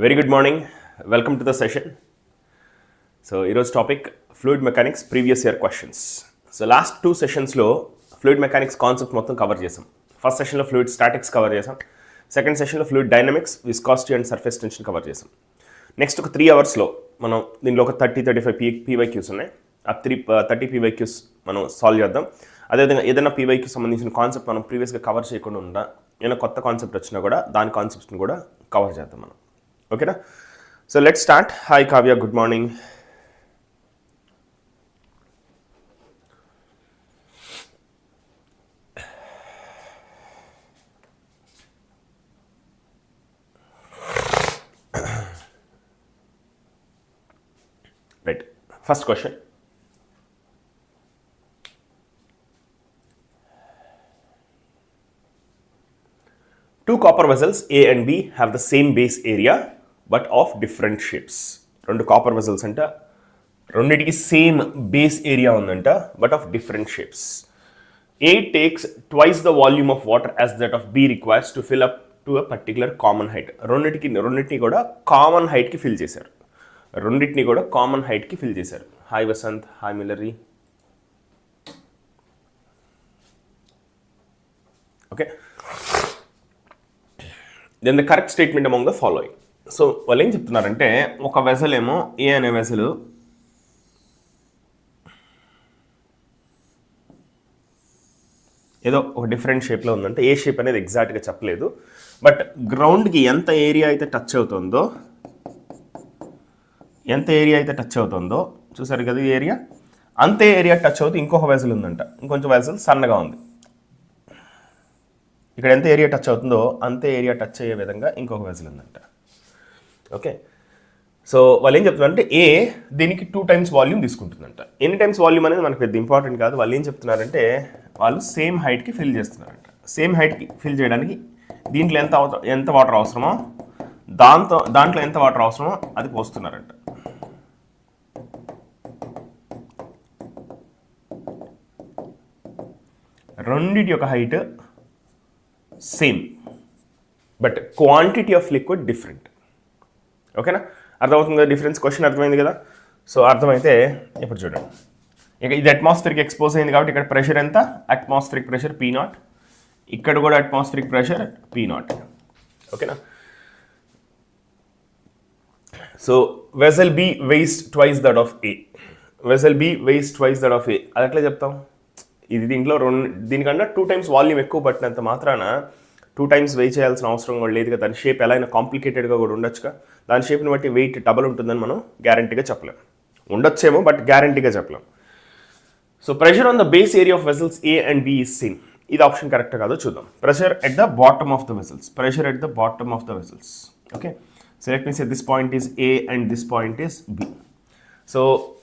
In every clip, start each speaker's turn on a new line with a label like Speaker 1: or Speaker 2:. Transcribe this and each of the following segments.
Speaker 1: Very good morning. Welcome to the session. So, here's topic fluid mechanics previous year questions. So, last two sessions lo fluid mechanics concept మొత్తం cover చేసాం. First session లో fluid statics cover చేసాం. Second session లో fluid dynamics, viscosity and surface tension cover చేసాం. Next ఒక 3 hours లో మనం దీనిలో ఒక 30-35 PYQs ఉన్నాయి. ఆ 30 PYQs మనం సాల్వ్ చేద్దాం. అదేవిధంగా ఏదైనా PYQ సంబంధించిన కాన్సెప్ట్ మనం ప్రీవియస్గా కవర్ చేయకుండా ఉందా, ఏదైనా కొత్త కాన్సెప్ట్ వచ్చినా కూడా దాని కాన్సెప్ట్స్ని కూడా కవర్ చేద్దాం మనం. ఓకేనా? So let's start. Hi Kavya, good morning. Right, first question. Two copper vessels A and B have the same base area but of different shapes. రెండు కాపర్ వెజల్స్ అంట, రెండింటికి సేమ్ బేస్ ఏరియా ఉందంట but of different shapes. A takes twice the volume of water as that of B requires to fill up to a particular common height. రెండింటిని కూడా common హైట్కి fill చేశారు. రెండింటిని కూడా common హైట్కి ఫిల్ చేశారు. Hi Vasant, hi మిల్లరీ. Okay, then the correct statement among the following. So వాళ్ళు ఏం చెప్తున్నారంటే, ఒక వెసల్ ఏమో ఏ అనే వెసల్ ఏదో ఒక డిఫరెంట్ షేప్లో ఉందంటే, ఏ షేప్ అనేది ఎగ్జాక్ట్గా చెప్పలేదు, బట్ గ్రౌండ్కి ఎంత ఏరియా అయితే టచ్ అవుతుందో చూసారు కదా ఈ ఏరియా, అంతే ఏరియా టచ్ అవుతూ ఇంకొక వెసల్ ఉందంట, ఇంకొంచెం వెసల్ సన్నగా ఉంది. ఇక్కడ ఎంత ఏరియా టచ్ అవుతుందో అంతే ఏరియా టచ్ అయ్యే విధంగా ఇంకొక వెసల్ ఉందంట. ఓకే, సో వాళ్ళు ఏం చెప్తున్నారంటే ఏ దీనికి 2 times వాల్యూమ్ తీసుకుంటుందంట. ఎన్ని టైమ్స్ వాల్యూమ్ అనేది మనకు పెద్ద ఇంపార్టెంట్ కాదు. వాళ్ళు ఏం చెప్తున్నారంటే, వాళ్ళు సేమ్ హైట్కి ఫిల్ చేస్తున్నారంట. సేమ్ హైట్కి ఫిల్ చేయడానికి దీంట్లో ఎంత వాటర్ అవసరమో దాంట్లో ఎంత వాటర్ అవసరమో అది పోస్తున్నారంట. రెండిటి యొక్క height same but quantity of liquid different. ఓకేనా? అర్థమవుతుంది కదా డిఫరెన్స్? క్వశ్చన్ అర్థమైంది కదా? సో అర్థమైతే ఇప్పుడు చూడండి, ఇక ఇది అట్మాస్ఫియర్కి ఎక్స్పోజ్ అయింది కాబట్టి ఇక్కడ ప్రెషర్ ఎంత? Atmospheric pressure P0. ఇక్కడ కూడా అట్మాస్ఫిరిక్ ప్రెషర్ P0. ఓకేనా? So vessel B weighs twice that of A. Vessel B weighs twice that of A. అది ఎట్లా చెప్తాం? ఇది దీంట్లో దీనికన్నా 2 times వాల్యూమ్ ఎక్కువ పట్టినంత మాత్రాన 2 times వెయిట్ చేయాల్సిన అవసరం కూడా లేదు కదా. దాని షేప్ ఎలా అయినా కాంప్లికేటెడ్గా కూడా ఉండొచ్చుగా. దాని షేప్ని బట్టి వెయిట్ డబల్ ఉంటుందని మనం గ్యారంటీగా చెప్పలేం. ఉండొచ్చేమో బట్ గ్యారంటీగా చెప్పలేం. So pressure on the base area of vessels A and B is same. ఇది ఆప్షన్ కరెక్ట్ కాదో చూద్దాం. Pressure at the bottom of the vessels. Pressure at the bottom of the vessels. Okay, so let me say this point is A and this point is B. So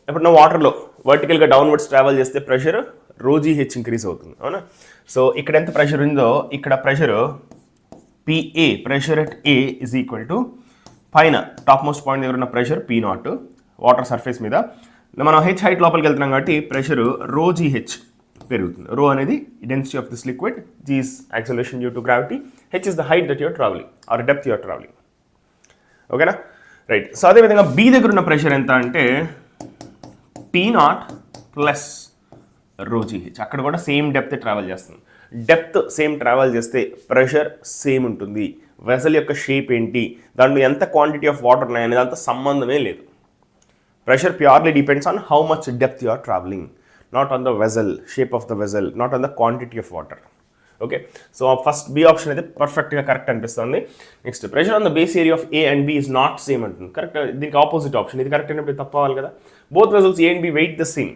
Speaker 1: ఎప్పుడన్నా వాటర్లో వర్టికల్గా downwards travel చేస్తే pressure ρgh increase అవుతుంది, అవునా? So ఇక్కడ ఎంత pressure ఉందో, ఇక్కడ pressure PA, pressure at A is equal to పైన టాప్ మోస్ట్ పాయింట్ దగ్గర ఉన్న ప్రెషర్ P0 వాటర్ సర్ఫేస్ మీద. మనం హెచ్ హైట్ లోపలికి వెళ్తున్నాం కాబట్టి ప్రెషర్ ρgh పెరుగుతుంది. రో అనేది density of this liquid, G is acceleration due to gravity, H is the height that you are traveling or depth you are traveling. ఓకేనా? Right. So అదేవిధంగా B దగ్గర ఉన్న ప్రెషర్ ఎంత అంటే P0 ప్లస్ ρgh. అక్కడ కూడా సేమ్ డెప్త్ ట్రావెల్ చేస్తుంది. Depth same travel చేస్తే ప్రెషర్ సేమ్ ఉంటుంది. వెసల్ యొక్క షేప్ ఏంటి, దాంట్లో ఎంత క్వాంటిటీ ఆఫ్ వాటర్ ఉన్నాయనే దాంతో సంబంధమే లేదు. Pressure purely depends on how much depth you are travelling, not on the vessel, shape of the vessel, not on the quantity of water. Okay, so first B option అయితే పర్ఫెక్ట్గా correct అనిపిస్తుంది. Next, pressure on the base area of A and B is not same అంటుంది. Correct, దీనికి opposite option. ఇది correct అయినప్పుడు తప్పవాలి కదా. Both vessels A and B weigh the same.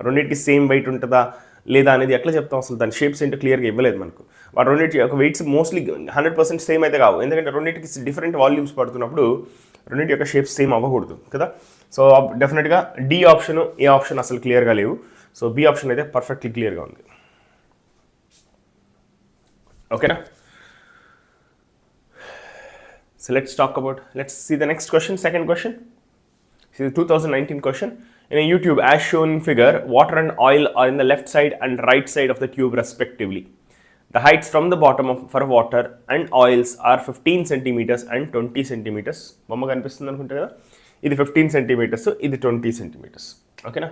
Speaker 1: రెండింటికి సేమ్ వెయిట్ ఉంటుందా లేదా అనేది ఎట్లా చెప్తాం? అసలు దాని షేప్స్ ఏంటో క్లియర్గా ఇవ్వలేదు మనకు. వాటి రెండింటి యొక్క వెయిట్స్ మోస్ట్లీ 100% సేమ్ అయితే కావు, ఎందుకంటే రెండింటికి డిఫరెంట్ వాల్యూమ్స్ పడుతున్నప్పుడు రెండింటి యొక్క షేప్స్ సేమ్ అవ్వకూడదు కదా. సో డెఫినెట్గా డి ఆప్షన్, ఏ ఆప్షన్ అసలు క్లియర్గా లేవు. సో బి ఆప్షన్ అయితే పర్ఫెక్ట్లీ క్లియర్గా ఉంది. ఓకేనా? So let's see the next question, second question. This is the 2019 question. In a YouTube, as shown in figure, water and oil are in the left side and right side of the tube respectively. The heights from the bottom for water and oils are 15 centimeters and 20 centimeters. బొమ్మ కనిపిస్తుంది అనుకుంటే కదా, ఇది 15 centimeters, ఇది 20 centimeters. ఓకేనా,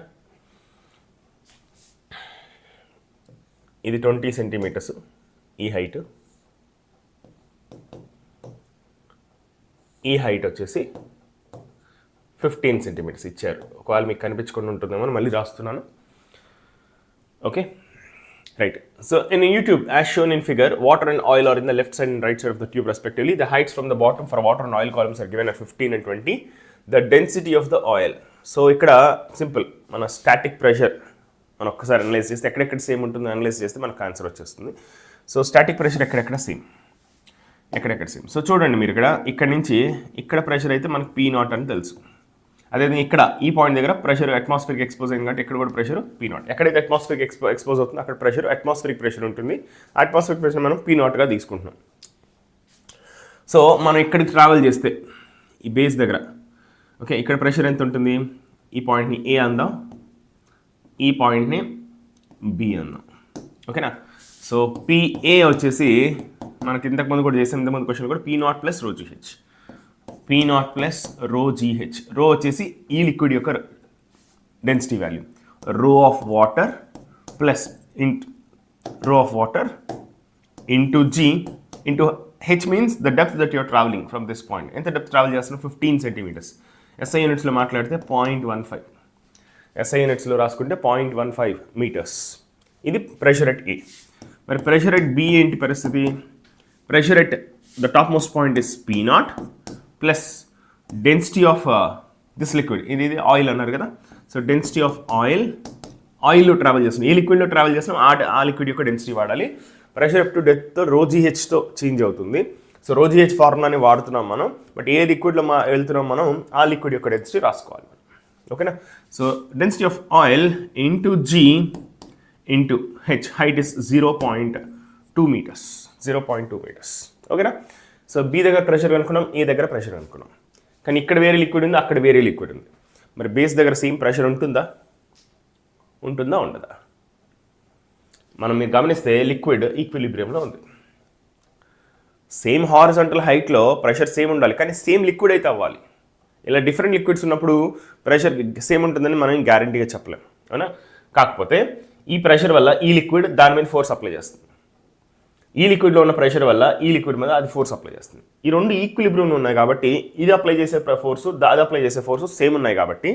Speaker 1: ఇది 20 centimeters ఈ height, ఈ హైట్ వచ్చేసి 15 centimeters ఇచ్చారు. ఒకవేళ మీకు కనిపించకుండా ఉంటుందేమో మళ్ళీ రాస్తున్నాను. Okay, right. So in YouTube, as shown in figure, water and oil are in the left side and right side of the tube respectively. The heights from the bottom for water and oil columns are given at 15 and 20. The density of the oil. So ఇక్కడ simple, మన static pressure మనం ఒక్కసారి analyse చేస్తే ఎక్కడెక్కడ same ఉంటుందో analyse చేస్తే మనకు answer వచ్చేస్తుంది. సో స్టాటిక్ ప్రెషర్ ఎక్కడెక్కడ సేమ్, ఎక్కడెక్కడ సేమ్. సో చూడండి మీరు ఇక్కడ నుంచి ఇక్కడ ప్రెషర్ అయితే మనకు P0 అని తెలుసు. అదేవిధంగా ఇక్కడ ఈ పాయింట్ దగ్గర ప్రెషర్ అట్మాస్ఫియర్కి ఎక్స్పోజ్ అయింది కాబట్టి ఇక్కడ కూడా ప్రెషర్ P0. ఎక్కడైతే అట్మాస్ఫియర్కి ఎక్స్పోజ్ అవుతుందో అక్కడ ప్రెషర్ అట్మాస్ఫియరిక్ ప్రెషర్ ఉంటుంది. అట్మాస్ఫియరిక్ ప్రెషర్ మనం P0గా తీసుకుంటున్నాం. సో మనం ఇక్కడికి ట్రావెల్ చేస్తే ఈ బేస్ దగ్గర, ఓకే, ఇక్కడ ప్రెషర్ ఎంత ఉంటుంది, ఈ పాయింట్ని A అందాం, ఈ పాయింట్ని B అందాం. ఓకేనా, సో PA వచ్చేసి మనకి ఇంతకుముందు కూడా చేసాం, ఇంతకుముందు క్వశ్చన్ కూడా P0 ప్లస్ రో GH, P0 ప్లస్ రో GH. రో వచ్చేసి ఈ లిక్విడ్ యొక్క density value, rho of water plus rho of water into G into H means the depth that you're travelling from this point. ఎంత డెప్త్ ట్రావెల్ చేస్తున్నాం, 15 centimeters. SI యూనిట్స్లో మాట్లాడితే 0.15, SI యూనిట్స్లో రాసుకుంటే 0.15 meters. ఇది ప్రెషర్ ఎట్ A. మరి pressure at B ఏంటి పరిస్థితి, pressure at the top most point is P0 plus density of this liquid, ఇది oil అన్నారు కదా. సో డెన్సిటీ ఆఫ్ ఆయిల్లో ట్రావెల్ చేస్తున్నాం, ఏ లిక్విడ్లో ట్రావెల్ చేస్తున్నాం ఆ లిక్విడ్ యొక్క డెన్సిటీ వాడాలి. ప్రెషర్ అప్ టు డెత్ రో GHతో చేంజ్ అవుతుంది. సో రో GH ఫార్ములాని వాడుతున్నాం మనం, బట్ ఏ లిక్విడ్లో వెళ్తున్నాం మనం ఆ లిక్విడ్ యొక్క డెన్సిటీ రాసుకోవాలి. ఓకేనా, so density of oil into G into H, height is 0.2 meters, 0.2 meters. ఓకేనా, సో B దగ్గర ప్రెషర్ అనుకున్నాం, A దగ్గర ప్రెషర్ అనుకున్నాం, కానీ ఇక్కడ వేరే లిక్విడ్ ఉంది, అక్కడ వేరే లిక్విడ్ ఉంది. మరి బేస్ దగ్గర సేమ్ ప్రెషర్ ఉంటుందా ఉండదా? మనం మీరు గమనిస్తే లిక్విడ్ ఈక్విలిబ్రియంలో ఉంది. సేమ్ హారిజాంటల్ హైట్లో ప్రెషర్ సేమ్ ఉండాలి, కానీ సేమ్ లిక్విడ్ అయితే అవ్వాలి. ఇలా డిఫరెంట్ లిక్విడ్స్ ఉన్నప్పుడు ప్రెషర్ సేమ్ ఉంటుందని మనం గ్యారంటీగా చెప్పలేం, అవునా. కాకపోతే ఈ ప్రెషర్ వల్ల ఈ లిక్విడ్ దాని మీద ఫోర్స్ అప్లై చేస్తుంది, ఈ లిక్విడ్లో ఉన్న ప్రెషర్ వల్ల ఈ లిక్విడ్ మీద అది ఫోర్స్ అప్లై చేస్తుంది. ఈ రెండు ఈక్విలిబ్రియం ఉన్నాయి కాబట్టి ఇది అప్లై చేసే ఫోర్సు అది అప్లై చేసే ఫోర్సు సేమ్ ఉన్నాయి కాబట్టి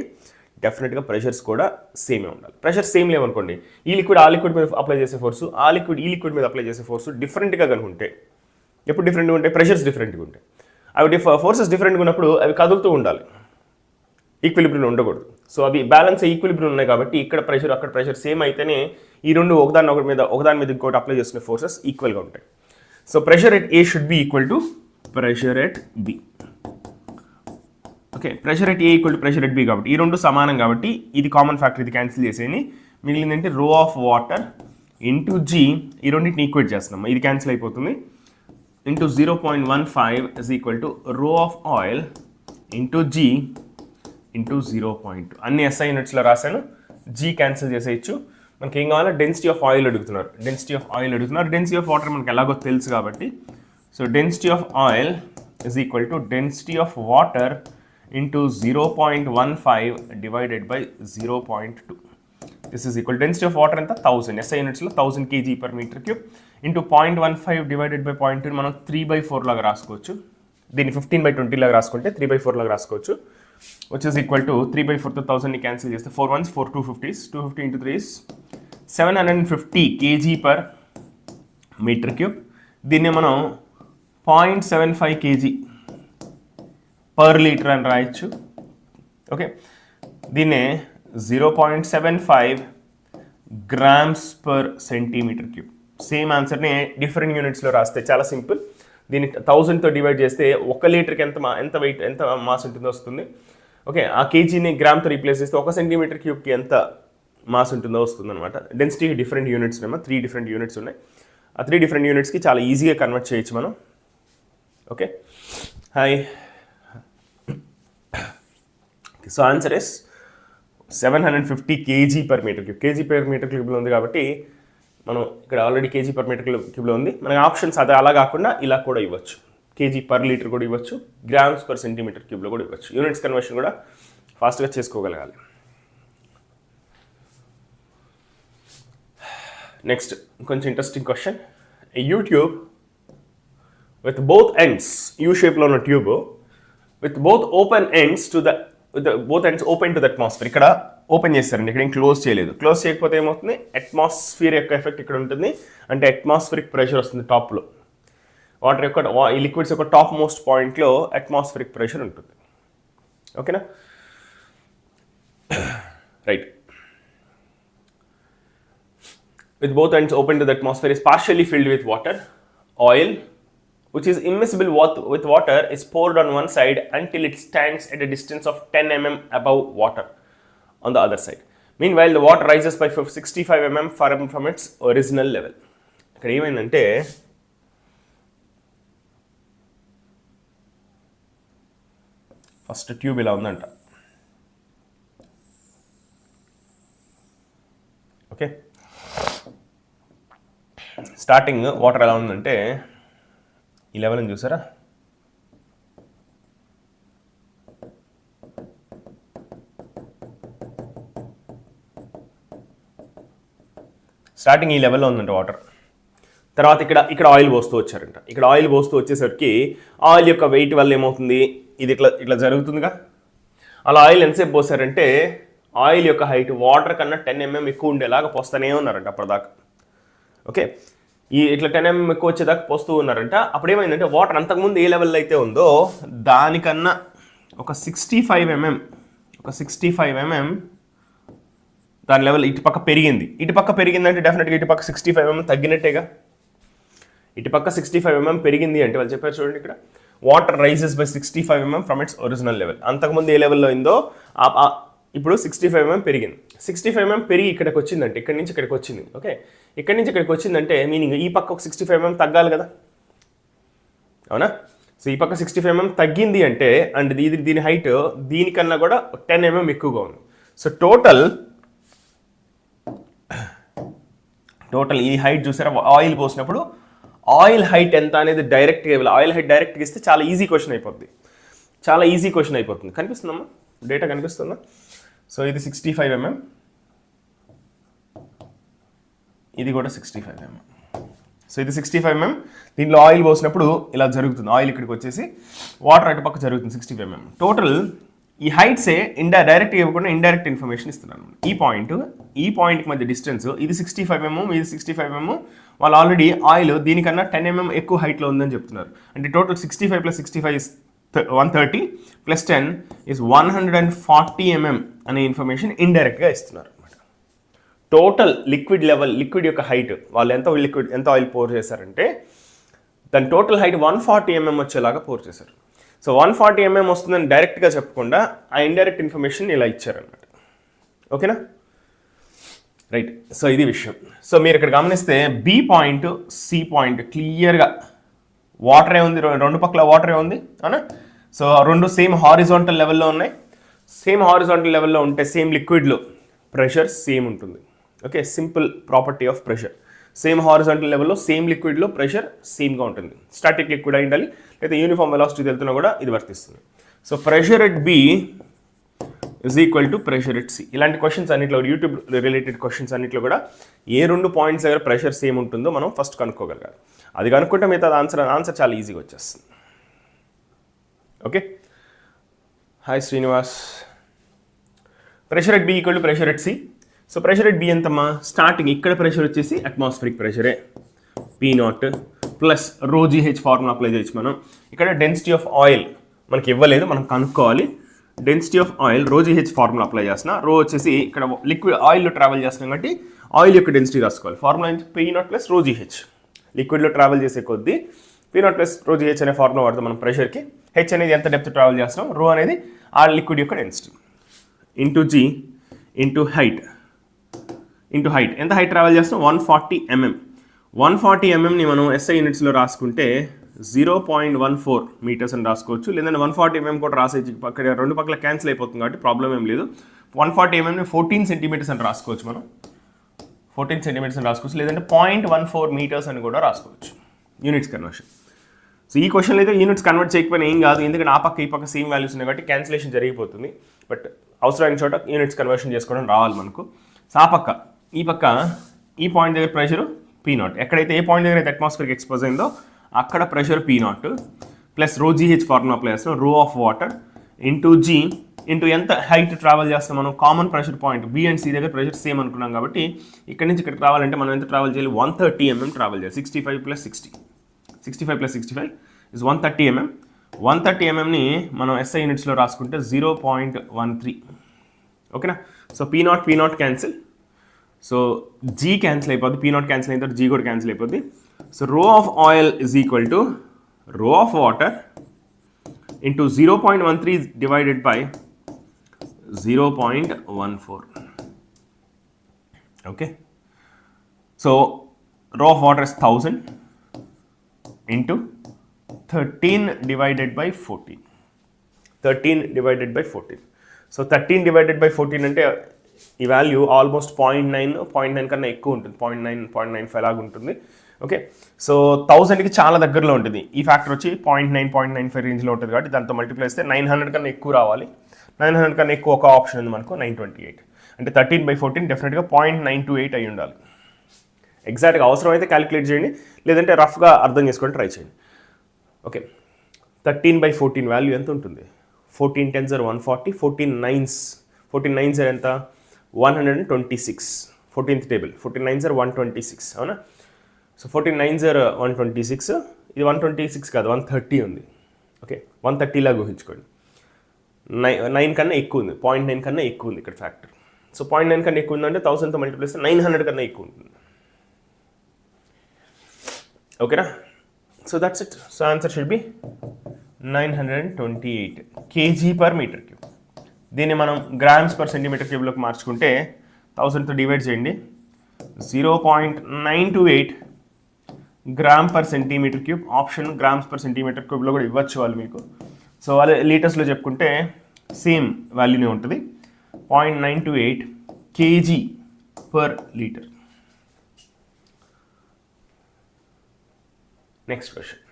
Speaker 1: డెఫినెట్గా ప్రెషర్స్ కూడా సేమే ఉండాలి. ప్రెషర్ సేమ్ లేవనుకోండి, ఈ లిక్విడ్ ఆ లిక్విడ్ మీద అప్లై చేసే ఫోర్సు, ఆ లిక్విడ్ ఈ లిక్విడ్ మీద అప్లై చేసే ఫోర్సు డిఫరెంట్గా కనుకుంటే, ఎప్పుడు డిఫరెంట్గా ఉంటాయి, ప్రెషర్స్ డిఫరెంట్గా ఉంటాయి. అవి ఫోర్సెస్ డిఫరెంట్గా ఉన్నప్పుడు అవి కదులుతూ ఉండాలి, ఈక్విలిబ్రియం ఉండకూడదు. సో అవి బ్యాలెన్స్ ఈక్విలిబ్రియం ఉన్నాయి కాబట్టి ఇక్కడ ప్రెషర్ అక్కడ ప్రెషర్ సేమ్ అయితేనే ఈ రెండు ఒకదాని మీద ఇంకోటి అప్లై చేసుకునే ఫోర్సెస్ ఈక్వల్గా ఉంటాయి. So pressure at A should be equal to pressure at B. Okay, pressure at A equal to pressure at B కాబట్టి ఈ రెండు సమానం కాబట్టి ఇది కామన్ ఫ్యాక్టర్, ఇది క్యాన్సిల్ చేసేయని మిగిలిందంటే రో ఆఫ్ వాటర్ ఇంటూ G, ఈ రెండింటిని ఈక్వేట్ చేస్తున్నాం, ఇది క్యాన్సిల్ అయిపోతుంది. Into 0.15 is equal to rho of oil into G into 0.2. అన్ని SI యూనిట్స్లో రాశాను, G క్యాన్సిల్ చేసేయచ్చు. మనకి ఏం కావాలో డెన్సిటీ ఆఫ్ ఆయిల్ అడుగుతున్నారు, డెన్సిటీ ఆఫ్ వాటర్ మనకి ఎలాగో తెలుసు కాబట్టి. So density of oil is equal to density of water into 0.15 divided by 0.2. This is equal density of water ఎంత 1000, SI యూనిట్స్లో 1000 kg/m³ into 0.15 divided by 0.2 మనం 3/4 లాగా రాసుకోవచ్చు. దీన్ని 15/20 లాగా రాసుకుంటే 3/4 లాగా రాసుకోవచ్చు, which is equal to 3/4 తో 1000ని క్యాన్సిల్ చేస్తే 4 1s 4 250s 250 into 3 is 750 kg/m³. దీన్ని మనం 0.75 kg పర్ లీటర్ అని రాయొచ్చు. ఓకే, దీన్నే 0.75 grams per centimeter³. సేమ్ ఆన్సర్ని డిఫరెంట్ యూనిట్స్లో రాస్తే చాలా సింపుల్. దీన్ని 1000తో డివైడ్ చేస్తే 1 లీటర్కి ఎంత వెయిట్ ఎంత మాస్ ఉంటుందో వస్తుంది. ఓకే, ఆ కేజీని గ్రామ్తో రీప్లేస్ చేస్తే 1 cm³కి ఎంత మాస్ ఉంటుందో వస్తుంది అనమాట. డెన్సిటీ డిఫరెంట్ యూనిట్స్ ఉన్నాయి, 3 డిఫరెంట్ యూనిట్స్ ఉన్నాయి. ఆ 3 డిఫరెంట్ యూనిట్స్కి చాలా ఈజీగా కన్వర్ట్ చేయొచ్చు మనం. Okay, hi. So answer is 750 kg/m³. kg/m³ ఉంది కాబట్టి మనం ఇక్కడ ఆల్రెడీ కేజీ పర్ మీటర్ క్యూబ్లో ఉంది. మనకి ఆప్షన్స్ అదే అలా కాకుండా ఇలా కూడా ఇవ్వచ్చు, కేజీ పర్ లీటర్ కూడా ఇవ్వచ్చు, గ్రామ్స్ పర్ సెంటీమీటర్ క్యూబ్లో కూడా ఇవ్వచ్చు. యూనిట్స్ కన్వర్షన్ కూడా ఫాస్ట్గా చేసుకోగలగాలి. నెక్స్ట్ కొంచెం interesting question. You tube with both ends, you షేప్లో ఉన్న tube with both open ends to the both ends open to the atmosphere. ఇక్కడ ఓపెన్ చేస్తారండి, ఇక్కడ ఏం క్లోజ్ చేయలేదు. క్లోజ్ చేయకపోతే ఏమవుతుంది, అట్మాస్ఫియర్ యొక్క ఎఫెక్ట్ ఇక్కడ ఉంటుంది. అంటే అట్మాస్ఫిరిక్ ప్రెషర్ వస్తుంది టాప్లో. వాటర్ యొక్క ఈ లిక్విడ్స్ యొక్క టాప్ మోస్ట్ పాయింట్లో అట్మాస్ఫిరిక్ ప్రెషర్ ఉంటుంది. ఓకేనా, right. With both ends open to the atmosphere is partially filled with water. Oil, which is immiscible with water, is poured on one side until it stands at a distance of 10 mm above water on the other side. Meanwhile, the water rises by 65 mm from its original level. ఇక్కడ ఏమైందంటే first tube ఇలా ఉందంట. Okay, starting water ఎలా ఉందంటే ఈ level అని చూసారా, starting ఈ లెవెల్లో ఉందంట వాటర్. తర్వాత ఇక్కడ ఆయిల్ పోస్తూ వచ్చారంట. ఇక్కడ ఆయిల్ పోస్తూ వచ్చేసరికి ఆయిల్ యొక్క వెయిట్ వల్ల ఏమవుతుంది, ఇది ఇట్లా జరుగుతుందిగా. అలా ఆయిల్ ఎంతసేపు పోసారంటే ఆయిల్ యొక్క హైట్ వాటర్ కన్నా 10 mm ఎక్కువ ఉండేలాగా పోస్తూనే ఉన్నారంట అప్పటిదాకా. ఓకే, ఇట్లా 10 mm ఎక్కువ వచ్చేదాకా పోస్తూ ఉన్నారంట. అప్పుడు ఏమైందంటే వాటర్ అంతకుముందు ఏ లెవెల్లో అయితే ఉందో దానికన్నా ఒక 65 mm దాని లెవెల్ ఇటుపక్క పెరిగింది. ఇటుపక్క పెరిగిందంటే డెఫినెట్గా ఇటుపక్క 65 mm తగ్గినట్టేగా. ఇటుపక్క 65 mm పెరిగింది అంటే వాళ్ళు చెప్పారు చూడండి, ఇక్కడ water rises by 65 mm from its original level. అంతకుముందు ఏ లెవెల్లో ఉందో ఇప్పుడు 65 mm పెరిగింది. 65 mm పెరిగి ఇక్కడికి వచ్చిందంటే ఇక్కడి నుంచి ఇక్కడికి వచ్చింది. ఓకే, ఇక్కడి నుంచి ఇక్కడికి వచ్చిందంటే మీనింగ్ ఈ పక్క ఒక 65 mm తగ్గాలి కదా, అవునా? సో ఈ పక్క 65 mm తగ్గింది అంటే అండ్ దీని హైట్ దీనికన్నా కూడా 10 mm ఎక్కువగా ఉంది. సో టోటల్ ఈ హైట్ చూసారా, ఆయిల్ పోసినప్పుడు ఆయిల్ హైట్ ఎంత అనేది డైరెక్ట్గా ఇవ్వాలి. ఆయిల్ హైట్ డైరెక్ట్గా ఇస్తే చాలా ఈజీ క్వశ్చన్ అయిపోతుంది. కనిపిస్తుందమ్మా, డేటా కనిపిస్తుందా? సో ఇది 65 mm, ఇది కూడా 65 mm. సో ఇది 65 mm. దీంట్లో ఆయిల్ పోసినప్పుడు ఇలా జరుగుతుంది. ఆయిల్ ఇక్కడికి వచ్చేసి వాటర్ అటు పక్క జరుగుతుంది 65 mm. టోటల్ ఈ హైట్సే డైరెక్ట్గా ఇవ్వకుండా ఇండైరెక్ట్ ఇన్ఫర్మేషన్ ఇస్తున్నాను. ఈ పాయింట్కి మధ్య డిస్టెన్స్ ఇది 65 mm, ఇది 65 mm. వాళ్ళు ఆల్రెడీ ఆయిల్ దీనికన్నా 10 mm ఎక్కువ హైట్లో ఉందని చెప్తున్నారు. అంటే టోటల్ 65 + 65 ఇస్ 130 + 10 is 140 mm అనే ఇన్ఫర్మేషన్ ఇండైరెక్ట్గా ఇస్తున్నారు అనమాట. టోటల్ లిక్విడ్ యొక్క హైట్ వాళ్ళు ఎంత ఆయిల్ పోర్ చేశారంటే దాని టోటల్ హైట్ 140 mm వచ్చేలాగా పోర్ చేశారు. సో 140 mm వస్తుందని డైరెక్ట్గా చెప్పకుండా ఆ ఇండైరెక్ట్ ఇన్ఫర్మేషన్ ఇలా ఇచ్చారనమాట. ఓకేనా, రైట్. సో ఇది విషయం. సో మీరు ఇక్కడ గమనిస్తే బి పాయింట్ సి పాయింట్ క్లియర్గా వాటరే ఉంది, రెండు పక్కల వాటరే ఉంది, అవునా? సో రెండు సేమ్ హారిజాంటల్ లెవెల్లో ఉన్నాయి. సేమ్ హారిజాంటల్ లెవెల్లో ఉంటే సేమ్ లిక్విడ్లో ప్రెషర్ సేమ్ ఉంటుంది. Okay, simple property of pressure. Same horizontal లెవెల్లో సేమ్ లిక్విడ్లో ప్రెషర్ సేమ్గా ఉంటుంది. స్టాటిక్ లిక్విడ్ అయి ఉండాలి, లేదా యూనిఫామ్ వెలాసిటీ వెళ్తున్నా కూడా ఇది వర్తిస్తుంది. So pressure at B is equal to pressure at C. ఇలాంటి క్వశ్చన్స్ అన్నింటిలో, యూట్యూబ్ రిలేటెడ్ క్వశ్చన్స్ అన్నింటిలో కూడా ఏ రెండు పాయింట్స్ దగ్గర ప్రెషర్ సేమ్ ఉంటుందో మనం ఫస్ట్ కనుక్కోగలగాలి. అది కనుక్కుంటే మిగతా ఆన్సర్ చాలా ఈజీగా వచ్చేస్తుంది. Okay, hi Srinivas. Pressure at B equal to pressure at C. So pressure at B ఎంతమ్మా, స్టార్టింగ్ ఇక్కడ ప్రెషర్ వచ్చేసి అట్మాస్ఫిరిక్ ప్రెషరే P0 plus ρGH formula apply చేయొచ్చు మనం. ఇక్కడ డెన్సిటీ ఆఫ్ ఆయిల్ మనకి ఇవ్వలేదు, మనం కనుక్కోవాలి. Density of oil ρGH formula apply చేస్తున్నా. రో వచ్చేసి ఇక్కడ లిక్విడ్ ఆయిల్లో ట్రావెల్ చేస్తున్నాం కాబట్టి ఆయిల్ యొక్క డెన్సిటీ రాసుకోవాలి. Formula P0 + ρGH. లిక్విడ్లో ట్రావెల్ చేసే కొద్దీ P0 + ρGH అనే ఫార్ములా వాడతాం మనం ప్రెషర్కి. హెచ్ అనేది ఎంత డెప్త్ ట్రావెల్ చేస్తున్నాం, రో అనేది ఆ లిక్విడ్ యొక్క density into G into height. ఎంత హైట్ ట్రావెల్ చేస్తున్నాం, 140 mm. 140 mmని మనం SI యూనిట్స్లో రాసుకుంటే 0.14 మీటర్స్ అని రాసుకోవచ్చు. లేదంటే 140 mm కూడా రాసేసి అక్కడ రెండు పక్కల క్యాన్సిల్ అయిపోతుంది కాబట్టి ప్రాబ్లం ఏం లేదు. 140 mmని 14 సెంటీమీటర్స్ అని రాసుకోవచ్చు మనం. 14 సెంటీమీటర్స్ అని రాసుకోవచ్చు, లేదంటే 0.14 మీటర్స్ అని కూడా రాసుకోవచ్చు. Units conversion. సో ఈ క్వశ్చన్లో అయితే యూనిట్స్ కన్వర్ట్ చేయకపోయినా ఏం కాదు, ఎందుకంటే ఆ పక్క ఈ పక్క సేమ్ వాల్యూస్ ఉన్నాయి కాబట్టి క్యాన్సిలేషన్ జరిగిపోతుంది. బట్ అవసరమైన చోట యూనిట్స్ కన్వర్షన్ చేసుకోవడం రావాలి మనకు. సో ఆ పక్క ఈ పాయింట్ దగ్గర ప్రెషర్ P0, ఎక్కడైతే ఏ పాయింట్ దగ్గర అయితే అట్మాస్ఫియర్కి ఎక్స్పోజ్ అయిందో అక్కడ ప్రెషర్ P0 ప్లస్ రో GH ఫార్ములా అప్లై చేస్తాం, రో of water into G into ఎంత హైట్ ట్రావెల్ చేస్తాం మనం, common pressure point B and C దగ్గర ప్రెషర్ సేమ్ అనుకున్నాం కాబట్టి ఇక్కడ నుంచి ఇక్కడికి రావాలంటే మనం ఎంత ట్రావెల్ చేయాలి, 130 mm ట్రావెల్ చేయాలి. 65 + 60, 65 + 65 is 130 mm. 130 mmని మనం SI యూనిట్స్లో రాసుకుంటే 0.13. ఓకేనా. So P0 cancel, so G cancel అయిపోద్ది, P0 క్యాన్సిల్ అయిన తర్వాత G కూడా క్యాన్సిల్ అయిపోద్ది. So rho of oil is equal to rho of water into 0.13 divided by 0.14. Okay. So rho of water is 1000 into 13 divided by 14. 13 divided by 14. So 13 divided by 14 అంటే ఈ value almost 0.9 కన్నా ఎక్కువ ఉంటుంది, 0.95 లాగా ఉంటుంది. Okay. So 1000కి చాలా దగ్గరలో ఉంటుంది. ఈ ఫ్యాక్టర్ వచ్చి 0.95 రేంజ్లో ఉంటుంది కాబట్టి దాంతో మల్టిప్లై చేస్తే 900 కన్నా ఎక్కువ రావాలి. 900 కన్నా ఎక్కువ ఒక ఆప్షన్ ఉంది మనకు, 928. అంటే 13/14 డెఫినెట్గా 0.928 అయి ఉండాలి. ఎగ్జాక్ట్గా అవసరం అయితే క్యాలిక్యులేట్ చేయండి, లేదంటే రఫ్గా అర్థం చేసుకొని ట్రై చేయండి. ఓకే. 13/14 వాల్యూ ఎంత ఉంటుంది, 14 10s are 140, 14 9s are ఎంత 126. 14th టేబుల్ 14 9s are 126, అవునా. సో 14 9s are 126, ఇది 126 కాదు 130 ఉంది. ఓకే, 130 లాగా ఊహించుకోండి. 9 కన్నా ఎక్కువ ఉంది, 0.9 కన్నా ఎక్కువ ఉంది ఇక్కడ ఫ్యాక్టర్. సో 0.9 కన్నా ఎక్కువ ఉందంటే 1000తో మల్టిప్లై చేస్తే 900 కన్నా ఎక్కువ ఉంటుంది. ఓకేనా. So that's it. So answer should be 928 kg/m³. దీన్ని మనం grams/cm³ మార్చుకుంటే 1000తో డివైడ్ చేయండి, 0.928 g/cm³. ఆప్షన్ grams/cm³ కూడా ఇవ్వచ్చు వాళ్ళు మీకు. సో అదే లీటర్స్లో చెప్పుకుంటే సేమ్ వాల్యూనే ఉంటుంది, 0.928 kg/L. Next question.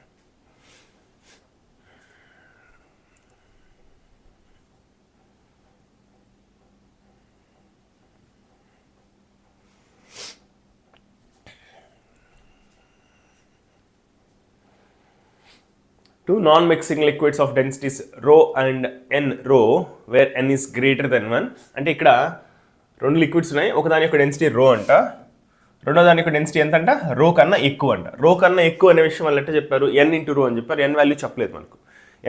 Speaker 1: Two non-mixing liquids of densities rho and n rho where n is greater than 1. అంటే ఇక్కడ రెండు లిక్విడ్స్ ఉన్నాయి, ఒకదాని యొక్క డెన్సిటీ రో అంట, రెండో దాని యొక్క డెన్సిటీ ఎంత అంట, రో కన్నా ఎక్కువ అంట. రో కన్నా ఎక్కువ అనే విషయం వాళ్ళు అంటే చెప్పారు, n × రో అని చెప్పారు. n వాల్యూ చెప్పలేదు మనకు,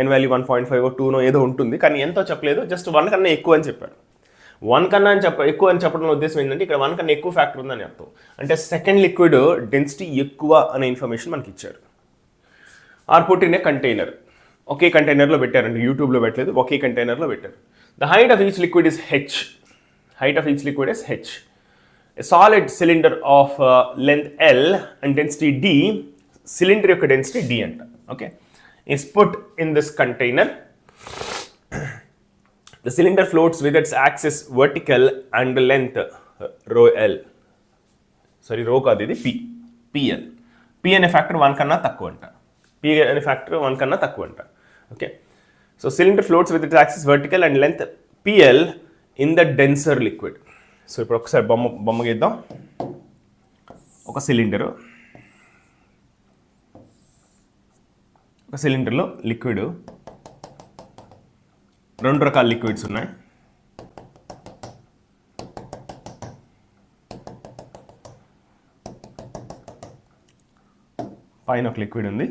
Speaker 1: n వాల్యూ 1.5 2 ఏదో ఉంటుంది, కానీ ఎంతో చెప్పలేదు, జస్ట్ 1 కన్నా ఎక్కువ అని చెప్పారు. 1 కన్నా ఎక్కువ అని చెప్పడం ఉద్దేశం ఏంటంటే ఇక్కడ 1 కన్నా ఎక్కువ ఫ్యాక్టర్ ఉందని అర్థం. అంటే సెకండ్ లిక్విడ్ డెన్సిటీ ఎక్కువ అనే ఇన్ఫర్మేషన్ మనకి ఇచ్చారు. Are put in a container, ఒకే కంటైనర్లో పెట్టారండి, యూట్యూబ్లో పెట్టలేదు, ఒకే కంటైనర్లో పెట్టారు. The height of each liquid is h. Height of each liquid is h. A solid cylinder of length L and density D, cylinder యొక్క density D అంట. Okay, is put in this container. The cylinder floats with its axis vertical and length rho L. Sorry, రో కాదు, ఇది PL. P అనే factor 1 కన్నా తక్కువ అంట. P అనే ఫ్యాక్టర్ 1 కన్నా తక్కువ అంట. Okay, so cylinder floats with its axis vertical and length PL in the denser liquid. So ఇప్పుడు ఒకసారి బొమ్మ గీద్దాం. ఒక సిలిండర్లో లిక్విడ్, రెండు రకాల లిక్విడ్స్ ఉన్నాయి. పైన ఒక లిక్విడ్ ఉంది,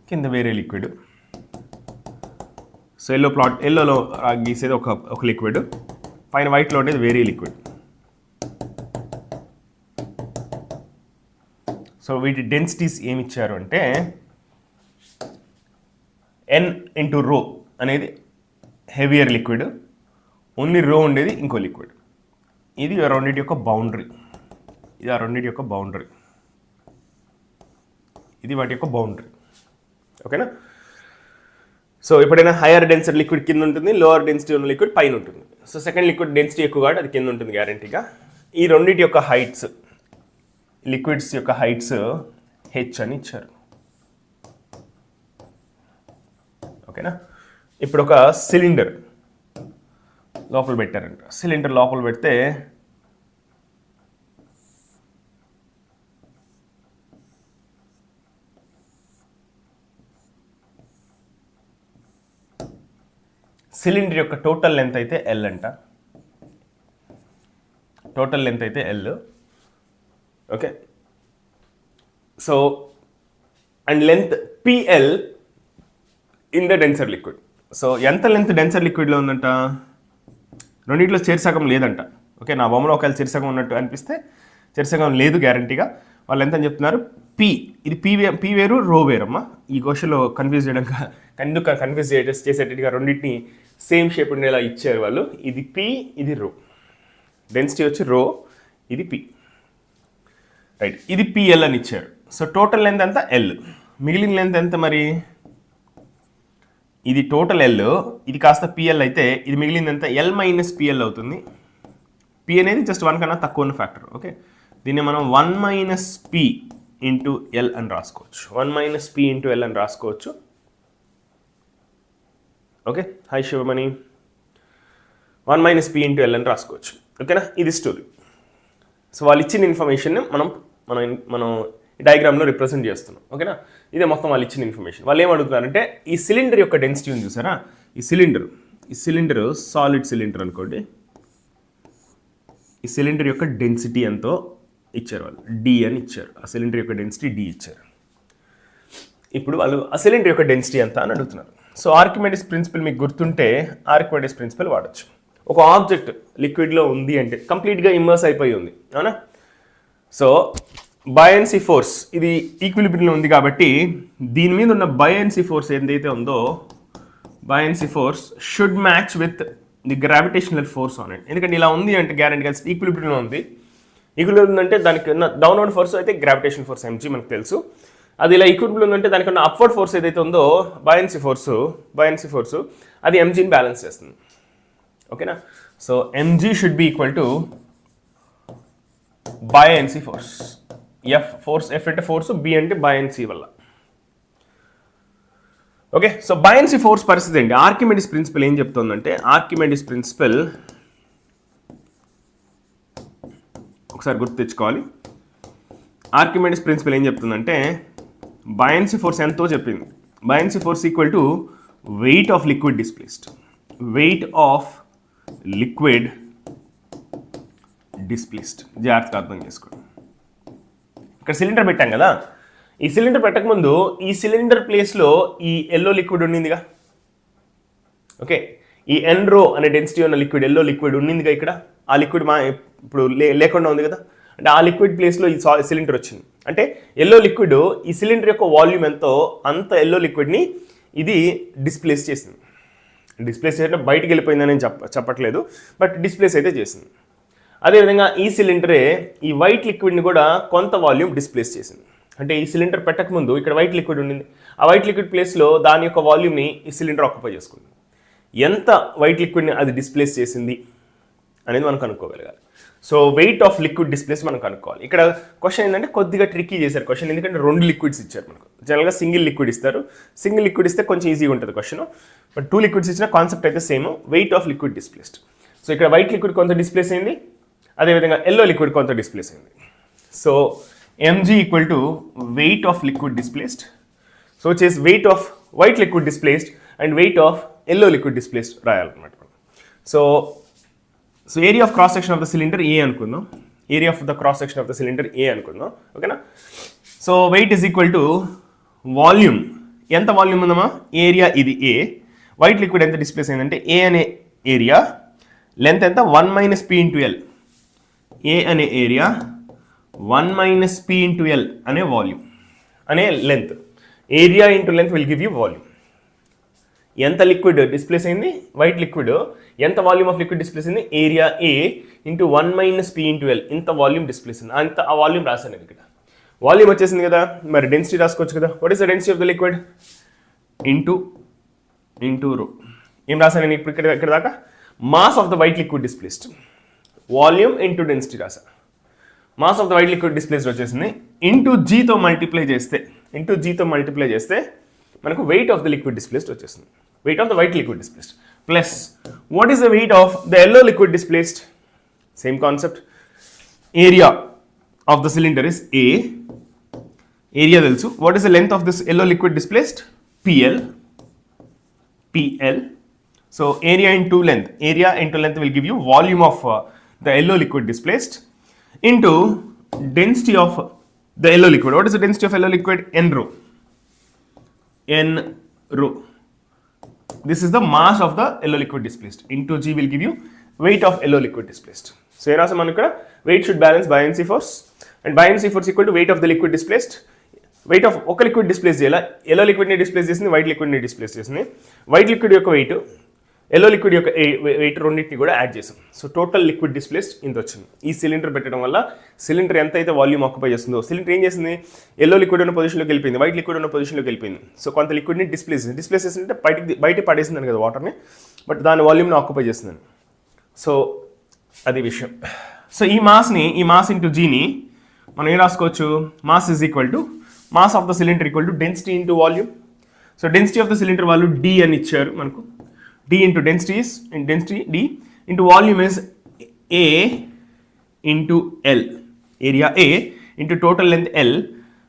Speaker 1: కింద వేరే లిక్విడ్. సో ఎల్లోలో గీసేది ఒక లిక్విడ్, పైన వైట్లో ఉండేది వేరే లిక్విడ్. సో వీటి డెన్సిటీస్ ఏమి ఇచ్చారు అంటే n × రో అనేది హెవియర్ లిక్విడ్, ఓన్లీ రో ఉండేది ఇంకో లిక్విడ్. ఇది రెండింటి యొక్క బౌండరీ, ఇది ఆ రెండింటి యొక్క బౌండరీ, ఇది వాటి యొక్క బౌండరీ. ఓకేనా. సో ఎప్పుడైనా హైయర్ డెన్సిటీ లిక్విడ్ కింద ఉంటుంది, లోవర్ డెన్సిటీ ఉన్న లిక్విడ్ పైన ఉంటుంది. సో సెకండ్ లిక్విడ్ డెన్సిటీ ఎక్కువ కాబట్టి అది కింద ఉంటుంది గ్యారంటీగా. ఈ రెండింటి యొక్క హైట్స్, లిక్విడ్స్ యొక్క హైట్స్ హెచ్ అని ఇచ్చారు. ఓకేనా. ఇప్పుడు ఒక సిలిండర్ లోపల పెట్టారంట. సిలిండర్ లోపల పెడితే సిలిండర్ యొక్క టోటల్ లెంత్ అయితే ఎల్ అంట. టోటల్ లెంత్ అయితే L. Okay. So and length PL in the denser liquid. So ఎంత లెంత్ డెన్సర్ లిక్విడ్లో ఉందంట? రెండింటిలో చెరిసగం లేదంట. ఓకే, నా బొమ్మలో ఒకవేళ చెరిసగం ఉన్నట్టు అనిపిస్తే చెరిసగం లేదు గ్యారంటీగా. వాళ్ళు ఎంత అని చెప్తున్నారు? పి. ఇది పి వేరు, రో వేరమ్మా. ఈ క్వశ్చన్లో కన్ఫ్యూజ్ చేయడానికి ఎందుకు కన్ఫ్యూజ్ చేసేటట్టుగా రెండింటిని సేమ్ షేప్ ఉండేలా ఇచ్చారు వాళ్ళు. ఇది పి, ఇది రో. డెన్సిటీ వచ్చి రో, ఇది పి. రైట్, ఇది పిఎల్ అని ఇచ్చారు. సో టోటల్ లెంత్ ఎంత? ఎల్. మిగిలిన లెంత్ ఎంత మరి? ఇది టోటల్ ఎల్, ఇది కాస్త పిఎల్ అయితే ఇది మిగిలింది ఎంత? ఎల్ మైనస్ పిఎల్ అవుతుంది. పి అనేది జస్ట్ 1 కన్నా తక్కువ ఉన్న ఫ్యాక్టర్. ఓకే, దీన్ని మనం 1 మైనస్ పి ఇంటూ ఎల్ అని రాసుకోవచ్చు. 1 మైనస్ పి ఇంటూ ఎల్ అని రాసుకోవచ్చు. Okay, hi Shivamani. 1 minus P into L అని రాసుకోవచ్చు. ఓకేనా, ఇది స్టోరీ. సో వాళ్ళు ఇచ్చిన ఇన్ఫర్మేషన్ మనం మనం మనం ఈ డయాగ్రామ్లో రిప్రజెంట్ చేస్తున్నాం. ఓకేనా, ఇదే మొత్తం వాళ్ళు ఇచ్చిన ఇన్ఫర్మేషన్. వాళ్ళు ఏం అడుగుతున్నారంటే ఈ సిలిండర్ యొక్క డెన్సిటీ ఉంది చూసారా, ఈ సిలిండర్ సాలిడ్ సిలిండర్ అనుకోండి. ఈ సిలిండర్ యొక్క డెన్సిటీ ఎంతో ఇచ్చారు వాళ్ళు, డి అని ఇచ్చారు. ఆ సిలిండర్ యొక్క డెన్సిటీ డి ఇచ్చారు. ఇప్పుడు వాళ్ళు ఆ సిలిండర్ యొక్క డెన్సిటీ ఎంత అని అడుగుతున్నారు. సో ఆర్కిమెడిస్ ప్రిన్సిపల్ మీకు గుర్తుంటే ఆర్కిమెడిస్ ప్రిన్సిపల్ వాడచ్చు. ఒక ఆబ్జెక్ట్ లిక్విడ్లో ఉంది అంటే కంప్లీట్గా ఇమ్మర్స్ అయిపోయి ఉంది, అవునా? సో బయాన్సీ ఫోర్స్ ఇది ఈక్విలిబ్రియంలో ఉంది కాబట్టి దీని మీద ఉన్న బయాన్సీ ఫోర్స్ ఏదైతే ఉందో buoyancy force should match with the gravitational force on it. ఎందుకంటే ఇలా ఉంది అంటే గ్యారెంటీగా ఈక్విలిబ్రియంలో ఉంది. ఈక్విలిబ్రియం అంటే దానికి ఉన్న డౌన్వర్డ్ ఫోర్స్ అయితే గ్రావిటేషన్ ఫోర్స్ ఎంజీ మనకు తెలుసు. అది ఇలా ఈక్విలిబ్రియం ఉందంటే దానికి ఉన్న అప్వర్డ్ ఫోర్స్ ఏదైతే ఉందో బయాన్సీ ఫోర్సు అది ఎంజీని బ్యాలెన్స్ చేస్తుంది. ఓకేనా, so MG should be equal to buoyancy force. F అంటే ఫోర్స్, బి అంటే బయాన్సీ వల్ల. ఓకే, సో బయాన్సీ ఫోర్స్ పరిస్థితి ఏంటి? ఆర్కిమెడిస్ ప్రిన్సిపల్ ఏం చెప్తుందంటే ఆర్కిమెడిస్ ప్రిన్సిపల్ ఒకసారి గుర్తు తెచ్చుకోవాలి. ఆర్కిమెడిస్ ప్రిన్సిపల్ ఏం చెప్తుందంటే బయాన్సీ ఫోర్స్ ఎంతో చెప్పింది. Buoyancy force equal to weight of liquid displaced. Wait of liquid displaced. జాగ్రత్తగా అర్థం చేసుకోండి. ఇక్కడ సిలిండర్ పెట్టాం కదా, ఈ సిలిండర్ పెట్టకముందు ఈ సిలిండర్ ప్లేస్లో ఈ ఎల్లో లిక్విడ్ ఉండిందిగా. ఓకే, ఈ ఎన్రో అనే డెన్సిటీ ఉన్న లిక్విడ్, ఎల్లో లిక్విడ్ ఉండిందిగా ఇక్కడ. ఆ లిక్విడ్ ఇప్పుడు లేకుండా ఉంది కదా, అంటే ఆ లిక్విడ్ ప్లేస్లో ఈ సిలిండర్ వచ్చింది. అంటే ఎల్లో లిక్విడ్ ఈ సిలిండర్ యొక్క వాల్యూమ్ ఎంతో అంత ఎల్లో లిక్విడ్ని ఇది డిస్ప్లేస్ చేసింది. డిస్ప్లేస్ చేయడం బయటికి వెళ్ళిపోయిందని చెప్పట్లేదు, బట్ డిస్ప్లేస్ అయితే చేసింది. అదేవిధంగా ఈ సిలిండరే ఈ వైట్ లిక్విడ్ని కూడా కొంత వాల్యూమ్ డిస్ప్లేస్ చేసింది. అంటే ఈ సిలిండర్ పెట్టకముందు ఇక్కడ వైట్ లిక్విడ్ ఉండింది, ఆ వైట్ లిక్విడ్ ప్లేస్లో దాని యొక్క వాల్యూమ్ని ఈ సిలిండర్ ఆక్యుపై చేసుకుంది. ఎంత వైట్ లిక్విడ్ని అది డిస్ప్లేస్ చేసింది అనేది మనం కనుక్కోగలగాలి. So weight of liquid displace మనం కనుక్కోవాలి. ఇక్కడ క్వశ్చన్ ఏంటంటే కొద్దిగా ట్రిక్కీ చేశారు క్వశ్చన్, ఎందుకంటే 2 లిక్విడ్స్ ఇచ్చారు మనకు. జనరల్గా సింగిల్ లిక్విడ్ ఇస్తారు. సింగిల్ లిక్విడ్ ఇస్తే కొంచెం ఈజీగా ఉంటుంది క్వశ్చన్, బట్ 2 లిక్విడ్స్ ఇచ్చిన కాన్సెప్ట్ అయితే same. Weight of liquid displaced. So ఇక్కడ వైట్ లిక్విడ్ కొంత డిస్ప్లేస్ అయింది, అదేవిధంగా ఎల్లో లిక్విడ్ కొంత డిస్ప్లేస్ అయింది. So mg equal to weight of liquid displaced. So which is weight of white liquid displaced and weight of yellow liquid displaced రాయాలన్నమాట. So area of cross section of the cylinder A అనుకుందాం. Area of the cross section of the cylinder A అనుకుందాం. ఓకేనా, so weight is equal to volume. ఎంత volume ఉందమ్మా? Area ఇది A. White liquid ఎంత displace అయిందంటే A అనే area. Length ఎంత? 1 minus P into l. A అనే area 1 minus P into l అనే వాల్యూమ్ అనే length. Area into length will give you volume. ఎంత లిక్విడ్ డిస్ప్లేస్ అయింది? White liquid. ఎంత వాల్యూమ్ ఆఫ్ లిక్విడ్ డిస్ప్లేస్ అయింది? Area A into 1 minus P into l. ఇంత volume displace అయింది. అంత ఆ వాల్యూమ్ రాశాను ఇక్కడ. వాల్యూమ్ వచ్చేసింది కదా, మరి డెన్సిటీ రాసుకోవచ్చు కదా. What is the density of the liquid? Into rho. ఏం రాశాను నేను ఇప్పుడు ఇక్కడ దాకా? Mass of the white liquid displaced. Volume into density రాసా. Mass of the white liquid displaced వచ్చేసింది. ఇంటూ జీతో మల్టిప్లై చేస్తే మనకు weight of the liquid displaced వచ్చేసింది. Weight of the white liquid displaced plus what is the weight of the yellow liquid displaced. Same concept. Area of the cylinder is a. Area తెలుసు. What is the length of this yellow liquid displaced? PL. So area into length will give you volume of the yellow liquid displaced into density of the yellow liquid. What is the density of yellow liquid? N rho. This is the mass of the yellow liquid displaced. Into G will give you weight of yellow liquid displaced. So here also manukada weight should balance buoyancy force, and buoyancy force equal to weight of the liquid displaced. Weight of ఒక liquid displays చేయాలి. Yellow లిక్విడ్ని displays చేసింది, white లిక్విడ్ని displays చేసింది. White liquid యొక్క wait, yellow liquid యొక్క wait రెండింటిని కూడా add చేసాం. So total liquid displaced ఇంత వచ్చింది. ఈ సిలిండర్ పెట్టడం వల్ల సిలిండర్ ఎంత అయితే వాల్యూమ్ ఆక్యుపై చేస్తుందో, సిలిండర్ ఏం చేసింది? ఎల్లో లిక్విడ్ ఉన్న పొజిషన్లోకి వెళ్ళిపోయింది, వైట్ లిక్విడ్ ఉన్న పొజిషన్లోకి వెళ్ళిపోయింది. సో కొంత లిక్విడ్ని డిస్ప్లేస్ చేసిందంటే బయట పడేసిందని కదా వాటర్ని, బట్ దాని వాల్యూమ్ని ఆక్యుపై చేస్తుందని. సో అది విషయం. సో ఈ మాస్ ఇంటూ జీని మనం ఏం రాసుకోవచ్చు? Mass is equal to mass of the cylinder equal to density into volume. So density of the cylinder value D అని ఇచ్చారు మనకు. D into density is D into volume is A into L. Area A into total length L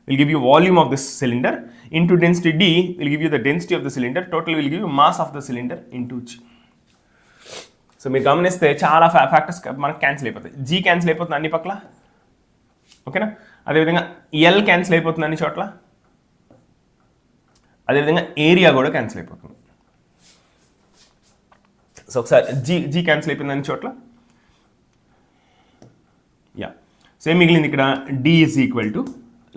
Speaker 1: will give you volume of this cylinder into density D will give you the density of the cylinder. Total will give you mass of the cylinder into G. So మీరు గమనిస్తే చాలా factors మనకు cancel అయిపోతాయి. G cancel అయిపోతుంది అన్ని పక్కల, ఓకేనా? అదేవిధంగా ఎల్ క్యాన్సిల్ అయిపోతుంది అన్ని చోట్ల, అదేవిధంగా ఏరియా కూడా క్యాన్సిల్ అయిపోతుంది. సో ఒకసారి జీ క్యాన్సిల్ అయిపోయింది అన్ని చోట్ల. యా, సో ఏం మిగిలింది ఇక్కడ? D is equal to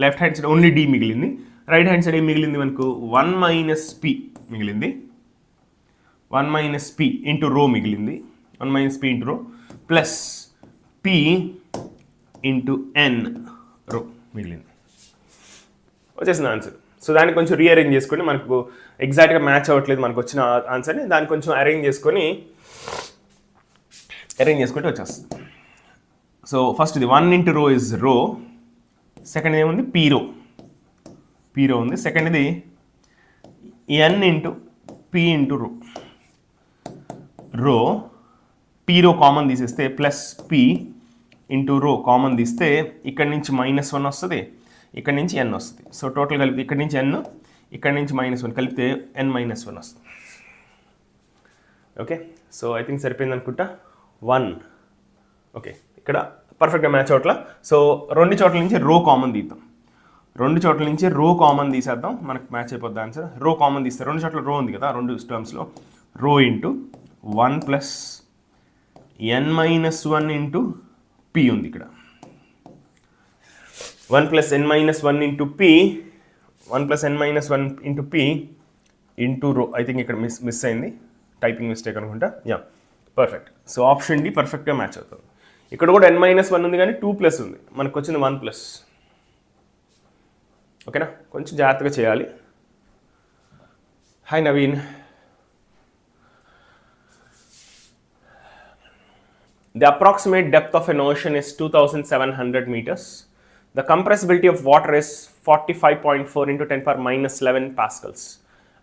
Speaker 1: left hand side only D మిగిలింది. రైట్ హ్యాండ్ సైడ్ ఏం మిగిలింది మనకు? 1 మైనస్ పి మిగిలింది. 1 మైనస్ పి ఇంటూ రో మిగిలింది. 1 మైనస్ పి ఇంటూ రో ప్లస్ పి ఇంటూ ఎన్ రో మిగిలింది. వచ్చేసింది ఆన్సర్. సో దాన్ని కొంచెం రీఅరేంజ్ చేసుకొని, మనకు ఎగ్జాక్ట్గా మ్యాచ్ అవ్వట్లేదు మనకు వచ్చిన ఆన్సర్ని, దాన్ని కొంచెం అరేంజ్ చేసుకుంటే వచ్చేస్తుంది. సో ఫస్ట్ ఇది 1 ఇంటూ రో ఇస్ రో. సెకండ్ ఏముంది? పీరో ఉంది. సెకండ్ ఇది ఎన్ ఇంటూ పి ఇంటూ రో. పీరో కామన్ తీసేస్తే ప్లస్ పి ఇంటూ రో కామన్ తీస్తే ఇక్కడ నుంచి -1 వస్తుంది, ఇక్కడ నుంచి n వస్తుంది. సో టోటల్ కలిపి ఇక్కడ నుంచి n, ఇక్కడ నుంచి -1 కలిపితే n-1 వస్తుంది. ఓకే, సో ఐ థింక్ సరిపోయింది అనుకుంటా. 1 ఓకే, ఇక్కడ పర్ఫెక్ట్గా మ్యాచ్ అవట్లా. సో రెండు చోట్ల నుంచి రో కామన్ తీద్దాం. తీసేద్దాం, మనకు మ్యాచ్ అయిపోద్ది ఆన్సర్. రో కామన్ తీస్తే రెండు చోట్ల రో ఉంది కదా, రెండు టర్మ్స్లో rho into 1 plus n-1 into P ఉంది ఇక్కడ. 1 plus n-1 into P, 1 plus n-1 into P into rho. I think ఇక్కడ మిస్ అయింది, టైపింగ్ మిస్టేక్ అనుకుంటా. Yeah, perfect. So option D పర్ఫెక్ట్గా మ్యాచ్ అవుతుంది. ఇక్కడ కూడా n-1 ఉంది కానీ 2 ప్లస్ ఉంది, మనకు వచ్చింది 1 ప్లస్. ఓకేనా, కొంచెం జాగ్రత్తగా చేయాలి. Hi Naveen. The approximate depth of an ocean is 2,700 meters. The compressibility of water is 45.4 into 10 power minus 11 pascals.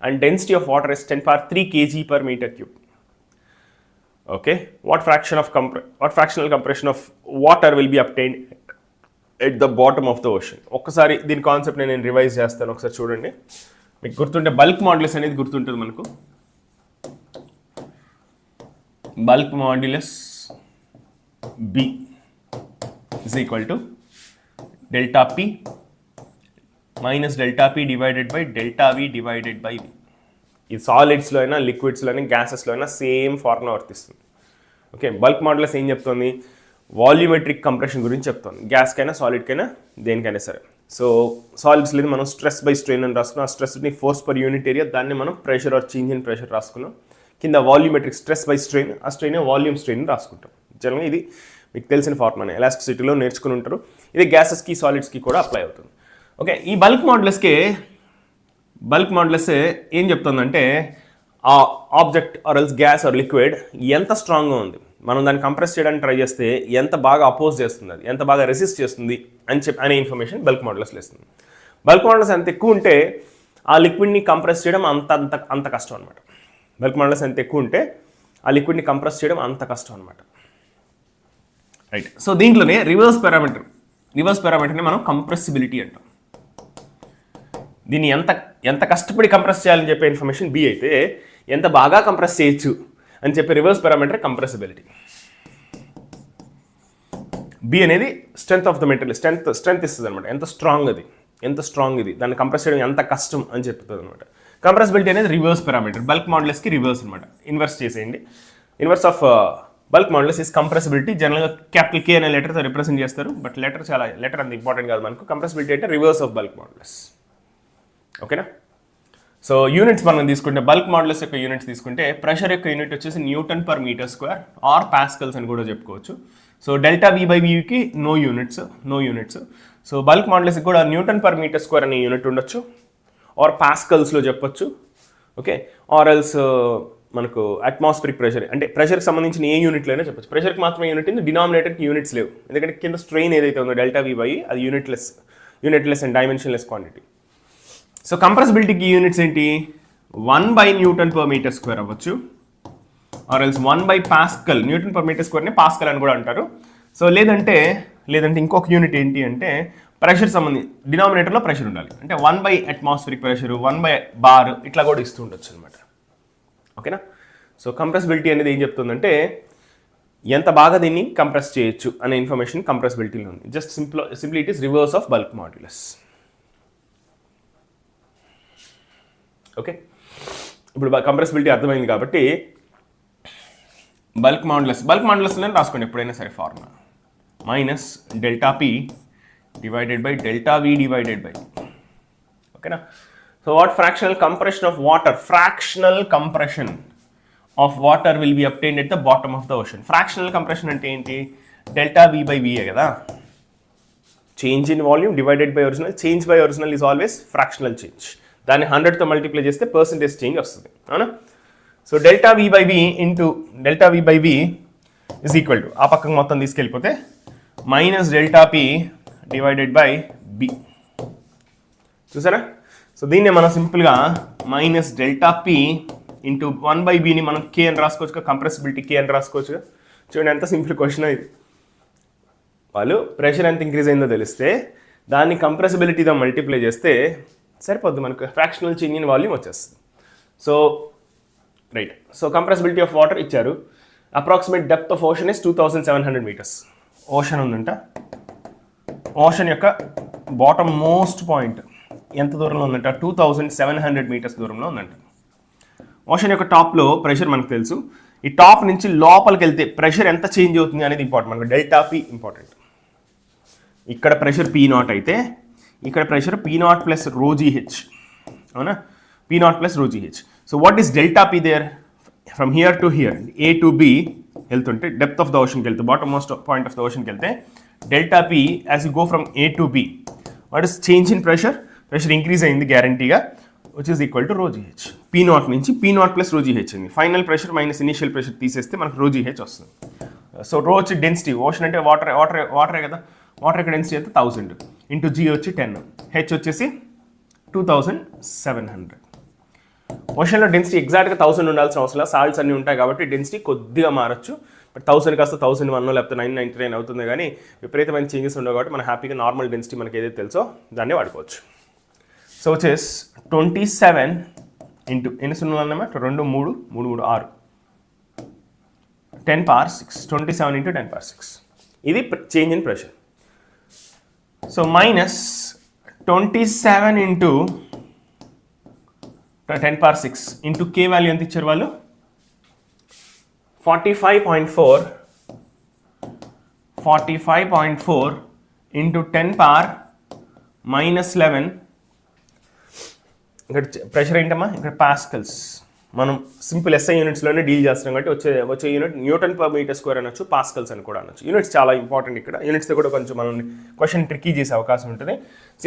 Speaker 1: And density of water is 10 power 3 kg per meter cube. Okay, what fractional compression of water will be obtained at the bottom of the ocean? ఒక్కసారి దీని concept నేను revise చేస్తాను, ఒకసారి చూడండి. మీకు గుర్తుంటే bulk modulus అనేది గుర్తుంటుంది మనకు. Bulk modulus B is equal to delta P minus delta P divided by delta V divided by V. ఇది సాలిడ్స్లో అయినా లిక్విడ్స్లో అయినా గ్యాసెస్లో అయినా సేమ్ ఫార్ములా వర్తిస్తుంది. ఓకే, బల్క్ మాడ్యులస్ ఏం చెప్తుంది? వాల్యూమెట్రిక్ కంప్రెషన్ గురించి చెప్తుంది. గ్యాస్కైనా సాలిడ్కైనా దేనికైనా సరే. సో సాలిడ్స్ లేదు మనం స్ట్రెస్ బై స్ట్రెయిన్ అని రాసుకున్నాం. ఆ స్ట్రెస్ని ఫోర్స్ పర్ యూనిట్ ఏరియా, దాన్ని మనం pressure or change in pressure రాసుకున్నాం. కింద వాల్యూమెట్రిక్ స్ట్రెస్ బై స్ట్రెయిన్, ఆ స్ట్రెయిన్ వాల్యూమ్ స్ట్రెయిన్ రాసుకుంటాం. జనరల్గా ఇది మీకు తెలిసిన ఫార్ములానే, ఎలాస్టిసిటీలో నేర్చుకుని ఉంటారు. ఇది గ్యాసెస్కి సాలిడ్స్కి కూడా అప్లై అవుతుంది. ఓకే, ఈ బల్క్ మాడ్యులస్ ఏం చెప్తుందంటే ఆ object or else gas or liquid ఎంత స్ట్రాంగ్గా ఉంది, మనం దాన్ని కంప్రెస్ చేయడానికి ట్రై చేస్తే ఎంత బాగా అపోజ్ చేస్తుంది, అది ఎంత బాగా రెసిస్ట్ చేస్తుంది అనే ఇన్ఫర్మేషన్ బల్క్ మాడ్యులస్లో ఇస్తుంది. బల్క్ మాడ్యులస్ ఎంత ఎక్కువ ఉంటే ఆ లిక్విడ్ని కంప్రెస్ చేయడం అంత కష్టం అనమాట. బల్క్ మాడ్యులస్ ఎంత ఎక్కువ ఉంటే ఆ లిక్విడ్ని కంప్రెస్ చేయడం అంత కష్టం అనమాట. రైట్. సో దీంట్లోనే రివర్స్ పారామీటర్ని మనం కంప్రెసిబిలిటీ అంటాం. దీన్ని ఎంత కష్టపడి కంప్రెస్ చేయాలని చెప్పే ఇన్ఫర్మేషన్ బి అయితే, ఎంత బాగా కంప్రెస్ చేయొచ్చు అని చెప్పే రివర్స్ పారామీటర్ కంప్రెసిబిలిటీ. బి అనేది strength of the material, strength ఇస్తుంది అనమాట, ఎంత స్ట్రాంగ్ ఇది, దాన్ని కంప్రెస్ చేయడం ఎంత కష్టం అని చెప్తుంది అనమాట. కంప్రెసిబిలిటీ అనేది రివర్స్ పారామీటర్, బల్క్ మాడ్యులస్కి రివర్స్ అనమాట. ఇన్వర్స్ చేసేయండి. Inverse of bulk modulus is compressibility. జనరల్గా క్యాపిటల్ కే అనే లెటర్తో రిప్రజెంట్ చేస్తారు, బట్ లెటర్ అంత ఇంపార్టెంట్ కాదు మనకు. కంప్రెసిబిలిటీ అంటే రివర్స్ ఆఫ్ బల్క్ మాడ్యులస్. ఓకేనా? సో యూనిట్స్ మనం తీసుకుంటే, బల్క్ మాడ్యులస్ యొక్క యూనిట్స్ తీసుకుంటే, ప్రెషర్ యొక్క యూనిట్ వచ్చేసి newton per metre square or pascals అని కూడా చెప్పుకోవచ్చు. సో డెల్టా వి బై వికి నో యూనిట్స్. సో బల్క్ మాడ్యులస్కి కూడా న్యూటన్ పర్ మీటర్ స్క్వేర్ అనే యూనిట్ ఉండొచ్చు, ఆర్ పాస్కల్స్లో చెప్పొచ్చు. ఓకే, ఆర్ ఎల్స్ మనకు అట్మాస్ఫిరిక్ ప్రెషర్, అంటే ప్రెషర్కి సంబంధించిన ఏ యూనిట్లో అయినా చెప్పొచ్చు. ప్రెషర్కి మాత్రమే యూనిట్ ఉంది, డినామినేటర్కి యూనిట్స్ లేవు, ఎందుకంటే కింద స్ట్రెయిన్ ఏదైతే ఉందో డెల్టా వి బై అది unitless and dimensionless quantity. So కంప్రెసిబిలిటీకి యూనిట్స్ ఏంటి? 1 by newton per metre square అవ్వచ్చు, or else 1 by pascal. Newton per metre స్క్వేర్ని పాస్కల్ అని కూడా అంటారు. సో లేదంటే ఇంకొక యూనిట్ ఏంటి అంటే, ప్రెషర్ సంబంధించి డినామినేటర్లో ప్రెషర్ ఉండాలి, అంటే 1 by atmospheric pressure, 1 by bar, ఇట్లా కూడా ఇస్తూ ఉండొచ్చు అనమాట. ఓకేనా? సో కంప్రెసిబిలిటీ అనేది ఏం చెప్తుందంటే, ఎంత బాగా దీన్ని కంప్రెస్ చేయొచ్చు అనే ఇన్ఫర్మేషన్ కంప్రెసిబిలిటీలో ఉంది. Just simply it is reverse of bulk modulus. Okay, ఇప్పుడు కంప్రెసిబిలిటీ అర్థమైంది కాబట్టి బల్క్ మాడ్యులస్లో రాసుకోండి ఎప్పుడైనా సరే formula minus delta P divided by delta V divided by. ఓకేనా? So what fractional compression of water will be obtained at the bottom of the ocean. Fractional compression అంటే ఏంటి? డెల్టా వి బై విఏ కదా, change in volume divided by original. Change by original is always fractional change. దాన్ని 100తో multiply చేస్తే percentage change వస్తుంది, అవునా? So delta V by V into delta V by V is equal to, ఆ పక్కకు మొత్తం తీసుకెళ్ళిపోతే minus delta P divided by B. చూసారా? సో దీన్ని మనం సింపుల్గా minus delta P into 1 by బిని మనం కే అని రాసుకోవచ్చు, కంప్రెసిబిలిటీ కే అని రాసుకోవచ్చు. చూడండి ఎంత సింపుల్ క్వశ్చన్ ఇది. వాళ్ళు ప్రెషర్ ఎంత ఇంక్రీజ్ అయిందో తెలిస్తే దాన్ని కంప్రెసిబిలిటీతో మల్టిప్లై చేస్తే సరిపోద్ది, మనకు ఫ్రాక్షనల్ చేంజ్ ఇన్ వాల్యూమ్ వచ్చేస్తుంది. So right. So compressibility of water ఇచ్చారు. Approximate depth of ocean is 2700 metres. Ocean ఉందంట, ఓషన్ యొక్క బాటమ్ మోస్ట్ పాయింట్ ఎంత దూరంలో ఉందంట? 2700 మీటర్స్ దూరంలో ఉందంట. ఓషన్ యొక్క టాప్లో ప్రెషర్ మనకు తెలుసు. ఈ టాప్ నుంచి లోపలికి వెళ్తే ప్రెషర్ ఎంత చేంజ్ అవుతుంది అనేది ఇంపార్టెంట్ మనకు. Delta P important. ఇక్కడ ప్రెషర్ P0 అయితే ఇక్కడ ప్రెషర్ P0 ప్లస్ ρgh, అవునా? P0 plus ρgh. So what is delta P there? From here to here, A to B వెళ్తుంటే, డెప్త్ ఆఫ్ ద ఓషన్కి వెళ్తే, bottom most point of the ఓషన్కి వెళ్తే delta P as you go from A to B, what is change in pressure? Pressure increase అయింది గ్యారంటీగా, which is equal to ρgh. P0 నుంచి P0 plus ρgh అయింది. Final pressure minus initial pressure తీసేస్తే మనకు ρgh వస్తుంది. So రో వచ్చి density, ocean అంటే వాటరే కదా, వాటర్ యొక్క డెన్సిటీ అయితే 1000 ఇంటూ జీ వచ్చి 10, హెచ్ వచ్చేసి 2700. ఓషన్లో డెన్సిటీ ఎగ్జాక్ట్గా 1000 ఉండాల్సిన అవసరం లేదు, సాల్ట్స్ అన్నీ ఉంటాయి కాబట్టి డెన్సిటీ కొద్దిగా మారచ్చు. బట్ 1000 కాస్త 1001 లేకపోతే 999 అవుతుంది, కానీ విపరీతమైన చేంజెస్ ఉండవు కాబట్టి మనం హ్యాపీగా నార్మల్ డెన్సిటీ మనకి ఏదైతే తెలుసో దాన్ని వాడుకోవచ్చు. సో వచ్చేస్ 27 ఇంటూ ఎన్ని సున్నాలు అన్నమాట? 2 3 3 3 6, 10 పవర్ 6, 27 ఇంటూ 10 పవర్ 6. ఇది change in pressure. So minus 27 into 10 power 6 into K value ఎంత ఇచ్చారు వాళ్ళు? 45.4 ఇంటూ 10 పవర్ మైనస్ 11. ఇక్కడ ప్రెషర్ ఏంటమ్మా? ఇక్కడ పాస్కల్స్. మనం సింపుల్ ఎస్ఐ యూనిట్స్లోనే డీల్ చేస్తున్నాం కాబట్టి వచ్చే unit newton per metre square అనొచ్చు, పాస్కల్స్ అని కూడా అనొచ్చు. యూనిట్స్ చాలా ఇంపార్టెంట్. ఇక్కడ యూనిట్స్తో కూడా కొంచెం మనం క్వశ్చన్ ట్రిక్కీ చేసే అవకాశం ఉంటుంది.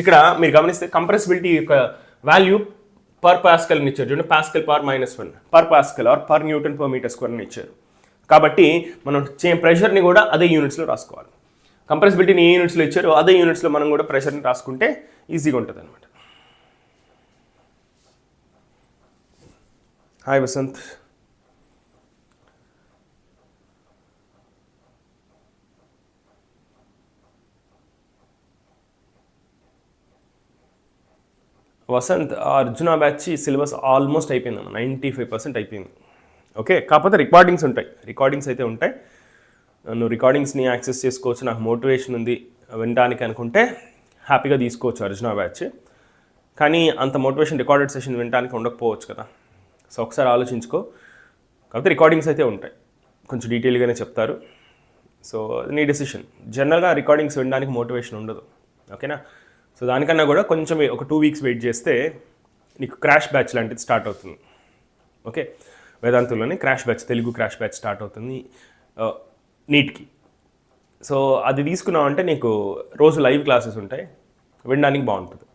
Speaker 1: ఇక్కడ మీరు గమనిస్తే కంప్రెసిబిలిటీ యొక్క వాల్యూ పర్ పాస్కల్ అని ఇచ్చారు. చూడండి, pascal power -1 per pascal or per newton per metre square అని ఇచ్చారు. కాబట్టి మనం ప్రెషర్ని కూడా అదే యూనిట్స్లో రాసుకోవాలి. కంప్రెసిబిలిటీని ఏ యూనిట్స్లో ఇచ్చారో అదే యూనిట్స్లో మనం కూడా ప్రెషర్ని రాసుకుంటే ఈజీగా ఉంటుంది అనమాట. Hi Vasant. Vasant, Arjuna batch syllabus almost అయిపోయిందమ్మా, 95% అయిపోయింది. ఓకే, కాకపోతే రికార్డింగ్స్ అయితే ఉంటాయి. నువ్వు రికార్డింగ్స్ని యాక్సెస్ చేసుకోవచ్చు. నాకు మోటివేషన్ ఉంది వినడానికి అనుకుంటే హ్యాపీగా తీసుకోవచ్చు అర్జున బ్యాచ్. కానీ అంత మోటివేషన్ రికార్డెడ్ సెషన్ వినడానికి ఉండకపోవచ్చు కదా. సో ఒకసారి ఆలోచించుకో. కాకపోతే రికార్డింగ్స్ అయితే ఉంటాయి, కొంచెం డీటెయిల్గానే చెప్తారు. సో నీ డెసిషన్. జనరల్గా రికార్డింగ్స్ వినడానికి మోటివేషన్ ఉండదు. ఓకేనా. సో దానికన్నా కూడా కొంచెం ఒక 2 వీక్స్ వెయిట్ చేస్తే నీకు క్రాష్ బ్యాచ్ లాంటిది స్టార్ట్ అవుతుంది. ఓకే, వేదాంతులోనే crash batch, Telugu crash batch start అవుతుంది నీట్కి. సో అది తీసుకున్నావంటే నీకు రోజు లైవ్ క్లాసెస్ ఉంటాయి, వినడానికి బాగుంటుంది.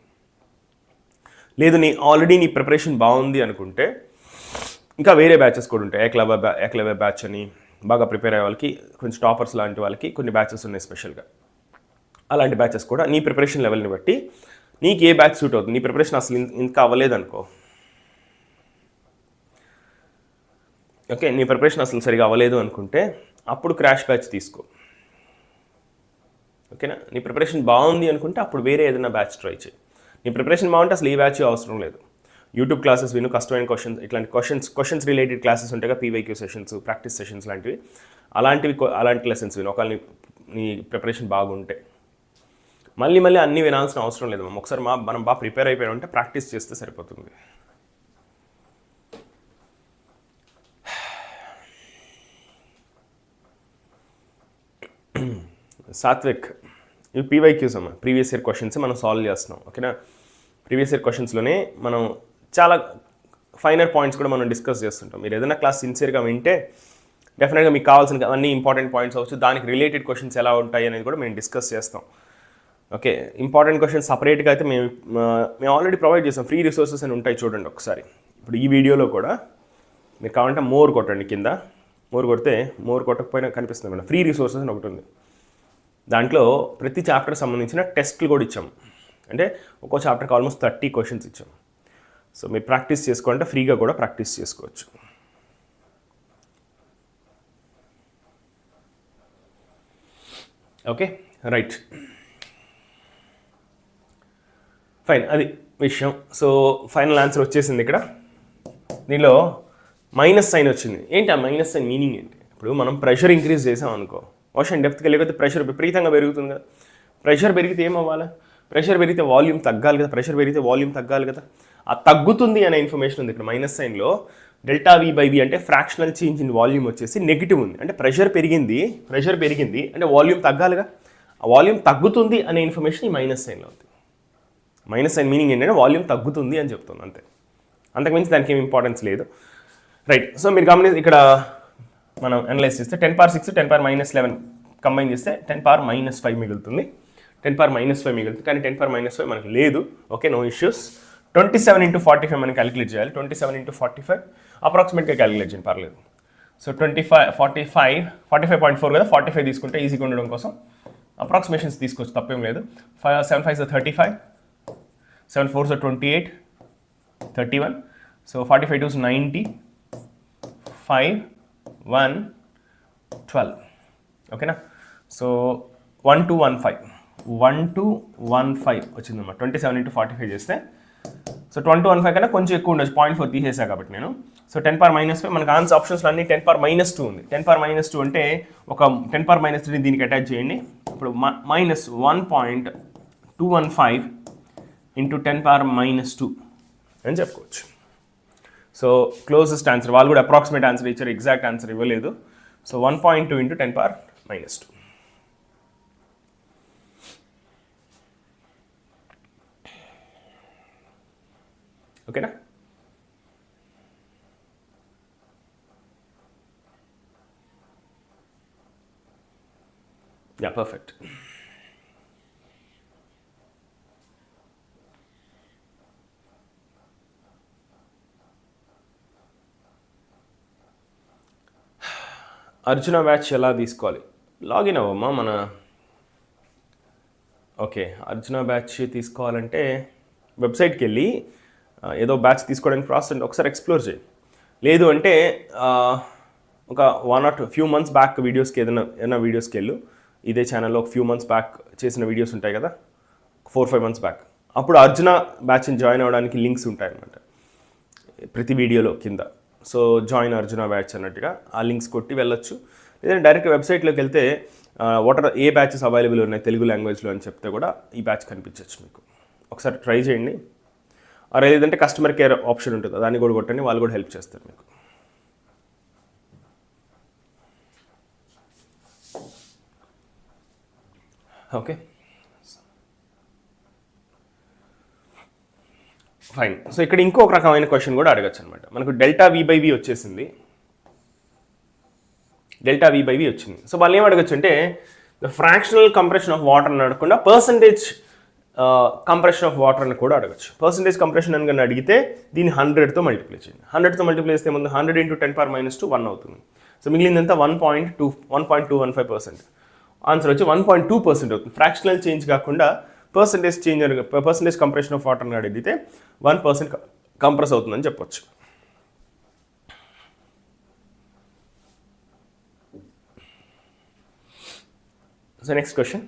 Speaker 1: లేదు ఆల్రెడీ నీ ప్రిపరేషన్ బాగుంది అనుకుంటే ఇంకా వేరే బ్యాచెస్ కూడా ఉంటాయి. ఏకలవ్య బ్యాచ్ అని బాగా ప్రిపేర్ అయ్యే వాళ్ళకి, కొంచెం టాపర్స్ లాంటి వాళ్ళకి కొన్ని బ్యాచెస్ ఉన్నాయి స్పెషల్గా. అలాంటి బ్యాచెస్ కూడా నీ ప్రిపరేషన్ లెవెల్ని బట్టి నీకు ఏ బ్యాచ్ సూట్ అవుతుంది. నీ ప్రిపరేషన్ అసలు ఇంకా అవ్వలేదనుకో, ఓకే, నీ ప్రిపరేషన్ అసలు సరిగా అవ్వలేదు అనుకుంటే అప్పుడు క్రాష్ బ్యాచ్ తీసుకో. ఓకేనా. నీ ప్రిపరేషన్ బాగుంది అనుకుంటే అప్పుడు వేరే ఏదైనా బ్యాచ్ ట్రై చేయి. నీ ప్రిపరేషన్ బాగుంటే అసలు ఏ బ్యాచ్ అవసరం లేదు. యూట్యూబ్ క్లాసెస్ విను, కష్టమైన ఇట్లాంటి క్వశ్చన్స్ రిలేటెడ్ క్లాసెస్ ఉంటాయి కదా, PYQ సెషన్స్, ప్రాక్టీస్ సెషన్స్ లాంటివి. అలాంటి లెసన్స్ విను ఒకవేళ నీ ప్రిపరేషన్ బాగుంటే. మళ్ళీ అన్నీ వినాల్సిన అవసరం లేదు. ఒకసారి మనం బాగా ప్రిపేర్ అయిపోయి ఉంటే ప్రాక్టీస్ చేస్తే సరిపోతుంది. సాత్విక్, ఇవి PYQs అమ్మా, ప్రీవియస్ ఇయర్ క్వశ్చన్స్ మనం సాల్వ్ చేస్తున్నాం. ఓకేనా. ప్రీవియస్ ఇయర్ క్వశ్చన్స్లోనే మనం చాలా ఫైనర్ పాయింట్స్ కూడా మనం డిస్కస్ చేస్తుంటాం. మీరు ఏదైనా క్లాస్ సిన్సియర్గా వింటే డెఫినెట్గా మీకు కావాల్సిన అన్ని ఇంపార్టెంట్ పాయింట్స్ అవచ్చు, దానికి రిలేటెడ్ క్వశ్చన్స్ ఎలా ఉంటాయి అనేది కూడా మేము డిస్కస్ చేస్తాం. ఓకే, ఇంపార్టెంట్ క్వశ్చన్స్ సపరేట్గా అయితే మేము ఆల్రెడీ ప్రొవైడ్ చేస్తాం. ఫ్రీ రిసోర్సెస్ అని ఉంటాయి చూడండి ఒకసారి. ఇప్పుడు ఈ వీడియోలో కూడా మీరు కావాలంటే మోర్ కొట్టండి కింద. మోర్ కొడితే, మోర్ కొట్టకపోయినా కనిపిస్తుంది మేడం, ఫ్రీ రిసోర్సెస్ అని ఒకటి ఉంది. దాంట్లో ప్రతి చాప్టర్కి సంబంధించిన టెస్ట్లు కూడా ఇచ్చాము. అంటే ఒక్కో చాప్టర్కి ఆల్మోస్ట్ 30 క్వశ్చన్స్ ఇచ్చాము. సో మీరు ప్రాక్టీస్ చేసుకోవాలంటే ఫ్రీగా కూడా ప్రాక్టీస్ చేసుకోవచ్చు. ఓకే, రైట్, ఫైన్, అది విషయం. సో ఫైనల్ ఆన్సర్ వచ్చేసింది ఇక్కడ. దీనిలో మైనస్ సైన్ వచ్చింది. ఏంటి ఆ మైనస్ సైన్ మీనింగ్ ఏంటి? ఇప్పుడు మనం ప్రెషర్ ఇంక్రీజ్ చేసాం అనుకో, ఓషన్ డెప్త్కి వెళ్ళిపోతే ప్రెషర్ విపరీతంగా పెరుగుతుంది కదా. ప్రెషర్ పెరిగితే ఏమవ్వాలి? ప్రెషర్ పెరిగితే వాల్యూమ్ తగ్గాలి కదా. ప్రెషర్ పెరిగితే వాల్యూమ్ తగ్గాలి కదా. ఆ తగ్గుతుంది అనే ఇన్ఫర్మేషన్ ఉంది ఇక్కడ మైనస్ సైన్లో. డెల్టా V/V అంటే ఫ్రాక్షనల్ చేంజ్ ఇన్ వాల్యూమ్ వచ్చేసి నెగిటివ్ ఉంది. అంటే ప్రెషర్ పెరిగింది అంటే వాల్యూమ్ తగ్గాలిగా. ఆ వాల్యూమ్ తగ్గుతుంది అనే ఇన్ఫర్మేషన్ ఈ మైనస్ సైన్లో ఉంది. మైనస్ సైన్ మీనింగ్ ఏంటంటే వాల్యూమ్ తగ్గుతుంది అని చెప్తుంది, అంతే. అంతకుమించి దానికి ఏం ఇంపార్టెన్స్ లేదు. రైట్. సో మీరు గమనించి ఇక్కడ మనం అనలైజ్ చేస్తే 10⁻6 10⁻11 కంబైన్ చేస్తే 10⁻5 మిగులుతుంది. 10⁻5 మిగులుతుంది, కానీ 10⁻5 మనకు లేదు. Okay, no issues. 27 × 45 మనం క్యాలిక్యులేట్ చేయాలి. 27 × 45 అప్రాక్సిమేట్గా క్యాలిక్యులేట్ చేయండి, పర్లేదు. సో 45.4 కదా, 45 తీసుకుంటే ఈజీగా ఉండడం కోసం అప్రాక్సిమేషన్స్ తీసుకోవచ్చు, తప్పేం లేదు. 7 5 35, 7 4 28, 31. సో 45 2 90, 5 1 12. ఓకేనా. సో 1215 వచ్చిందన్నమాట. 27 × 45 చేస్తే సో 1215 కన్నా కొంచెం ఎక్కువ ఉండొచ్చు, 0.4 తీసేసా కాబట్టి నేను. సో 10⁻5 మనకు ఆన్సర్ ఆప్షన్స్లో అన్ని 10⁻2 ఉంది. 10⁻2 అంటే ఒక 10⁻3 దీనికి అటాచ్ చేయండి. ఇప్పుడు -1.215 × 10⁻2 అని చెప్పుకోవచ్చు. సో క్లోజెస్ట్ ఆన్సర్, వాళ్ళు కూడా అప్రాక్సిమేట్ ఆన్సర్ ఇచ్చారు, ఎగ్జాక్ట్ ఆన్సర్ ఇవ్వలేదు. సో 1.2 × 10⁻2. ఓకేనా. Yeah, perfect. అర్జున బ్యాచ్ ఎలా తీసుకోవాలి? లాగిన్ అవ్వమ్మా మన. ఓకే, అర్జున బ్యాచ్ తీసుకోవాలంటే వెబ్సైట్కి వెళ్ళి ఏదో బ్యాచ్ తీసుకోవడానికి ప్రాసెస్ ఒకసారి ఎక్స్ప్లోర్ చేయి. లేదు అంటే ఒక 1 or 2 months బ్యాక్ వీడియోస్కి ఏదైనా వీడియోస్కి వెళ్ళు. ఇదే ఛానల్లో ఒక ఫ్యూ మంత్స్ బ్యాక్ చేసిన వీడియోస్ ఉంటాయి కదా, 4-5 months బ్యాక్. అప్పుడు అర్జున బ్యాచ్ని జాయిన్ అవ్వడానికి లింక్స్ ఉంటాయన్నమాట ప్రతి వీడియోలో కింద. సో జాయిన్ అర్జున బ్యాచ్ అన్నట్టుగా ఆ లింక్స్ కొట్టి వెళ్ళొచ్చు. లేదంటే డైరెక్ట్ వెబ్సైట్లోకి వెళ్తే ఏ బ్యాచెస్ అవైలబుల్ ఉన్నాయి తెలుగు లాంగ్వేజ్లో అని చెప్తే కూడా ఈ బ్యాచ్ కనిపించవచ్చు మీకు. ఒకసారి ట్రై చేయండి. లేదంటే కస్టమర్ కేర్ ఆప్షన్ ఉంటుంది, దాన్ని కూడా కొట్టండి, వాళ్ళు కూడా హెల్ప్ చేస్తారు మీకు. Okay fine. సో ఇక్కడ ఇంకొక రకమైన క్వశ్చన్ కూడా అడగచ్చు అనమాట. మనకు డెల్టా V/V వచ్చేసింది, డెల్టా V/V వచ్చింది. సో వాళ్ళు ఏం అడగచ్చు అంటే the fractional compression of water అని అడగకుండా పర్సంటేజ్ కంప్రెషన్ ఆఫ్ వాటర్ అని కూడా అడగచ్చు. పర్సంటేజ్ కంప్రెషన్ అని కానీ అడిగితే దీన్ని 100తో మల్టిప్లై చేయండి. 100తో మల్టిప్లై చేస్తే ముందు 100 × 10⁻² 1 అవుతుంది. సో మిగిలిందంతా 1.25%. ఆన్సర్ వచ్చి 1.2% అవుతుంది. ఫ్రాక్షనల్ చేంజ్ కాకుండా పర్సంటేజ్ కంప్రెషన్ ఆఫ్ వాటర్ అని అడిగితే 1% కంప్రెస్ అవుతుందని చెప్పొచ్చు. So next question.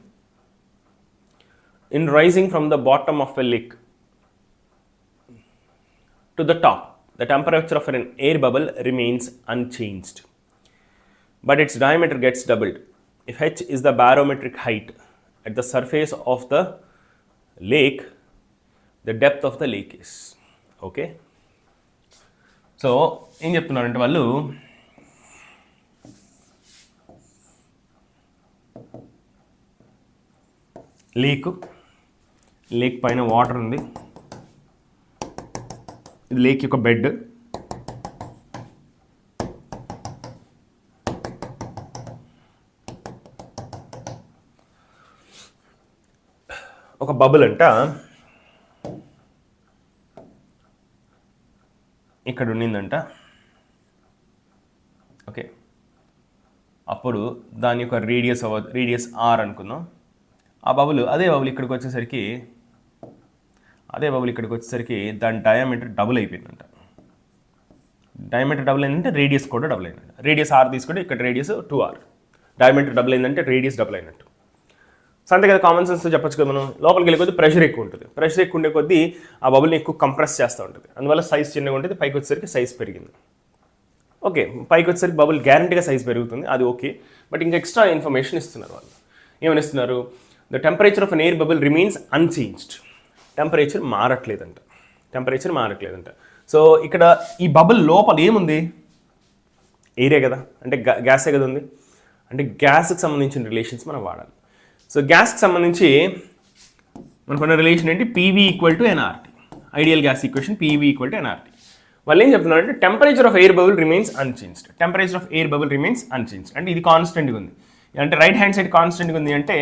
Speaker 1: In rising from the bottom of a lake to the top, the temperature of an air bubble remains unchanged, but its diameter gets doubled. If h is the barometric height at the surface of the lake, the depth of the lake is. Okay. So ఏం చెప్తున్నారంటే వాళ్ళు lake పైన water ఉంది, ఇది lake యొక్క bed. ఒక bubble అంట ఇక్కడ ఉండిందంట. ఓకే, అప్పుడు దాని యొక్క రేడియస్ ఆర్ అనుకుందాం. ఆ బబుల్ అదే బబుల్ ఇక్కడికి వచ్చేసరికి దాని డయామీటర్ డబుల్ అయిపోయిందంట. డయామీటర్ డబుల్ అయిందంటే రేడియస్ కూడా డబుల్ అయిందంట. రేడియస్ ఆర్ తీసుకుంటే ఇక్కడ రేడియస్ 2r, డయామీటర్ డబుల్ అయిందంటే రేడియస్ డబుల్ అయినట్టు. సో అంతే కదా, కామన్ సెన్స్ చెప్పచ్చు కదా మనం. లోపలికి వెళ్ళే కొద్దీ ప్రెషర్ ఎక్కువ ఉంటుంది, ప్రెషర్ ఎక్కువ ఉండే కొద్దీ ఆ బబుల్ని ఎక్కువ కంప్రెస్ చేస్తూ ఉంటుంది, అందువల్ల సైజ్ చిన్నగా ఉంటుంది. పైకి వచ్చేసరికి సైజ్ పెరిగింది. ఓకే, పైకి వచ్చేసరికి బబుల్ గ్యారంటీగా సైజ్ పెరుగుతుంది, అది ఓకే. బట్ ఇంకా ఎక్స్ట్రా ఇన్ఫర్మేషన్ ఇస్తున్నారు వాళ్ళు. ఏమని ఇస్తున్నారు? The temperature of an air bubble remains unchanged. Temperature మారట్లేదంట. సో ఇక్కడ ఈ బబుల్ లోపల ఏముంది? ఎయిరే కదా, అంటే గ్యాసే కదా ఉంది. అంటే గ్యాస్కి సంబంధించిన రిలేషన్స్ మనం వాడాలి. సో గ్యాస్కి సంబంధించి మనకున్న రిలేషన్ ఏంటి? PV = nRT. Ideal gas equation PV = nRT. వాళ్ళు ఏం చెప్తున్నారంటే temperature of air bubble remains unchanged. అంటే ఇది కాన్స్టెంట్గా ఉంది. అంటే రైట్ హ్యాండ్ సైడ్ కాన్స్టెంట్గా ఉంది అంటే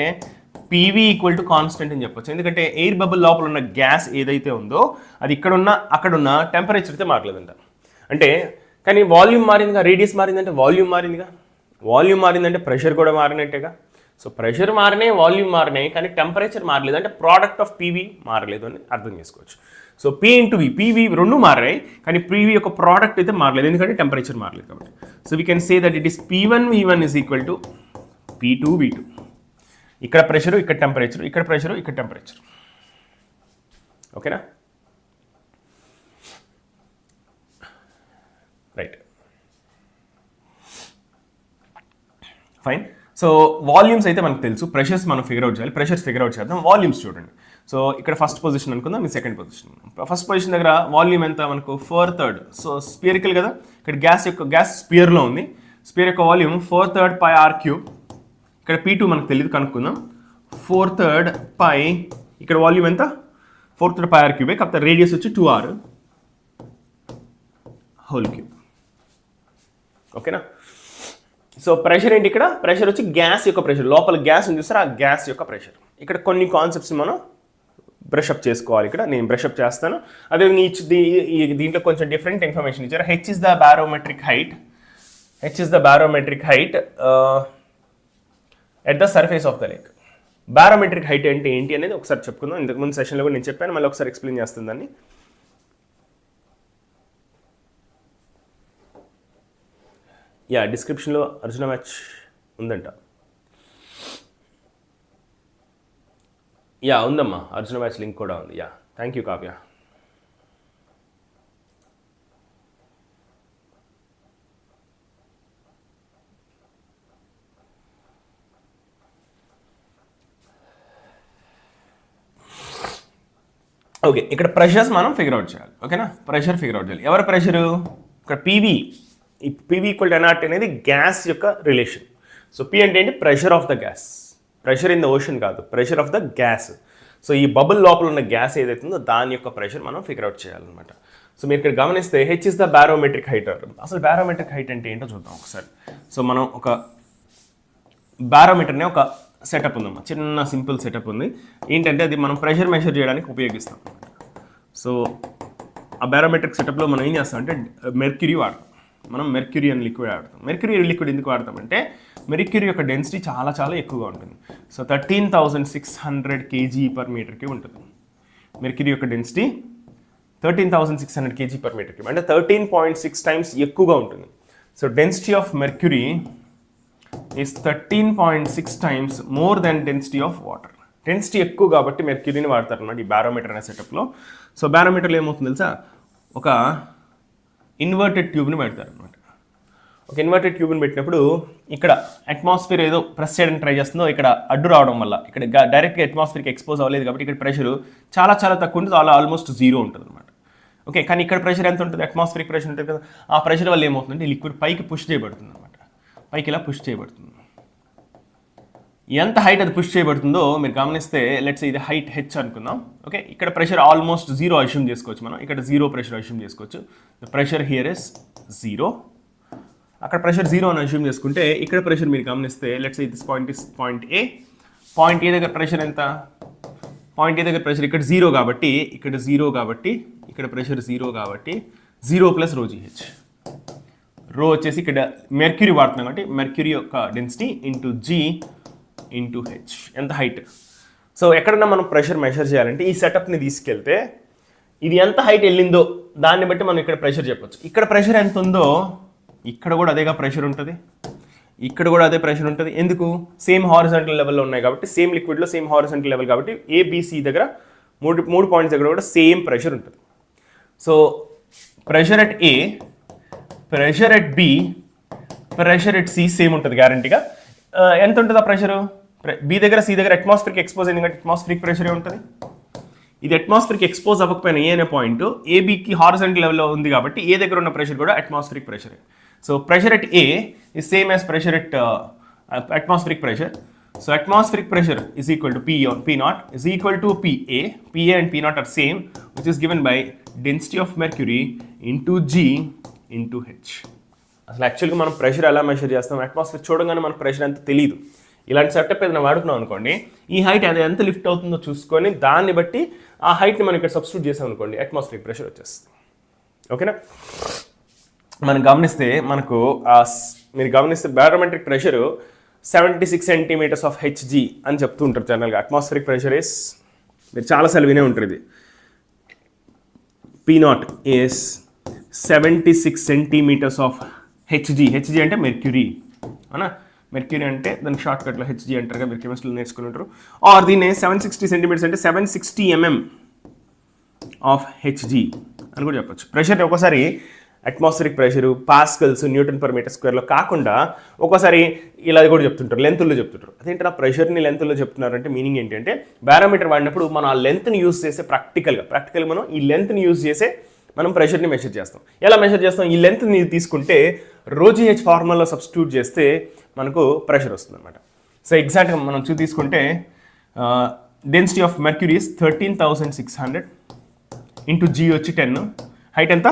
Speaker 1: PV = కాన్స్టెంట్ అని చెప్పొచ్చు. ఎందుకంటే ఎయిర్ బబుల్ లోపల ఉన్న గ్యాస్ ఏదైతే ఉందో అది అక్కడున్న టెంపరేచర్ అయితే మారలేదంట. అంటే కానీ వాల్యూమ్ మారిందిగా, రేడియస్ మారిందంటే వాల్యూమ్ మారిందిగా. వాల్యూమ్ మారిందంటే ప్రెషర్ కూడా మారినట్టేగా. సో ప్రెషర్ మారినాయి, వాల్యూమ్ మారినాయి, కానీ టెంపరేచర్ మారలేదు. అంటే ప్రోడక్ట్ ఆఫ్ PV మారలేదు అని అర్థం చేసుకోవచ్చు. సో P × V, PV రెండు మారాయి, కానీ PV యొక్క ప్రోడక్ట్ అయితే మారలేదు, ఎందుకంటే టెంపరేచర్ మారలేదు కాబట్టి. So we can say that it is P1V1 = P2V2. ఇక్కడ ప్రెషరు, ఇక్కడ టెంపరేచర్, ఇక్కడ ప్రెషరు, ఇక్కడ టెంపరేచర్. ఓకేనా? Right, fine. సో వాల్యూమ్స్ అయితే మనకు తెలుసు, ప్రెషర్స్ మనం ఫిగర్ అవుట్ చేద్దాం. వాల్యూమ్స్ చూడండి. సో ఇక్కడ ఫస్ట్ పొజిషన్ అనుకుందాం, మీ సెకండ్ పొజిషన్. ఫస్ట్ పొజిషన్ దగ్గర వాల్యూమ్ ఎంత మనకు? 4/3. సో స్పియరికల్ కదా, ఇక్కడ గ్యాస్ స్పియర్లో ఉంది. స్పియర్ యొక్క వాల్యూమ్ 4/3 πr³. ఇక్కడ P2 మనకు తెలియదు, కనుక్కుందాం. 4/3 π, ఇక్కడ వాల్యూమ్ ఎంత? 4/3 πr³ కాకపోతే రేడియస్ వచ్చి 2r హోల్ క్యూబ్. ఓకేనా? సో ప్రెషర్ ఏంటి? ఇక్కడ ప్రెషర్ వచ్చి గ్యాస్ యొక్క ప్రెషర్, లోపల గ్యాస్ ఉంది చూస్తారా, ఆ గ్యాస్ యొక్క ప్రెషర్. ఇక్కడ కొన్ని కాన్సెప్ట్స్ మనం బ్రషప్ చేసుకోవాలి. ఇక్కడ నేను బ్రషప్ చేస్తాను. అదే దీంట్లో కొంచెం డిఫరెంట్ ఇన్ఫర్మేషన్ ఇచ్చారు. h is the barometric height h is the barometric height at the surface of the lake. Barometric height అంటే ఏంటి అనేది ఒకసారి చెప్పుకుందాం. ఇంతకుముందు సెషన్లో కూడా నేను చెప్పాను, మళ్ళీ ఒకసారి ఎక్స్ప్లెయిన్ చేస్తుంది దాన్ని. యా, డిస్క్రిప్షన్లో అర్జున మ్యాచ్ ఉందంట. యా ఉందమ్మా, అర్జున మ్యాచ్ లింక్ కూడా ఉంది. Yeah, thank you Kavya. Okay, ఇక్కడ ప్రెషర్స్ మనం ఫిగర్ అవుట్ చేయాలి. ఓకేనా, ప్రెషర్ ఫిగర్ అవుట్ చేయాలి. ఎవరి ప్రెషరు? ఇక్కడ పీవీ, ఈ పీవీ ఈక్వల్ టు ఎన్ఆర్టీ అనేది గ్యాస్ యొక్క రిలేషన్. సో పీ అంటే ఏంటి? Pressure of the gas. Pressure in the ocean కాదు, pressure of the gas. So ఈ బబుల్ లోపల ఉన్న గ్యాస్ ఏదైతుందో దాని యొక్క ప్రెషర్ మనం ఫిగర్ అవుట్ చేయాలన్నమాట. సో మీరు ఇక్కడ గమనిస్తే H is the barometric height. అసలు బారోమెట్రిక్ హైట్ అంటే ఏంటో చూద్దాం ఒకసారి. సో మనం ఒక బారోమీటర్నే ఒక సెటప్ ఉందమ్మా, చిన్న సింపుల్ సెటప్ ఉంది. ఏంటంటే అది మనం ప్రెషర్ మెషర్ చేయడానికి ఉపయోగిస్తాం. సో ఆ బారోమెట్రిక్ సెటప్లో మనం ఏం చేస్తామంటే మెర్క్యూరీ వాడతాం. మనం మెర్క్యూరీ అని లిక్విడ్ వాడతాం. మెర్క్యూరీ లిక్విడ్ ఎందుకు వాడతామంటే మెర్క్యూరీ యొక్క డెన్సిటీ చాలా చాలా ఎక్కువగా ఉంటుంది. సో 13,600 kg/మీటర్కి ఉంటుంది. మెర్క్యూరీ యొక్క డెన్సిటీ 13,600 kg/మీటర్కి, అంటే 13.6 టైమ్స్ ఎక్కువగా ఉంటుంది. So density of mercury is 13.6 times more than density of water. Density ఎక్కువ కాబట్టి మెర్క్యూరీని వాడతారు అన్నమాట ఈ బారోమీటర్ అనే సెటప్లో. సో బారోమీటర్లో ఏమవుతుంది తెలుసా? ఒక ఇన్వర్టెడ్ ట్యూబ్ని పెడతారు అనమాట. ఒక ఇన్వర్టెడ్ ట్యూబ్ని పెట్టినప్పుడు ఇక్కడ అట్మాస్ఫియర్ ఏదో ప్రెస్ చేయడానికి ట్రై చేస్తుందో ఇక్కడ అడ్డు రావడం వల్ల ఇక్కడ డైరెక్ట్గా అట్మాస్ఫియర్కి ఎక్స్పోజ్ అవ్వలేదు కాబట్టి ఇక్కడ ప్రెషర్ చాలా చాలా తక్కువ ఉంటుంది, అలా ఆల్మోస్ట్ జీరో ఉంటుంది అనమాట. ఓకే, కానీ ఇక్కడ ప్రెషర్ ఎంత ఉంటుంది? అట్మాస్ఫియరిక్ ప్రెషర్ ఉంటుంది కదా, ఆ ప్రెషర్ వల్ల ఏమవుతుందంటే లిక్విడ్ పైకి పుష్ చేయబడుతుంది అనమాట. పైకి ఇలా పుష్ చేయబడుతుంది. ఎంత హైట్ అది పుష్ చేయబడుతుందో మీరు గమనిస్తే, లెట్స్ ఇది హైట్ హెచ్ అనుకుందాం. ఓకే, ఇక్కడ ప్రెషర్ ఆల్మోస్ట్ జీరో అస్యూమ్ చేసుకోవచ్చు మనం. ఇక్కడ జీరో ప్రెషర్ అస్యూమ్ చేసుకోవచ్చు. The pressure here is zero. అక్కడ ప్రెషర్ జీరో అని అస్యూమ్ చేసుకుంటే ఇక్కడ ప్రెషర్ మీరు గమనిస్తే, let's this point is point A. Point A దగ్గర ప్రెషర్ ఎంత? పాయింట్ ఏ దగ్గర ప్రెషర్ ఇక్కడ జీరో కాబట్టి, ఇక్కడ జీరో కాబట్టి, ఇక్కడ ప్రెషర్ జీరో కాబట్టి zero plus rho GH. Rho వచ్చేసి ఇక్కడ మెర్క్యూరీ వాడుతున్నాం కాబట్టి మెర్క్యూరీ యొక్క density into G into H. ఎంత హైట్? సో ఎక్కడన్నా మనం ప్రెషర్ మెషర్ చేయాలంటే ఈ సెటప్ని తీసుకెళ్తే ఇది ఎంత హైట్ వెళ్ళిందో దాన్ని బట్టి మనం ఇక్కడ ప్రెషర్ చెప్పొచ్చు. ఇక్కడ ప్రెషర్ ఎంత ఉందో ఇక్కడ కూడా అదేగా ప్రెషర్ ఉంటుంది, ఇక్కడ కూడా అదే ప్రెషర్ ఉంటుంది. ఎందుకు? సేమ్ హారిజాంటల్ లెవెల్లో ఉన్నాయి కాబట్టి, సేమ్ లిక్విడ్లో సేమ్ హారిజాంటల్ లెవెల్ కాబట్టి ఏబిసి దగ్గర మూడు పాయింట్స్ దగ్గర కూడా సేమ్ ప్రెషర్ ఉంటుంది. So pressure at A, pressure at B, pressure at C same ఉంటుంది గ్యారంటీగా. ఎంత ఉంటుంది ఆ ప్రెషరు? బి దగ్గర సి దగ్గర అట్మాస్ఫియర్కి ఎక్స్పోజ్ అయింది కాబట్టి అట్మాస్ఫియరిక్ ప్రెషరే ఉంటుంది. ఇది అట్మాస్ఫియర్కి ఎక్స్పోజ్ అవ్వకపోయినా ఏ అనే పాయింట్ ఏబికి హారిజాంటల్ లెవెల్లో ఉంది కాబట్టి ఏ దగ్గర ఉన్న ప్రెషర్ కూడా అట్మాస్ఫియరిక్ ప్రెషరే. So pressure at A is same as pressure at atmospheric pressure. So atmospheric pressure is equal to P naught is equal to PA. PA and P naught are same, which is given by density of mercury into G into H. అసలు యాక్చువల్గా మనం pressure ఎలా measure చేస్తాం? Atmosphere చూడగానే మనకు pressure ఎంత తెలియదు. ఇలాంటి సెటప్ ఏదైనా వాడుకున్నాం అనుకోండి, ఈ హైట్ అది ఎంత లిఫ్ట్ అవుతుందో చూసుకొని దాన్ని బట్టి ఆ హైట్ని మనం ఇక్కడ సబ్స్టిట్యూట్ చేసాం అనుకోండి, అట్మాస్ఫియరిక్ ప్రెషర్ వచ్చేస్తుంది. ఓకేనా? మనం గమనిస్తే మీరు గమనిస్తే barometric pressure 76 centimeters of Hg అని చెప్తూ ఉంటారు జనరల్గా. అట్మాస్ఫియరిక్ ప్రెషర్ ఇస్, మీరు చాలాసార్లు వినే ఉంటారు ఇది, P naught is 76 centimeters of Hg. Hg అంటే మెర్క్యూరీ అవునా? మెర్క్యూరీ అంటే దానికి షార్ట్ కట్లో హెచ్జీ అంటారుగా, మీరు కెమిస్ట్రీలో నేర్చుకుని ఉంటారు. ఆర్ దీన్ని 760 centimeters అంటే 760 mm ఆఫ్ హెచ్జీ అని కూడా చెప్పచ్చు. ప్రెషర్ ఒకసారి atmospheric pressure pascals newton per metre స్క్వేర్లో కాకుండా ఒక్కోసారి ఇలా కూడా చెప్తుంటారు, లెంత్లో చెప్తుంటారు. అదేంటి నా ప్రెషర్ని లెంత్లో చెప్తున్నారంటే మీనింగ్ ఏంటంటే బారోమీటర్ వాడినప్పుడు మనం ఆ లెంత్ని యూజ్ చేసే ప్రాక్టికల్గా మనం ఈ లెంత్ని యూజ్ చేసే మనం ప్రెషర్ని మెషర్ చేస్తాం. ఎలా మెషర్ చేస్తాం? ఈ లెంత్ని తీసుకుంటే ρGH ఫార్ములాలో సబ్స్టిట్యూట్ చేస్తే మనకు ప్రెషర్ వస్తుంది అనమాట. సో ఎగ్జాక్ట్గా మనం తీసుకుంటే density of mercury is 13,600 into G వచ్చి 10. హైట్ ఎంత?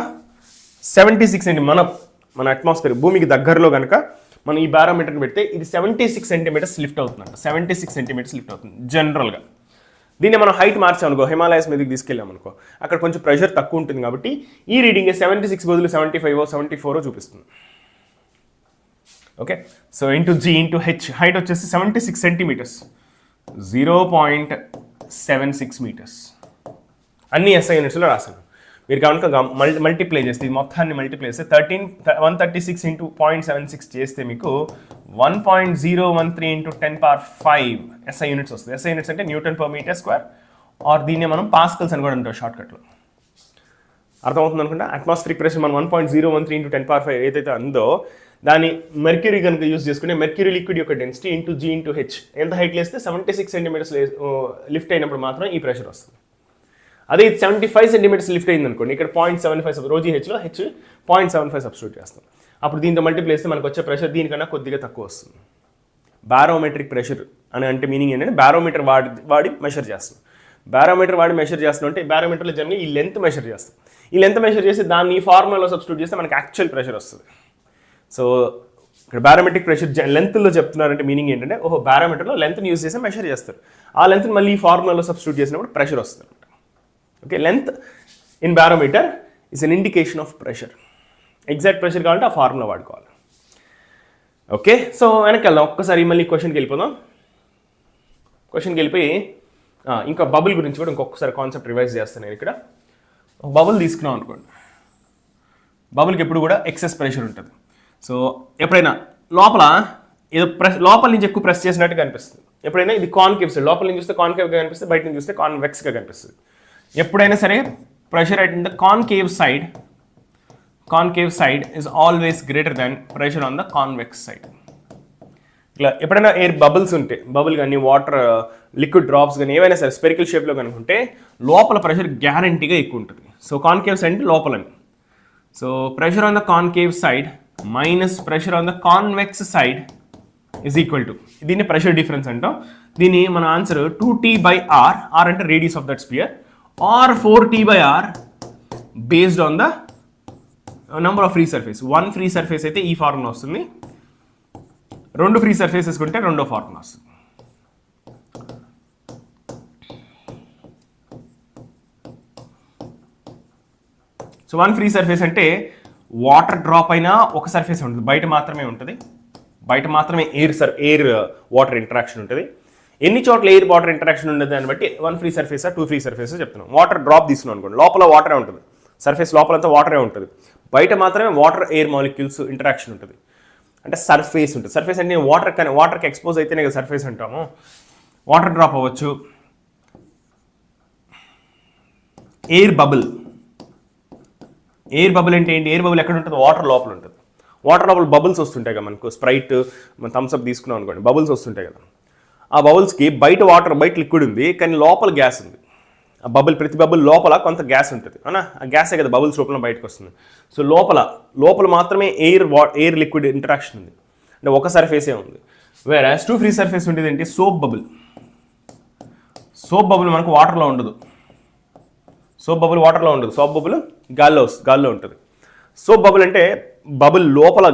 Speaker 1: 76 అండి. మన అట్మాస్ఫియర్ భూమికి దగ్గరలో కనుక మనం ఈ బారోమీటర్ని పెడితే ఇది 76 centimeters లిఫ్ట్ అవుతుందంట. 76 centimeters లిఫ్ట్ అవుతుంది జనరల్గా. దీన్ని మనం హైట్ మార్చామనుకో, హిమాలయస్ మీదకి తీసుకెళ్ళామనుకో, అక్కడ కొంచెం ప్రెషర్ తక్కువ ఉంటుంది కాబట్టి ఈ రీడింగ్ 76 బదులు 75 74 చూపిస్తుంది. Okay, so into G into H, height వచ్చేసి 76 సెంటీమీటర్స్, 0.76 మీటర్స్. అన్ని ఎస్ఐ యూనిట్స్లో రాశాను. మీరు కనుక మల్టిప్లై చేస్తే ఈ మొత్తాన్ని మల్టిప్లై చేస్తే 136 ఇంటూ 0.76 చేస్తే మీకు 1.013 ఇంటూ 10⁵ ఎస్ఐ యూనిట్స్ వస్తుంది. ఎస్ఐ యూనిట్స్ అంటే newton per metre square, or దీన్ని మనం పాస్కల్స్ అని కూడా అంటాం షార్ట్కట్లో. అర్థమవుతుంది అనుకుంటా. అట్మాస్ఫిరిక్ ప్రెషర్ మనం 1.013 ఇంటూ 10⁵ ఏదైతే అందో దాని మెర్క్యూరీ కనుక యూజ్ చేసుకుంటే మెర్క్యూరీ లిక్విడ్ యొక్క density into G into H, ఎంత హైట్ లేస్తే 76 సెంటీమీటర్స్ లిఫ్ట్ అయినప్పుడు మాత్రం ఈ ప్రెషర్ వస్తుంది. అదే 75 సెంటీమీటర్స్ లిఫ్ట్ అయింది అనుకోండి, ఇక్కడ 0.75 రోజీ హెచ్లో హెచ్ 0.75 సబ్స్టిట్యూట్ చేస్తాం. అప్పుడు దీంతో మల్టిప్లై చేస్తే మనకు వచ్చే ప్రెషర్ దీనికన్నా కొద్దిగా తక్కువ వస్తుంది. బారోమెట్రిక్ ప్రెషర్ అని అంటే మీనింగ్ ఏంటంటే బారోమీటర్ వాడి మెషర్ చేస్తాం. బారోమీటర్ వాడి మెషర్ చేస్తాం అంటే బారోమీటర్లో జనరల్గా ఈ లెంత్ మెషర్ చేస్తాం. ఈ లెంత్ మెషర్ చేసి దాన్ని ఈ ఫార్ములాలో సబ్స్టిట్యూట్ చేస్తే మనకి యాక్చువల్ ప్రెషర్ వస్తుంది. సో ఇక్కడ బారోమెట్రిక్ ప్రెషర్ లెంత్లో చెప్తున్నారంటే మీనింగ్ ఏంటంటే ఓహో బారోమీటర్లో లెంత్ని యూజ్ చేసి మెషర్ చేస్తారు. ఆ లెంత్ని మళ్ళీ ఈ ఫార్ములాలో సబ్స్టిట్యూట్ చేసినప్పుడు ప్రెషర్ వస్తుంది. Okay, length in barometer is an indication of pressure. Exact pressure కావాలంటే ఆ ఫార్ములా వాడుకోవాలి. ఓకే, సో వెనక్కి వెళ్దాం. ఒక్కసారి మళ్ళీ క్వశ్చన్కి వెళ్ళిపోదాం. క్వశ్చన్కి వెళ్ళిపోయి ఇంకా బబుల్ గురించి కూడా ఇంకొకసారి కాన్సెప్ట్ రివైజ్ చేస్తాను. నేను ఇక్కడ ఒక బబుల్ తీసుకున్నాం అనుకోండి. బబుల్కి ఎప్పుడు కూడా ఎక్సెస్ ప్రెషర్ ఉంటుంది. సో ఎప్పుడైనా లోపల ఏదో లోపల నుంచి ఎక్కువ ప్రెస్ చేసినట్టుగా కనిపిస్తుంది. ఎప్పుడైనా ఇది కాన్కేవ్ సైడ్, లోపల నుంచి చూస్తే కాన్కేవ్గా కనిపిస్తుంది, బయట నుంచి చూస్తే కాన్వెక్స్గా కనిపిస్తుంది. ఎప్పుడైనా సరే pressure at the concave side is always greater than pressure on the convex side. ఇట్లా ఎప్పుడైనా ఎయిర్ బబుల్స్ ఉంటే, బబుల్ కానీ వాటర్ లిక్విడ్ డ్రాప్స్ కానీ ఏవైనా సరే స్పెరికల్ షేప్లో కనుకుంటే లోపల ప్రెషర్ గ్యారంటీగా ఎక్కువ ఉంటుంది. సో కాన్కేవ్ సైడ్ అంటే లోపలని. So pressure on the concave side minus pressure on the convex side is equal to, దీన్ని ప్రెషర్ డిఫరెన్స్ అంటాం. దీన్ని మన ఆన్సర్ 2T/R, R అంటే radius of that sphere, or 4T/R based on the number of free surface. One free surface అయితే ఈ formula వస్తుంది, రెండు free surfaces ఉంటే రెండో ఫార్ములా వస్తుంది. సో వన్ ఫ్రీ సర్ఫేస్ అంటే వాటర్ డ్రాప్ అయినా ఒక సర్ఫేస్ ఉంటుంది, బయట మాత్రమే ఉంటుంది. బయట మాత్రమే ఎయిర్ వాటర్ ఇంటరాక్షన్ ఉంటుంది. ఎన్ని చోట్ల ఎయిర్ వాటర్ ఇంటరాక్షన్ ఉండదు దాన్ని బట్టి వన్ ఫ్రీ సర్ఫేసా టూ ఫ్రీ సర్ఫేసా చెప్తున్నాం. వాటర్ డ్రాప్ తీసుకున్నాం అనుకోండి, లోపల వాటరే ఉంటుంది, సర్ఫేస్ లోపలంతా వాటరే ఉంటుంది, బయట మాత్రమే వాటర్ ఎయిర్ మాలిక్యూల్స్ ఇంటరాక్షన్ ఉంటుంది. అంటే సర్ఫేస్ ఉంటుంది. సర్ఫేస్ అంటే వాటర్కి ఎక్స్పోజ్ అయితేనే కదా సర్ఫేస్ అంటాము. వాటర్ డ్రాప్ అవ్వచ్చు, ఎయిర్ బబుల్ అంటే ఏంటి? ఎయిర్ బబుల్ ఎక్కడ ఉంటుంది? వాటర్ లోపల ఉంటుంది. వాటర్ లోపల బబుల్స్ వస్తుంటాయి కదా, మనకు స్ప్రైట్ థమ్స్అప్ తీసుకున్నాం అనుకోండి, బబుల్స్ వస్తుంటాయి కదా. ఆ బబుల్స్కి బయట లిక్విడ్ ఉంది, కానీ లోపల గ్యాస్ ఉంది. ఆ ప్రతి బబుల్ లోపల కొంత గ్యాస్ ఉంటుంది అవునా, ఆ గ్యాసే కదా బబుల్స్ రూపంలో బయటకు వస్తుంది. సో లోపల మాత్రమే ఎయిర్ లిక్విడ్ ఇంటరాక్షన్ ఉంది, అంటే ఒక సర్ఫేసే ఉంది. వేరే టూ ఫ్రీ సర్ఫేస్ ఉండేది ఏంటి? సోప్ బబుల్ మనకు వాటర్లో ఉండదు. సోప్ బబుల్ గాల్లో ఉంటుంది. సోప్ బబుల్ అంటే బబుల్ లోపల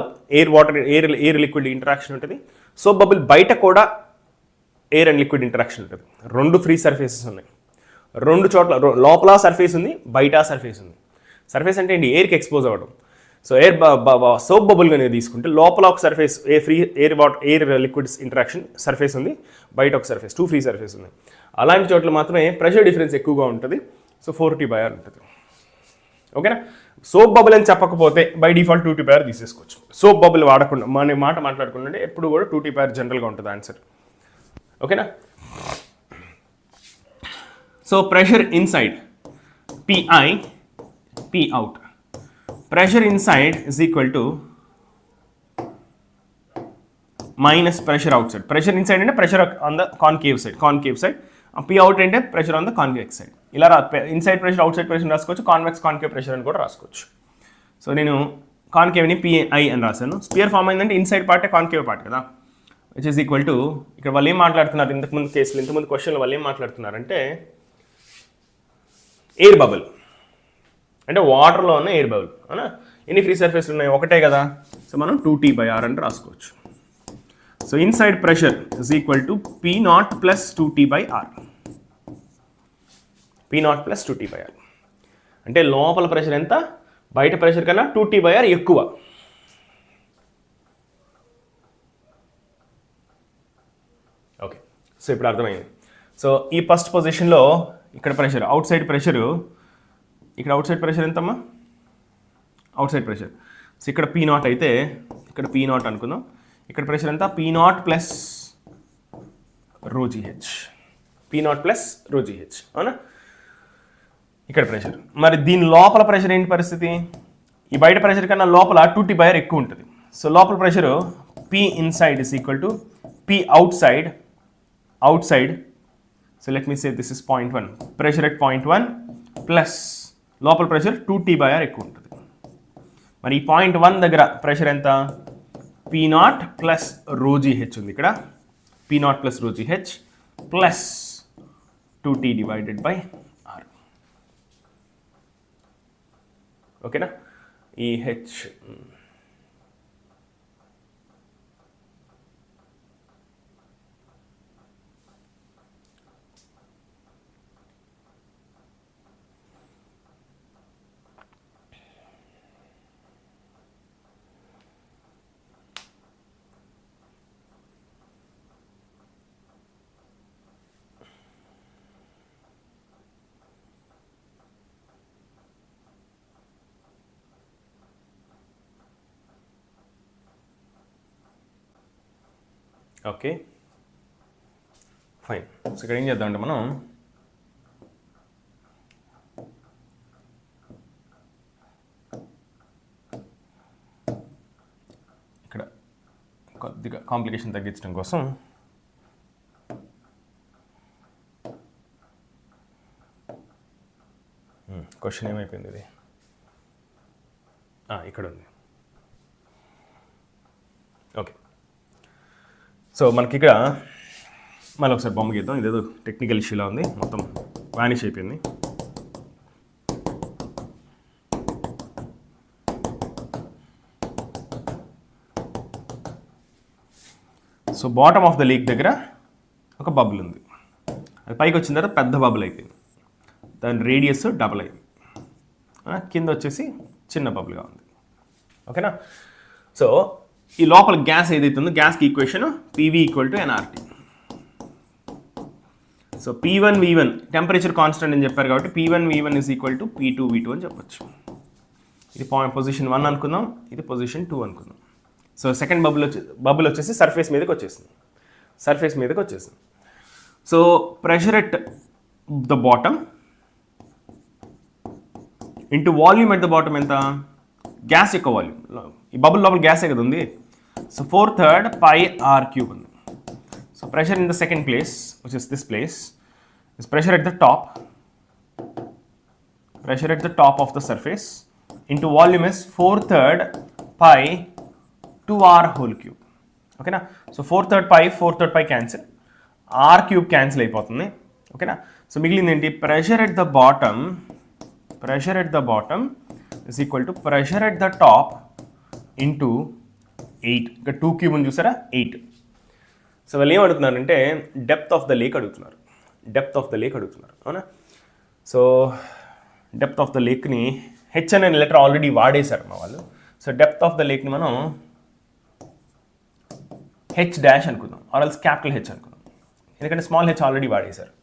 Speaker 1: ఎయిర్ లిక్విడ్ ఇంటరాక్షన్ ఉంటుంది. సోప్ బబుల్ బయట కూడా ఎయిర్ అండ్ లిక్విడ్ ఇంటరాక్షన్ ఉంటుంది. రెండు ఫ్రీ సర్ఫేసెస్ ఉన్నాయి, రెండు చోట్ల లోపల సర్ఫేస్ ఉంది, బయట సర్ఫేస్ ఉంది. సర్ఫేస్ అంటే ఏంటి? ఎయిర్కి ఎక్స్పోజ్ అవ్వడం. సో సోప్ బబుల్ అనేది తీసుకుంటే లోపల ఒక surface air liquids interaction surface ఉంది, బయట ఒక సర్ఫేస్, టూ ఫ్రీ సర్ఫేస్ ఉంది. అలాంటి చోట్ల మాత్రమే ప్రెషర్ డిఫరెన్స్ ఎక్కువగా ఉంటుంది. సో 4T/R ఉంటుంది. ఓకేనా? సోప్ బబుల్ అని చెప్పకపోతే బై డిఫాల్ట్ 2T/R తీసేసుకోవచ్చు. సోప్ బబుల్ వాడకుండా మన మాట మాట్లాడుకుంటే ఎప్పుడు కూడా 2T/R జనరల్గా ఉంటుంది ఆన్సర్. ఓకేనా? So pressure inside PI, P out. Pressure inside is equal to minus pressure outside. Pressure inside అంటే pressure on the concave side. P out అంటే pressure on the convex side. ఇలా inside pressure outside pressure రాసుకోవచ్చు, concave pressure అని కూడా రాసుకోవచ్చు. So నేను కాన్కేవ్ని PI అని రాశాను. స్పియర్ ఫామ్ అయిందంటే ఇన్సైడ్ పార్టే కాన్కేవ్ పార్ట్ కదా, విచ్ ఈస్ ఈక్వల్ టు, ఇక్కడ వాళ్ళు ఏం మాట్లాడుతున్నారు ఇంతకుముందు క్వశ్చన్లో వాళ్ళు ఏం మాట్లాడుతున్నారంటే ఎయిర్ బబుల్ అంటే వాటర్లో ఉన్న ఎయిర్ బబుల్ అవునా. ఎన్ని ఫ్రీ సర్ఫేస్లు ఉన్నాయి? ఒకటే కదా. సో మనం 2T/R అని రాసుకోవచ్చు. So inside pressure is equal to P0 plus 2T/R. P0 plus 2T/R అంటే లోపల ప్రెషర్ ఎంత? బయట ప్రెషర్ కన్నా 2T/R ఎక్కువ. ఓకే, సో ఇప్పుడు అర్థమైంది. సో ఈ ఫస్ట్ పొజిషన్లో ఇక్కడ ప్రెషర్, అవుట్ సైడ్ ప్రెషరు, ఇక్కడ అవుట్ సైడ్ ప్రెషర్ ఎంతమ్మా? Out side pressure. సో ఇక్కడ P0 అయితే ఇక్కడ P0 అనుకుందాం. ఇక్కడ ప్రెషర్ ఎంత? P0 plus ρGH. P0 plus ρGH, అవునా? ఇక్కడ ప్రెషర్. మరి దీని లోపల ప్రెషర్ ఏంటి పరిస్థితి? ఈ బయట ప్రెషర్ కన్నా లోపల 2T/R ఎక్కువ ఉంటుంది. సో లోపల pressure P inside is equal to P outside. So let me say this is 0.1. Pressure at 0.1 plus లోపల ప్రెషర్ 2T/R ఎక్కువ ఉంటుంది. మరి ఈ 0.1 దగ్గర ప్రెషర్ ఎంత? P0 ప్లస్ ρGH ఉంది ఇక్కడ. P0 plus ρGH plus 2T divided by R. ఓకేనా? ఈ హెచ్ ఓకే ఫైన్. సో ఇక్కడ ఏం చేద్దామంటే మనం ఇక్కడ కొద్దిగా కాంప్లికేషన్ తగ్గించడం కోసం క్వశ్చన్ ఏమైపోయింది ఇది? ఇక్కడ ఉంది. ఓకే, సో మనకి ఇక్కడ మళ్ళీ ఒకసారి బొమ్మ గీద్దాం. ఇదేదో టెక్నికల్ ఇష్యూలా ఉంది, మొత్తం వానిష్ అయిపోయింది. So bottom of the leak దగ్గర ఒక బబుల్ ఉంది. అది పైకి వచ్చిన తర్వాత పెద్ద బబుల్ అయిపోయింది. దాని రేడియస్ డబుల్ అయింది. కింద వచ్చేసి చిన్న బబుల్గా ఉంది. ఓకేనా? సో ఈ లోపల గ్యాస్ ఏదైతే ఉందో గ్యాస్కి equation PV = nRT. So P1 V1 temperature constant అని చెప్పారు కాబట్టి P1 V1 = P2 V2 అని చెప్పొచ్చు. ఇది పొజిషన్ 1 అనుకుందాం, ఇది పొజిషన్ 2 అనుకుందాం. సో సెకండ్ బబుల్ వచ్చేసి సర్ఫేస్ మీదకి వచ్చేసింది. So pressure at the bottom into volume at the bottom ఎంత? గ్యాస్ యొక్క వాల్యూమ్. ఈ బబుల్ లోపల గ్యాసే కదా ఉంది. సో 4/3 πr³ ఉంది. So pressure in the second place which is this place is pressure at the top of the surface into volume is 4/3 pi 2r³. ఓకేనా? So 4/3 pi cancel, r³ cancel అయిపోతుంది. ఓకేనా? So మిగిలింది ఏంటి? Pressure at the bottom is equal to pressure at the top into 8. ఇక్కడ 2³ ఉంది చూసారా, 8. So వాళ్ళు ఏం అడుగుతున్నారంటే డెప్త్ ఆఫ్ ద లేక్ అడుగుతున్నారు. అవునా? సో డెప్త్ ఆఫ్ ద లేక్ని హెచ్ అనే లెటర్ ఆల్రెడీ వాడేశారు మా వాళ్ళు. సో డెప్త్ ఆఫ్ ద లేక్ని మనం H' అనుకుందాం, ఆర్ఎల్స్ క్యాపిటల్ H అనుకుందాం, ఎందుకంటే స్మాల్ హెచ్ ఆల్రెడీ వాడేశారు.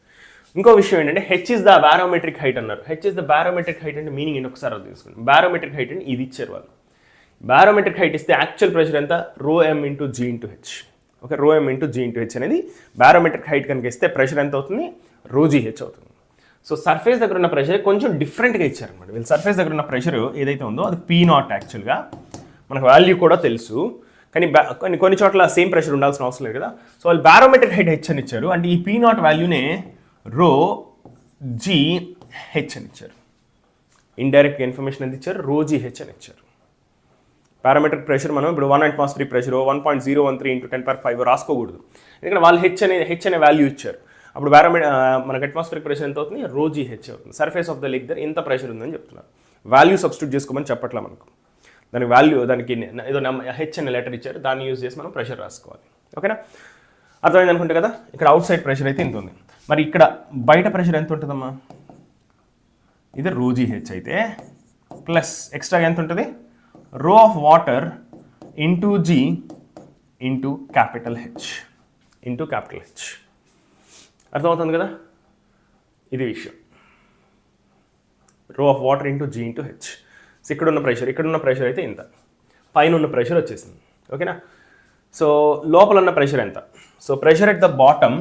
Speaker 1: ఇంకో విషయం ఏంటంటే H is the barometric height అన్నారు. H is the barometric height అంటే మీనింగ్ ఏంటి ఒకసారి తీసుకుంటాం. బారోమెట్రిక్ హైట్ అంటే ఇది ఇచ్చారు వాళ్ళు. బారోమెట్రిక్ హైట్ ఇస్తే యాక్చువల్ ప్రెషర్ ఎంత? ρm × g × h. Okay, ρm × g × h అనేది బారోమెట్రిక్ హైట్ కనుక ఇస్తే ప్రెషర్ ఎంత అవుతుంది? ρgh అవుతుంది. సో సర్ఫేస్ దగ్గర ఉన్న ప్రెషర్ కొంచెం డిఫరెంట్గా ఇచ్చారనమాట. వీళ్ళు సర్ఫేస్ దగ్గర ఉన్న ప్రెషర్ ఏదైతే ఉందో అది P0 యాక్చువల్గా. మనకు వాల్యూ కూడా తెలుసు, కానీ కొన్ని చోట్ల సేమ్ ప్రెషర్ ఉండాల్సిన అవసరం లేదు కదా. సో వాళ్ళు బారోమెట్రిక్ హైట్ హెచ్ అని ఇచ్చారు. అంటే ఈ P0 వాల్యూనే ρgh అని ఇచ్చారు. ఇండైరెక్ట్ ఇన్ఫర్మేషన్ ఎంత ఇచ్చారు? ρgh అని ఇచ్చారు. పారామెట్రిక్ ప్రెషర్ మనం ఇప్పుడు 1 atmospheric ప్రెషర్ 1.013 × 10⁵ రాసుకోకూడదు, ఎందుకంటే వాళ్ళు హెచ్ అనే వాల్యూ ఇచ్చారు. అప్పుడు మనకు అట్మాస్ఫిరిక్ ప్రెషర్ ఎంత అవుతుంది? ρgh అవుతుంది. సర్ఫేస్ ఆఫ్ ద లేక్ దగ్గర ఎంత ప్రెషర్ ఉందని చెప్తున్నారు. వాల్యూ సబ్స్టిట్యూట్ చేసుకోమని చెప్పట్లా మనకు. దానికి వాల్యూ, దానికి ఏదో హెచ్ అనే లెటర్ ఇచ్చారు, దాన్ని యూజ్ చేసి మనం ప్రెషర్ రాసుకోవాలి. ఓకేనా? అర్థమైంది అనుకుంటే కదా. ఇక్కడ అవుట్ సైడ్ ప్రెషర్ అయితే ఇంత ఉంది. మరి ఇక్కడ బయట ప్రెషర్ ఎంత ఉంటుందమ్మా? ఇది ρgh అయితే ప్లస్ ఎక్స్ట్రా ఎంత ఉంటుంది? ρ of water into g into capital H. Into capital H. అర్థమవుతుంది కదా, ఇది విషయం. Rho of water into G into H. So ఇక్కడున్న ప్రెషర్ అయితే ఇంత, పైన ఉన్న ప్రెషర్ వచ్చేసింది. ఓకేనా. సో లోపల ఉన్న ప్రెషర్ ఎంత? So pressure at the bottom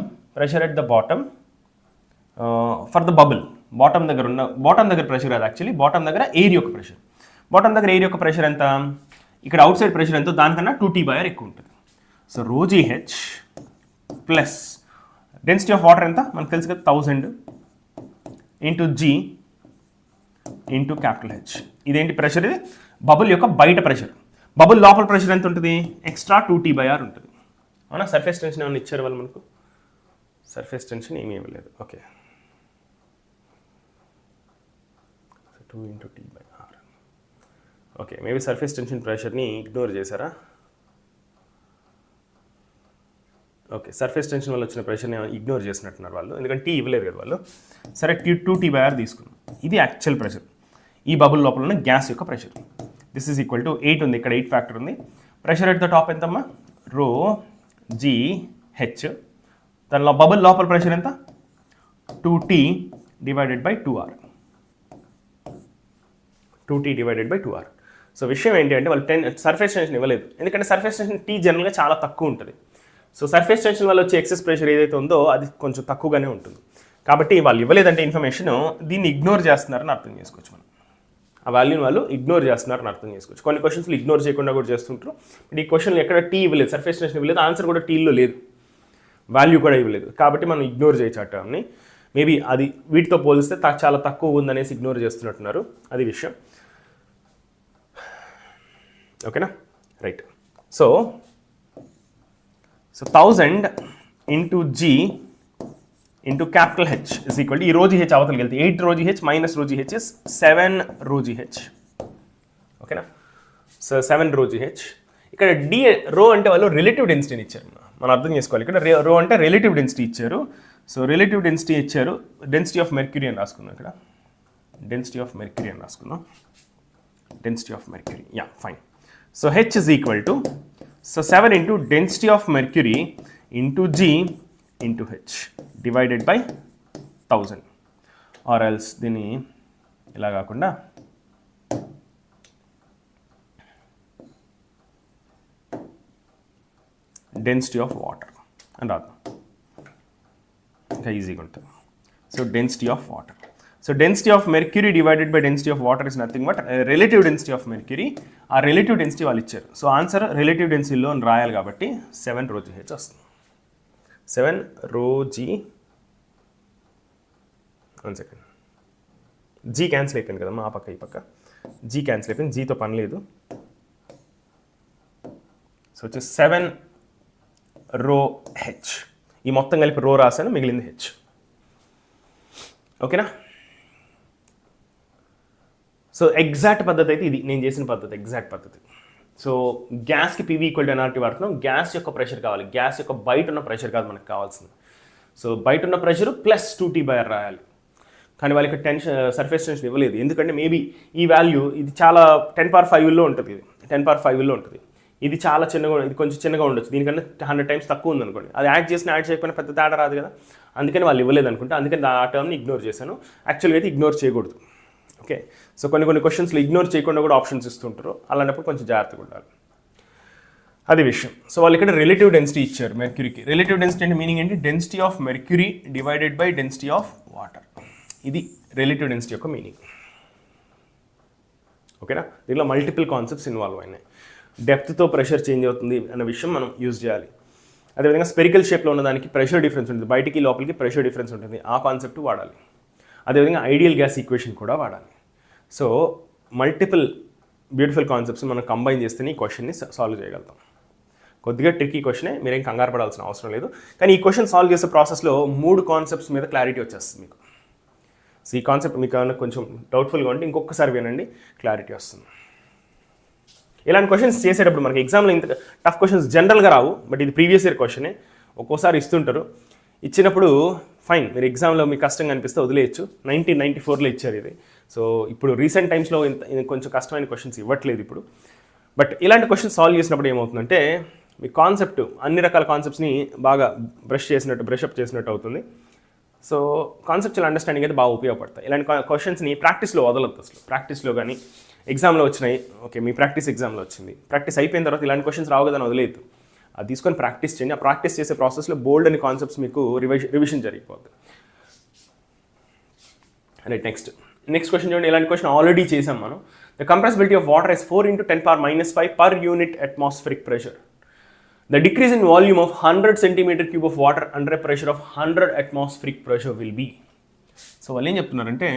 Speaker 1: for the bubble, bottom దగ్గర ప్రెషర్ కాదు యాక్చువల్లీ, బాటమ్ దగ్గర ఎయిర్ యొక్క ప్రెషర్ ఎంత? ఇక్కడ అవుట్ సైడ్ ప్రెషర్ ఎంతో దానికన్నా 2T/R ఎక్కువ ఉంటుంది. So rho GH plus density of water ఎంత మనకు తెలుసు కదా, 1000 into G into capital H. ఇదేంటి ప్రెషర్? ఇది బబుల్ యొక్క బయట ప్రెషర్. బబుల్ లోపల ప్రెషర్ ఎంత ఉంటుంది? ఎక్స్ట్రా 2T/R ఉంటుంది. అవునా. సర్ఫేస్ టెన్షన్ ఏమైనా ఇచ్చారు వాళ్ళు మనకు? సర్ఫేస్ టెన్షన్ ఏమీ ఇవ్వలేదు. Okay, 2 × T/R. Okay, maybe surface tension ప్రెషర్ని ఇగ్నోర్ చేశారా? ఓకే, సర్ఫేస్ టెన్షన్ వల్ల వచ్చిన ప్రెషర్ని ఇగ్నోర్ చేసినట్టున్నారు వాళ్ళు, ఎందుకంటే టీ ఇవ్వలేదు కదా వాళ్ళు. సరే, 2T/R తీసుకున్నాం. ఇది యాక్చువల్ ప్రెషర్, ఈ బబుల్ లోపల ఉన్న గ్యాస్ యొక్క pressure. This is equal to 8 ఉంది, ఇక్కడ 8 ఫ్యాక్టర్ ఉంది. ప్రెషర్ ఎట్ ద టాప్ ఎంతమ్మా? రో GH. దానిలో బబుల్ లోపల ప్రెషర్ ఎంత? 2T divided by 2R. 2T divided by 2R. So విషయం ఏంటి అంటే వాళ్ళు సర్ఫేస్ టెన్షన్ ఇవ్వలేదు, ఎందుకంటే సర్ఫేస్ టెన్షన్ టీ జనరల్గా చాలా తక్కువ ఉంటుంది. సో సర్ఫేస్ టెన్షన్ వల్ల వచ్చే ఎక్సెస్ ప్రెషర్ ఏదైతే ఉందో అది కొంచెం తక్కువగానే ఉంటుంది. కాబట్టి వాళ్ళు ఇవ్వలేదంటే ఇన్ఫర్మేషన్, దీన్ని ఇగ్నోర్ చేస్తున్నారని అర్థం చేసుకోవచ్చు మనం. ఆ వాల్యూని వాళ్ళు ఇగ్నోర్ చేస్తున్నారని అర్థం చేసుకోవచ్చు. కొన్ని క్వశ్చన్స్లో ఇగ్నోర్ చేయకుండా కూడా చేస్తుంటారు. బట్ ఈ క్వశ్చన్లో ఎక్కడ టీ ఇవ్వలేదు, సర్ఫేస్ టెన్షన్ ఇవ్వలేదు, ఆన్సర్ కూడా టీలో లేదు, వాల్యూ కూడా ఇవ్వలేదు. కాబట్టి మనం ఇగ్నోర్ చేయొచ్చు ఆ టర్మ్ని. మేబీ అది వీటితో పోలిస్తే చాలా తక్కువ ఉందనేసి ఇగ్నోర్ చేస్తున్నట్టున్నారు, అది విషయం. ఓకేనా, right. So 1000 into G into capital H is equal to, ఈ రో GH అవతలకి వెళ్తే 8 rho GH minus rho GH is 7 rho GH. ఓకేనా. So 7 rho GH. ఇక్కడ డి రో అంటే వాళ్ళు రిలేటివ్ డెన్సిటీని ఇచ్చారు, మనం అర్థం చేసుకోవాలి. ఇక్కడ రో అంటే రిలేటివ్ డెన్సిటీ ఇచ్చారు. సో రిలేటివ్ డెన్సిటీ ఇచ్చారు, డెన్సిటీ ఆఫ్ మెర్క్యూరీ అని రాసుకుందాం. ఇక్కడ డెన్సిటీ ఆఫ్ మెర్క్యూరీ అని రాసుకుందాం. Density of mercury, yeah, fine. So H is equal to, so 7 into density of mercury into G into H divided by 1000. Or else దీన్ని ఇలా కాకుండా density of water అని రాద్దాం, ఇంకా ఈజీగా ఉంటుంది. So density of water. So density of mercury divided by density of water is nothing but relative density of mercury. ఆ relative density వాళ్ళు ఇచ్చారు. సో ఆన్సర్ రిలేటివ్ డెన్సిటీలో రాయాలి కాబట్టి 7 రో GH వస్తుంది. 7 రో జీ, 1 సెకండ్, జీ క్యాన్సిల్ అయిపోయింది కదమ్మా, ఆ పక్క ఈ పక్క జీ క్యాన్సిల్ అయిపోయింది, జీతో పని లేదు. సో వచ్చేసి 7 రో హెచ్. ఈ మొత్తం కలిపి రో రాశాను, మిగిలింది హెచ్. ఓకేనా. సో ఎగ్జాక్ట్ పద్ధతి అయితే ఇది, నేను చేసిన పద్ధతి ఎగ్జాక్ట్ పద్ధతి. సో గ్యాస్కి PV ఈక్వల్ టు NRT వాడుతున్నాం. గ్యాస్ యొక్క ప్రెషర్ కావాలి, గ్యాస్ యొక్క బయట ఉన్న ప్రెషర్ కాదు మనకు కావాల్సింది. సో బయట ఉన్న ప్రెషర్ ప్లస్ 2T/R రాయాలి. కానీ వాళ్ళకి సర్ఫేస్ టెన్షన్ ఇవ్వలేదు, ఎందుకంటే మేబీ ఈ వాల్యూ ఇది చాలా 10⁵లో ఉంటుంది, ఇది 10⁵లో ఉంటుంది. ఇది చాలా చిన్నగా, ఇది కొంచెం చిన్నగా ఉండొచ్చు, దీనికన్నా 100 టైమ్స్ తక్కువ ఉంది అనుకోండి. అది యాడ్ చేయకపోయినా పెద్ద తేడా రాదు కదా, అందుకని వాళ్ళు ఇవ్వలేదు అనుకుంటే, అందుకని ఆ టర్మ్ని ఇగ్నోర్ చేశాను. యాక్చువల్గా అయితే ఇగ్నోర్ చేయకూడదు. ఓకే. సో కొన్ని క్వశ్చన్స్లో ఇగ్నోర్ చేయకుండా కూడా ఆప్షన్స్ ఇస్తుంటారు, అలాంటప్పుడు కొంచెం జాగ్రత్తగా ఉండాలి, అది విషయం. సో వాళ్ళు ఇక్కడ రిలేటివ్ డెన్సిటీ ఇచ్చారు మెర్క్యూరీకి. రిలేటివ్ డెన్సిటీ అంటే మీనింగ్ ఏంటి? Density of mercury divided by density of water. ఇది రిలేటివ్ డెన్సిటీ యొక్క మీనింగ్. ఓకేనా. దీనిలో మల్టిపుల్ కాన్సెప్ట్స్ ఇన్వాల్వ్ అయినాయి. డెప్త్తో ప్రెషర్ చేంజ్ అవుతుంది అన్న విషయం మనం యూజ్ చేయాలి. అదేవిధంగా స్పెరికల్ షేప్లో ఉన్నదానికి ప్రెషర్ డిఫరెన్స్ ఉంటుంది, బయటికి లోపలికి ప్రెషర్ డిఫరెన్స్ ఉంటుంది, ఆ కాన్సెప్ట్ వాడాలి. అదేవిధంగా ఐడియల్ గ్యాస్ ఈక్వేషన్ కూడా వాడాలి. సో మల్టిపుల్ బ్యూటిఫుల్ కాన్సెప్ట్స్ మనం కంబైన్ చేస్తేనే ఈ క్వశ్చన్ని సాల్వ్ చేయగలుగుతాం. కొద్దిగా ట్రిక్కీ క్వశ్చనే, మీరేం కంగారు పడాల్సిన అవసరం లేదు. కానీ ఈ క్వశ్చన్ సాల్వ్ చేసే ప్రాసెస్లో 3 కాన్సెప్ట్స్ మీద క్లారిటీ వచ్చేస్తుంది మీకు. సో ఈ కాన్సెప్ట్ మీకు ఏమైనా కొంచెం డౌట్ఫుల్గా ఉంటే ఇంకొకసారి వినండి, క్లారిటీ వస్తుంది. ఇలాంటి క్వశ్చన్స్ చేసేటప్పుడు మనకి ఎగ్జామ్లో ఇంత టఫ్ క్వశ్చన్స్ జనరల్గా రావు, బట్ ఇది ప్రీవియస్ ఇయర్ క్వశ్చనే, ఒక్కోసారి ఇస్తుంటారు. ఇచ్చినప్పుడు ఫైన్, మీరు ఎగ్జామ్లో మీకు కష్టంగా అనిపిస్తే వదిలేయచ్చు. 1994లో ఇచ్చారు ఇది. సో ఇప్పుడు రీసెంట్ టైమ్స్లో కొంచెం కష్టమైన క్వశ్చన్స్ ఇవ్వట్లేదు ఇప్పుడు. బట్ ఇలాంటి క్వశ్చన్స్ సాల్వ్ చేసినప్పుడు ఏమవుతుందంటే మీ కాన్సెప్ట్ అన్ని రకాల కాన్సెప్ట్స్ని బాగా బ్రషప్ చేసినట్టు అవుతుంది. సో కాన్సెప్చువల్ అండర్స్టాండింగ్ అయితే బాగా ఉపయోగపడతాయి. ఇలాంటి క్వశ్చన్స్ని ప్రాక్టీస్లో వదలొద్దు అసలు. ప్రాక్టీస్లో కానీ ఎగ్జామ్లో వచ్చినాయి, ఓకే మీ ప్రాక్టీస్ ఎగ్జామ్లో వచ్చింది, ప్రాక్టీస్ అయిపోయిన తర్వాత ఇలాంటి క్వశ్చన్స్ రావు కదా అని వదిలేదు. అది తీసుకొని ప్రాక్టీస్ చేయండి. ఆ ప్రాక్టీస్ చేసే ప్రాసెస్లో బోల్డ్ అని కాన్సెప్ట్స్ మీకు రివిజన్ జరిగిపోతుంది. రైట్, నెక్స్ట్ క్వశ్చన్ చూడండి. ఇలాంటి క్వశ్చన్ ఆల్రెడీ చేసాం మనం. The compressibility of water is 4 × 10⁻⁵ per unit atmospheric pressure. The decrease in volume of 100 cm³ of water under a pressure of 100 atmospheric pressure will be. So వాళ్ళు ఏం చెప్తున్నారంటే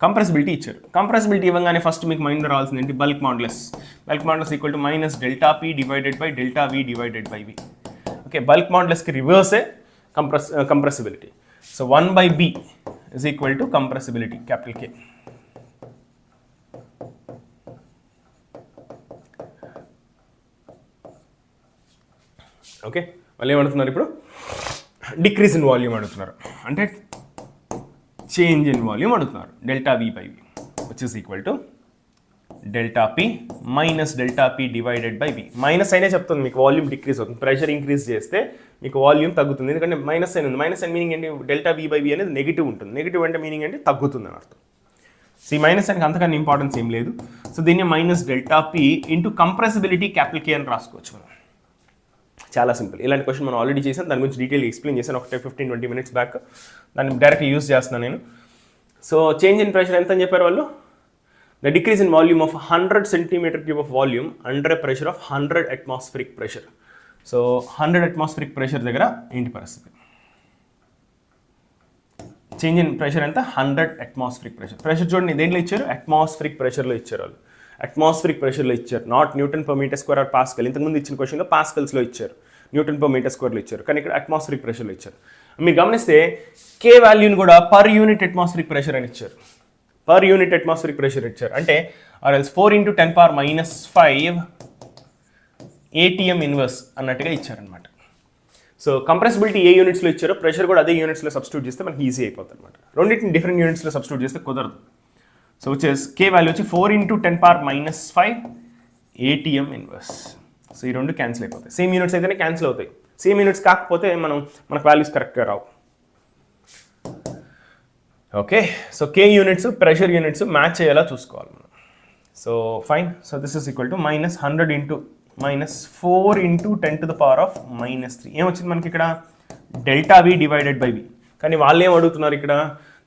Speaker 1: compressibility ఇచ్చారు. Compressibility ఇవ్వగానే first మీకు మైండ్లో రావాల్సింది ఏంటి? Bulk modulus equal to -ΔP divided by ΔV divided by V. Okay, bulk మాడ్యులస్కి రివర్సే compressibility. So 1/B is equal to compressibility, capital K. ఓకే, వాళ్ళు ఏమడుతున్నారు ఇప్పుడు? డిక్రీజ్ ఇన్ వాల్యూమ్ అడుగుతున్నారు, అంటే చేంజ్ ఇన్ వాల్యూమ్ అడుగుతున్నారు. ΔV/V which is equal to ΔP minus ΔP divided by V. Minus అయినే చెప్తుంది మీకు వాల్యూమ్ డిక్రీజ్ అవుతుంది. ప్రెషర్ ఇంక్రీజ్ చేస్తే మీకు వాల్యూమ్ తగ్గుతుంది, ఎందుకంటే మైనస్ అయిన ఉంది. మైనస్ అయిన మీనింగ్ ఏంటి? ΔV/V అనేది నెగిటివ్ ఉంటుంది. నెగిటివ్ అంటే మీనింగ్ ఏంటి? తగ్గుతుంది అని అర్థం. సో ఈ మైనస్ అయినకి అంతకన్నా ఇంపార్టెన్స్ ఏం లేదు. సో దీన్ని -ΔP into compressibility capital K అని రాసుకోవచ్చు మనం. చాలా సింపుల్. ఇలాంటి క్వశ్చన్ మనం ఆల్రెడీ చేసాం, దాని గురించి డీటెయిల్ ఎక్స్ప్లెయిన్ చేశాను ఒక 15-20 minutes బ్యాక్. దాన్ని డైరెక్ట్ యూజ్ చేస్తున్నాను నేను. సో చేంజ్ ఇన్ ప్రెషర్ ఎంత అని చెప్పారు వాళ్ళు? The decrease in volume of 100 cm³ of volume under a pressure of 100 atmospheric pressure. So 100 atmospheric pressure దగ్గర ఏంటి పరిస్థితి? చేంజ్ ఇన్ ప్రెషర్ ఎంత? 100 atmospheric pressure. ప్రెషర్ చూడండి దేంట్లో ఇచ్చారు? అట్మాస్ఫిరిక్ ప్రెషర్లో ఇచ్చారు వాళ్ళు. అట్మాస్ఫిరిక్ ప్రెషర్లో ఇచ్చారు, నాట్ Nm/m² ఆర్ పాస్కల్. ఇంతకుముందు ఇచ్చిన క్వశ్చన్లో పాస్కల్స్లో ఇచ్చారు, Nm/m²లో ఇచ్చారు, కానీ ఇక్కడ అట్మాస్ఫిరిక్ ప్రెషర్లో ఇచ్చారు. మీరు గమనిస్తే K వాల్యూని కూడా పర్ యూనిట్ అట్మాస్ఫిరిక్ ప్రెషర్ అని ఇచ్చారు. పర్ యూనిట్ అట్మాస్ఫిరిక్ ప్రెషర్ ఇచ్చారు, అంటే ఆర్ఎల్స్ 4 × 10⁻⁵ ATM ఇన్వర్స్ అన్నట్టుగా ఇచ్చారనమాట. సో కంప్రెసిబిలిటీ ఏ యూనిట్స్లో ఇచ్చారో ప్రెషర్ కూడా అదే యూనిట్స్లో సబ్స్టిట్యూట్ చేస్తే మనకి ఈజీ అయిపోతుంది అనమాట. రెండింటిని డిఫరెంట్ యూనిట్స్లో సబ్స్టిట్యూట్ చేస్తే కుదరదు. సో వచ్చేసి K వాల్యూ వచ్చి 4 × 10⁻⁵ ATM ఇన్వర్స్. సో ఈ రెండు క్యాన్సిల్ అయిపోతాయి. సేమ్ యూనిట్స్ అయితేనే క్యాన్సిల్ అవుతాయి. సేమ్ యూనిట్స్ కాకపోతే మనకు వాల్యూస్ కరెక్ట్గా రావు. Okay, so K units pressure units match అయ్యేలా చూసుకోవాలి మనం. So fine. So this is equal to -100 × -4 × 10⁻⁻3. ఏమొచ్చింది మనకి ఇక్కడ? ΔV divided by V. కానీ వాళ్ళు ఏం అడుగుతున్నారు ఇక్కడ?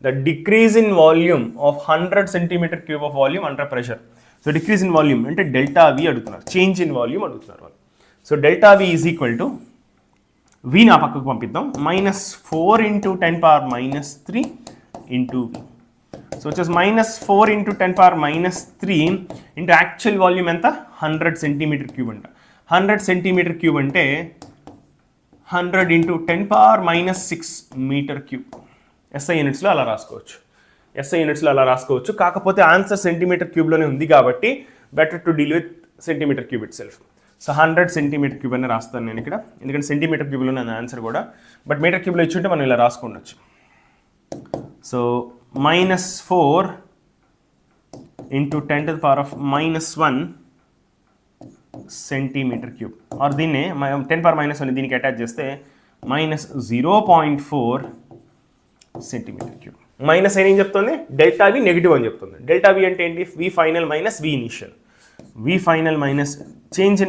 Speaker 1: The decrease in volume of 100 cm³ of volume under pressure. So decrease in volume అంటే ΔV అడుగుతున్నారు, చేంజ్ ఇన్ వాల్యూమ్ అడుగుతున్నారు వాళ్ళు. So ΔV is equal to V నా పక్కకు పంపిద్దాం, -4 × 10⁻³ ఇంటూ V. సో వచ్చేసి -4 × 10⁻³ ఇంటూ యాక్చువల్ వాల్యూమ్ ఎంత? 100 cm³ అంట. 100 cm³ అంటే 100 × 10⁻⁻6 m³. SI యూనిట్స్లో అలా రాసుకోవచ్చు. కాకపోతే ఆన్సర్ cm³లోనే ఉంది కాబట్టి better to deal with cm³ it self. So 100 cm³ అని రాస్తాను నేను ఇక్కడ, ఎందుకంటే cm³లోనే ఆన్సర్ కూడా. బట్ m³ ఇచ్చుంటే మనం ఇలా రాసుకోవచ్చు. So -4 × 10⁻⁻1 cm³. ఆర్ దీన్నే 10⁻⁻1 దీనికి అటాచ్ చేస్తే -0.4 cm³. మైనస్ ఏం చెప్తుంది? ΔV నెగిటివ్ అని చెప్తుంది. ΔV అంటే ఏంటి? V final minus V initial. V final minus change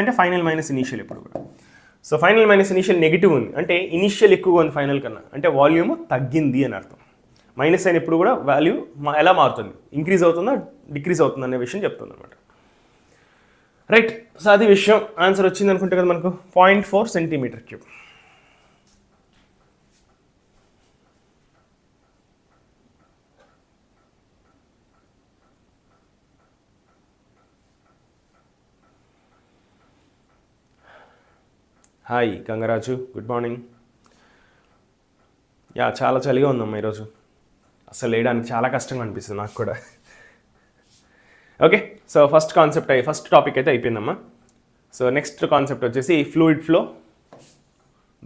Speaker 1: అంటే ఫైనల్ మైనస్ ఇనిషియల్ ఎప్పుడు కూడా. So final minus initial negative ఉంది అంటే ఇనిషియల్ ఎక్కువగా ఉంది ఫైనల్ కన్నా, అంటే వాల్యూమ్ తగ్గింది అని అర్థం. మైనస్ అయిన ఎప్పుడు కూడా వాల్యూ ఎలా మారుతుంది? ఇంక్రీజ్ అవుతుందా డిక్రీజ్ అవుతుందా అనే విషయం చెప్తుంది అనమాట. రైట్, సో అది విషయం. ఆన్సర్ వచ్చింది అనుకుంటే కదా మనకు 0.4 cm³. Hi Gangaraju, good morning. Yeah చాలా చలిగా ఉందమ్మా ఈరోజు, అసలు వేయడానికి చాలా కష్టంగా అనిపిస్తుంది నాకు కూడా. ఓకే, సో ఫస్ట్ టాపిక్ అయితే అయిపోయిందమ్మా. సో నెక్స్ట్ కాన్సెప్ట్ వచ్చేసి fluid flow,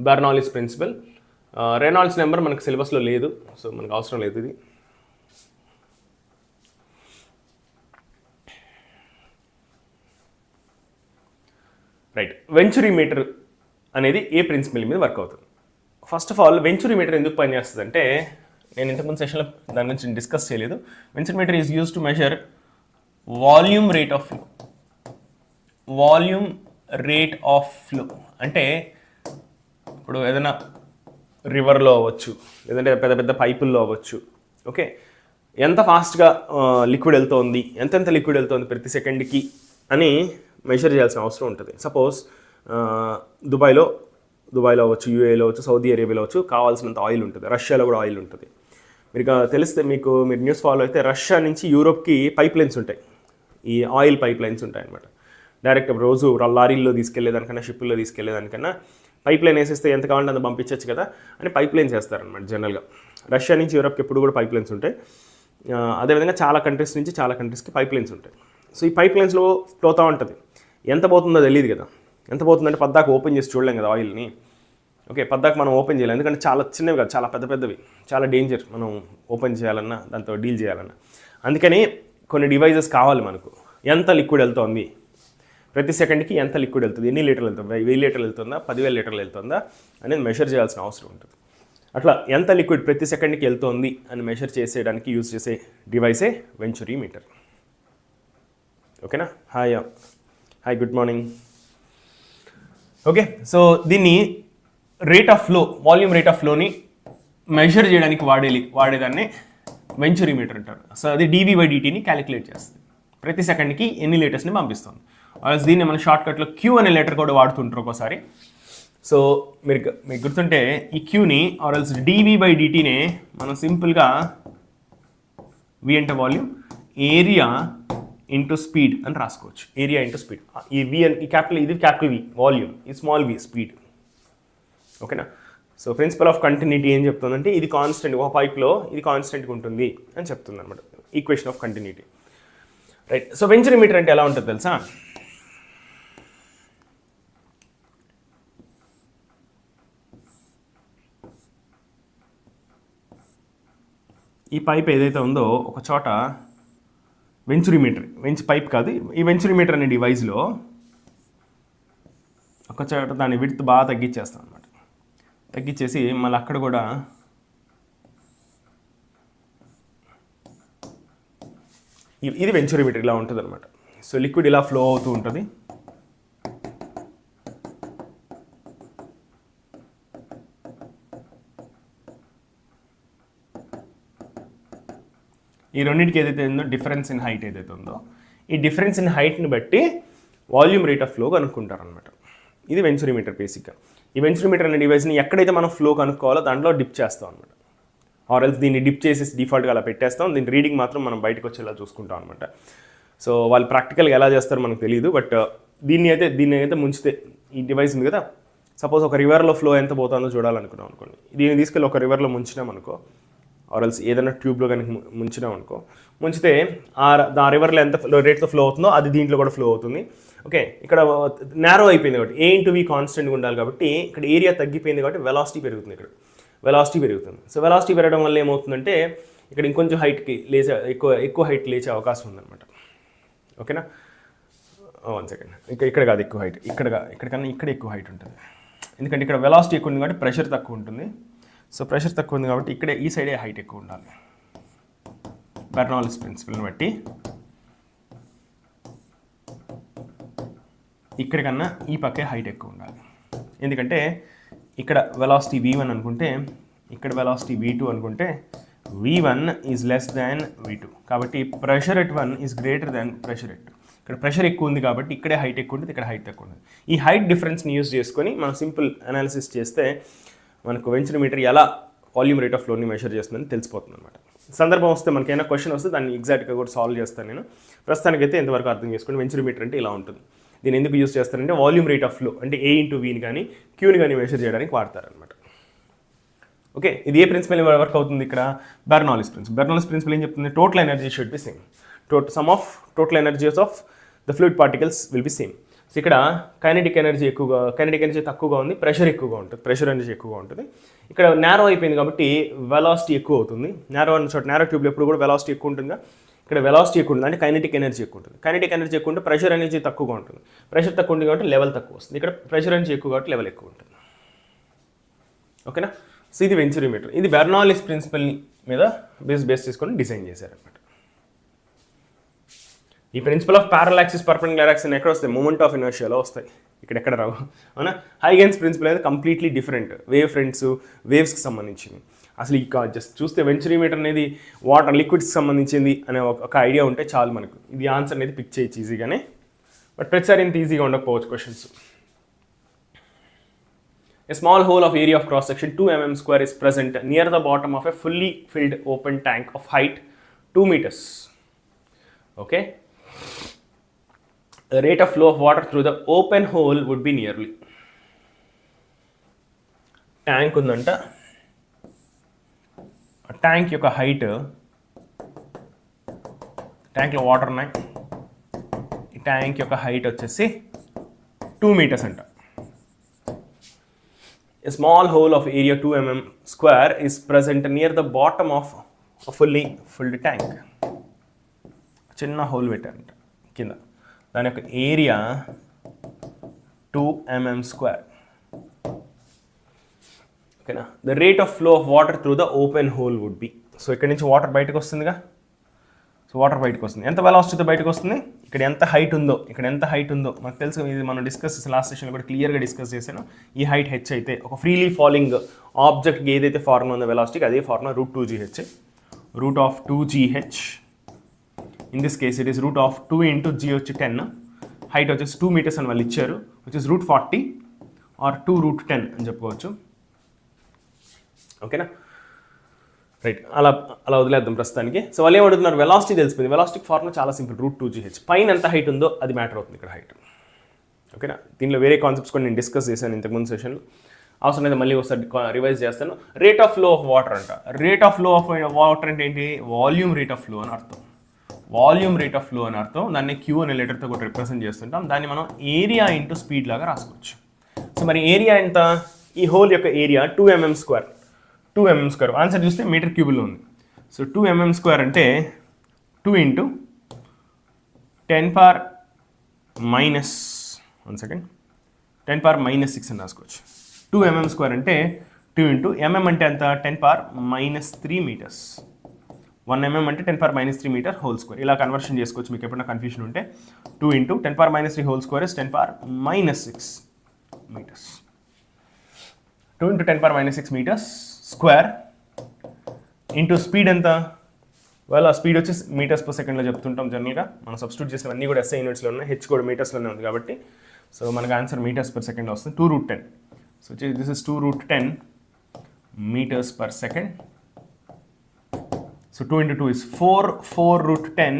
Speaker 1: Bernoulli's principle. Reynolds number మనకు సిలబస్లో లేదు, సో మనకు అవసరం లేదు ఇది. రైట్, వెంచురీ మీటర్ అనేది ఏ ప్రిన్సిపల్ మీద వర్క్ అవుతుంది? First of all venturi meter ఎందుకు పనిచేస్తుంది అంటే, నేను ఇంతకుముందు సెషన్లో దాని గురించి డిస్కస్ చేయలేదు. Venturi meter is use to measure volume rate of flow. Volume rate of flow అంటే ఇప్పుడు ఏదైనా రివర్లో అవ్వచ్చు, లేదంటే పెద్ద పెద్ద పైపుల్లో అవ్వచ్చు. ఓకే, ఎంత ఫాస్ట్గా లిక్విడ్ వెళ్తోంది, ఎంతెంత లిక్విడ్ వెళ్తోంది ప్రతి సెకండ్కి అని మెజర్ చేయాల్సిన అవసరం ఉంటుంది. సపోజ్ దుబాయ్లో అవ్వచ్చు, యూఏలో అవ్వచ్చు, సౌదీ అరేబియాలో అవ్వచ్చు, కావాల్సినంత ఆయిల్ ఉంటుంది. రష్యాలో కూడా ఆయిల్ ఉంటుంది. మీరు తెలిస్తే మీరు న్యూస్ ఫాలో అయితే రష్యా నుంచి యూరోప్కి పైప్ లైన్స్ ఉంటాయి. ఈ ఆయిల్ పైప్ లైన్స్ ఉంటాయి అనమాట. డైరెక్ట్ రోజు లారీల్లో తీసుకెళ్లేదానికన్నా, షిప్పుల్లో తీసుకెళ్లేదానికన్నా పైప్ లైన్ వేసేస్తే ఎంత కావాలంటే అంత పంపించవచ్చు కదా అని పైప్ లైన్స్ వేస్తారనమాట జనరల్గా. రష్యా నుంచి యూరోప్కి ఎప్పుడు కూడా పైప్ లైన్స్ ఉంటాయి. అదేవిధంగా చాలా కంట్రీస్ నుంచి చాలా కంట్రీస్కి పైప్ లైన్స్ ఉంటాయి. సో ఈ పైప్ లైన్స్లో పోతూ ఉంటుంది. ఎంత పోతుందో తెలియదు కదా. ఎంత పోతుందంటే పద్దాక ఓపెన్ చేసి చూడలేం కదా ఆయిల్ని. ఓకే, పద్దాక మనం ఓపెన్ చేయాలి, ఎందుకంటే చాలా చిన్నవి కాదు, చాలా పెద్ద పెద్దవి, చాలా డేంజర్ మనం ఓపెన్ చేయాలన్నా, దాంతో డీల్ చేయాలన్నా. అందుకని కొన్ని డివైజెస్ కావాలి మనకు. ఎంత లిక్విడ్ వెళ్తోంది ప్రతి సెకండ్కి, ఎంత లిక్విడ్ వెళ్తుంది, ఎన్ని లీటర్లు వెళ్తుంది, 1000 లీటర్లు వెళ్తుందా, 10,000 లీటర్లు వెళ్తుందా అనేది మెషర్ చేయాల్సిన అవసరం ఉంటుంది. అట్లా ఎంత లిక్విడ్ ప్రతి సెకండ్కి వెళ్తోంది అని మెషర్ చేసేయడానికి యూజ్ చేసే డివైసే వెంచురీ మీటర్. ఓకేనా? Hi good morning. Okay, so దీన్ని rate of flow, volume rate of ఫ్లోని measure చేయడానికి వాడేదాన్ని వెంచురీ మీటర్ అంటారు. సో అది dV/dtని క్యాలిక్యులేట్ చేస్తుంది. ప్రతి సెకండ్కి ఎన్ని లీటర్స్ని పంపిస్తుంది. దీన్ని మన షార్ట్కట్లో క్యూ అనే లెటర్ కూడా వాడుతుంటారు ఒక్కోసారి. సో మీకు గుర్తుంటే ఈ క్యూని ఆర్ఎల్స్ dV/dtనే మనం సింపుల్గా V అంటే వాల్యూమ్, ఏరియా ఇంటూ స్పీడ్ అని రాసుకోవచ్చు. Area into speed. ఈ V ఈ క్యాపిటల్, ఇది క్యాపిటల్ V వాల్యూమ్, ఈ స్మాల్ v స్పీడ్. ఓకేనా? సో ప్రిన్సిపల్ ఆఫ్ కంటిన్యూటీ ఏం చెప్తుందంటే ఇది కాన్స్టెంట్, ఒక పైప్లో ఇది కాన్స్టెంట్గా ఉంటుంది అని చెప్తుంది అనమాట. Equation of continuity. Right, so venturi meter అంటే ఎలా ఉంటుంది తెలుసా? ఈ పైప్ ఏదైతే ఉందో ఒక చోట వెంచురీ మీటర్, పైప్ కాదు, ఈ వెంచురీ మీటర్ అనే డివైస్లో ఒక చోట దాని విడ్త్ బాగా తగ్గించేస్తాం అనమాట. తగ్గించేసి మళ్ళీ అక్కడ కూడా ఇది వెంచురీ మీటర్ ఇలా ఉంటుంది అనమాట. సో లిక్విడ్ ఇలా ఫ్లో అవుతూ ఉంటుంది. ఈ రెండింటికి ఏదైతే ఉందో డిఫరెన్స్ ఇన్ హైట్ ఏదైతే ఉందో, ఈ డిఫరెన్స్ ఇన్ హైట్ని బట్టి వాల్యూమ్ రేట్ ఆఫ్ ఫ్లో కనుక్కుంటారు అనమాట. ఇది వెంచురీ మీటర్ బేసిక్గా. ఈ వెంచురీ మీటర్ అనే డివైస్ని ఎక్కడైతే మనం ఫ్లో కనుక్కోవాలో దాంట్లో డిప్ చేస్తాం అనమాట. ఆర్ఎల్స్ దీన్ని డిప్ చేసేసి డిఫాల్ట్గా అలా పెట్టేస్తాం. దీని రీడింగ్ మాత్రం మనం బయటకు వచ్చేలా చూసుకుంటాం అనమాట. సో వాళ్ళు ప్రాక్టికల్గా ఎలా చేస్తారో మనకు తెలియదు. బట్ దీన్ని అయితే ముంచితే ఈ డివైస్ ఉంది కదా, సపోజ్ ఒక రివర్లో ఫ్లో ఎంత పోతుందో చూడాలనుకున్నాం అనుకోండి. దీన్ని తీసుకెళ్ళి ఒక రివర్లో ముంచినాం అనుకో, ఆర్ఎల్స్ ఏదైనా ట్యూబ్లో కనుక ముంచినాం అనుకో, ముంచితే ఆ రివర్లో ఎంత రేట్తో ఫ్లో అవుతుందో అది దీంట్లో కూడా ఫ్లో అవుతుంది. ఓకే, ఇక్కడ నేరో అయిపోయింది కాబట్టి A ఇంటూ V కాన్స్టెంట్గా ఉండాలి కాబట్టి ఇక్కడ ఏరియా తగ్గిపోయింది కాబట్టి వెలాసిటీ పెరుగుతుంది. ఇక్కడ వెలాసిటీ పెరుగుతుంది. సో వెలాసిటీ పెరగడం వల్ల ఏమవుతుందంటే ఇక్కడ ఇంకొంచెం హైట్కి ఎక్కువ హైట్ లేచే అవకాశం ఉందన్నమాట. ఓకేనా? 1 సెకండ్. ఇక్కడ కాదు ఎక్కువ హైట్, ఇక్కడికన్నా ఇక్కడ ఎక్కువ హైట్ ఉంటుంది. ఎందుకంటే ఇక్కడ వెలాసిటీ ఎక్కువ ఉంది కాబట్టి ప్రెషర్ తక్కువ ఉంటుంది. సో ప్రెషర్ తక్కువ ఉంది కాబట్టి ఇక్కడే ఈ సైడే హైట్ ఎక్కువ ఉండాలి. బెర్నౌల్లి ప్రిన్సిపల్ని బట్టి ఇక్కడికన్నా ఈ పక్కే హైట్ ఎక్కువ ఉండాలి. ఎందుకంటే ఇక్కడ వెలాసిటీ V1 అనుకుంటే, ఇక్కడ వెలాసిటీ V2 అనుకుంటే, V1 is less than V2. కాబట్టి pressure at 1 is greater than pressure at 2. ఇక్కడ ప్రెషర్ ఎక్కువ ఉంది కాబట్టి ఇక్కడే హైట్ ఎక్కువ ఉంటుంది, ఇక్కడ హైట్ తక్కువ ఉంటుంది. ఈ హైట్ డిఫరెన్స్ని యూజ్ చేసుకొని మనం సింపుల్ అనాలిసిస్ చేస్తే మనకు వెంచురీ మీటర్ ఎలా వాల్యూమ్ రేట్ ఆఫ్ ఫ్లోని మెషర్ చేస్తుందని తెలిసిపోతుంది అనమాట. సందర్భం వస్తే మనకైనా క్వశ్చన్ వస్తే దాన్ని ఎగ్జాక్ట్గా కూడా సాల్వ్ చేస్తాను నేను. ప్రస్తుతానికైతే ఎంతవరకు అర్థం చేసుకోండి. వెంచురీ మీటర్ అంటే ఇలా ఉంటుంది. దీన్ని ఎందుకు యూజ్ చేస్తారంటే వాల్యూమ్ రేట్ ఆఫ్ ఫ్లో అంటే A ఇంటూ Vని కానీ Qని కానీ మెషర్ చేయడానికి వాడతారనమాట. ఓకే, ఇది ఏ ప్రిన్సిపల్ వర్క్ అవుతుంది ఇక్కడ? బెర్నౌల్లి ప్రిన్సిపల్ ఏం చెప్తుంది? Total energy should be same. Some of total energies of the fluid particles will be same. So ఇక్కడ కైనెటిక్ ఎనర్జీ తక్కువగా ఉంది, ప్రెషర్ ఎక్కువగా ఉంటుంది, ప్రెషర్ ఎనర్జీ ఎక్కువగా ఉంటుంది. ఇక్కడ నేరో అయిపోయింది కాబట్టి వెలాసిటీ ఎక్కువ అవుతుంది. నేరో ట్యూబ్లో ఎప్పుడు కూడా వెలాసిటీ ఎక్కువ ఉంటుందిగా. ఇక్కడ వెలాసిటీ ఎక్కువ ఉంటుంది, అంటే కైనెటిక్ ఎనర్జీ ఎక్కువ ఉంటుంది. కైనెటిక్ ఎనర్జీ ఎక్కువ ఉంటే ప్రెషర్ ఎనర్జీ తక్కువగా ఉంటుంది. ప్రెషర్ తక్కువ ఉంటుంది కాబట్టి లెవెల్ తక్కువ వస్తుంది. ఇక్కడ ప్రెషర్ ఎనర్జీ ఎక్కువ కాబట్టి లెవెల్ ఎక్కువ ఉంటుంది. ఓకేనా? సో ఇది వెంచురీ మీటర్. ఇది బెర్నౌల్లిస్ ప్రిన్సిపల్ మీద బేస్ చేసుకొని డిజైన్ చేశారనమాట. ఈ principle of parallel axis perpendicular axis ఎక్కడ వస్తాయి? మూమెంట్ ఆఫ్ ఇనర్షియాలో వస్తాయి, ఇక్కడ ఎక్కడ రావు. అవునా? హైగెన్స్ ప్రిన్సిపల్ అనేది కంప్లీట్లీ డిఫరెంట్, వేవ్ ఫ్రంట్స్ వేవ్స్కి సంబంధించింది. అసలు ఇక జస్ట్ చూస్తే వెంచురీ మీటర్ అనేది వాటర్ లిక్విడ్స్కి సంబంధించింది అనే ఒక ఐడియా ఉంటే చాలు మనకు. ఇది ఆన్సర్ అనేది పిక్ చేయొచ్చు ఈజీగానే, బట్ ప్రతిసారి ఇంత ఈజీగా ఉండకపోవచ్చు questions. A small hole of area of cross section 2 mm square is present near the bottom of a fully filled open tank of height 2 meters. Okay. The rate of flow of water through the open hole would be nearly. Tank undanta. Tank యొక్క height, tank లో water ఉన్నాయి. ఈ tank యొక్క height వచ్చేసి 2 meters అంట. A small hole of area 2 mm square is present near the bottom of a fully filled tank. చిన్న hole పెట్టారంట కింద, దాని యొక్క ఏరియా 2 mm square. ఓకేనా? The rate of flow of water through the open hole would be. So ఇక్కడ నుంచి water బయటకు వస్తుందిగా, సో వాటర్ బయటకు వస్తుంది. ఎంత వెలాసిటీతో బయటకు వస్తుంది? ఇక్కడ ఎంత హైట్ ఉందో, ఇక్కడ ఎంత హైట్ ఉందో మనకు తెలుసు. ఇది మనం డిస్కస్ చేసిన లాస్ట్ సెషన్లో కూడా క్లియర్గా డిస్కస్ చేశాను. ఈ హైట్ హెచ్ అయితే ఒక ఫ్రీలీ ఫాలింగ్ ఆబ్జెక్ట్కి ఏదైతే ఫార్ములా ఉందో వెలాసిటీకి, అదే formula √2gh. Root of 2gh, in this case it is root of 2 × g వచ్చి 10, హైట్ వచ్చేసి 2 meters అని వాళ్ళు ఇచ్చారు, విచ్ ఇస్ √40 ఆర్ 2√10 అని చెప్పుకోవచ్చు. ఓకేనా? రైట్, అలా వదిలేద్దాం ప్రస్తుతానికి. సో వాళ్ళు ఏమడుగుతున్నారు? వెలాసిటీ తెలిసిపోయింది. వెలాసిటీకి ఫార్ములా చాలా సింపుల్, √2gh. పైన ఎంత హైట్ ఉందో అది మ్యాటర్ అవుతుంది ఇక్కడ హైట్. ఓకేనా? దీనిలో వేరే కాన్సెప్ట్స్ కూడా నేను డిస్కస్ చేశాను ఇంతకుముందు సెషన్లో, అవసరం అయితే మళ్ళీ ఒకసారి రివైజ్ చేస్తాను. Rate of flow of water అంట. Rate of flow of water అంటే ఏంటి? వాల్యూమ్ రేట్ ఆఫ్ ఫ్లో అని అర్థం. వాల్యూమ్ రేట్ ఆఫ్ ఫ్లో అని అర్థం. దాన్ని క్యూ అనే లెటర్తో కూడా రిప్రజెంట్ చేస్తుంటాం. దాన్ని మనం ఏరియా ఇంటూ స్పీడ్ లాగా రాసుకోవచ్చు. సో మరి ఏరియా ఎంత? ఈ హోల్ యొక్క area 2 mm square. 2 mm square answer చూస్తే మీటర్ క్యూబ్లో ఉంది. సో 2 mm square అంటే 2 × 10⁻⁻, 1 second, 10⁻⁻6 అని రాసుకోవచ్చు. 2 mm square అంటే 2 × mm అంటే ఎంత? 10⁻⁻3 meters. 1 mm అంటే 10⁻⁻3 meter హోల్ స్క్వేర్. ఇలా కన్వర్షన్ చేసుకోవచ్చు మీకు ఎప్పుడైనా కన్ఫ్యూషన్ ఉంటే. 2 × 10⁻⁻3 whole square is 10⁻⁻6 meters. 2 × 10⁻⁻6 meters square into speed ఎంత? వాళ్ళు ఆ స్పీడ్ వచ్చి మీటర్స్ పర్ సెకండ్లో చెప్తుంటాం జనరల్గా. మనం సబ్స్టిట్యూట్ చేసినవన్నీ కూడా SI యూనిట్స్లో ఉన్నాయి, హెచ్ కూడా మీటర్స్లోనే ఉంది కాబట్టి సో మనకు ఆన్సర్ మీటర్స్ పర్ సెకండ్లో వస్తుంది. 2√10. So this is 2√10 meters per second. So 2 × 2 is 4√10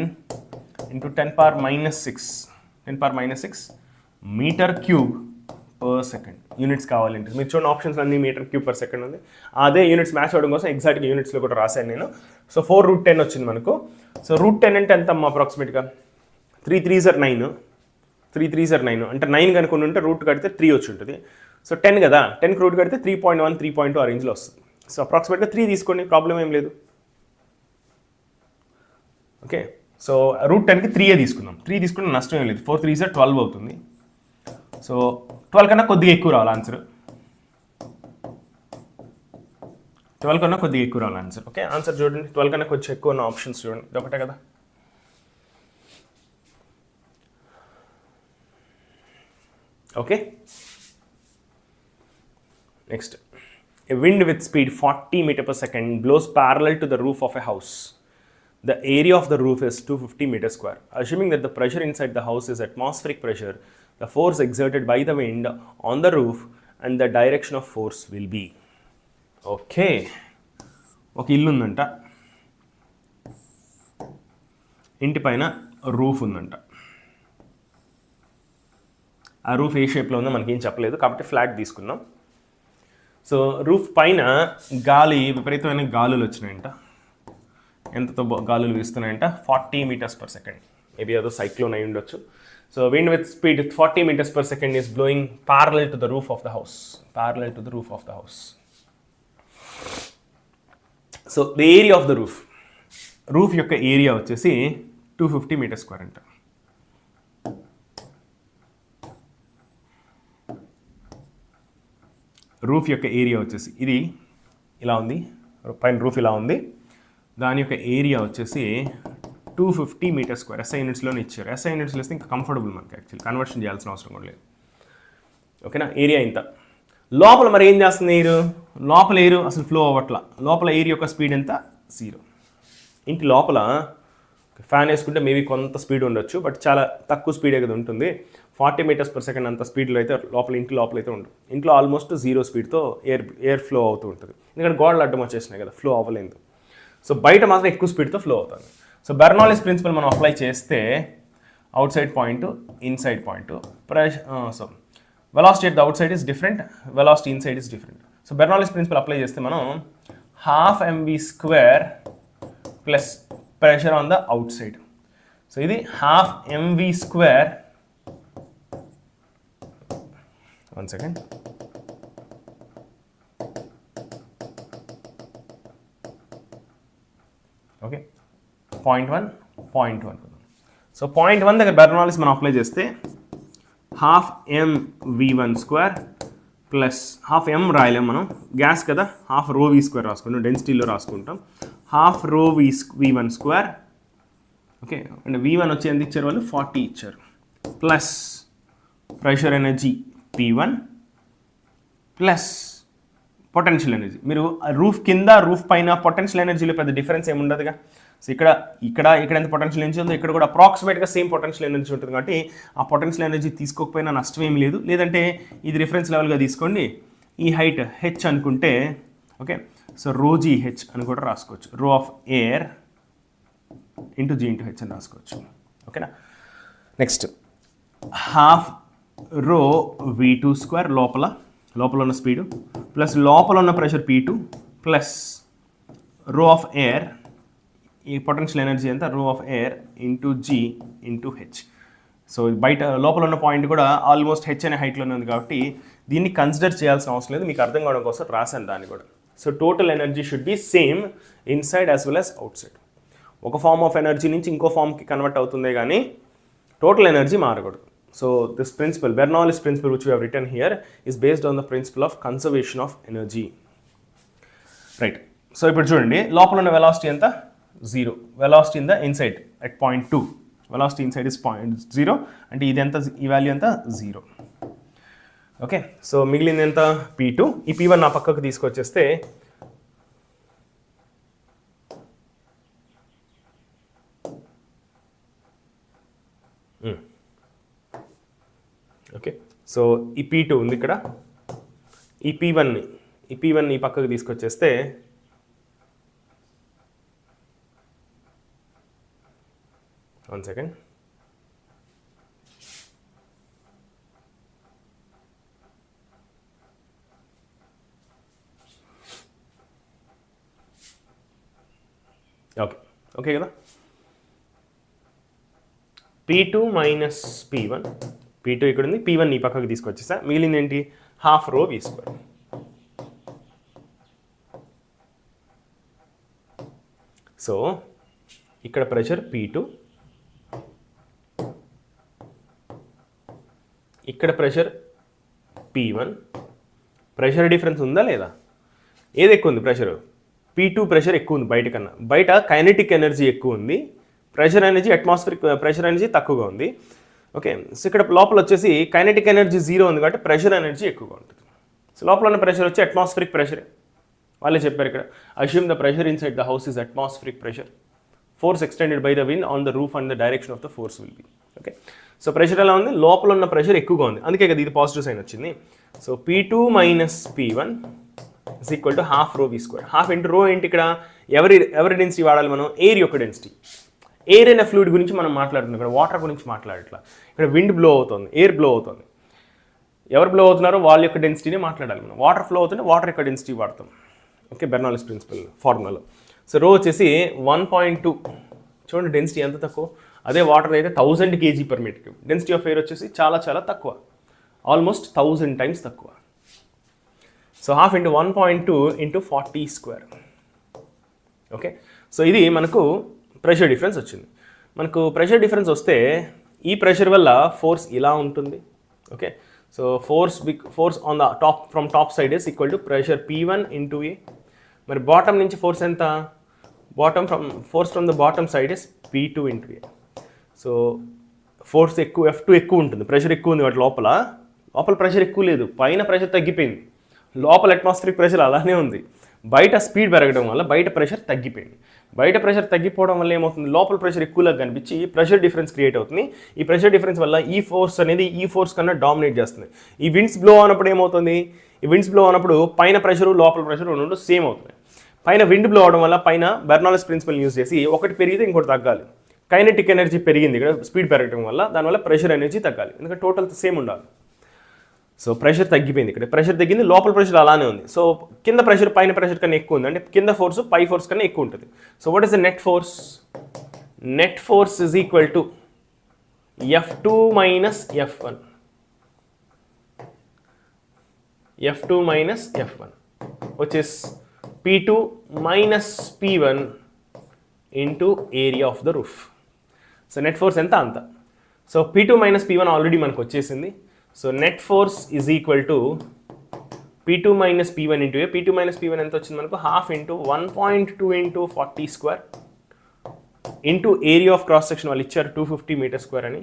Speaker 1: into 10⁻⁻6, 10⁻⁻6 meter cube per second. Units కావాలంటే మీరు చూడండి ఆప్షన్స్ అన్ని మీటర్ క్యూబ్ పర్ సెకండ్ ఉంది. అదే యూనిట్స్ మ్యాచ్ అవ్వడం కోసం ఎగ్జాక్ట్గా యూనిట్స్లో కూడా రాశాను నేను. సో 4√10 వచ్చింది మనకు. సో √10 అంటే ఎంత అమ్మా? అప్రాక్సిమేట్గా 3 3s are 9, 3 3s are 9 అంటే 9 కనుకొని ఉంటే రూట్ కడితే 3 వచ్చి ఉంటుంది. సో 10 కదా, 10కి రూట్ కడితే 3.1 3.2 ఆ రేంజ్లో వస్తుంది. సో అప్రాక్సిమేట్గా 3 తీసుకోండి, ప్రాబ్లం ఏం లేదు. ఓకే, సో √10కి 3 తీసుకుందాం. 3 తీసుకుంటే నష్టం ఏం లేదు. 4 3s are 12 అవుతుంది. సో 12 కన్నా కొద్దిగా ఎక్కువ రావాలి ఆన్సర్. 12 కన్నా కొద్దిగా ఎక్కువ రావాలి ఆన్సర్. ఓకే, ఆన్సర్ చూడండి. 12 కన్నా కొంచెం ఎక్కువ ఉన్న ఆప్షన్స్ చూడండి. ఇది ఒకటే కదా. Okay, next. A wind with speed 40 meters per second blows parallel to the roof of a house. The area of the roof is 250 meters square. Assuming that the pressure inside the house is atmospheric pressure, the force exerted by the wind on the roof and the direction of force will be. Okay. ఒక ఇల్లు ఉందంట, ఇంటి పైన roof ఉందంట. ఆ roof ఏ షేప్లో ఉందో మనకేం చెప్పలేదు కాబట్టి ఫ్లాట్ తీసుకుందాం. సో రూఫ్ పైన గాలి, విపరీతమైన గాలులు వచ్చినాయంట. ఎంతతో గాలులు వీస్తున్నాయంట? 40 meters per second. మేబీ అదో సైక్లోన్ అయి ఉండొచ్చు. So wind with speed 40 meters per second is blowing parallel to the roof of the house. Parallel to the roof of the house. So the area of the roof. Roof యొక్క area వచ్చేసి 250 metre square అంట. Roof యొక్క area వచ్చేసి ఇది ఇలా ఉంది, పైన roof ఇలా ఉంది, దాని యొక్క ఏరియా వచ్చేసి 250 మీటర్ స్క్వేర్. ఎస్ఐ యూనిట్స్లోనే ఇచ్చారు. ఎస్ఐ యూనిట్స్లో ఇస్తే ఇంకా కంఫర్టబుల్ మనకి, యాక్చువల్లీ కన్వర్షన్ చేయాల్సిన అవసరం కూడా లేదు. ఓకేనా, ఏరియా ఇంత. లోపల మరి ఏం చేస్తుంది ఎయిర్? లోపల ఎయిర్ అసలు ఫ్లో అవ్వట్ల. లోపల ఎయిర్ యొక్క స్పీడ్ ఎంత? 0. ఇంటి లోపల ఫ్యాన్ వేసుకుంటే మేబీ కొంత స్పీడ్ ఉండొచ్చు, బట్ చాలా తక్కువ స్పీడే కదా ఉంటుంది. 40 మీటర్స్ పర్ సెకండ్ అంత స్పీడ్లో అయితే ఇంటి లోపల అయితే ఉండదు. ఇంట్లో ఆల్మోస్ట్ 0 స్పీడ్తో ఎయిర్ ఫ్లో అవుతూ ఉంటుంది. ఎందుకంటే గోడలు అడ్డం వచ్చేసినాయి కదా, ఫ్లో అవ్వలేదు. సో బయట మాత్రం ఎక్కువ స్పీడ్తో ఫ్లో అవుతుంది. సో బెర్నౌల్లీస్ ప్రిన్సిపల్ మనం అప్లై చేస్తే outside point, inside point, so velocity at the outside is different, velocity inside is different. So బెర్నౌల్లీస్ principle apply చేస్తే మనం 12mv² plus pressure on the outside. So ఇది 12mv², 1 second, okay, 0.1. So 0.1 దగ్గర బెర్నౌల్లీస్ మనం apply చేస్తే 12mv² plus 12m రాయలేం మనం, gas కదా, 12ρv² రాసుకుంటాం, డెన్సిటీలో రాసుకుంటాం. 12ρv1², ఓకే, అంటే v1 వచ్చి ఎంత ఇచ్చారు వాళ్ళు? 40 ఇచ్చారు. Plus pressure energy P1 plus potential energy. మీరు రూఫ్ కింద రూఫ్ పైన పొటెన్షియల్ ఎనర్జీలో పెద్ద డిఫరెన్స్ ఏమి ఉండదుగా. సో ఇక్కడ ఎంత పొటెన్షియల్ ఎనర్జీ ఉందో ఇక్కడ కూడా అప్రాక్సిమేట్గా సేమ్ పొటెన్షియల్ ఎనర్జీ ఉంటుంది. కాబట్టి ఆ పొటెన్షియల్ ఎనర్జీ తీసుకోకపోయినా నష్టం ఏం లేదు. లేదంటే ఇది రిఫరెన్స్ లెవెల్గా తీసుకోండి, ఈ హైట్ హెచ్ అనుకుంటే, ఓకే, సో ρgh అని కూడా రాసుకోవచ్చు. రో of air into g into H అని రాసుకోవచ్చు. ఓకేనా, నెక్స్ట్ ½ లోపల ఉన్న స్పీడు ప్లస్ లోపల ఉన్న pressure P2 plus rho of air, ఈ పొటెన్షియల్ ఎనర్జీ ఎంత? రో of air into g into H. So బయట లోపల ఉన్న పాయింట్ కూడా ఆల్మోస్ట్ హెచ్ అనే హైట్లోనే ఉంది కాబట్టి దీన్ని కన్సిడర్ చేయాల్సిన అవసరం లేదు. మీకు అర్థం కావడం కోసం రాశాను దాన్ని కూడా. So total energy should be same inside as well as outside. ఒక ఫార్మ్ ఆఫ్ ఎనర్జీ నుంచి ఇంకో ఫార్మ్కి కన్వర్ట్ అవుతుందే కానీ టోటల్ ఎనర్జీ మారకూడదు. So this principle, Bernoulli's principle, which we have written here, is based on the principle of conservation of energy. Right. So ఇప్పుడు చూడండి, లోపల ఉన్న వెలాసిటీ ఎంత? 0. Velocity in the inside at 0.2. Velocity inside is 0. అంటే ఇది ఎంత? ఈ వాల్యూ ఎంత? 0. ఓకే, సో మిగిలింది ఎంత? P2. ఈ P1 నా పక్కకు తీసుకొచ్చేస్తే ఓకే, సో ఈ P2 ఉంది ఇక్కడ, ఈ P1 ఈ పక్కకు తీసుకొచ్చేస్తే వన్ సెకండ్, ఓకే కదా. P2 మైనస్ P1, P2 ఇక్కడ ఉంది, P1 ఈ పక్కకు తీసుకొచ్చేసా. మిగిలింది ఏంటి? ½ ρv². సో ఇక్కడ ప్రెషర్ P2, ఇక్కడ ప్రెషర్ P1. ప్రెషర్ డిఫరెన్స్ ఉందా లేదా? ఏది ఎక్కువ ఉంది? ప్రెషర్ P2 ప్రెషర్ ఎక్కువ ఉంది బయట కన్నా. బయట కైనెటిక్ ఎనర్జీ ఎక్కువ ఉంది, pressure energy, atmospheric pressure energy తక్కువగా ఉంది. ఓకే, సో ఇక్కడ లోపల వచ్చేసి కైనెటిక్ ఎనర్జీ 0 ఉంది కాబట్టి ప్రెషర్ ఎనర్జీ ఎక్కువగా ఉంటుంది. సో లోపల ఉన్న ప్రెషర్ వచ్చి అట్మాస్ఫిరిక్ ప్రెషర్. వాళ్ళే చెప్పారు ఇక్కడ, assume the pressure inside the house is atmospheric pressure, force extended by the wind on the roof and the direction of the force will be. Okay, so pressure ఎలా ఉంది? లోపల ఉన్న pressure ఎక్కువగా ఉంది, అందుకే కదా ఇది పాజిటివ్ సైన్ వచ్చింది. So P2 minus P1 is equal to ½ ρv². Half into రో ఏంటి? ఇక్కడ ఎవరి డెన్సిటీ వాడాలి మనం? ఎయిర్ యొక్క డెన్సిటీ. ఎయిర్ అనే ఫ్లూయిడ్ గురించి మనం మాట్లాడుతున్నాం, ఇక్కడ వాటర్ గురించి మాట్లాడట్లా. ఇక్కడ విండ్ బ్లో అవుతుంది, ఎయిర్ బ్లో అవుతుంది. ఎవరు బ్లో అవుతున్నారో వాళ్ళ యొక్క డెన్సిటీనే మాట్లాడాలి మనం. వాటర్ ఫ్లో అవుతుంటే వాటర్ యొక్క డెన్సిటీ వాడతాం. ఓకే, బెర్నౌల్లీస్ ప్రిన్సిపల్ ఫార్ములాలో. సో రో వచ్చేసి 1.2. చూడండి డెన్సిటీ ఎంత తక్కువ. అదే వాటర్ అయితే 1000 kg/m3. డెన్సిటీ ఆఫ్ ఎయిర్ వచ్చేసి చాలా చాలా తక్కువ, ఆల్మోస్ట్ 1000 times తక్కువ. So ½ into 1.2 into 40². Okay, so ఇది మనకు ప్రెషర్ డిఫరెన్స్ వచ్చింది. మనకు ప్రెషర్ డిఫరెన్స్ వస్తే ఈ ప్రెషర్ వల్ల ఫోర్స్ ఇలా ఉంటుంది. Okay, so force on the top from top side is equal to pressure P1 into A. మరి బాటమ్ నుంచి ఫోర్స్ ఎంత? Force from the bottom side is P2 into A. So force ఎక్కువ, F2 ఎక్కువ ఉంటుంది, pressure ఎక్కువ ఉంది వాటి లోపల ప్రెషర్ ఎక్కువ లేదు, పైన ప్రెషర్ తగ్గిపోయింది, లోపల అట్మాస్ఫిరిక్ ప్రెషర్ అలానే ఉంది. బయట స్పీడ్ పెరగడం వల్ల బయట ప్రెషర్ తగ్గిపోయింది. బయట ప్రెషర్ తగ్గిపోవడం వల్ల ఏమవుతుంది? లోపల ప్రెషర్ ఎక్కువగా కనిపించి ప్రెషర్ డిఫరెన్స్ క్రియేట్ అవుతుంది. ఈ ప్రెషర్ డిఫరెన్స్ వల్ల ఈ ఫోర్స్ అనేది ఈ ఫోర్స్ కన్నా డామినేట్ చేస్తుంది. ఈ విండ్స్ బ్లో అయినప్పుడు ఏమవుతుంది? ఈ విండ్స్ బ్లో అయినప్పుడు పైన ప్రెషరు లోపల ప్రెషర్ రెండు సేమ్ అవుతుంది. పైన విండ్ బ్లో అవడం వల్ల పైన బెర్నౌల్లిస్ ప్రిన్సిపల్ యూజ్ చేసి ఒకటి పెరిగితే ఇంకోటి తగ్గాలి. కైనెటిక్ ఎనర్జీ పెరిగింది ఇక్కడ స్పీడ్ పెరగడం వల్ల, దానివల్ల ప్రెషర్ ఎనర్జీ తగ్గాలి, ఎందుకంటే టోటల్ సేమ్ ఉండాలి. సో ప్రెషర్ తగ్గిపోయింది, ఇక్కడ ప్రెషర్ తగ్గింది, లోపల ప్రెషర్ అలానే ఉంది. సో కింద ప్రెషర్ పైన ప్రెషర్ కన్నా ఎక్కువ ఉంది, అంటే కింద ఫోర్స్ పై ఫోర్స్ కన్నా ఎక్కువ ఉంటుంది. So what is the net force? Net force is equal to F2 minus F1. F2 minus F1, which is P2 minus P1 into area of the roof. So net force ఎంత? అంత. So P2 minus P1 already మనకు వచ్చేసింది. So net force is equal to P2 minus P1 into A. P2 minus P1 ఎంత వచ్చింది మనకు? 1/2 into 1.2 into 40 square into area of cross section వాళ్ళు ఇచ్చారు 250 metre square అని.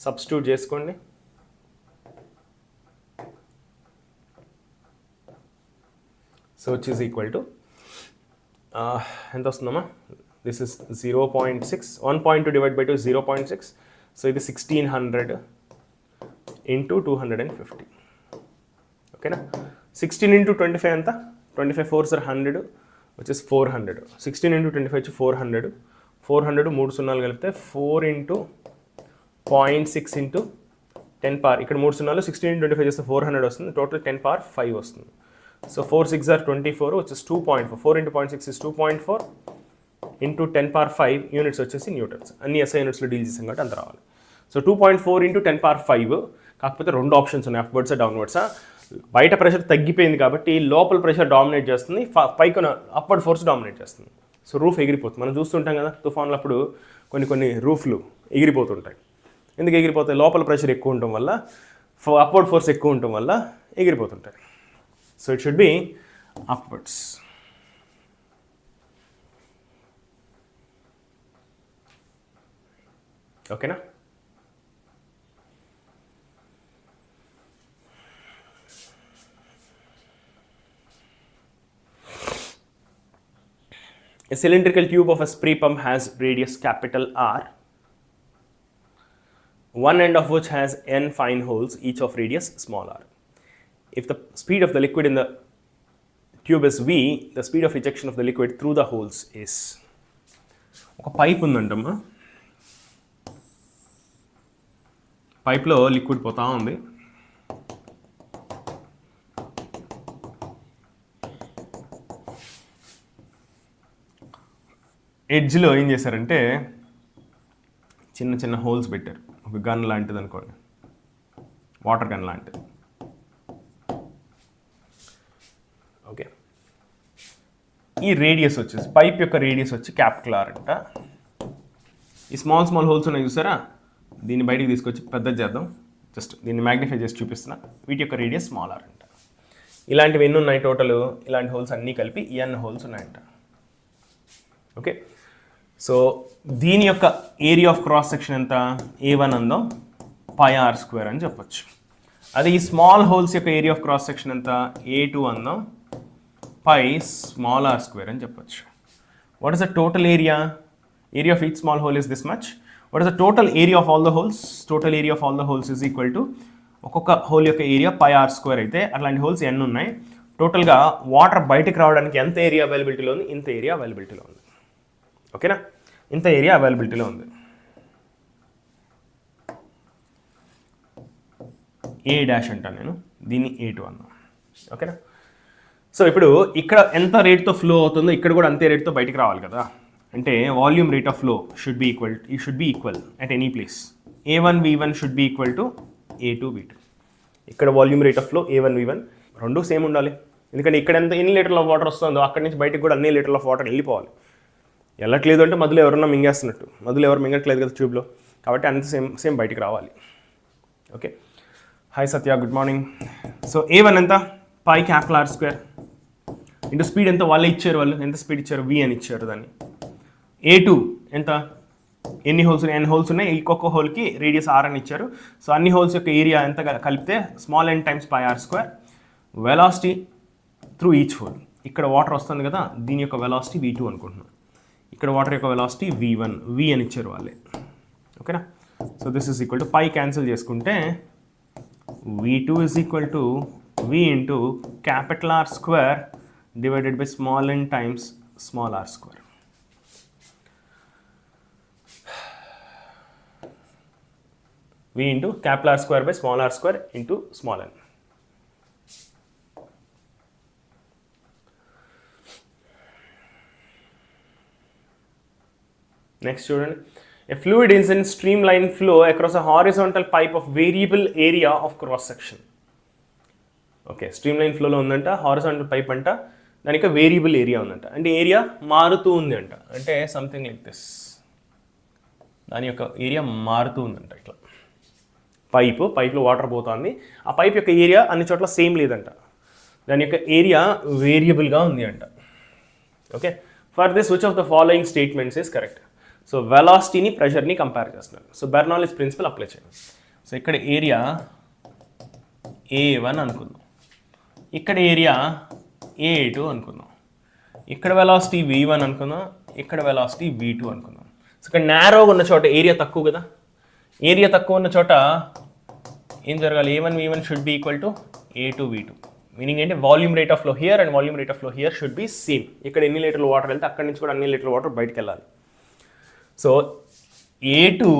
Speaker 1: సబ్స్టిట్యూట్ చేసుకోండి. So which is equal to ఎంత వస్తుందమ్మా? This is 0.6, 1.2 divide by 2 0.6. So ఇది 1600 ఇంటూ 250. ఓకేనా? 16 ఇంటూ 25 ఎంత? 25 4 సార్ 100, వచ్చేసి 400. 16 ఇంటూ 25 వచ్చి 400. 400 3 సున్నాలు కలిపితే 4 ఇంటూ 0.6 ఇంటూ 10 పవర్, ఇక్కడ 3 సున్నాలు 16 ఇంటూ 25 చేస్తే 400 వస్తుంది, టోటల్ 10 పవర్ 5 వస్తుంది. సో 4 6 ఆర్ 24, వచ్చేసి 2.4. 4 into 0.6 is 2.4 into 10 power 5 units వచ్చేసి న్యూటన్స్. అన్ని SI యూనిట్స్లో డీల్ చేసాం కాబట్టి అంత రావాలి. So 2.4 into 10 power 5. కాకపోతే రెండు ఆప్షన్స్ ఉన్నాయి, అప్వర్డ్సా డౌన్వర్డ్సా. బయట ప్రెషర్ తగ్గిపోయింది కాబట్టి లోపల ప్రెషర్ డామినేట్ చేస్తుంది, పైకి అప్వర్డ్ ఫోర్స్ డామినేట్ చేస్తుంది. సో రూఫ్ ఎగిరిపోతుంది. మనం చూస్తుంటాం కదా తుఫాన్లప్పుడు కొన్ని రూఫ్లు ఎగిరిపోతుంటాయి. ఎందుకు ఎగిరిపోతాయి? లోపల ప్రెషర్ ఎక్కువ ఉండటం వల్ల, అప్వర్డ్ ఫోర్స్ ఎక్కువ ఉండటం వల్ల ఎగిరిపోతుంటాయి. So it should be upwards. ఓకేనా? A cylindrical tube of a spray pump has radius capital R, one end of which has n fine holes, each of radius small r. If the speed of the liquid in the tube is V, the speed of ejection of the liquid through the holes is. ఒక pipe ఉందంటమ్మా, పైప్లో liquid పోతా ఉంది. ఎడ్జ్లో ఏం చేశారంటే చిన్న holes పెట్టారు, ఒక gun లాంటిది అనుకోండి, వాటర్ గన్ లాంటిది. ఓకే, ఈ రేడియస్ వచ్చేసి పైప్ యొక్క రేడియస్ వచ్చి క్యాపిటల్ R అంట. ఈ స్మాల్ హోల్స్ ఉన్నాయి చూసారా, దీన్ని బయటికి తీసుకొచ్చి పెద్దది చేద్దాం. జస్ట్ దీన్ని మ్యాగ్నిఫై చేసి చూపిస్తున్నా. వీటి యొక్క రేడియస్ స్మాల్ r అంట. ఇలాంటివి ఎన్ని ఉన్నాయి టోటల్? ఇలాంటి హోల్స్ అన్నీ కలిపి n హోల్స్ ఉన్నాయంట. ఓకే, సో దీని యొక్క ఏరియా ఆఫ్ క్రాస్ సెక్షన్ ఎంత? A1 అందాం, πr² అని చెప్పొచ్చు. అదే ఈ స్మాల్ హోల్స్ యొక్క ఏరియా ఆఫ్ క్రాస్ సెక్షన్ ఎంత? A2 అందాం, πr² అని చెప్పొచ్చు. What is the total area? Area of each small hole is this much. What is the total area of all the holes? Total area of all the holes is equal to ఒక్కొక్క whole యొక్క area πr² అయితే అట్లాంటి holes ఎన్ని ఉన్నాయి? టోటల్గా water బయటకు రావడానికి ఎంత ఏరియా అవైలబిలిటీలో ఉంది? ఇంత ఏరియా అవైలబిలిటీలో ఉంది. ఓకేనా? ఇంత ఏరియా అవైలబిలిటీలో ఉంది. A' అంటాను నేను, దీన్ని A2 అన్నాను. ఓకేనా? సో ఇప్పుడు ఇక్కడ ఎంత రేట్తో ఫ్లో అవుతుందో ఇక్కడ కూడా అంతే రేట్తో బయటకు రావాలి కదా. అంటే volume rate of flow should be equal at any place. A1 V1 should be equal to A2 V2. ఇక్కడ volume rate of flow A1 V1 రెండు సేమ్ ఉండాలి. ఎందుకంటే ఇక్కడ ఎన్ని లీటర్ల ఆఫ్ వాటర్ వస్తుందో అక్కడి నుంచి బయటకు కూడా అన్ని లీటర్ల ఆఫ్ వాటర్ వెళ్ళిపోవాలి. వెళ్ళట్లేదు అంటే మధ్యలో ఎవరన్నా మింగేస్తున్నట్టు, మధ్యలో ఎవరు మింగట్లేదు కదా ట్యూబ్లో, కాబట్టి అంత సేమ్ బయటికి రావాలి. ఓకే, హాయ్ సత్య, గుడ్ మార్నింగ్. సో A1 ఎంత, పై క్యాపిలర్ స్క్వేర్ ఇంటూ స్పీడ్ ఎంత వాళ్ళే ఇచ్చారు, వాళ్ళు ఎంత స్పీడ్ ఇచ్చారు, V అని ఇచ్చారు దాన్ని. A2 ఎంత, ఎన్ని హోల్స్ ఉన్నాయి, n హోల్స్ ఉన్నాయి, ఒక్కొక్క హోల్కి రేడియస్ r అని ఇచ్చారు. సో అన్ని హోల్స్ యొక్క ఏరియా ఎంత కలిపితే స్మాల్ n టైమ్స్ పై r square. Velocity through each whole, ఇక్కడ వాటర్ వస్తుంది కదా, దీని యొక్క వెలాసిటీ V2 అనుకుంటున్నాం. ఇక్కడ వాటర్ యొక్క వెలాసిటీ V1, V అని ఇచ్చారు వాళ్ళే. ఓకేనా, so this is equal to pi cancel చేసుకుంటే V2 is equal to V into capital R square divided by small n times small r square. V into capital R square by small r square into small n. Next student, a fluid is in streamline flow across a horizontal pipe of variable area of cross section. Okay, streamline flow lo undanta, horizontal pipe anta, danika variable area undanta, and area marutu undi anta, ante something like this. Dani yokka area marutu undanta itla. పైప్లో water పోతుంది, ఆ pipe యొక్క area అన్ని చోట్ల same లేదంట, దాని యొక్క area వేరియబుల్గా ఉంది అంట. Okay, for this which of the following statements is correct. So వెలాసిటీని ప్రెషర్ని కంపేర్ చేస్తున్నారు. సో బెర్నౌల్లీస్ ప్రిన్సిపల్ అప్లై చేయండి. సో ఇక్కడ ఏరియా A1 అనుకుందాం, ఇక్కడ ఏరియా A2 అనుకుందాం, ఇక్కడ వెలాసిటీ V1 అనుకుందాం, ఇక్కడ వెలాసిటీ V2 అనుకుందాం. సో ఇక్కడ నేరోగా ఉన్న చోట ఏరియా తక్కువ కదా, ఏరియా తక్కువ ఉన్న చోట ఏం జరగాలి, A1 V1 should be equal to A2 V2. Meaning ఏంటి, volume rate of flow here and volume rate of flow here should be same. ఇక్కడ ఎన్ని లీటర్లు వాటర్ వెళ్తే అక్కడి నుంచి కూడా అన్ని లీటర్ల వాటర్ బయటకు వెళ్ళాలి. So A2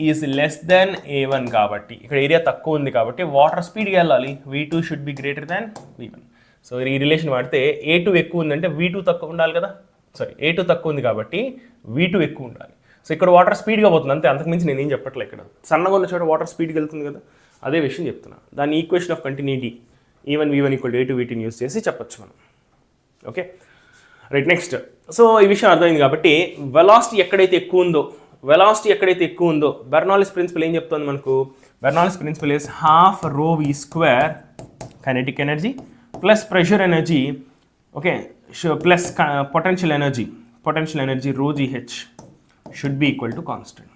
Speaker 1: is less then A1 కాబట్టి, ఇక్కడ ఏరియా తక్కువ ఉంది కాబట్టి వాటర్ స్పీడ్గా వెళ్ళాలి. V2 should be greater than V1. So ఈ రిలేషన్ వాడితే A2 ఎక్కువ ఉందంటే V2 తక్కువ ఉండాలి కదా, A2 తక్కువ ఉంది కాబట్టి V2 ఎక్కువ ఉండాలి. సో ఇక్కడ వాటర్ స్పీడ్గా పోతుంది అంతే, అంతకుమించి నేను ఏం చెప్పట్లే. ఇక్కడ సన్నగా ఉన్న చోట వాటర్ స్పీడ్గా వెళ్తుంది కదా, అదే విషయం చెప్తున్నా. దాన్ని equation of continuity E1 V1 equal to A2 V2 use చేసి చెప్పొచ్చు మనం. Okay right, next. సో ఈ విషయం అర్థమైంది కాబట్టి వెలాసిటీ ఎక్కడైతే ఎక్కువ ఉందో బెర్నౌల్లీస్ ప్రిన్సిపల్ ఏం చెప్తుంది మనకు, బెర్నౌల్లీస్ ప్రిన్సిపల్ ఇస్ హాఫ్ రో V square kinetic energy plus pressure energy, okay, plus potential energy రో GH should be equal to constant.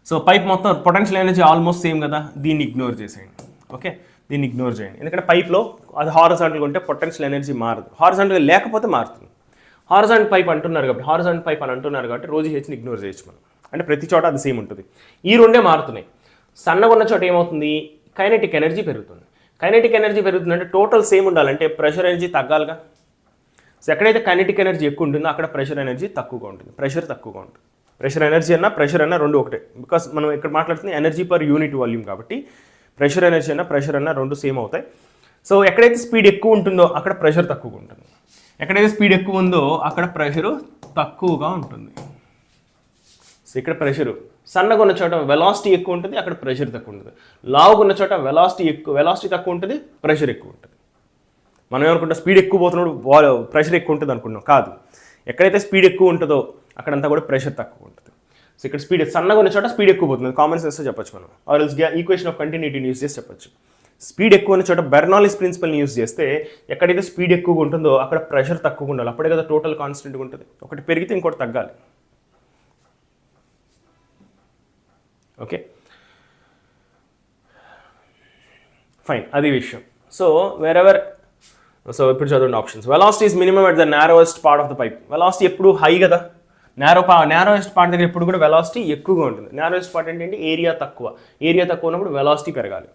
Speaker 1: So pipe మొత్తం పొటెన్షియల్ ఎనర్జీ ఆల్మోస్ట్ సేమ్ కదా, దీన్ని ఇగ్నోర్ చేసేయండి. ఓకే, దీన్ని ఇగ్నోర్ చేయండి, ఎందుకంటే పైప్లో అది హారిజాంటల్గా ఉంటే పొటెన్షియల్ ఎనర్జీ మారదు, హారిజాంటల్గా లేకపోతే మారుతుంది. హారిజాంటల్ పైప్ అంటున్నారు కాబట్టి రోజు హెచ్ని ఇగ్నోర్ చేయొచ్చు మనం, అంటే ప్రతి చోట అది సేమ్ ఉంటుంది. ఈ రెండే మారుతున్నాయి. సన్నగా ఉన్న చోట ఏమవుతుంది, కైనెటిక్ ఎనర్జీ పెరుగుతుంది. కైనెటిక్ ఎనర్జీ పెరుగుతుందంటే టోటల్ సేమ్ ఉండాలంటే ప్రెషర్ ఎనర్జీ తగ్గాలిగా. సో ఎక్కడైతే కైనెటిక్ ఎనర్జీ ఎక్కువ ఉంటుందో అక్కడ ప్రెషర్ ఎనర్జీ తక్కువగా ఉంటుంది, ప్రెషర్ తక్కువగా ఉంటుంది. ప్రెషర్ ఎనర్జీ అన్నా ప్రెషర్ అన్నా రెండు ఒకటే, బికాస్ మనం ఇక్కడ మాట్లాడుతుంది ఎనర్జీ పర్ యూనిట్ వాల్యూమ్ కాబట్టి ప్రెషర్ ఎనర్జీ అన్నా ప్రెషర్ అన్నా రెండు సేమ్ అవుతాయి. సో ఎక్కడైతే స్పీడ్ ఎక్కువ ఉంటుందో అక్కడ ప్రెషర్ తక్కువగా ఉంటుంది, ఎక్కడైతే స్పీడ్ ఎక్కువ ఉందో అక్కడ ప్రెషరు తక్కువగా ఉంటుంది. సో ఇక్కడ ప్రెషరు సన్నగా ఉన్న చోట వెలాసిటీ ఎక్కువ ఉంటుంది, అక్కడ ప్రెషర్ తక్కువ ఉంటుంది. లావుగా ఉన్న చోట వెలాసిటీ తక్కువ ఉంటుంది, ప్రెషర్ ఎక్కువ ఉంటుంది. మనం ఏమనుకుంటాం, స్పీడ్ ఎక్కువ పోతున్నాడు ప్రెషర్ ఎక్కువ ఉంటుంది అనుకుంటున్నాం, కాదు. ఎక్కడైతే స్పీడ్ ఎక్కువ ఉంటుందో అక్కడంతా కూడా ప్రెషర్ తక్కువ ఉంటుంది. సో ఇక్కడ స్పీడ్ సన్నగా ఉన్న చోట స్పీడ్ ఎక్కువ పోతుంది, కామన్ సెన్స్ చెప్పొచ్చు మనం, ఆర్ ఎల్స్ ఈక్వేషన్ ఆఫ్ కంటిన్యూటీని యూస్ చేసి చెప్పొచ్చు. స్పీడ్ ఎక్కువ ఉన్న చోట బెర్నౌల్లీస్ ప్రిన్సిపల్ని యూస్ చేస్తే ఎక్కడైతే స్పీడ్ ఎక్కువగా ఉంటుందో అక్కడ ప్రెషర్ తక్కువగా ఉండాలి, అప్పుడే కదా టోటల్ కాన్స్టెంట్గా ఉంటుంది. ఒకటి పెరిగితే ఇంకోటి తగ్గాలి. ఓకే ఫైన్, అది విషయం. సో ఇప్పుడు చదవండి options. Velocity is minimum at the narrowest part of the pipe. Velocity ఎప్పుడు హై కదా, నారోయెస్ట్ పార్ట్ దగ్గర ఎప్పుడు కూడా వెలాసిటీ ఎక్కువగా ఉంటుంది. నారోయెస్ట్ పార్ట్ ఏంటంటే ఏరియా తక్కువ ఉన్నప్పుడు వెలాసిటీ పెరగాలి.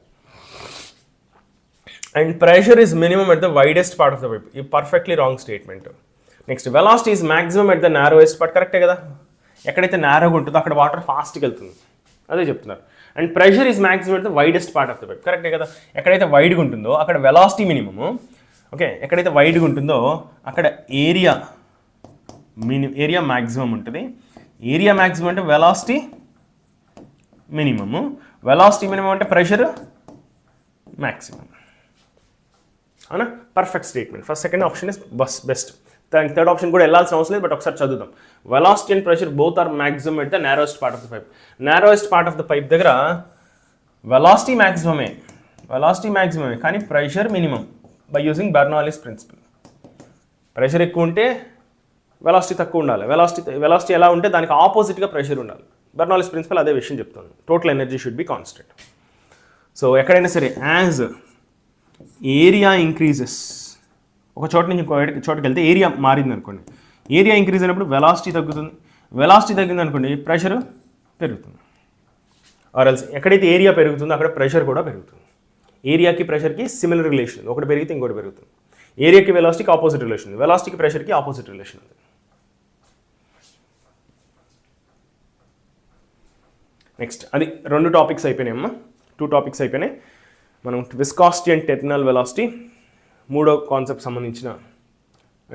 Speaker 1: And pressure is minimum at the widest part of the pipe. ఈ perfectly wrong statement. Next, velocity is maximum at the narrowest part. కరెక్టే కదా, ఎక్కడైతే నారోగా ఉంటుందో అక్కడ వాటర్ ఫాస్ట్గా వెళ్తుంది, అదే చెప్తున్నారు. And pressure is maximum at the widest part of the pipe. కరెక్టే కదా, ఎక్కడైతే వైడ్గా ఉంటుందో అక్కడ వెలాసిటీ మినిమము. ఓకే, ఎక్కడైతే వైడ్గా ఉంటుందో అక్కడ ఏరియా మ్యాక్సిమం ఉంటుంది. ఏరియా మ్యాక్సిమం అంటే వెలాసిటీ మినిమము, వెలాసిటీ మినిమం అంటే ప్రెషర్ మ్యాక్సిమం. అవునా, perfect statement. First second option is best. దానికి థర్డ్ ఆప్షన్ కూడా వెళ్ళాల్సిన అవసరం లేదు, బట్ ఒకసారి చదువుదాం. Velocity and pressure both are maximum at the narrowest part of the pipe. Narrowest part of the pipe దగ్గర వెలాసిటీ మ్యాక్సిమమే, కానీ pressure minimum by using Bernoulli's principle. Pressure ఎక్కువ ఉంటే వెలాసిటీ తక్కువ ఉండాలి, వెలాసిటీ ఎలా ఉంటే దానికి ఆపోజిట్గా ప్రెషర్ ఉండాలి. బెర్నౌల్లీస్ ప్రిన్సిపల్ అదే విషయం చెప్తుంది. Total energy should be constant. So ఎక్కడైనా సరే యాజ్ ఏరియా ఇంక్రీజెస్, ఒక చోట నుంచి ఇంకో చోటుకి వెళ్తే ఏరియా మారింది అనుకోండి, ఏరియా ఇంక్రీజ్ అయినప్పుడు వెలాసిటీ తగ్గుతుంది, వెలాసిటీ తగ్గింది అనుకోండి ప్రెషర్ పెరుగుతుంది. ఆర్ఎల్స్ ఎక్కడైతే ఏరియా పెరుగుతుందో అక్కడ ప్రెషర్ కూడా పెరుగుతుంది. ఏరియాకి ప్రెషర్కి సిమిలర్ రిలేషన్, ఒకటి పెరిగితే ఇంకోటి పెరుగుతుంది. ఏరియాకి వెలాసిటీకి ఆపోజిట్ రిలేషన్ ఉంది, వెలాసిటీకి ప్రెషర్కి ఆపోజిట్ రిలేషన్ ఉంది. నెక్స్ట్ అది 2 టాపిక్స్ అయిపోయినాయి అమ్మా, 2 టాపిక్స్ అయిపోయినాయి. మనం విస్కాసిటీ అండ్ టెర్మినల్ వెలాసిటీ 3వ కాన్సెప్ట్ సంబంధించిన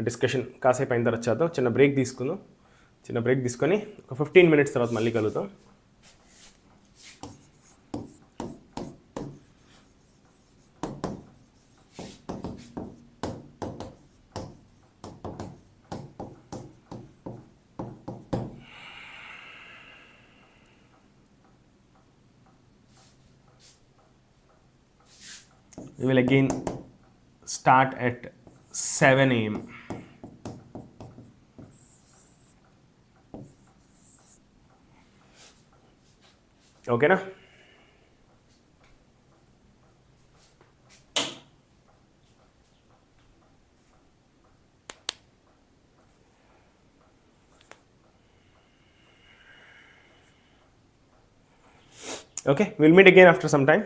Speaker 1: డిస్కషన్ కాసేపు అయిన తర్వాత చేద్దాం. చిన్న బ్రేక్ తీసుకొని ఒక 15 మినిట్స్ తర్వాత మళ్ళీ కలుగుతాం. We will again start at 7 a.m. Okay na? Okay, we'll meet again after some time.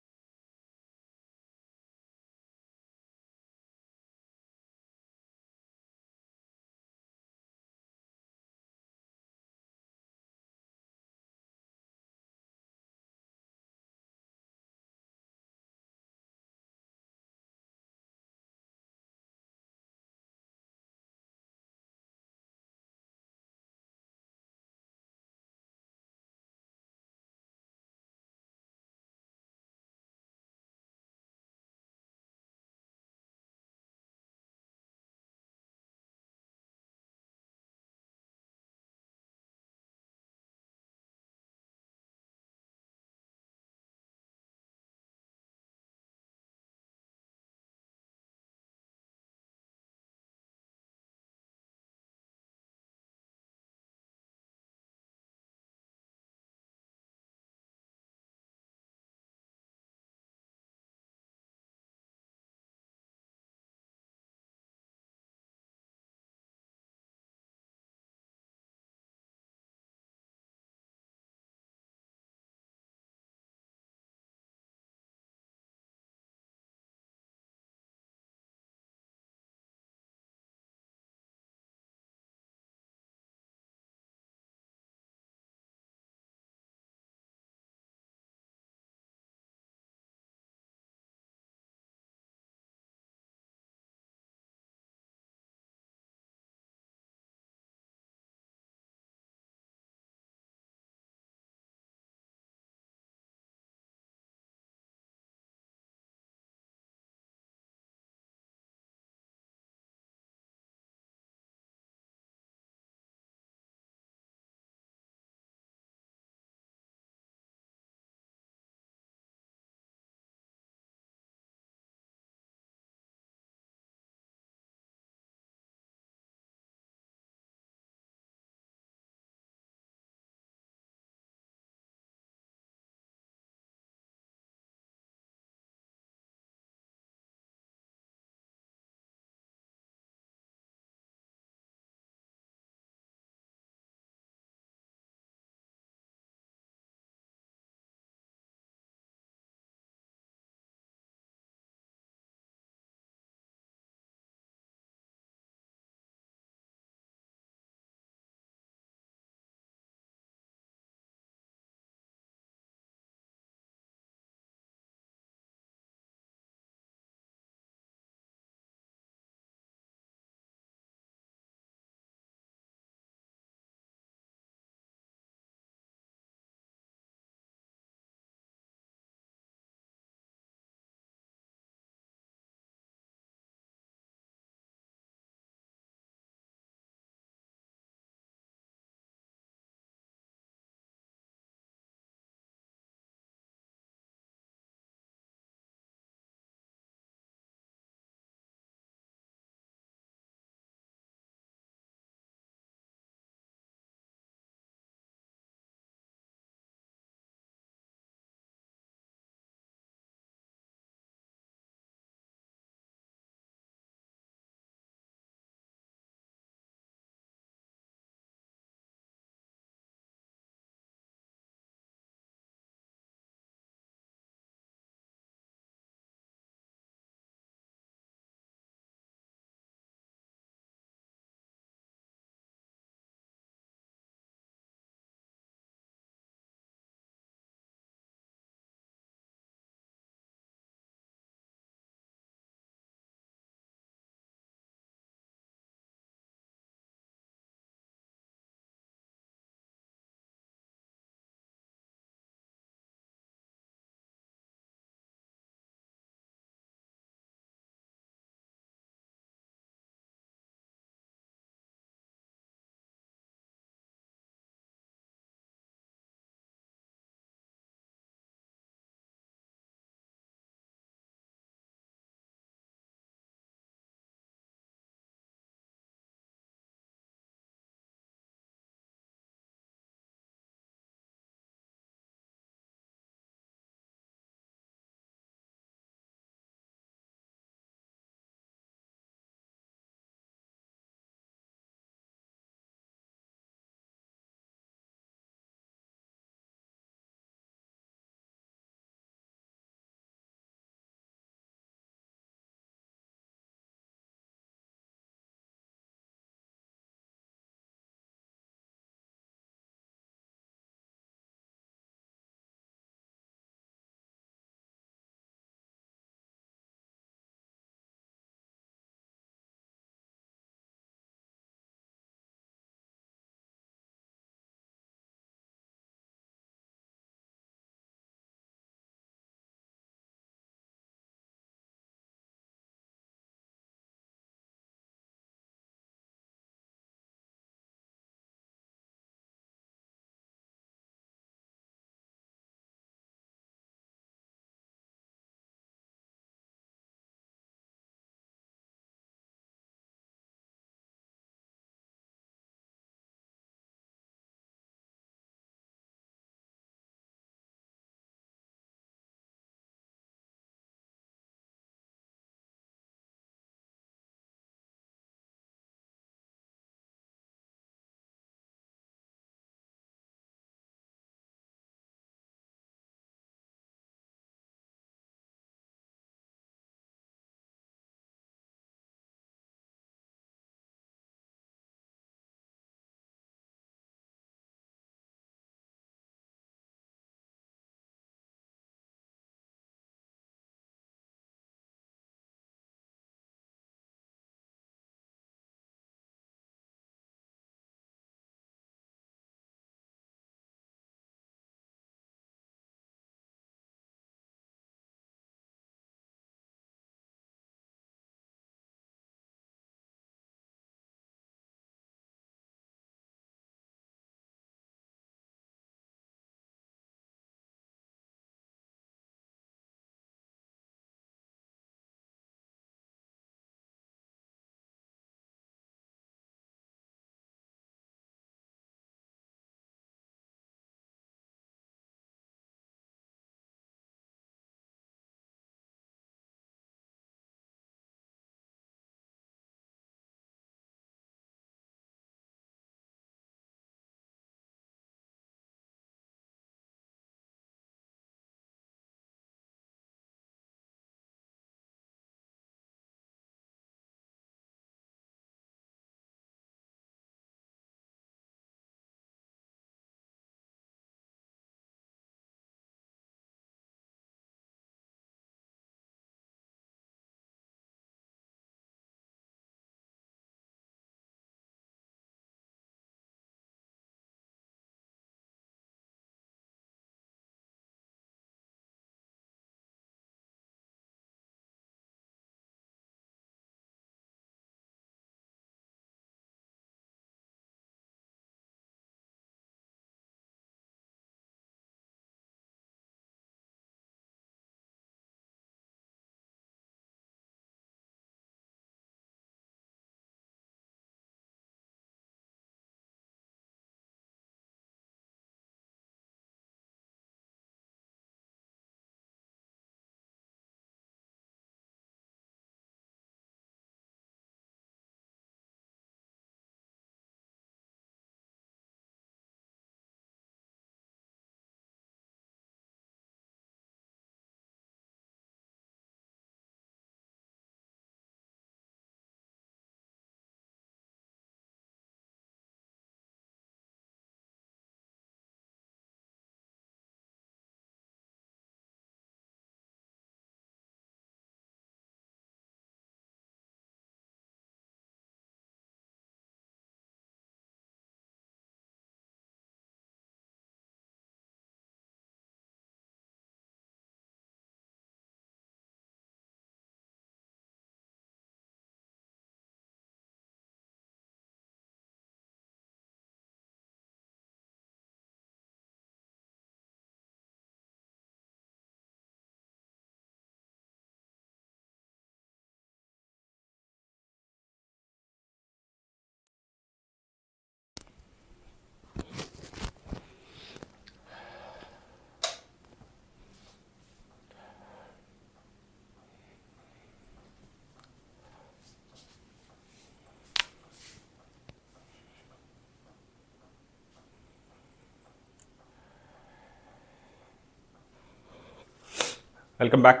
Speaker 1: Welcome back.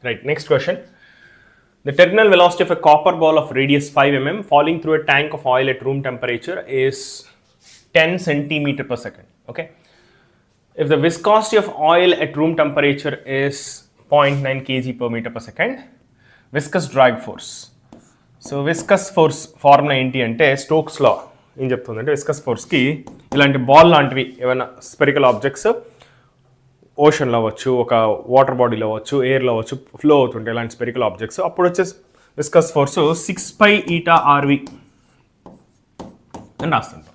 Speaker 1: Right, next question. The terminal velocity of a copper ball of radius 5 mm falling through a tank of oil at room temperature is 10 centimeter per second. Okay. If the viscosity of oil at room temperature is 0.9 kg per meter per second, viscous drag force. So viscous force formula ఏంటి అంటే Stokes లా ఏం చెప్తుందంటే viscous ఫోర్స్కి ఇలాంటి ball లాంటివి ఏమైనా spherical objects ఓషన్లో అవ్వచ్చు, ఒక water బాడీలో అవ్వచ్చు, ఎయిర్లో అవ్వచ్చు, ఫ్లో అవుతుంటాయి ఇలాంటి స్పెరికల్ ఆబ్జెక్ట్స్, అప్పుడు వచ్చేసి విస్కస్ ఫోర్స్ 6π∗RV అని రాస్తుంటాం.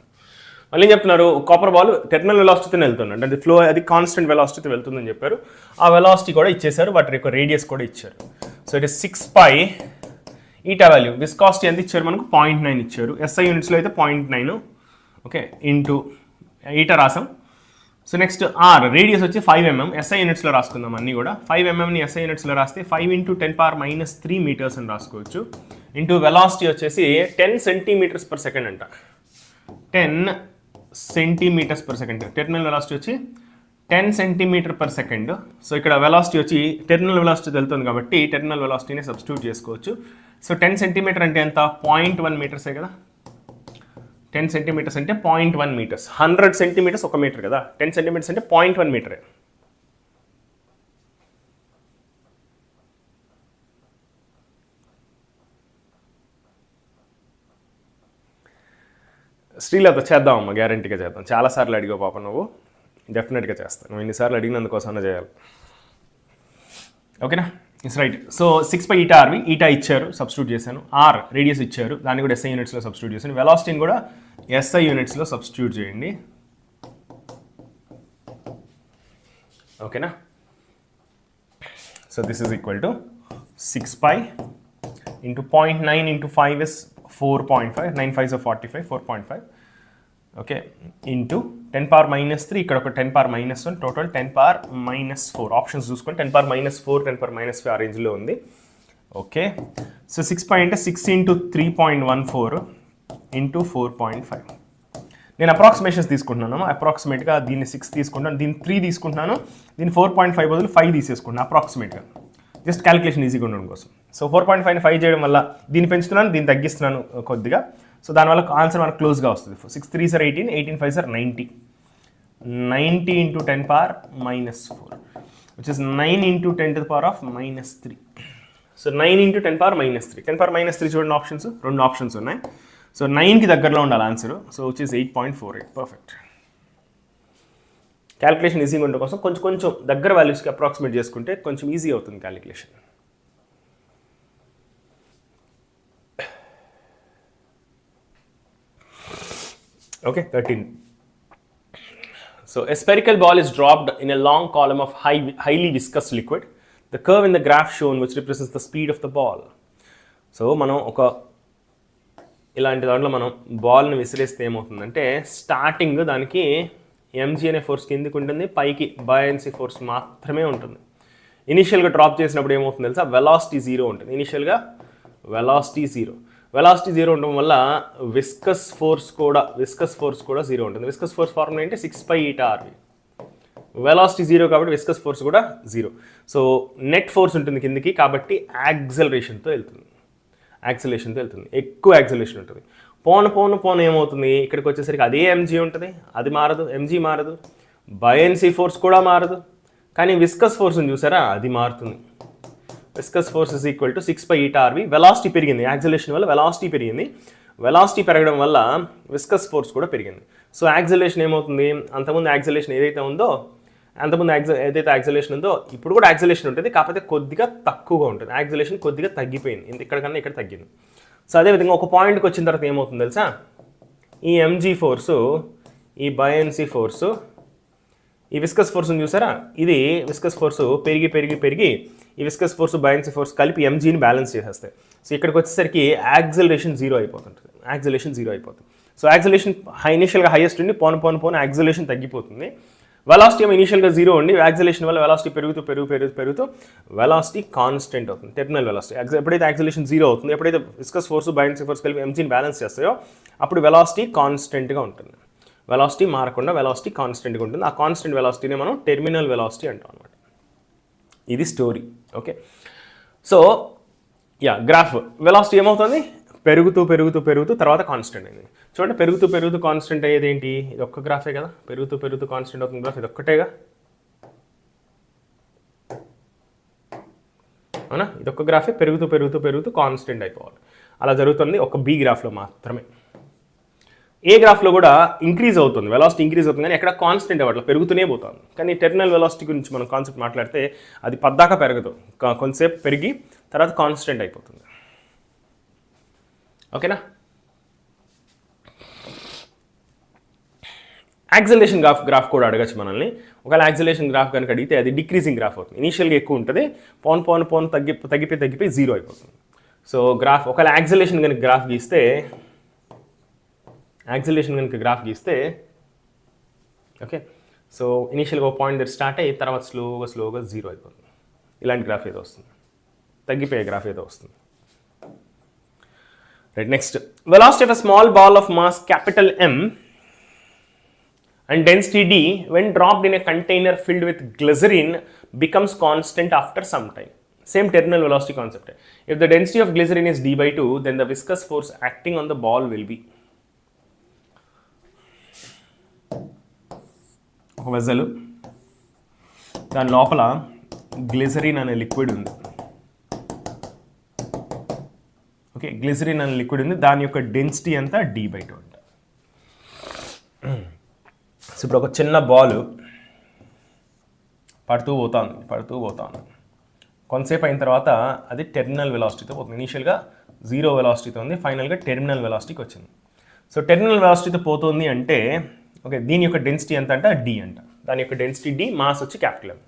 Speaker 1: మళ్ళీ ఏం చెప్తున్నారు, కాపర్ బాల్ టెర్మినల్ వెలాసిటీతో వెళ్తుంది అంటే అది ఫ్లో, అది కాన్స్టెంట్ వెలాసిటీతో వెళ్తుందని చెప్పారు. ఆ వెలాసిటీ కూడా ఇచ్చేసారు, వాటి యొక్క రేడియస్ కూడా ఇచ్చారు. So it is 6π eta value, viscosity ఎంత ఇచ్చారు మనకు 0.9 ఇచ్చారు, SI యూనిట్స్లో అయితే 0.9, ఓకే, ఇంటూ ఈటా రాసాం. సో నెక్స్ట్ ఆర్ రేడియస్ వచ్చి 5 mm, SI యూనిట్స్లో రాసుకుందాం అన్నీ కూడా. 5 mmని SI యూనిట్స్లో రాస్తే 5 × 10⁻³ మీటర్స్ అని రాసుకోవచ్చు. ఇంటూ వెలాసిటీ వచ్చేసి 10 centimeters per second అంట, 10 centimeters per second. Terminal velocity వచ్చి 10 centimeter per second. సో ఇక్కడ వెలాసిటీ వచ్చి టెర్మినల్ వెలాసిటీ వెళ్తుంది కాబట్టి టెర్మినల్ వెలాసిటీని సబ్స్టిట్యూట్ చేసుకోవచ్చు. సో 10 centimeter అంటే ఎంత, 0.1 మీటర్సే కదా. 10 centimeters అంటే 0.1 మీటర్స్. 100 centimeters 1 మీటర్ కదా, 10 centimeters అంటే 0.1 మీటరే. శ్రీలత చేద్దామమ్మా, గ్యారంటీగా చేద్దాం. చాలాసార్లు అడిగావు పాప నువ్వు, డెఫినెట్గా చేస్తాను. నువ్వు ఎన్నిసార్లు అడిగినందుకోసమైనా చేయాలి, ఓకేనా? It's right. So 6π∗RV, eta ఇచ్చారు, సబ్స్టిట్యూట్ చేశాను. ఆర్ రేడియస్ ఇచ్చారు, దాన్ని కూడా SI యూనిట్స్లో సబ్స్టిట్యూట్ చేశాను. వెలాసిటీని కూడా SI యూనిట్స్లో సబ్స్టిట్యూట్ చేయండి, ఓకేనా? So this is equal to 6π × 0.9 × 5 is 4.5, 9 5s are 45, 4.5, okay, into 10⁻³ ఇక్కడ ఒక 10⁻⁻1, టోటల్ 10⁻⁻4. ఆప్షన్స్ చూసుకొని 10⁻⁻4, 10⁻⁵ ఆ రేంజ్లో ఉంది, ఓకే. సో 6π అంటే 6 × 3.14 ఇంటూ 4.5. నేను అప్రాక్సిమేషన్స్ తీసుకుంటున్నాను, అప్రాక్సిమేట్గా దీన్ని 6 తీసుకుంటాను, దీన్ని 3 తీసుకుంటున్నాను, దీన్ని 4.5 బదులు 5 తీసేసుకుంటున్నాను అప్రాక్సిమేట్గా, జస్ట్ క్యాలిక్యులేషన్ ఈజీగా ఉండడం కోసం. సో 4.5ని 5 చేయడం వల్ల దీన్ని పెంచుతున్నాను, దీన్ని తగ్గిస్తున్నాను కొద్దిగా. సో దానివల్ల ఆన్సర్ మనకు క్లోజ్గా వస్తుంది. 6 3s are 18, 18 5s are 90, 90 × 10⁻⁻4, which is 9 × 10⁻⁻3. So 9 × 10⁻⁻3, 10⁻⁻3 చూడండి ఆప్షన్స్, 2 ఆప్షన్స్ ఉన్నాయి. సో 9కి దగ్గరలో ఉండాలి answer. So which is 8.48, perfect. Calculation ఈజీగా ఉండడం కోసం కొంచెం కొంచెం దగ్గర వాల్యూస్కి అప్రాక్సిమేట్ చేసుకుంటే కొంచెం ఈజీ అవుతుంది calculation. Okay, 13. So a spherical ball is dropped in a long column of highly viscous liquid. The curve in the graph shown which represents the speed of the ball. So మనం ఒక ఇలాంటి దాంట్లో మనం బాల్ని విసిరేస్తే ఏమవుతుందంటే starting దానికి mg అనే force కిందికి ఉంటుంది, పైకి బయాన్సీ ఫోర్స్ మాత్రమే ఉంటుంది. ఇనిషియల్గా డ్రాప్ చేసినప్పుడు ఏమవుతుంది తెలుసా, వెలాసిటీ 0 ఉంటుంది. ఇనిషియల్గా వెలాసిటీ 0, వెలాసిటీ 0 ఉండడం వల్ల విస్కస్ ఫోర్స్ కూడా 0 ఉంటుంది. విస్కస్ ఫోర్స్ ఫార్ములా ఏంటి, 6π∗RV. వెలాసిటీ 0 కాబట్టి విస్కస్ ఫోర్స్ కూడా 0. సో నెట్ ఫోర్స్ ఉంటుంది కిందికి, కాబట్టి యాక్సలరేషన్తో వెళ్తుంది, ఎక్కువ యాక్సలరేషన్ ఉంటుంది. పోను ఏమవుతుంది, ఇక్కడికి వచ్చేసరికి అదే mg ఉంటుంది, అది మారదు, mg మారదు, బయాన్సీ ఫోర్స్ కూడా మారదు, కానీ విస్కస్ ఫోర్స్ని చూసారా, అది మారుతుంది. Viscous force is equal to 6π∗RV. Velocity పెరిగింది, యాక్సలరేషన్ వల్ల వెలాసిటీ పెరిగింది, వెలాసిటీ పెరగడం వల్ల విస్కస్ ఫోర్స్ కూడా పెరిగింది. సో యాక్సలరేషన్ ఏమవుతుంది, అంతకుముందు యాక్సలరేషన్ ఏదైతే ఉందో, ఏదైతే యాక్సలరేషన్ ఉందో ఇప్పుడు కూడా యాక్సలరేషన్ ఉంటుంది, కాకపోతే కొద్దిగా తక్కువగా ఉంటుంది. యాక్సలరేషన్ కొద్దిగా తగ్గిపోయింది, ఇక్కడ కన్నా ఇక్కడ తగ్గింది. సో అదేవిధంగా ఒక పాయింట్కి వచ్చిన తర్వాత ఏమవుతుంది తెలుసా, ఈ mg ఫోర్సు, ఈ బయాన్సీ ఫోర్సు, ఈ విస్కస్ ఫోర్స్ని చూసారా, ఇది విస్కస్ ఫోర్సు పెరిగి ఈ విస్కస్ ఫోర్స్ బయాన్సీ ఫోర్స్ కలిపి mgని బ్యాలెన్స్ చేసేస్తాయి. సో ఇక్కడికి వచ్చేసరికి యాక్సలరేషన్ 0 అయిపోతుంటుంది, సో యాక్సలరేషన్ ఇనిషియల్గా హైయెస్ట్ ఉండి పోను యాక్సలరేషన్ తగ్గిపోతుంది. వెలాసిటీ ఏమో ఇనిషియల్గా 0 ఉండి యాక్సలరేషన్ వల్ల వెలాసిటీ పెరుగుతూ వెలాసిటీ కాన్స్టెంట్ అవుతుంది. టెర్మినల్ వెలాసిటీ ఎప్పుడైతే యాక్సలరేషన్ 0 అవుతుంది, ఎప్పుడైతే విస్కస్ ఫోర్స్ బయాన్సీ ఫోర్స్ కలిపి mgని బ్యాలెన్స్ చేస్తాయో అప్పుడు వెలాసిటీ కాన్స్టెంట్గా ఉంటుంది. వెలాసిటీ మారకుండా వెలాసిటీ కాన్స్టెంట్గా ఉంటుంది. ఆ కాన్స్టెంట్ వెలాసిటీనే మనం టెర్మినల్ వెలాసిటీ అంటాం అనమాట. ఇది story. Okay, so graph velocity ఏమవుతుంది, పెరుగుతూ పెరుగుతూ పెరుగుతూ తర్వాత కాన్స్టెంట్ అయింది. చూడండి, పెరుగుతూ పెరుగుతూ కాన్స్టెంట్ అయ్యేది ఏంటి, ఇది ఒక్క గ్రాఫే కదా, పెరుగుతూ పెరుగుతూ కాన్స్టెంట్ అవుతుంది గ్రాఫ్, ఇది ఒక్కటేగా, అవునా, ఇది ఒక్క గ్రాఫే పెరుగుతూ పెరుగుతూ పెరుగుతూ కాన్స్టెంట్ అయిపోవాలి. అలా జరుగుతుంది ఒక బి గ్రాఫ్లో మాత్రమే. ఏ గ్రాఫ్లో కూడా ఇంక్రీజ్ అవుతుంది, వెలాసిటీ ఇంక్రీజ్ అవుతుంది, కానీ ఎక్కడ కాన్స్టెంట్ అవ్వట్లా, పెరుగుతూనే పోతుంది. కానీ టెర్మినల్ వెలాసిటీ గురించి మనం కాన్సెప్ట్ మాట్లాడితే అది పద్దాకా పెరగదు, కొంతసేపు పెరిగి తర్వాత కాన్స్టెంట్ అయిపోతుంది. ఓకేనా. యాక్సిలరేషన్ గ్రాఫ్ కూడా అడగచ్చు మనల్ని. ఒకవేళ యాక్సిలరేషన్ గ్రాఫ్ కనుక అడిగితే అది డిక్రీజింగ్ గ్రాఫ్ అవుతుంది. ఇనీషియల్గా ఎక్కువ ఉంటుంది, పోన్ తగ్గిపోయి జీరో అయిపోతుంది. సో గ్రాఫ్ ఒకవేళ యాక్సిలరేషన్ కనుక గ్రాఫ్ గీస్తే ఓకే, సో ఇనీషియల్గా ఒక పాయింట్ దగ్గర స్టార్ట్ అయ్యి తర్వాత స్లోగా జీరో అయిపోతుంది. ఇలాంటి గ్రాఫ్ ఏదో వస్తుంది, తగ్గిపోయే గ్రాఫ్ ఏదో వస్తుంది. Right, next, velocity of a small ball of mass capital M and density D when dropped in a container filled with glycerin becomes constant after some time. Same terminal velocity concept. If the density of glycerin is d/2, then the viscous force acting on the ball will be. ఒక vessel, దాని లోపల glycerin అనే liquid ఉంది. Okay, glycerin అనే liquid ఉంది, దాని యొక్క density అంతా d/2 అంట. సో ఇప్పుడు ఒక చిన్న బాల్ పడుతూ పోతాను, కొంతసేపు అయిన తర్వాత అది టెర్మినల్ వెలాసిటీతో పోతుంది. ఇనీషియల్గా జీరో వెలాసిటీతో ఉంది, ఫైనల్గా టెర్మినల్ వెలాసిటీకి వచ్చింది. సో టెర్మినల్ వెలాసిటీతో పోతుంది అంటే ఓకే, దీని యొక్క డెన్సిటీ ఎంత అంటే D అంట, దాని యొక్క డెన్సిటీ D, మాస్ వచ్చి క్యాపిటల్ M.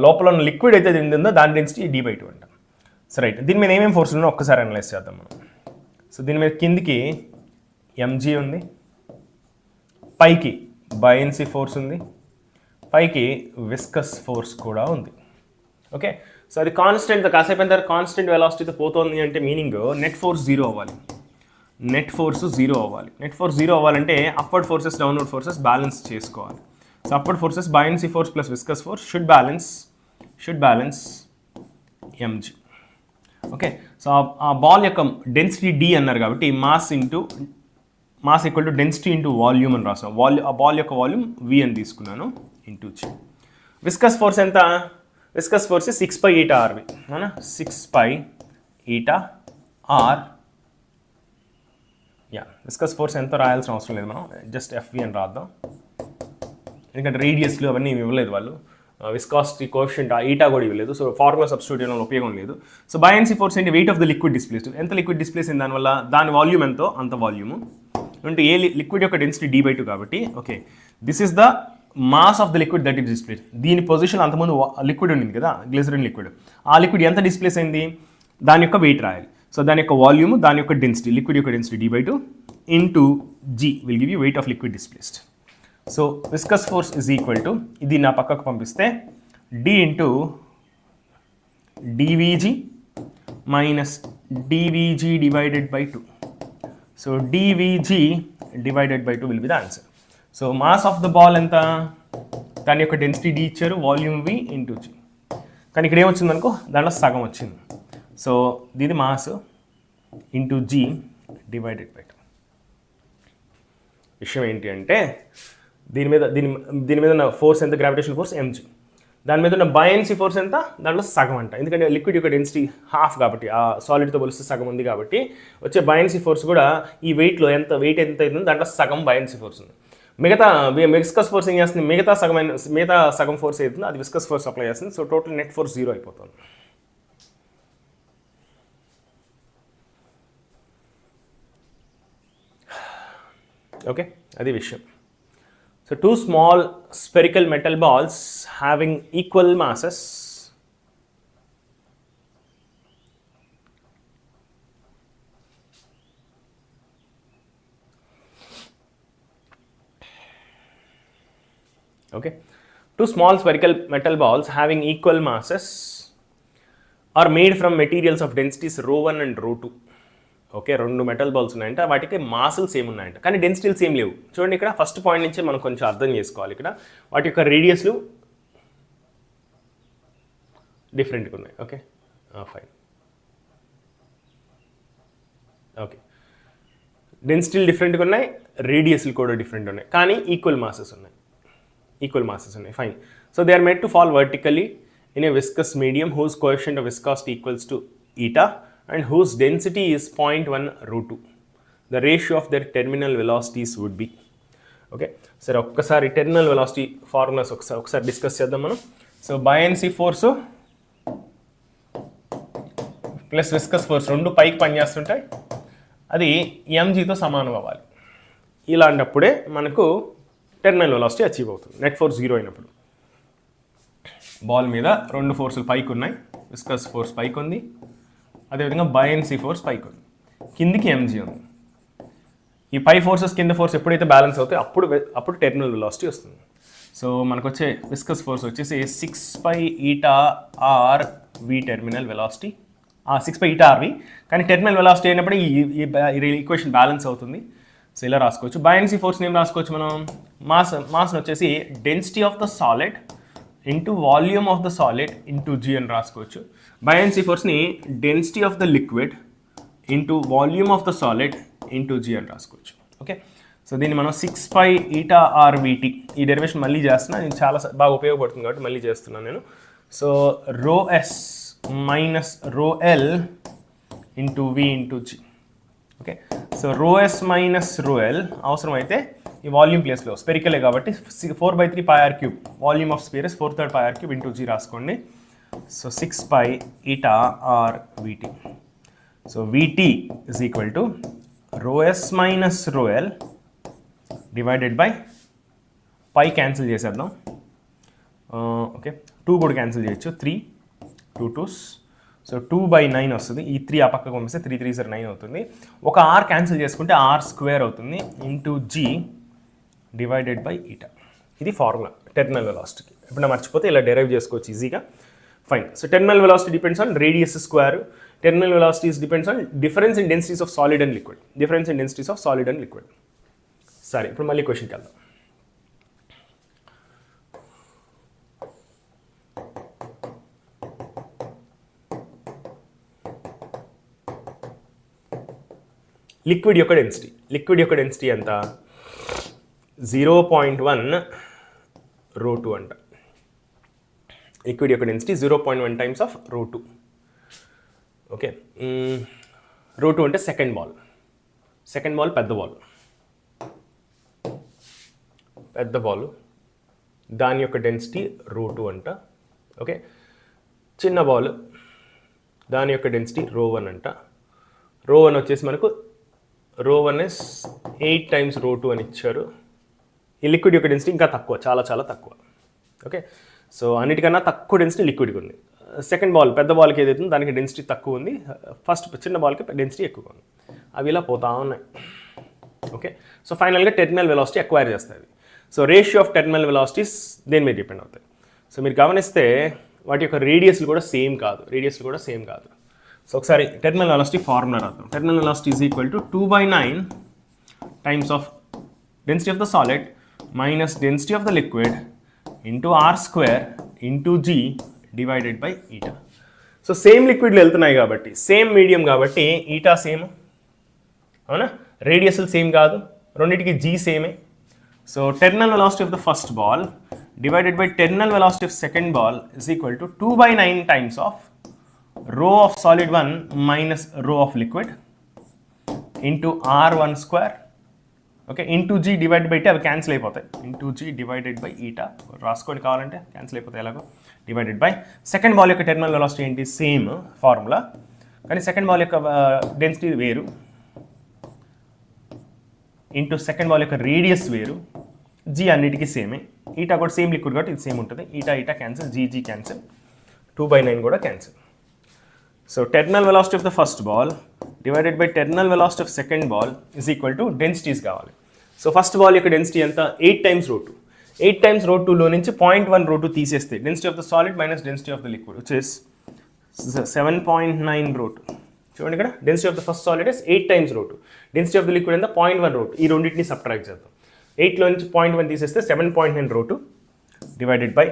Speaker 1: లోపల ఉన్న లిక్విడ్ అయితే ఉందో దాని డెన్సిటీ d/2 అంట. సో రైట్, దీని మీద ఏమేమి ఫోర్స్ ఉన్నాయో ఒక్కసారి అనలైజ్ చేద్దాం మనం. సో దీని మీద కిందికి mg ఉంది, పైకి బయన్సీ ఫోర్స్ ఉంది, పైకి విస్కస్ ఫోర్స్ కూడా ఉంది. ఓకే, సో అది కాన్స్టెంట్, కాసేపు అయిన తర్వాత కాన్స్టెంట్ వెలాసిటీతో పోతుంది అంటే మీనింగ్ నెట్ ఫోర్స్ జీరో అవ్వాలి. నెట్ ఫోర్స్ జీరో అవ్వాలంటే upward forces downward forces balance చేసుకోవాలి. So upward forces buoyancy force plus viscous force should balance mg. Okay, so ఆ బాల్ యొక్క డెన్సిటీ D అన్నారు కాబట్టి mass equal to density into volume అని రాసాం. ఆ బాల్ యొక్క వాల్యూమ్ V అని తీసుకున్నాను ఇంటూ G. విస్కస్ ఫోర్స్ ఎంత, విస్కస్ ఫోర్స్ 6π/8r, అవునా, 6π/8r. విస్కస్ ఫోర్స్ ఎంతో రాయాల్సిన అవసరం లేదు, మనం జస్ట్ FV అని రాద్దాం, ఎందుకంటే రేడియస్లు అవన్నీ ఇవ్వలేదు వాళ్ళు, విస్కాసిటీ కోఎఫిషియంట్ ఈటా కూడా ఇవ్వలేదు. సో ఫార్ములా సబ్స్టిట్యూట్ చేయడం ఉపయోగం లేదు. సో బయాన్సీ ఫోర్స్ ఏంటి, wait of the liquid displaced, ఎంత లిక్విడ్ డిస్ప్లేస్ అయింది దానివల్ల, దాని వాల్యూమ్ ఎంతో అంత వాల్యూము అంటే ఏ లిక్విడ్ యొక్క డెన్సిటీ d/2 కాబట్టి okay, this is the mass of the liquid that is displace. దీని పొజిషన్ అంతకుముందు లిక్విడ్ ఉండింది కదా, గ్లిజరిన్ లిక్విడ్, ఆ లిక్విడ్ ఎంత డిస్ప్లేస్ అయింది, దాని యొక్క వెయిట్ రాయాలి. సో దాని యొక్క వాల్యూమ్, దాని యొక్క డెన్సిటీ, లిక్విడ్ యొక్క density d/2 into G will give you wait of liquid displaced. So viscous force is equal to, ఇది నా పక్కకు పంపిస్తే D into dVg minus dVg divided by 2. So dVg divided by 2 will be the answer. So mass of the ball ఎంత, దాని యొక్క density D ఇచ్చారు, volume V into G. కానీ ఇక్కడ ఏమొచ్చింది అనుకో, దాంట్లో సగం వచ్చింది. సో దీని mass into G divided by 2. విషయం ఏంటి అంటే దీని మీద ఉన్న ఫోర్స్ ఎంత, గ్రావిటేషన్ ఫోర్స్ mg, దాని మీద ఉన్న బయన్సీ ఫోర్స్ ఎంత, దాంట్లో సగం అంట, ఎందుకంటే లిక్విడ్ యొక్క డెన్సిటీ హాఫ్ కాబట్టి, ఆ సాలిడ్తో పోలిస్తే సగం ఉంది కాబట్టి వచ్చే బయన్సీ ఫోర్స్ కూడా ఈ వెయిట్ ఎంత అవుతుందో దాంట్లో సగం బయన్సీ ఫోర్స్ ఉంది. మిగతా విస్కస్ ఫోర్స్ ఏం చేస్తుంది, మిగతా సగం ఫోర్స్ అవుతుంది, అది విస్కస్ ఫోర్స్ అప్లై చేస్తుంది. So total net force zero అయిపోతుంది. ఓకే, అది విషయం. So two small spherical metal balls having equal masses okay, two small spherical metal balls having equal masses are made from materials of densities ρ1 and ρ2. Okay, 2 metal balls ఉన్నాయంట, వాటికి మాసులు same ఉన్నాయంట, కానీ డెన్సిటీలు same లేవు. చూడండి ఇక్కడ first point నుంచే మనం కొంచెం అర్థం చేసుకోవాలి. ఇక్కడ వాటి యొక్క రేడియస్లు డిఫరెంట్గా ఉన్నాయి. Okay fine. ఓకే, డెన్సిటీలు డిఫరెంట్గా ఉన్నాయి, రేడియస్లు కూడా డిఫరెంట్ ఉన్నాయి, కానీ ఈక్వల్ మాసెస్ ఉన్నాయి. Fine. So they are made to fall vertically in a viscous medium whose coefficient of viscosity equals to eta and whose density is 0.1 root 2. The ratio of their terminal velocities would be. Okay, సరే ఒక్కసారి terminal velocity formulas ఒకసారి discuss చేద్దాం మనం. So buoyancy force plus viscous force రెండు పైకి పనిచేస్తుంటాయి, అది ఎంజీతో సమానం అవ్వాలి. ఇలాంటప్పుడే మనకు టెర్మినల్ వెలాసిటీ అచీవ్ అవుతుంది, నెట్ ఫోర్స్ 0 అయినప్పుడు. బాల్ మీద 2 ఫోర్సులు పైకి ఉన్నాయి, విస్కస్ ఫోర్స్ పైకి ఉంది, అదేవిధంగా బయాన్సీ ఫోర్స్ పైకి ఉంది, కిందికి ఎంజీ ఉంది. ఈ పై ఫోర్సెస్ కింద ఫోర్స్ ఎప్పుడైతే బ్యాలెన్స్ అవుతాయి అప్పుడు టెర్మినల్ వెలాసిటీ వస్తుంది. సో మనకు వచ్చే విస్కస్ ఫోర్స్ వచ్చేసి 6π∗r v terminal velocity, 6π∗rv, కానీ టెర్మినల్ వెలాసిటీ అయినప్పుడు ఈ ఈక్వేషన్ బ్యాలెన్స్ అవుతుంది. సో ఇలా రాసుకోవచ్చు. బయాన్సీ ఫోర్స్ని ఏం రాసుకోవచ్చు మనం, మాస్ని వచ్చేసి density of the solid into volume of the solid into g అని రాసుకోవచ్చు. బయాన్సీ ఫోర్స్ని density of the liquid into volume of the solid into g అని రాసుకోవచ్చు. ఓకే, సో దీన్ని మనం 6π∗rvt, ఈ డెరివేషన్ మళ్ళీ చేస్తున్నా, నేను చాలా బాగా ఉపయోగపడుతుంది కాబట్టి మళ్ళీ చేస్తున్నాను నేను. So ρs minus ρl into v into g. Okay, so ρs minus ρl అవసరమైతే ఈ వాల్యూమ్ ప్లేస్లో స్పెరికలే కాబట్టి 4/3πr³ volume of sphere 4/3πr³ into g రాసుకోండి. So 6π∗rvt. So vt is equal to ρs minus ρl divided by pi cancel చేసేద్దాం. Okay, 2 కూడా cancel చేయొచ్చు, 3 2 2s, so 2/9 వస్తుంది. ఈ 3 ఆ పక్కకు పంపిస్తే 3 3 9 అవుతుంది. ఒక r క్యాన్సిల్ చేసుకుంటే r² అవుతుంది into G divided by eta. ఇది ఫార్ములా టెర్మినల్ వెలాసిటీకి. ఎప్పుడైనా మర్చిపోతే ఇలా డెరైవ్ చేసుకోవచ్చు ఈజీగా. Fine. So terminal velocity depends on radius square. Terminal velocities depends on difference in densities of solid and liquid. సరే, ఇప్పుడు మళ్ళీ క్వశ్చన్కి వెళ్దాం. లిక్విడ్ యొక్క డెన్సిటీ ఎంత, 0.1 ρ2 అంట. లిక్విడ్ యొక్క డెన్సిటీ 0.1 టైమ్స్ ఆఫ్ ρ2. ఓకే, ρ2 అంటే సెకండ్ బాల్ పెద్ద బాల్ దాని యొక్క డెన్సిటీ ρ2 అంట. ఓకే, చిన్న బాల్ దాని యొక్క డెన్సిటీ ρ1 అంట. ρ1 వచ్చేసి మనకు ρ1 is 8 times ρ2 అని ఇచ్చారు. ఈ లిక్విడ్ యొక్క డెన్సిటీ ఇంకా తక్కువ, చాలా తక్కువ. ఓకే, సో అన్నిటికన్నా తక్కువ డెన్సిటీ లిక్విడ్కి ఉంది. సెకండ్ బాల్ పెద్ద బాల్కి ఏదైతుందో దానికి డెన్సిటీ తక్కువ ఉంది, ఫస్ట్ చిన్న బాల్కి డెన్సిటీ ఎక్కువగా ఉంది. అవి ఇలా పోతా ఉన్నాయి. ఓకే, సో ఫైనల్గా టెర్మినల్ వెలాసిటీ అక్వైర్ చేస్తుంది. So ratio of terminal velocities దేని మీద డిపెండ్ అవుతాయి. సో మీరు గమనిస్తే వాటి యొక్క రేడియస్లు కూడా సేమ్ కాదు. సో ఒకసారి టెర్మినల్ వెలాసిటీ ఫార్ములా రాద్దాం. Terminal velocity is equal to 2/9 times of density of the solid minus density of the liquid into r² into G divided by eta. So same లిక్విడ్లు వెళ్తున్నాయి కాబట్టి, సేమ్ మీడియం కాబట్టి eta same, అవునా? రేడియస్లు same కాదు, రెండింటికి g సేమే. So terminal velocity of the first ball divided by terminal velocity of second ball is equal to 2/9 times of rho of solid 1 minus rho of liquid into r1 square. Okay, into G divide by అవి cancel అయిపోతాయి. Into G divided by eta రాసుకోండి, కావాలంటే cancel అయిపోతాయి ఎలాగో. Divided by second ball యొక్క terminal velocity ఏంటి, same formula, కానీ second ball యొక్క డెన్సిటీ వేరు, ఇంటూ సెకండ్ బాల్ యొక్క రేడియస్ వేరు, జీ అన్నిటికీ సేమే. ఈటా కూడా సేమ్ లిక్విడ్ కాబట్టి ఇది సేమ్ ఉంటుంది. ఈటా క్యాన్సిల్, జీ క్యాన్సిల్, 2/9 కూడా cancel. So terminal velocity of the first ball divided by terminal velocity of second ball is equal to densities కావాలి. సో ఫస్ట్ బాల్ యొక్క density ఎంత, 8 times ρ2. 8 times ρ2లో నుంచి 0.1 ρ2 తీసేస్తే density of the solid minus density of the liquid which is 7.9 ρ2. చూడండి ఇక్కడ density of the first solid is 8 times ρ2, density of the liquid ఎంత 0.1 ρ2. ఈ రెండింటిని సబ్ట్రాక్ట్ చేద్దాం. 8లో నుంచి 0.1 తీసేస్తే 7.9 ρ2 divided by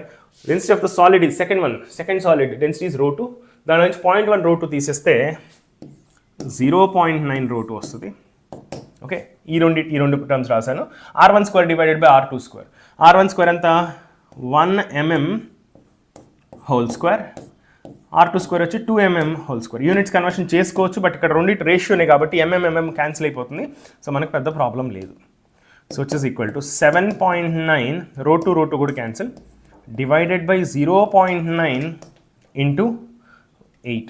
Speaker 1: density of the solid ఇది సెకండ్ సాలిడ్ డెన్సిటీ ఇస్ ρ2, దాని నుంచి 0.1 ρ2 తీసేస్తే 0.9 ρ2 వస్తుంది. ఓకే, ఈ రెండు టర్మ్స్ రాశాను. r1² divided by r2². r1² ఎంత 1 mm హోల్ స్క్వేర్, r2² వచ్చి 2 mm whole square. Units conversion చేసుకోవచ్చు, బట్ ఇక్కడ రెండింటి రేషియోనే కాబట్టి mm క్యాన్సిల్ అయిపోతుంది. సో మనకు పెద్ద ప్రాబ్లం లేదు. సో వచ్చేసి ఈక్వల్ టు 7.9 ρ2 కూడా cancel divided by 0.9 into 8.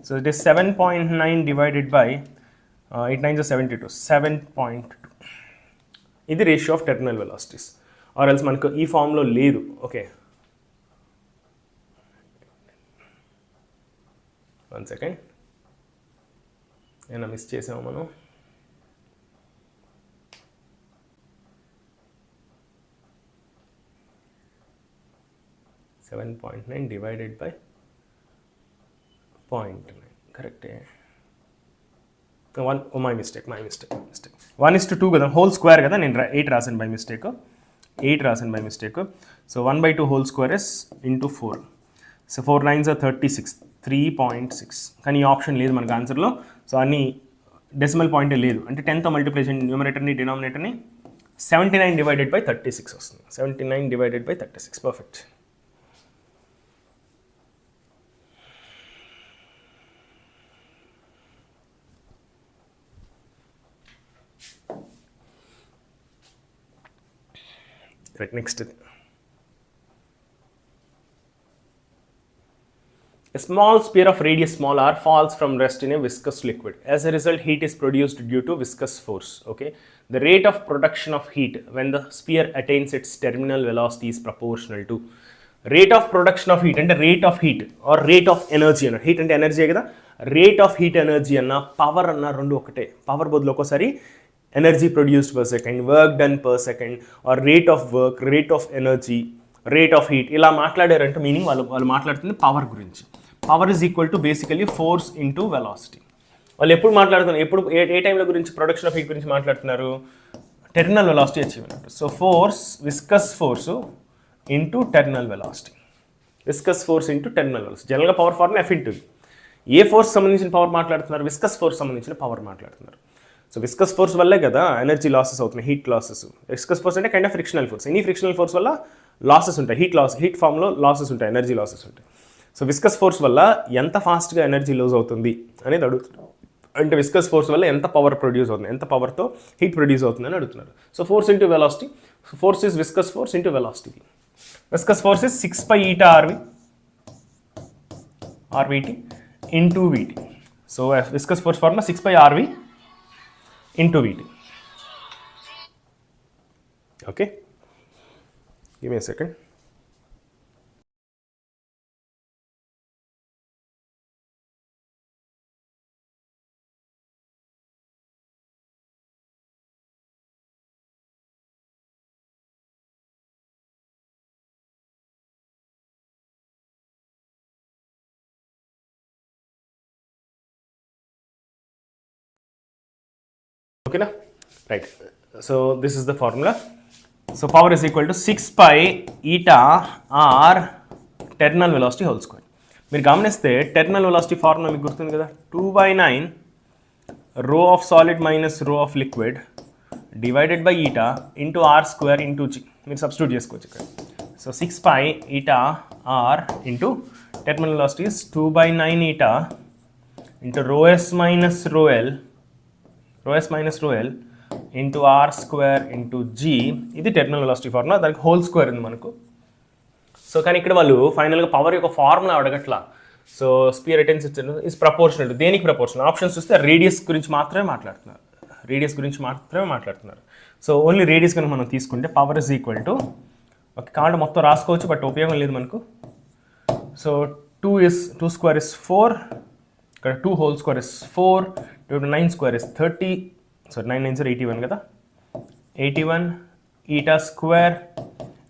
Speaker 1: So it is 7.9 divided by 8 9 72, 7.2. ఇది ratio of terminal velocities. Or else మనకు ఈ ఫామ్లో లేదు. ఓకే, 1 second, ఏమైనా మిస్ చేసాము మనం. $7.9 డివైడెడ్ బై 0.9 కరెక్టే. మై మిస్టేక్ 1:2 కదా, హోల్ స్క్వేర్ కదా, నేను 8 రాసాను by mistake. So 1/2 whole square is into 4. So 4 9s 36, 3.6. కానీ ఈ ఆప్షన్ లేదు మనకు ఆన్సర్లో. సో అన్ని డెసిమల్ పాయింటే లేదు, అంటే 10తో మల్టిప్లికేషన్ న్యూమరేటర్ని డినామినేటర్ని 79 డివైడెడ్ బై 36 వస్తుంది. 79 divided by 36 perfect. Right, next. A small sphere of radius small r falls from rest in a viscous liquid. As a result, heat is produced due to viscous force. Okay, the rate of production of heat when the sphere attains its terminal velocity is proportional to rate of production of heat, and the rate of heat or rate of energy. And heat and energy kada, rate of heat energy anna power anna rendu okate. Power bodlu okosari energy produced per second, work done per second, or rate of work, rate of energy, rate of heat. ఇలా మాట్లాడారంటే meaning వాళ్ళు మాట్లాడుతుంది power గురించి. Power is equal to basically force into velocity. వాళ్ళు ఎప్పుడు మాట్లాడుతున్నారు, ఏ టైంలో గురించి ప్రొడక్షన్ ఆఫ్ హీట్ గురించి మాట్లాడుతున్నారు, టెర్మినల్ వెలాసిటీ అచీవ్ అన్నట్టు. So force, viscous force into terminal velocity. Viscous force into terminal velocity. జనరల్గా పవర్ ఫార్ములా F ఇంటూ. ఏ ఫోర్స్ సంబంధించిన పవర్ మాట్లాడుతున్నారు, విస్కస్ ఫోర్స్ సంబంధించిన పవర్ మాట్లాడుతున్నారు. సో విస్కస్ ఫోర్స్ వల్లే కదా ఎనర్జీ లాసెస్ అవుతున్నాయి, హీట్ లాసెస్. విస్కస్ ఫోర్స్ అంటే kind of frictional force. Any frictional force వల్ల లాసెస్ ఉంటాయి, హీట్ ఫామ్లో లాసెస్ ఉంటాయి, ఎనర్జీ లాసెస్ ఉంటాయి. సో విస్కస్ ఫోర్స్ వల్ల ఎంత ఫాస్ట్గా ఎనర్జీ లూజ్ అవుతుంది అనేది అడుగుతున్నారు. అంటే విస్కస్ ఫోర్స్ వల్ల ఎంత పవర్ ప్రొడ్యూస్ అవుతుంది, ఎంత పవర్తో హీట్ ప్రొడ్యూస్ అవుతుంది అని అడుగుతున్నారు. So force into velocity. So force is viscous force into velocity. Viscous force is 6π RVT into VT. So viscous force formula 6π into VT. Okay, give me a second. Okay na? Right. So this is the formula. So power is equal to 6π r terminal velocity whole square. మీరు గమనిస్తే terminal velocity formula మీకు గుర్తుంది కదా, 2/9 rho of solid minus rho of liquid divided by eta into r² into g. మీరు substitute చేసుకోవచ్చు ఇక్కడ. So 6π r into terminal velocity is 2/9 eta into ρs minus ρl into r² into g. ఇది terminal velocity formula, దానికి whole square ఉంది మనకు. So కానీ ఇక్కడ వాళ్ళు ఫైనల్గా పవర్ యొక్క ఫార్ములా అడగట్లా. So sphere attains is proportional. దేనికి ప్రపోర్షనల్? ఆప్షన్స్ చూస్తే రేడియస్ గురించి మాత్రమే మాట్లాడుతున్నారు. సో ఓన్లీ రేడియస్ కనుక మనం తీసుకుంటే power is equal to, okay కాబట్టి మొత్తం రాసుకోవచ్చు బట్ ఉపయోగం లేదు మనకు. సో 2² ఇస్ 4, ఇక్కడ 2 హోల్ స్క్వేర్ ఇస్ 4, 9² ఇస్ 30, సో 9 9 81 కదా, 81 eta square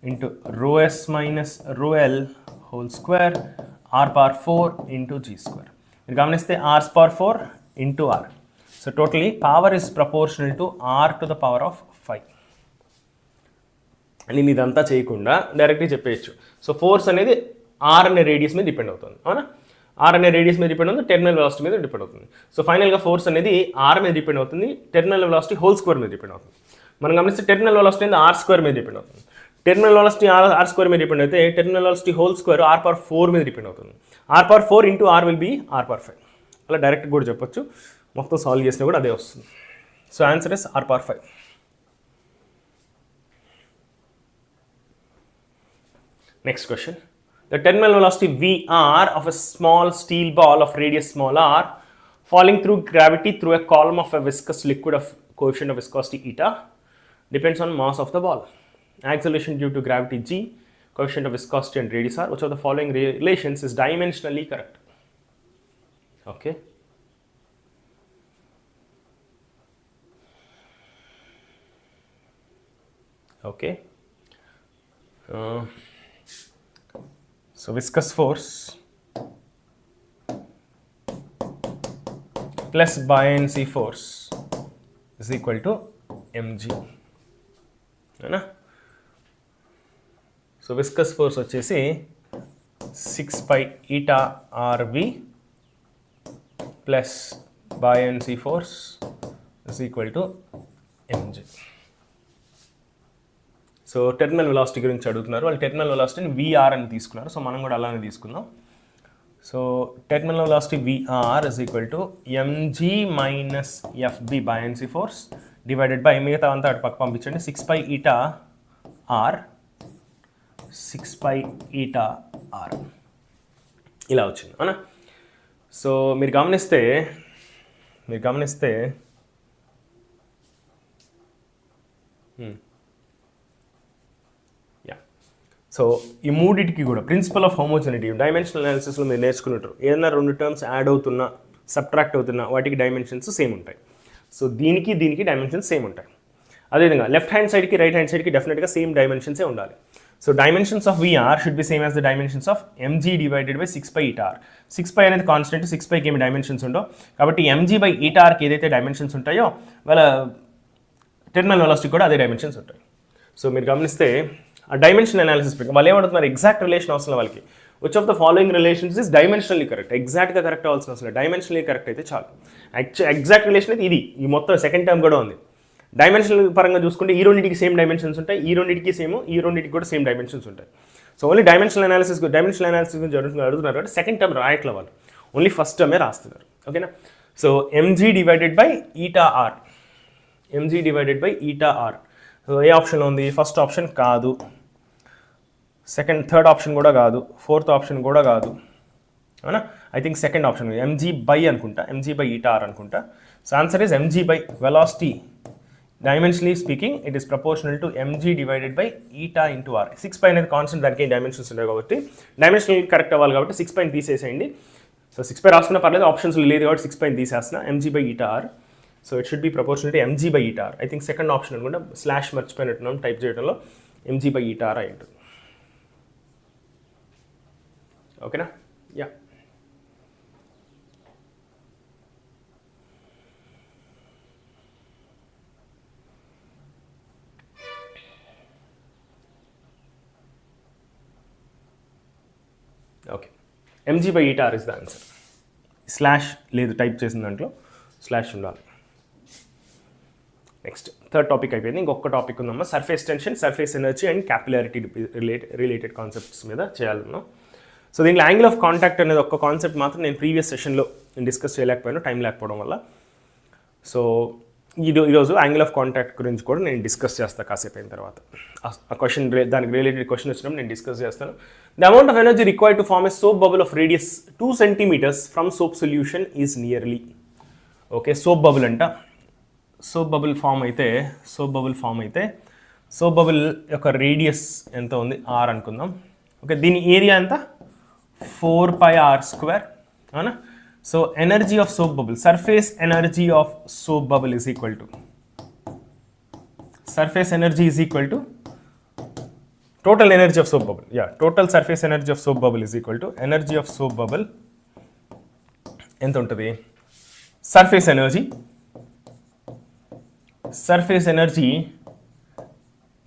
Speaker 1: into ρs minus ρl whole square r power 4 into g square. మీరు గమనిస్తే r's power 4 into r. So totally power is proportional to r to the power of 5. నేను ఇదంతా చేయకుండా డైరెక్ట్గా చెప్పేయచ్చు. So force అనేది ఆర్ అనే radius మీద డిపెండ్ అవుతుంది, అవునా? ఆర్ అనే రేడియస్ మీద డిపెండ్ అవుతుంది, టెర్మినల్ వెలాసిటీ మీద డిపెండ్ అవుతుంది. సో ఫైనల్గా ఫోర్స్ అనేది ఆర్ మీద డిపెండ్ అవుతుంది, టెర్మినల్ వెలాసిటీ హోల్ స్క్వేర్ మీద డిపెండ్ అవుతుంది. మనం గమనిస్తే టెర్మినల్ వెలాసిటీ అనేది ఆర్ స్క్వేర్ మీద డిపెండ్ అవుతుంది. టెర్మినల్ వెలాసిటీ ఆర్ స్క్వేర్ మీద డిపెండ్ అయితే terminal velocity whole square R power 4 మీద డిపెండ్ అవుతుంది. R power 4 into R will be R power 5. అలా డైరెక్ట్గా కూడా చెప్పొచ్చు, మొత్తం సాల్వ్ చేసినా కూడా అదే వస్తుంది. So answer is R power 5. Next question. The terminal velocity Vr of a small steel ball of radius small r falling through gravity through a column of a viscous liquid of coefficient of viscosity eta depends on mass of the ball. Acceleration due to gravity g, coefficient of viscosity and radius r. Which of the following relations is dimensionally correct? Okay. Okay. So viscous force plus buoyancy force is equal to mg, right? So viscous force వచ్చేసి 6 pi eta rv plus buoyancy force is equal to mg. So terminal velocity గురించి అడుగుతున్నారు, వాళ్ళు terminal వెలాసిటీని VR అని తీసుకున్నారు. So మనం కూడా అలానే తీసుకుందాం. So terminal velocity VR is equal to MG minus FB buoyancy force divided by మిగతా అంతా అటు పక్క పంపించండి 6 pi eta r 6 pi eta r ఇలా వచ్చింది, అవునా? సో మీరు గమనిస్తే సో ఈ మూడింటికి కూడా ప్రిన్సిపల్ ఆఫ్ హోమోజెనిటీ డైమెన్షనల్ అనాలిసిస్లో మీరు నేర్చుకున్నట్టు ఏదైనా రెండు టర్మ్స్ యాడ్ అవుతున్నా సబ్ట్రాక్ట్ అవుతున్నా వాటికి డైమెన్షన్స్ సేమ్ ఉంటాయి. సో దీనికి డైమెన్షన్స్ సేమ్ ఉంటాయి. అదేవిధంగా లెఫ్ట్ హ్యాండ్ సైడ్కి రైట్ హ్యాండ్ సైడ్కి డెఫినెట్గా సేమ్ డైమెన్షన్సే ఉండాలి. So dimensions of VR should be same as the dimensions of MG divided by 6 pi eta r. 6 pi అనేది కాన్స్టెంట్, 6 piకి ఏమి డైమెన్షన్స్ ఉండవు కాబట్టి ఎంజీ బై eta rకి ఏదైతే డైమెన్షన్స్ ఉంటాయో వాళ్ళ టెర్మినల్ వెలాసిటీ కూడా అదే డైమెన్షన్స్ ఉంటాయి. సో మీరు గమనిస్తే ఆ డైమెన్షన్ అనాలిసిస్ వాళ్ళు ఏమడుతున్నారు, ఎగ్జాక్ట్ రిలేషన్ అవసరం వాళ్ళకి. Which of the following relations is dimensionally correct. ఎగ్జాక్ట్గా కరెక్ట్ అవ్వాల్సిన అవసరం, డైమెన్షనల్లీ కరెక్ట్ అయితే చాలు. ఎగ్జాక్ట్ రిలేషన్ అయితే ఇది, ఈ మొత్తం సెకండ్ టర్మ్ కూడా ఉంది. డైమెన్షనల్ పరంగా చూసుకుంటే ఈ రెండింటికి సేమ్ డైమెన్షన్స్ ఉంటాయి, ఈ రెండింటికి సేమ్, ఈ రెండింటికి కూడా సేమ్ డైమెన్షన్స్ ఉంటాయి. సో ఓన్లీ డైమెన్షనల్ అనాలిసిస్ గురించి అడుగుతున్నారు కాబట్టి సెకండ్ టర్మ్ రాయట్ల వాళ్ళు, ఓన్లీ ఫస్ట్ టర్మే రాస్తున్నారు, ఓకేనా? So mg divided by eta r, mg divided by eta r. So ఏ ఆప్షన్లో ఉంది? ఫస్ట్ ఆప్షన్ కాదు, థర్డ్ ఆప్షన్ కూడా కాదు, ఫోర్త్ ఆప్షన్ కూడా కాదు, అవునా? I think second option mg by అనుకుంటా, ఎంజీ బై ఈటా ఆర్ అనుకుంటా. So answer is mg by velocity. Dimensionally speaking it is proportional to mg divided by eta into r. 6 pi అనేది constant, దానికి dimensions ఉంటాయి కాబట్టి dimensional correct అవ్వాలి కాబట్టి 6 pi తీసేసేయండి. So 6 pi రాసుకున్న పర్లేదు, ఆప్షన్స్ లేదు కాబట్టి 6 pi తీసేస్తున్నా, mg by eta r. So it should be proportional to mg by eta r. I think second option అనుకుంటా, స్లాష్ మర్చిపోయినట్టున్నాం టైప్ చేయడంలో, ఎంజీ బై ఈటా ఆర్ అయి ఉంటుంది, ఓకేనా? Yeah. Okay, mg by eta r is the answer. Slash లేదు type చేసిన దాంట్లో, slash ఉండాలి. నెక్స్ట్ థర్డ్ టాపిక్ అయిపోయింది, ఇంకొక టాపిక్ ఉందమ్మా, surface tension, surface energy and capillarity related concepts మీద చేయాలన్నాం. సో దీంట్లో యాంగిల్ ఆఫ్ కాంటాక్ట్ అనేది ఒక కాన్సెప్ట్ మాత్రం నేను ప్రీవియస్ సెషన్లో నేను డిస్కస్ చేయలేకపోయాను టైం లేకపోవడం వల్ల. సో ఈరోజు యాంగిల్ ఆఫ్ కాంటాక్ట్ గురించి కూడా నేను డిస్కస్ చేస్తాను కాసేపు అయిన తర్వాత. ఆ క్వశ్చన్ దానికి రిలేటెడ్ క్వశ్చన్ వచ్చినప్పుడు నేను డిస్కస్ చేస్తాను. The amount of energy required to form a soap bubble of radius 2 centimeters from soap solution is nearly. Okay, soap bubble అంట. సోప్ బబుల్ ఫామ్ అయితే సోప్ బబుల్ యొక్క రేడియస్ ఎంత ఉంది? Are అనుకుందాం. Okay, దీని ఏరియా ఎంత? 4 pi r², అవునా? So energy of soap bubble, surface energy of soap bubble is equal to total energy of soap bubble. Yeah, total surface energy of soap bubble is equal to energy of soap bubble ఎంత ఉంటుంది? Surface energy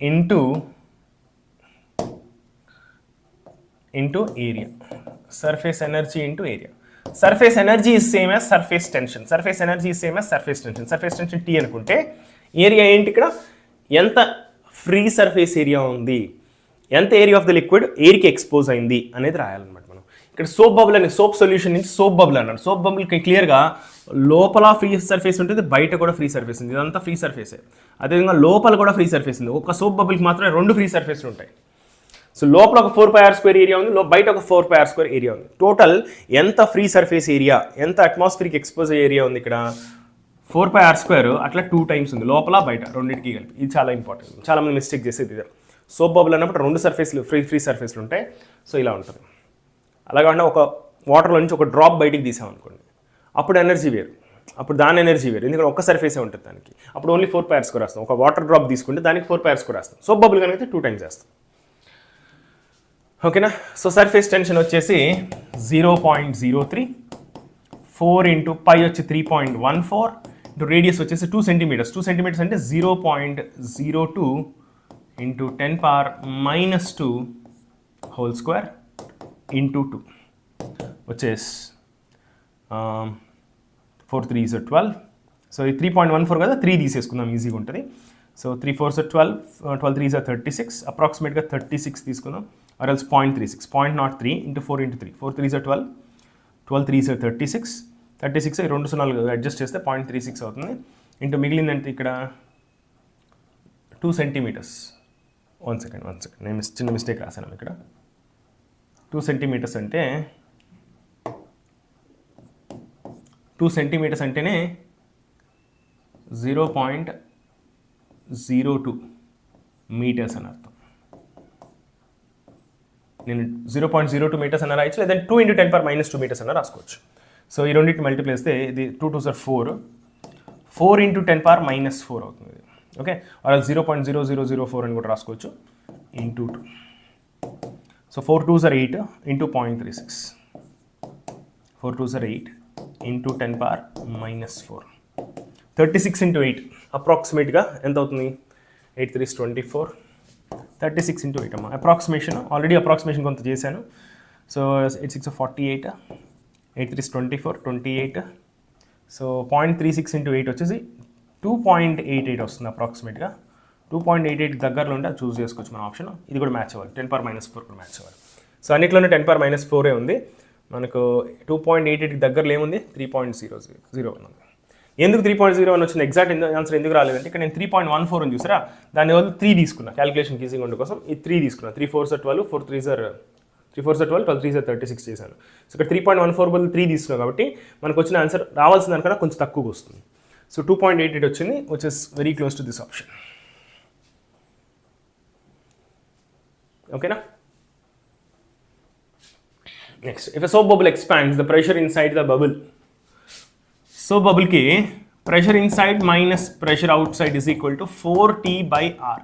Speaker 1: into area. Surface energy into area. Surface energy is same as surface tension. Surface energy is same as surface tension. Surface tension T అనుకుంటే area ఏంటి ఇక్కడ? ఎంత free surface area ఉంది, ఎంత area of the liquid ఎయిర్కి expose అయింది అనేది రాయాలన్నమాట మనం. ఇక్కడ సోప్ బబుల్ అని, సోప్ సొల్యూషన్ నుంచి సోప్ బబుల్ అన్నాడు. సోప్ బబుల్కి క్లియర్గా లోపల ఫ్రీ సర్ఫేస్ ఉంటుంది, బయట కూడా ఫ్రీ సర్ఫేస్ ఉంది. ఇదంతా ఫ్రీ సర్ఫేసే. అదేవిధంగా లోపల కూడా ఫ్రీ సర్ఫేస్ ఉంది. ఒక సోప్ బబుల్కి మాత్రమే 2 ఫ్రీ సర్ఫేస్లు ఉంటాయి. సో లోపల ఒక 4πr² ఏరియా ఉంది, బయట ఒక 4πr² ఏరియా ఉంది. టోటల్ ఎంత ఫ్రీ సర్ఫేస్ ఏరియా, ఎంత అట్మాస్ఫియర్కి ఎక్స్పోజ్ ఏరియా ఉంది ఇక్కడ? 4πr², అట్లా 2 టైమ్స్ ఉంది, లోపల బయట రెండింటికి కలిపి. ఇది చాలా ఇంపార్టెంట్, చాలా మంది మిస్టేక్ చేసేది ఇదే. సోప్ బబుల్ అన్నప్పుడు 2 సర్ఫేస్లు ఫ్రీ సర్ఫేస్లు ఉంటాయి. సో ఇలా ఉంటుంది. అలాగే ఒక వాటర్లో నుంచి ఒక డ్రాప్ బయటికి తీసామనుకోండి, అప్పుడు ఎనర్జీ వేరు, అప్పుడు దాని ఎనర్జీ వేరు, ఎందుకంటే ఒక్క సర్ఫేసే ఉంటుంది దానికి. అప్పుడు ఓన్లీ 4πr² రాస్తాం. ఒక వాటర్ డ్రాప్ తీసుకుంటే దానికి 4πr² రాస్తాం. సోప్ బబుల్ కనుక 2 టైమ్స్ వేస్తాం. ఓకేనా? సో సర్ఫేస్ టెన్షన్ వచ్చేసి 0.03, 4 ఇంటూ పై వచ్చి 3.14, ఇంటూ రేడియస్ వచ్చేసి 2 సెంటీమీటర్స్. 2 సెంటీమీటర్స్ అంటే 0.02 ఇంటూ 10⁻² హోల్ స్క్వేర్ ఇంటూ 2 వచ్చేసి 4 3 is 12. సో ఈ 3.14 కదా, 3 తీసేసుకుందాం, ఈజీగా ఉంటుంది. సో 3 4 is 12, 12 3 is 36, అప్రాక్సిమేట్గా 36 తీసుకుందాం, or else 0.36, 0.03 into 4 into 3, 4 3 is 12, 12 3 is 36, 36 2 సున్నాలు అడ్జస్ట్ చేస్తే 0.36 అవుతుంది. ఇంటూ మిగిలిందంటే ఇక్కడ 2 సెంటీమీటర్స్. వన్ సెకండ్ నేను చిన్న మిస్టేక్ రాశాను ఇక్కడ. 2 సెంటీమీటర్స్ అంటే 2 సెంటీమీటర్స్ అంటేనే 0.02 మీటర్స్ అని అర్థం. నేను 0.02 మీటర్స్ అన్న రాయొచ్చు, లేదా 2 into 10⁻² మీటర్స్ అన్న రాసుకోవచ్చు. సో ఈ రెండింటిని మల్టిప్లై చేస్తే ఇది 2 2s are 4, 4 into 10⁻⁴ అవుతుంది. ఓకే, ఆర్ 0.0004 అని కూడా రాసుకోవచ్చు, into 2. So 4 2s are 8 into 0.36, 4 2s are 8 into 10⁻⁴, 36 into 8 అప్రాక్సిమేట్గా ఎంత అవుతుంది? 8 3 is 24, 36 into 8 అమ్మా. అప్రాక్సిమేషన్ ఆల్రెడీ అప్రాక్సిమేషన్ కొంత చేశాను. So 8 6 48, 8 3 is 24, 28. సో 0.36 into 8 వచ్చేసి 2.88 వస్తుంది అప్రాక్సిమేట్గా. 2.88 దగ్గరలో ఉంటే అది చూస్ చేసుకోవచ్చు మన ఆప్షన్. ఇది కూడా మ్యాచ్ అవ్వాలి, 10⁻⁴ కూడా మ్యాచ్ అవ్వాలి. సో అన్నిట్లోనే 10⁻⁴ ఉంది. మనకు 2.88 దగ్గరలో ఏముంది? 3.00 ఉంది. ఎందుకు 3.01 వచ్చింది? ఎగ్జాక్ట్ ఆన్సర్ ఎందుకు రాలేదంటే ఇక్కడ నేను 3.14 అని చూసారా, దాని వల్ల 3 తీసుకున్నా క్యాలిక్యులేషన్ ఈజీగా ఉండే కోసం. ఈ 3 తీసుకున్నా. 3 4s are 12, 4 3s are 12, 12 3s are 36 చేశాను. సో ఇక్కడ 3.14 బదులు 3 తీసుకున్నాం కాబట్టి మనకు వచ్చిన ఆన్సర్ రావాల్సిన దానికన్నా కొంచెం తక్కువగా వస్తుంది. సో 2.88 వచ్చింది, which is very close to this option. ఓకేనా? Next, if a soap bubble expands, the pressure inside the bubble. Soap bubble ki pressure inside minus pressure outside is equal to 4T/R.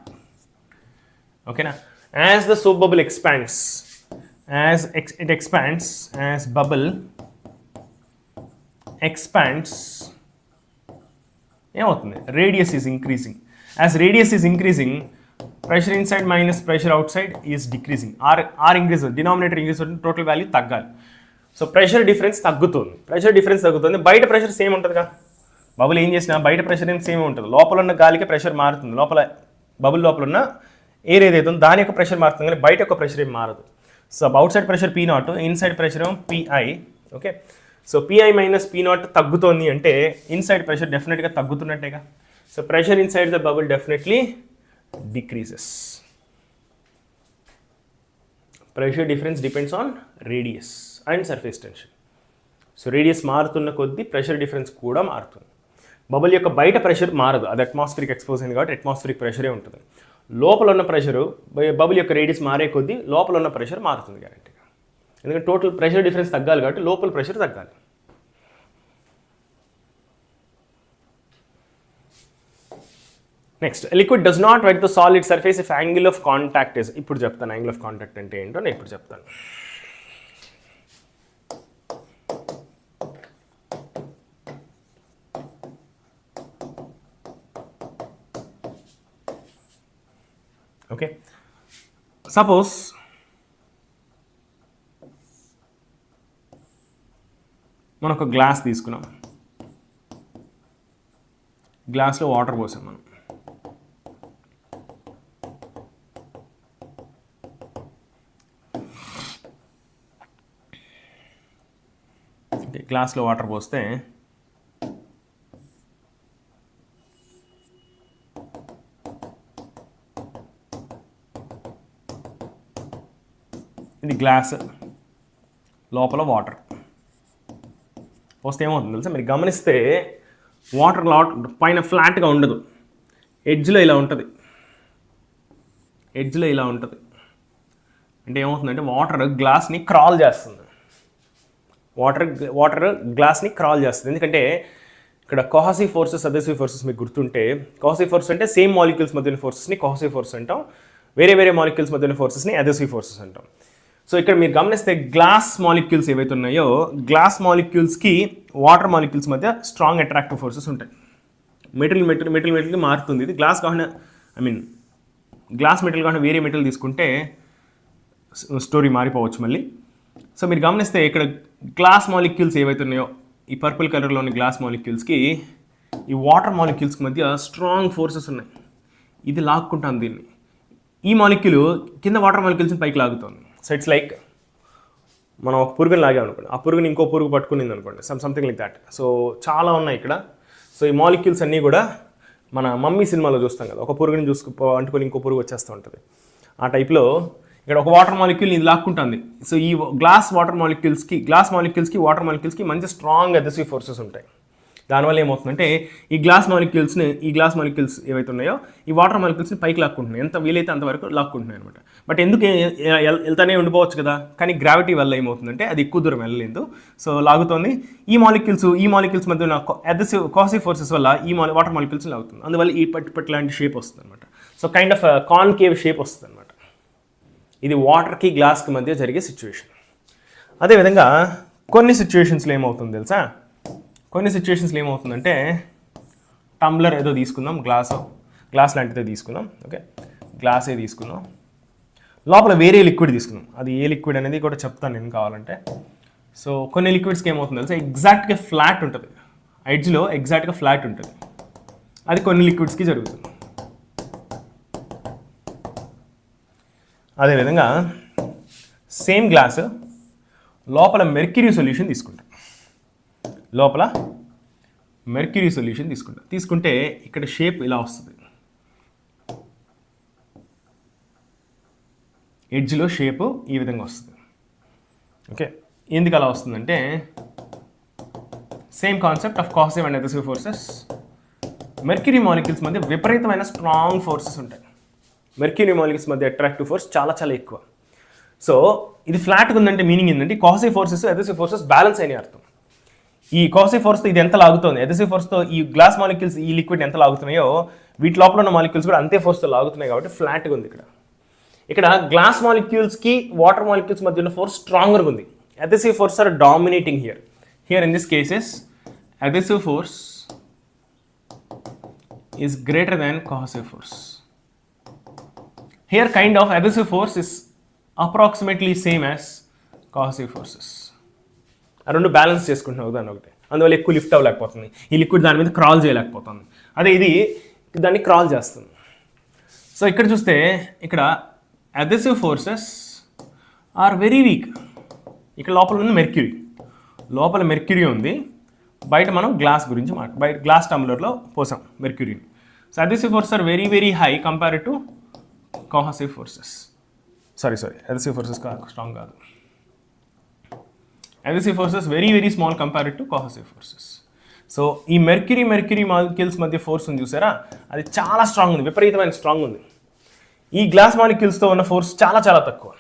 Speaker 1: Okay na? As the soap bubble expands, it expands, as bubble expands, radius is increasing. As radius is increasing, pressure inside minus pressure outside is decreasing. R increases, denominator increases, total value తగ్గాలి. So pressure difference తగ్గుతుంది. బయట pressure same ఉంటుందిగా. Bubble ఏం చేసినా బయట pressure ఏం same ఉంటుంది. లోపల ఉన్న గాలికి ప్రెషర్ మారుతుంది. లోపల బబుల్ లోపల ఉన్న ఎయిర్ ఏదైతే ఉందో దాని యొక్క ప్రెషర్ మారుతుంది, కానీ బయట యొక్క ప్రెషర్ ఏం మారదు. So outside pressure P0, inside pressure PI. Okay, so PI minus P0 తగ్గుతోంది అంటే ఇన్సైడ్ ప్రెషర్ డెఫినెట్గా తగ్గుతున్నట్టేగా. So pressure inside the bubble definitely decreases. Pressure difference depends on radius and surface tension. So radius మారుతున్న కొద్దీ pressure difference కూడా మారుతుంది. Bubble యొక్క బయట ప్రెషర్ మారదు, అది అట్మాస్ఫియర్కి ఎక్స్పోజ్ అయింది కాబట్టి అట్మాస్ఫియరిక్ ప్రెషరే ఉంటుంది. లోపల ఉన్న ప్రెషరు బబుల్ యొక్క రేడియస్ మారే కొద్దీ లోపల ఉన్న ప్రెషర్ మారుతుంది గ్యారెంటీగా. ఎందుకంటే టోటల్ ప్రెషర్ డిఫరెన్స్ తగ్గాలి కాబట్టి లోపల ప్రెషర్ తగ్గాలి. Next, liquid does not wet the solid surface if angle of contact is. ఇప్పుడు చెప్తాను యాంగిల్ ఆఫ్ కాంటాక్ట్ అంటే ఏంటో నేను ఇప్పుడు చెప్తాను. ఓకే, సపోజ్ మనం ఒక గ్లాస్ తీసుకున్నాం, గ్లాస్లో వాటర్ పోసాం మనం. ఓకే, గ్లాస్లో వాటర్ పోస్తే ఇది గ్లాస్, లోపల వాటర్ పోస్తే ఏమవుతుంది తెలుసా? మీరు గమనిస్తే వాటర్ పైన ఫ్లాట్గా ఉండదు, ఎడ్జ్లో ఇలా ఉంటుంది, ఎడ్జ్లో ఇలా ఉంటుంది. అంటే ఏమవుతుందంటే వాటర్ గ్లాస్ని క్రాల్ చేస్తుంది, వాటర్ గ్లాస్ని క్రాల్ చేస్తుంది. ఎందుకంటే ఇక్కడ కోహసివ్ ఫోర్సెస్, అదెసివ్ ఫోర్సెస్ మీకు గుర్తుంటే, కోహసివ్ ఫోర్స్ అంటే సేమ్ మాలిక్యూల్స్ మధ్యన ఫోర్సెస్ని కోహసివ్ ఫోర్స్ అంటాం, వేరే వేరే మాలిక్యూల్స్ మధ్యన ఫోర్సెస్ని అదెసివ్ ఫోర్సెస్ అంటాం. సో ఇక్కడ మీరు గమనిస్తే గ్లాస్ మాలిక్యూల్స్ ఏవైతే ఉన్నాయో, గ్లాస్ మాలిక్యూల్స్కి వాటర్ మాలిక్యూల్స్ మధ్య స్ట్రాంగ్ అట్రాక్టివ్ ఫోర్సెస్ ఉంటాయి. మెటీరియల్కి మారుతుంది ఇది. గ్లాస్ కాకుండా గ్లాస్ మెటీరియల్ కాకుండా వేరే మెటీరియల్ తీసుకుంటే స్టోరీ మారిపోవచ్చు మళ్ళీ. సో మీరు గమనిస్తే ఇక్కడ గ్లాస్ మాలిక్యూల్స్ ఏవైతే ఉన్నాయో, ఈ పర్పుల్ కలర్లోని గ్లాస్ మాలిక్యూల్స్కి ఈ వాటర్ మాలిక్యూల్స్కి మధ్య స్ట్రాంగ్ ఫోర్సెస్ ఉన్నాయి. ఇది లాక్కుంటాను దీన్ని. ఈ మాలిక్యూల్ కింద వాటర్ మాలిక్యూల్స్ని పైకి లాగుతుంది. సో ఇట్స్ లైక్ మనం ఒక పురుగుని లాగాం అనుకోండి, ఆ పురుగుని ఇంకో పురుగు పట్టుకునింది అనుకోండి, సంథింగ్ లైక్ దాట్. సో చాలా ఉన్నాయి ఇక్కడ. సో ఈ మాలిక్యూల్స్ అన్నీ కూడా మన మమ్మీ సినిమాలో చూస్తాం కదా, ఒక పురుగుని అంటుకొని ఇంకో పురుగు వచ్చేస్తూ ఉంటుంది. ఆ టైప్లో ఇక్కడ ఒక వాటర్ మాలిక్యూల్ని ఇది లాక్కుంటుంది. సో ఈ గ్లాస్ మాలిక్యూల్స్కి వాటర్ మాలిక్యూల్స్కి మంచి స్ట్రాంగ్ అదెసివ్ ఫోర్సెస్ ఉంటాయి. దానివల్ల ఏమవుతుందంటే ఈ గ్లాస్ మాలిక్యూల్స్ ఏవైతే ఉన్నాయో ఈ వాటర్ మాలిక్యూల్స్ని పైకి లాక్కుంటున్నాయి, ఎంత వీలైతే అంతవరకు లాక్కుంటున్నాయి అనమాట. బట్ ఎందుకు వెళ్తానే ఉండిపోవచ్చు కదా, కానీ గ్రావిటీ వల్ల ఏమవుతుందంటే అది ఎక్కువ దూరం వెళ్ళలేదు, సో లాగుతోంది. ఈ మాలిక్యూల్స్ మధ్య అదెసివ్ కోహసివ్ ఫోర్సెస్ వల్ల ఈ వాటర్ మాలిక్యూల్స్ని లాగుతుంది. అందువల్ల ఈ పర్టికులర్ షేప్ వస్తుంది అనమాట. So kind of concave shape వస్తుంది అనమాట. ఇది వాటర్కి గ్లాస్కి మధ్య జరిగే సిచ్యువేషన్. అదేవిధంగా కొన్ని సిచ్యువేషన్స్లో ఏమవుతుంది తెలుసా? కొన్ని సిచ్యువేషన్స్లో ఏమవుతుందంటే, టంబ్లర్ ఏదో తీసుకుందాం, గ్లాస్ లాంటిదే తీసుకుందాం. ఓకే, గ్లాసే తీసుకుందాం, లోపల వేరే లిక్విడ్ తీసుకుందాం. అది ఏ లిక్విడ్ అనేది కూడా చెప్తాను నేను కావాలంటే. సో కొన్ని లిక్విడ్స్కి ఏమవుతుంది తెలుసా? ఎగ్జాక్ట్గా ఫ్లాట్ ఉంటుంది, ఎడ్జ్లో ఎగ్జాక్ట్గా ఫ్లాట్ ఉంటుంది. అది కొన్ని లిక్విడ్స్కి జరుగుతుంది. అదేవిధంగా సేమ్ గ్లాస్ లోపల మెర్క్యూరీ సొల్యూషన్ తీసుకుంటాం, తీసుకుంటే ఇక్కడ షేప్ ఇలా వస్తుంది, ఎడ్జ్లో షేపు ఈ విధంగా వస్తుంది. ఓకే, ఎందుకు అలా వస్తుందంటే same concept of cohesive and adhesive forces. Mercury molecules మధ్య విపరీతమైన స్ట్రాంగ్ ఫోర్సెస్ ఉంటాయి. మెర్క్యూరీ మాలిక్యూల్స్ మధ్య అట్రాక్టివ్ ఫోర్స్ చాలా చాలా ఎక్కువ. సో ఇది ఫ్లాట్గా ఉందంటే మీనింగ్ ఏంటంటే cohesive forces adhesive forces balance అయిన అర్థం. ఈ కోహసివ్ ఫోర్స్తో ఇది ఎంత లాగుతుంది, అదెసివ్ ఫోర్స్తో ఈ గ్లాస్ మాలిక్యూల్స్ ఈ లిక్విడ్ ఎంత లాగుతున్నాయో వీటి లోపల ఉన్న మాలిక్యూల్స్ కూడా అంతే ఫోర్స్తో లాగుతున్నాయి, కాబట్టి ఫ్లాట్గా ఉంది. ఇక్కడ గ్లాస్ మాలిక్యూల్స్కి వాటర్ మాలిక్యూల్స్ మధ్య ఉన్న ఫోర్స్ స్ట్రాంగర్గా ఉంది. Adhesive force are dominating here in this cases adhesive force is greater than cohesive force. Here kind of adhesive force is approximately same as cohesive forces. ఆ రెండు బ్యాలెన్స్ చేసుకుంటున్నాం దాన్ని ఒకటి. అందువల్ల ఎక్కువ లిఫ్ట్ అవ్వలేకపోతుంది, ఈ లిక్విడ్ దాని మీద క్రాల్ చేయలేకపోతుంది. అదే ఇది దాన్ని క్రాల్ చేస్తుంది. సో ఇక్కడ చూస్తే ఇక్కడ adhesive forces are very weak. ఇక్కడ లోపల ఉంది మెర్క్యూరీ ఉంది, బయట మనం గ్లాస్ గురించి బయట గ్లాస్ టంబ్లర్లో పోసాం మెర్క్యూరీని. So adhesive forces are very very high compared to cohesive forces. Sorry adhesive forces strong కాదు, adhesive forces very very small compared to cohesive forces. So ఈ మెర్క్యూరీ మాలిక్యూల్స్ మధ్య ఫోర్స్ ఉంది చూసారా, అది చాలా స్ట్రాంగ్ ఉంది, విపరీతమైన స్ట్రాంగ్ ఉంది. ఈ గ్లాస్ మాలిక్యూల్స్తో ఉన్న ఫోర్స్ చాలా చాలా తక్కువ.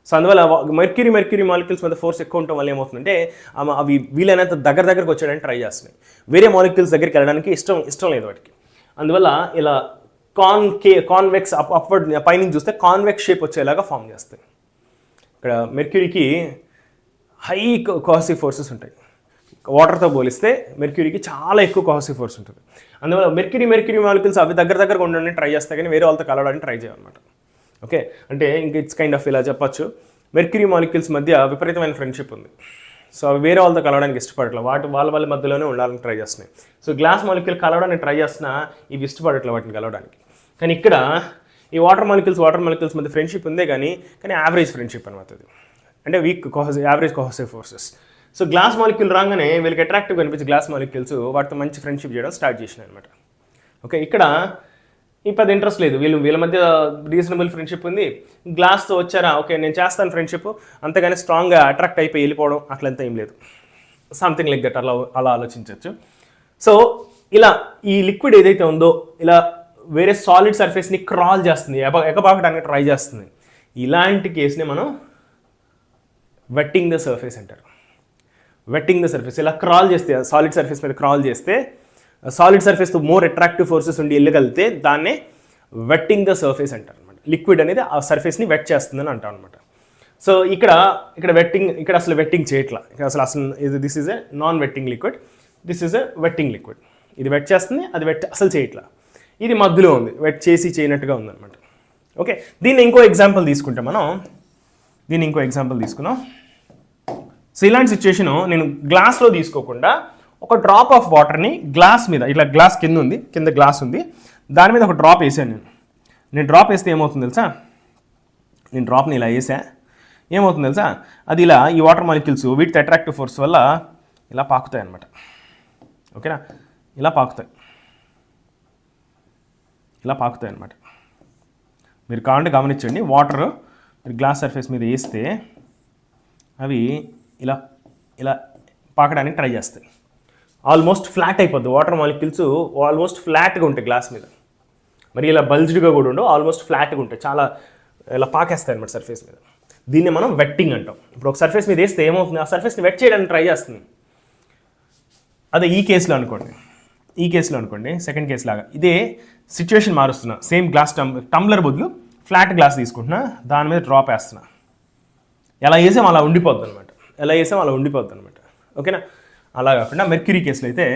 Speaker 1: సో అందువల్ల మెర్క్యూరీ మాలిక్యూల్స్ మధ్య ఫోర్స్ ఎక్కువ ఉండటం వల్ల ఏమవుతుందంటే అవి వీలైనంత దగ్గరకు వచ్చేయడానికి ట్రై చేస్తున్నాయి. వేరే మాలిక్యూల్స్ దగ్గరికి వెళ్ళడానికి ఇష్టం లేదు వాటికి. అందువల్ల ఇలా కాన్వెక్స్ అప్వర్డ్ పైనుంచి చూస్తే కాన్వెక్స్ షేప్ వచ్చేలాగా ఫామ్ చేస్తాయి. ఇక్కడ మెర్క్యూరీకి హై కోహసివ్ ఫోర్సెస్ ఉంటాయి, వాటర్తో పోలిస్తే మెర్క్యూరీకి చాలా ఎక్కువ కోహసివ్ ఫోర్స్ ఉంటుంది. అందువల్ల మెర్క్యూరీ మాలిక్యూల్స్ అవి దగ్గర ఉండడానికి ట్రై చేస్తాయి, కానీ వేరే వాళ్ళతో కలవడానికి ట్రై చేయాలన్నమాట. ఓకే, అంటే ఇంక ఇట్స్ కైండ్ ఆఫ్ ఇలా చెప్పచ్చు, మెర్క్యూరీ మాలిక్యూల్స్ మధ్య విపరీతమైన ఫ్రెండ్షిప్ ఉంది. సో అవి వేరే వాళ్ళతో కలవడానికి ఇష్టపడట్లేదు, వాళ్ళ మధ్యలోనే ఉండాలని ట్రై చేస్తున్నాయి. సో గ్లాస్ మాలిక్యూల్ కలవడానికి ట్రై చేస్తున్నా ఇవి ఇష్టపడట్లేదు వాటిని కలవడానికి. కానీ ఇక్కడ ఈ వాటర్ మాలిక్యూల్స్ మధ్య ఫ్రెండ్షిప్ ఉందే కానీ యావరేజ్ ఫ్రెండ్షిప్ అనమాట అది, అంటే average cohesive forces. So glass molecule రాగానే వీళ్ళకి అట్రాక్టివ్గా అనిపించి గ్లాస్ మాలిక్యూల్స్ వాటితో మంచి ఫ్రెండ్షిప్ చేయడం స్టార్ట్ చేసినాయి అనమాట. ఓకే, ఇక్కడ ఈ పెద్ద ఇంట్రెస్ట్ లేదు, వీళ్ళ మధ్య రీజనబుల్ ఫ్రెండ్షిప్ ఉంది, గ్లాస్తో వచ్చారా ఓకే నేను చేస్తాను ఫ్రెండ్షిప్, అంతేగాని స్ట్రాంగ్గా అట్రాక్ట్ అయిపోయి వెళ్ళిపోవడం అట్లంతా ఏం లేదు. సంథింగ్ లైక్ దట్ అలా ఆలోచించవచ్చు. సో ఇలా ఈ లిక్విడ్ ఏదైతే ఉందో ఇలా వేరే సాలిడ్ సర్ఫేస్ని క్రాల్ చేస్తుంది, ఎగబాకడానికి ట్రై చేస్తుంది. ఇలాంటి కేసుని మనం వెట్టింగ్ ద సర్ఫేస్ అంటారు. వెట్టింగ్ ద సర్ఫేస్ ఇలా క్రాల్ చేస్తే, సాలిడ్ సర్ఫేస్ మీద క్రాల్ చేస్తే, సాలిడ్ సర్ఫేస్తో మోర్ అట్రాక్టివ్ ఫోర్సెస్ ఉండి వెళ్ళగలిగితే దాన్నే వెట్టింగ్ ద సర్ఫేస్ అంటారు అనమాట. లిక్విడ్ అనేది ఆ సర్ఫేస్ని వెట్ చేస్తుందని అంటాం అనమాట. సో ఇక్కడ వెట్టింగ్, ఇక్కడ అసలు వెట్టింగ్ చేయట్లా, ఇక్కడ అసలు this is a non wetting liquid, this is a wetting liquid. ఇది వెట్ చేస్తుంది, అది అసలు చేయట్లా, ఇది మధ్యలో ఉంది, వెట్ చేసి చేయనట్టుగా ఉందన్నమాట. ఓకే, దీన్ని ఇంకో ఎగ్జాంపుల్ తీసుకుంటాం మనం, తీసుకున్నాం. సో ఇలాంటి సిచ్యువేషను నేను గ్లాస్లో తీసుకోకుండా ఒక డ్రాప్ ఆఫ్ వాటర్ని గ్లాస్ మీద, ఇట్లా గ్లాస్ కింద ఉంది, కింద గ్లాస్ ఉంది, దాని మీద ఒక డ్రాప్ వేసాను నేను డ్రాప్ వేస్తే ఏమవుతుంది తెలుసా, నేను డ్రాప్ని ఇలా వేసా, ఏమవుతుంది తెలుసా, అది ఇలా ఈ వాటర్ మాలిక్యూల్స్ వీటితో అట్రాక్టివ్ ఫోర్స్ వల్ల ఇలా పాకుతాయి అనమాట. ఓకేనా, ఇలా పాకుతాయి అనమాట. మీరు కావాలంటే గమనించండి, వాటర్ మీరు గ్లాస్ సర్ఫేస్ మీద వేస్తే అవి ఇలా పాకడానికి ట్రై చేస్తాయి. ఆల్మోస్ట్ ఫ్లాట్ అయిపోద్ది, వాటర్ మాలిక్యూల్స్ ఆల్మోస్ట్ ఫ్లాట్గా ఉంటాయి గ్లాస్ మీద, మరి ఇలా బల్జ్డ్గా కూడా ఉండవు, ఆల్మోస్ట్ ఫ్లాట్గా ఉంటాయి, చాలా ఇలా పాకేస్తాయి అనమాట సర్ఫేస్ మీద. దీన్ని మనం వెట్టింగ్ అంటాం. ఇప్పుడు ఒక సర్ఫేస్ మీద వేస్తే ఏమవుతుంది, ఆ సర్ఫేస్ని వెట్ చేయడానికి ట్రై చేస్తుంది. అదే ఈ కేసులో అనుకోండి, సెకండ్ కేసు లాగా ఇదే సిచ్యువేషన్ మారుస్తున్నా, సేమ్ గ్లాస్ టంబ్లర్ బదులు ఫ్లాట్ గ్లాస్ తీసుకుంటున్నా, దాని మీద డ్రాప్ వేస్తున్నా, ఎలా వేసాం అలా ఉండిపోద్ది అనమాట. ఓకేనా, అలా కాకుండా మెర్క్యూరీ కేసులో అయితే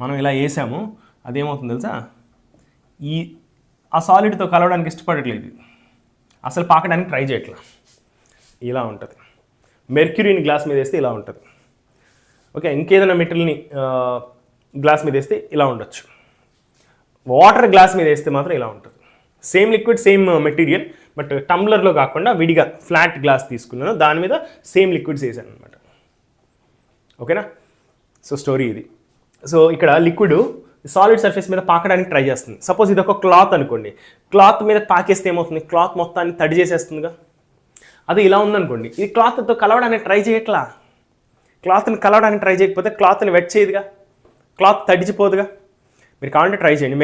Speaker 1: మనం ఇలా వేసాము, అదేమవుతుంది తెలుసా, ఆ సాలిడ్తో కలవడానికి ఇష్టపడట్లేదు, అసలు పాకడానికి ట్రై చేయట్లా, ఇలా ఉంటుంది. మెర్క్యూరీని గ్లాస్ మీద వేస్తే ఇలా ఉంటుంది. ఓకే, ఇంకేదైనా మెటీరియల్ని గ్లాస్ మీద వేస్తే ఇలా ఉండొచ్చు, వాటర్ గ్లాస్ మీద వేస్తే మాత్రం ఇలా ఉంటుంది. Same liquid, same material, but టంబ్లర్లో కాకుండా విడిగా ఫ్లాట్ గ్లాస్ తీసుకున్నాను, దాని మీద సేమ్ లిక్విడ్స్ వేసాను అనమాట. ఓకేనా, సో స్టోరీ ఇది. సో ఇక్కడ లిక్విడ్ సాలిడ్ సర్ఫేస్ మీద పాకడానికి ట్రై చేస్తుంది. సపోజ్ ఇది ఒక క్లాత్ అనుకోండి, క్లాత్ మీద పాకేస్తే ఏమవుతుంది, క్లాత్ మొత్తాన్ని తడి చేసేస్తుందిగా. అది ఇలా ఉందనుకోండి, ఇది క్లాత్తో కలవడానికి ట్రై చేయట్లా, క్లాత్ని కలవడానికి ట్రై చేయకపోతే క్లాత్ని వెట్ చేయదుగా, క్లాత్ తడిచిపోదుగా. మీరు కావాలంటే ట్రై చేయండి,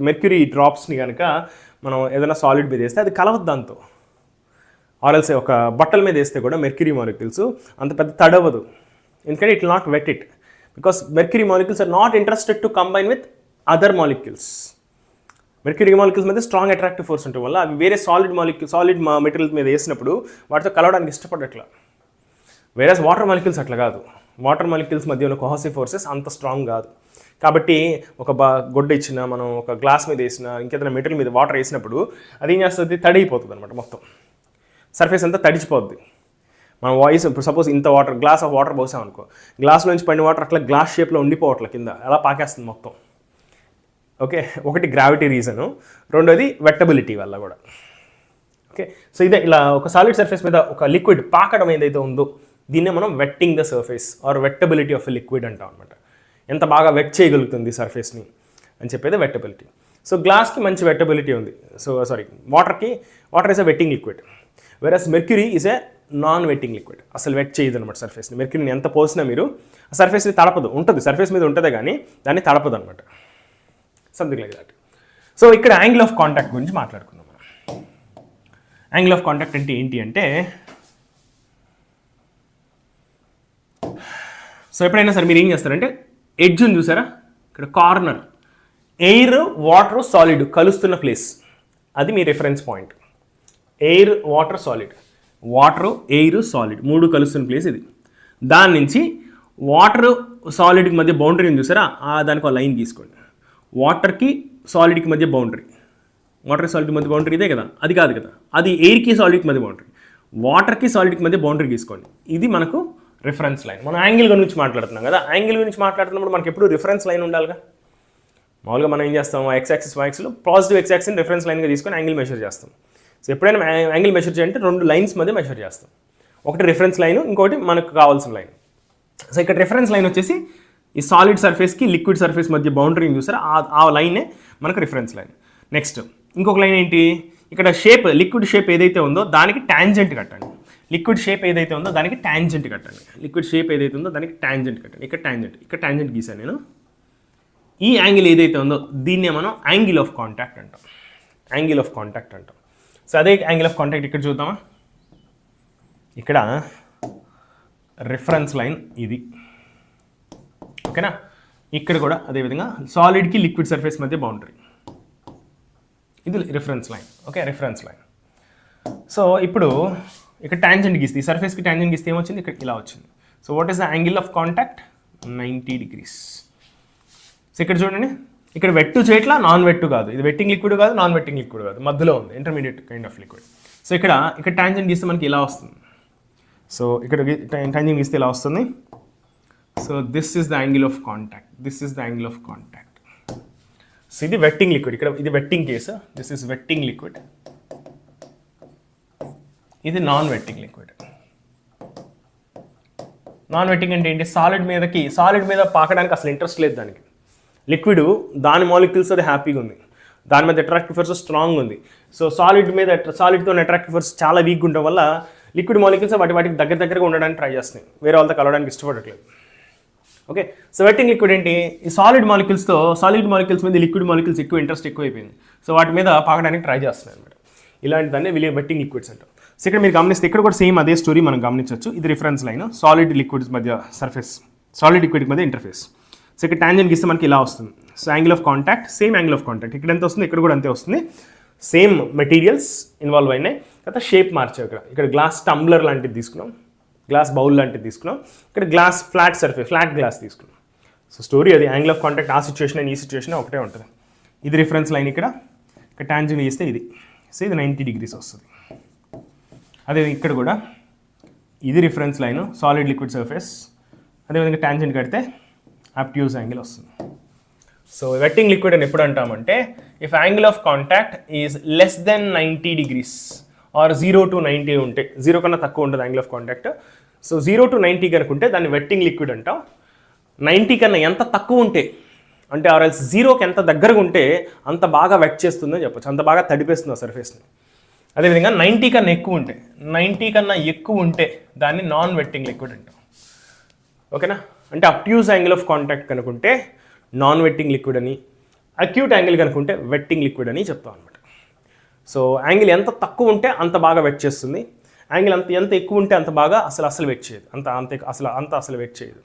Speaker 1: మెర్క్యూరీ డ్రాప్స్ని కనుక మనం ఏదైనా సాలిడ్ మీద వేస్తే అది కలవద్దు దాంతో, ఆర్ఎల్స్ ఒక బట్టల మీద వేస్తే కూడా మెర్క్యూరీ మాలిక్యూల్స్ అంత పెద్ద తడవదు, ఎందుకంటే it will not wet it, because mercury molecules are not interested to combine with other molecules. Mercury molecules మీద స్ట్రాంగ్ అట్రాక్టివ్ ఫోర్స్ ఉండటం వల్ల అవి వేరే సాలిడ్ మెటీరియల్ మీద వేసినప్పుడు వాటితో కలవడానికి ఇష్టపడట్లా. వేరే వాటర్ మాలిక్యూల్స్ అట్లా కాదు, వాటర్ మాలిక్యూల్స్ మధ్య ఉన్న కోహసివ్ ఫోర్సెస్ అంత స్ట్రాంగ్ కాదు. కాబట్టి ఒక గొడ్డ ఇచ్చిన, మనం ఒక గ్లాస్ మీద వేసిన, ఇంకేదైనా మెటీరియల్ మీద వాటర్ వేసినప్పుడు అది ఏం చేస్తుంది, తడిపోతుంది అనమాట, మొత్తం సర్ఫేస్ అంతా తడిచిపోద్ది. మనం ఇప్పుడు సపోజ్ ఇంత గ్లాస్ ఆఫ్ వాటర్ పోసాం అనుకో, గ్లాస్లోంచి పడిన వాటర్ అట్లా గ్లాస్ షేప్లో ఉండిపోవట్ల కింద, అలా పాకేస్తుంది మొత్తం. ఓకే, ఒకటి గ్రావిటీ రీజను, రెండోది వెట్టబిలిటీ వల్ల కూడా. ఓకే, సో ఇదే ఇలా ఒక సాలిడ్ సర్ఫేస్ మీద ఒక లిక్విడ్ పాకడం ఏదైతే ఉందో దీన్నే మనం wetting the surface or wettability of a liquid అంటాం అనమాట. ఎంత బాగా వెట్ చేయగలుగుతుంది సర్ఫేస్ని అని చెప్పేది వెట్టబిలిటీ. సో గ్లాస్కి మంచి వెట్టబిలిటీ ఉంది, so water is a wetting liquid, versus mercury is a non wetting liquid, అసలు వెట్ చేయదు అనమాట సర్ఫేస్ని. మెర్క్యూరీని ఎంత పోసినా మీరు ఆ సర్ఫేస్ని తడపదు, ఉంటుంది సర్ఫేస్ మీద ఉంటుందే కానీ దాన్ని తడపదు అనమాట, సంథింగ్ లైక్ దాట్. సో ఇక్కడ యాంగిల్ ఆఫ్ కాంటాక్ట్ గురించి మాట్లాడుకుందాం మనం. యాంగిల్ ఆఫ్ కాంటాక్ట్ అంటే ఏంటి అంటే, సో ఎప్పుడైనా సరే మీరు ఏం చేస్తారంటే ఎడ్జ్ని చూసారా, ఇక్కడ కార్నర్, ఎయిర్ వాటర్ సాలిడ్ కలుస్తున్న ప్లేస్, అది మీ reference point. Air water solid, water air solid మూడు కలుస్తున్న ప్లేస్ ఇది.
Speaker 2: దాని నుంచి వాటర్ సాలిడ్కి మధ్య బౌండరీ ఉంది చూసారా, దానికి ఒక లైన్ గీసుకోండి. వాటర్కి సాలిడ్కి మధ్య బౌండరీ, వాటర్ సాలిడ్కి మధ్య బౌండరీ ఇదే కదా, అది కాదు కదా, అది ఎయిర్కి సాలిడ్కి మధ్య బౌండరీ. వాటర్కి సాలిడ్కి మధ్య బౌండరీ గీసుకోండి. ఇది మనకు రిఫరెన్స్ లైన్. మనం యాంగిల్ గురించి మాట్లాడుతున్నాం కదా, యాంగిల్ గురించి మాట్లాడుతున్నప్పుడు మనకి ఎప్పుడు రిఫరెన్స్ లైన్ ఉండాలిగా. మామూలుగా మనం ఏం చేస్తాం, ఎక్స్ యాక్సిస్ వై యాక్సిస్లో పాజిటివ్ ఎక్స్ యాక్సిస్ని రిఫరెన్స్ లైన్గా తీసుకొని యాంగిల్ మెషర్ చేస్తాం. సో ఎప్పుడైనా యాంగిల్ మెషర్ చేయాలంటే రెండు లైన్స్ మధ్య మెషర్ చేస్తాం. ఒకటి రిఫరెన్స్ లైన్, ఇంకోటి మనకు కావాల్సిన లైన్. సో ఇక్కడ రిఫరెన్స్ లైన్ వచ్చేసి ఈ సాలిడ్ సర్ఫేస్కి లిక్విడ్ సర్ఫేస్ మధ్య బౌండరీని చూసారా, ఆ లైనే మనకు రిఫరెన్స్ లైన్. నెక్స్ట్ ఇంకొక లైన్ ఏంటి, ఇక్కడ షేప్, లిక్విడ్ షేప్ ఏదైతే ఉందో దానికి ట్యాంజెంట్ కట్టండి. లిక్విడ్ షేప్ ఏదైతే ఉందో దానికి ట్యాంజెంట్ కట్టండి. లిక్విడ్ షేప్ ఏదైతే ఉందో దానికి ట్యాంజెంట్ కట్టండి. ఇక్కడ ట్యాంజెంట్ గీసాను నేను. ఈ యాంగిల్ ఏదైతే ఉందో దీన్నే మనం యాంగిల్ ఆఫ్ కాంటాక్ట్ అంటాం. యాంగిల్ ఆఫ్ కాంటాక్ట్ అంటాం. సో అదే యాంగిల్ ఆఫ్ కాంటాక్ట్ ఇక్కడ చూద్దామా. ఇక్కడ రిఫరెన్స్ లైన్ ఇది, ఓకేనా. ఇక్కడ కూడా అదేవిధంగా సాలిడ్కి లిక్విడ్ సర్ఫేస్ మధ్య బౌండరీ, ఇది reference line. Okay, reference line. So ఇప్పుడు ఇక్కడ ట్యాంజెంట్ గీస్తే, ఈ సర్ఫేస్కి ట్యాంజెంట్ గీస్తే ఏమొచ్చింది, ఇక్కడ ఇలా వచ్చింది. So what is the angle of contact, 90 degrees. So ఇక్కడ చూడండి, ఇక్కడ వెట్టు చేయట్లా, నాన్ వెట్టు కాదు, ఇది వెట్టింగ్ లిక్విడ్ కాదు, నాన్ వెట్టింగ్ లిక్విడ్ కాదు, మధ్యలో ఉంది, intermediate kind of liquid. So ఇక్కడ ట్యాంజెంట్ గీస్తే మనకి ఇలా వస్తుంది. సో ఇక్కడ ట్యాంజెంట్ గీస్తే ఇలా వస్తుంది. So this is the angle of contact, this is the angle of contact. So ఇది వెట్టింగ్ లిక్విడ్, ఇక్కడ ఇది wetting case, this is wetting liquid, ఇది non wetting liquid. Non wetting అంటే ఏంటి, సాలిడ్ మీద పాకడానికి అసలు ఇంట్రెస్ట్ లేదు దానికి. లిక్విడ్ దాని మాలిక్యూల్స్ అది హ్యాపీగా ఉంది, దాని మీద అట్రాక్టివ్ ఫోర్స్ స్ట్రాంగ్ ఉంది. సో సాలిడ్తో అట్రాక్టివ్ ఫోర్స్ చాలా వీక్గా ఉండడం వల్ల లిక్విడ్ మాలిక్యూల్స్ వాటికి దగ్గరగా ఉండడానికి ట్రై చేస్తున్నాయి, వేరే వాళ్ళతో కలవడానికి ఇష్టపడట్లేదు. ఓకే, సో వెట్టింగ్ లిక్విడ్ ఏంటి, ఈ సాలిడ్ మాలిక్యూల్స్ మీద లిక్విడ్ మాలిక్యూల్స్ ఇంట్రెస్ట్ ఎక్కువ అయిపోయింది. సో వాటి మీద పాకడానికి ట్రై చేస్తున్నాయి అనమాట. ఇలాంటి దాన్ని వెట్టింగ్ లిక్విడ్స్ అంటాం. సో ఇక్కడ మీరు గమనిస్తే ఇక్కడ కూడా సేమ్ అదే స్టోరీ మనం గమనించవచ్చు. ఇది రిఫరెన్స్ లైన్, సాలిడ్ లిక్విడ్స్ మధ్య సర్ఫేస్, సాలిడ్ లిక్విడ్ మధ్య ఇంటర్ఫేస్. సో ఇక్కడ ట్యాంజెంట్ గీస్తే మనకి ఇలా వస్తుంది. So angle of contact, same angle of contact ఇక్కడ ఎంత వస్తుంది, ఇక్కడ కూడా అంతే వస్తుంది. సేమ్ మెటీరియల్స్ ఇన్వాల్వ్ అయినాయి, తర్వాత షేప్ మార్చాం. ఇక్కడ గ్లాస్ టంబ్లర్ లాంటిది తీసుకున్నాం, గ్లాస్ బౌల్ లాంటిది తీసుకున్నాం, ఇక్కడ గ్లాస్ ఫ్లాట్ గ్లాస్ తీసుకున్నాం. సో స్టోరీ అది, యాంగిల్ ఆఫ్ కాంటాక్ట్ ఆ సిచ్యువేషన్ అండ్ ఈ సిచ్యువేషన్ ఒకటే ఉంటుంది. ఇది రిఫరెన్స్ లైన్, ఇక్కడ ట్యాంజెంట్ గీస్తే ఇది, సో ఇది 90 degrees వస్తుంది. అదే ఇక్కడ కూడా ఇది reference line, solid liquid surface, అదేవిధంగా ట్యాంజెంట్ కడితే ఆబ్ట్యూస్ యాంగిల్ వస్తుంది. సో వెట్టింగ్ లిక్విడ్ అని ఎప్పుడు అంటామంటే, if angle of contact is less than 90 degrees or 0 to 90 ఉంటే, 0 కన్నా తక్కువ ఉంటుంది angle of contact. So 0 to 90 కనుకుంటే దాన్ని వెట్టింగ్ లిక్విడ్ అంటాం. 90 కన్నా ఎంత తక్కువ ఉంటే అంటే, ఆర్ఎల్స్ 0కి ఎంత దగ్గరగా ఉంటే అంత బాగా వెట్ చేస్తుందని చెప్పొచ్చు, అంత బాగా తడిపేస్తుంది ఆ సర్ఫేస్ని. అదేవిధంగా 90 కన్నా ఎక్కువ ఉంటే దాన్ని నాన్ వెట్టింగ్ లిక్విడ్ అంటాం. ఓకేనా, అంటే అబ్ట్యూస్ యాంగిల్ ఆఫ్ కాంటాక్ట్ కనుకుంటే నాన్ వెట్టింగ్ లిక్విడ్ అని, అక్యూట్ యాంగిల్ కనుకుంటే వెట్టింగ్ లిక్విడ్ అని చెప్తాం అనమాట. సో యాంగిల్ ఎంత తక్కువ ఉంటే అంత బాగా వెట్ చేస్తుంది, యాంగిల్ ఎంత ఎక్కువ ఉంటే అంత బాగా అసలు వెట్ చేయదు, అసలు వెట్ చేయదు.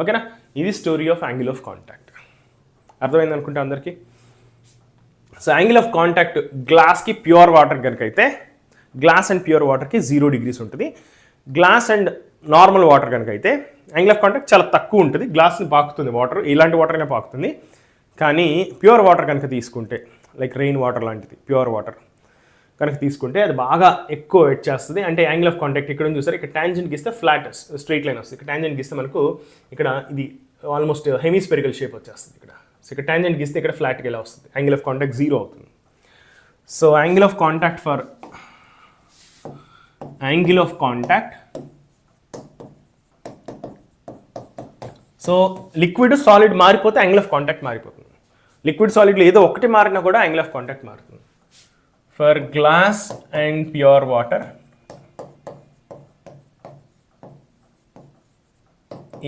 Speaker 2: ఓకేనా, ఇది story of angle of contact. అర్థమైంది అనుకుంటే అందరికీ. సో యాంగిల్ ఆఫ్ కాంటాక్ట్ గ్లాస్కి ప్యూర్ వాటర్ కనుక అయితే, గ్లాస్ అండ్ ప్యూర్ వాటర్కి 0 degrees ఉంటుంది. గ్లాస్ అండ్ నార్మల్ వాటర్ కనుక అయితే యాంగిల్ ఆఫ్ కాంటాక్ట్ చాలా తక్కువ ఉంటుంది, గ్లాస్ని పాకుతుంది వాటర్, ఇలాంటి వాటర్నే పాకుతుంది. కానీ ప్యూర్ వాటర్ కనుక తీసుకుంటే, లైక్ రెయిన్ వాటర్ లాంటిది ప్యూర్ వాటర్ కనుక తీసుకుంటే అది బాగా ఎక్కువ వెట్ చేస్తుంది. అంటే యాంగిల్ ఆఫ్ కాంటాక్ట్ ఇక్కడ చూసారు, ఇక్కడ ట్యాంజెంట్ గీస్తే ఫ్లాట్ స్ట్రైట్ లైన్ వస్తుంది, ఇక్కడ ట్యాంజెంట్ గీస్తే మనకు ఇక్కడ ఇది ఆల్మోస్ట్ హెమిస్పెరికల్ షేప్ వచ్చేస్తుంది ఇక్కడ. సో ఇక్కడ ట్యాంజెంట్ గీస్తే ఇక్కడ ఫ్లాట్గా ఇలా వస్తుంది, యాంగిల్ ఆఫ్ కాంటాక్ట్ 0 అవుతుంది. So angle of contact so liquid solid మారిపోతే యాంగిల్ ఆఫ్ కాంటాక్ట్ మారిపోతుంది. లిక్విడ్ సాలిడ్లో ఏదో ఒకటి మారినా కూడా యాంగిల్ ఆఫ్ కాంటాక్ట్ మారుతుంది. For glass and pure water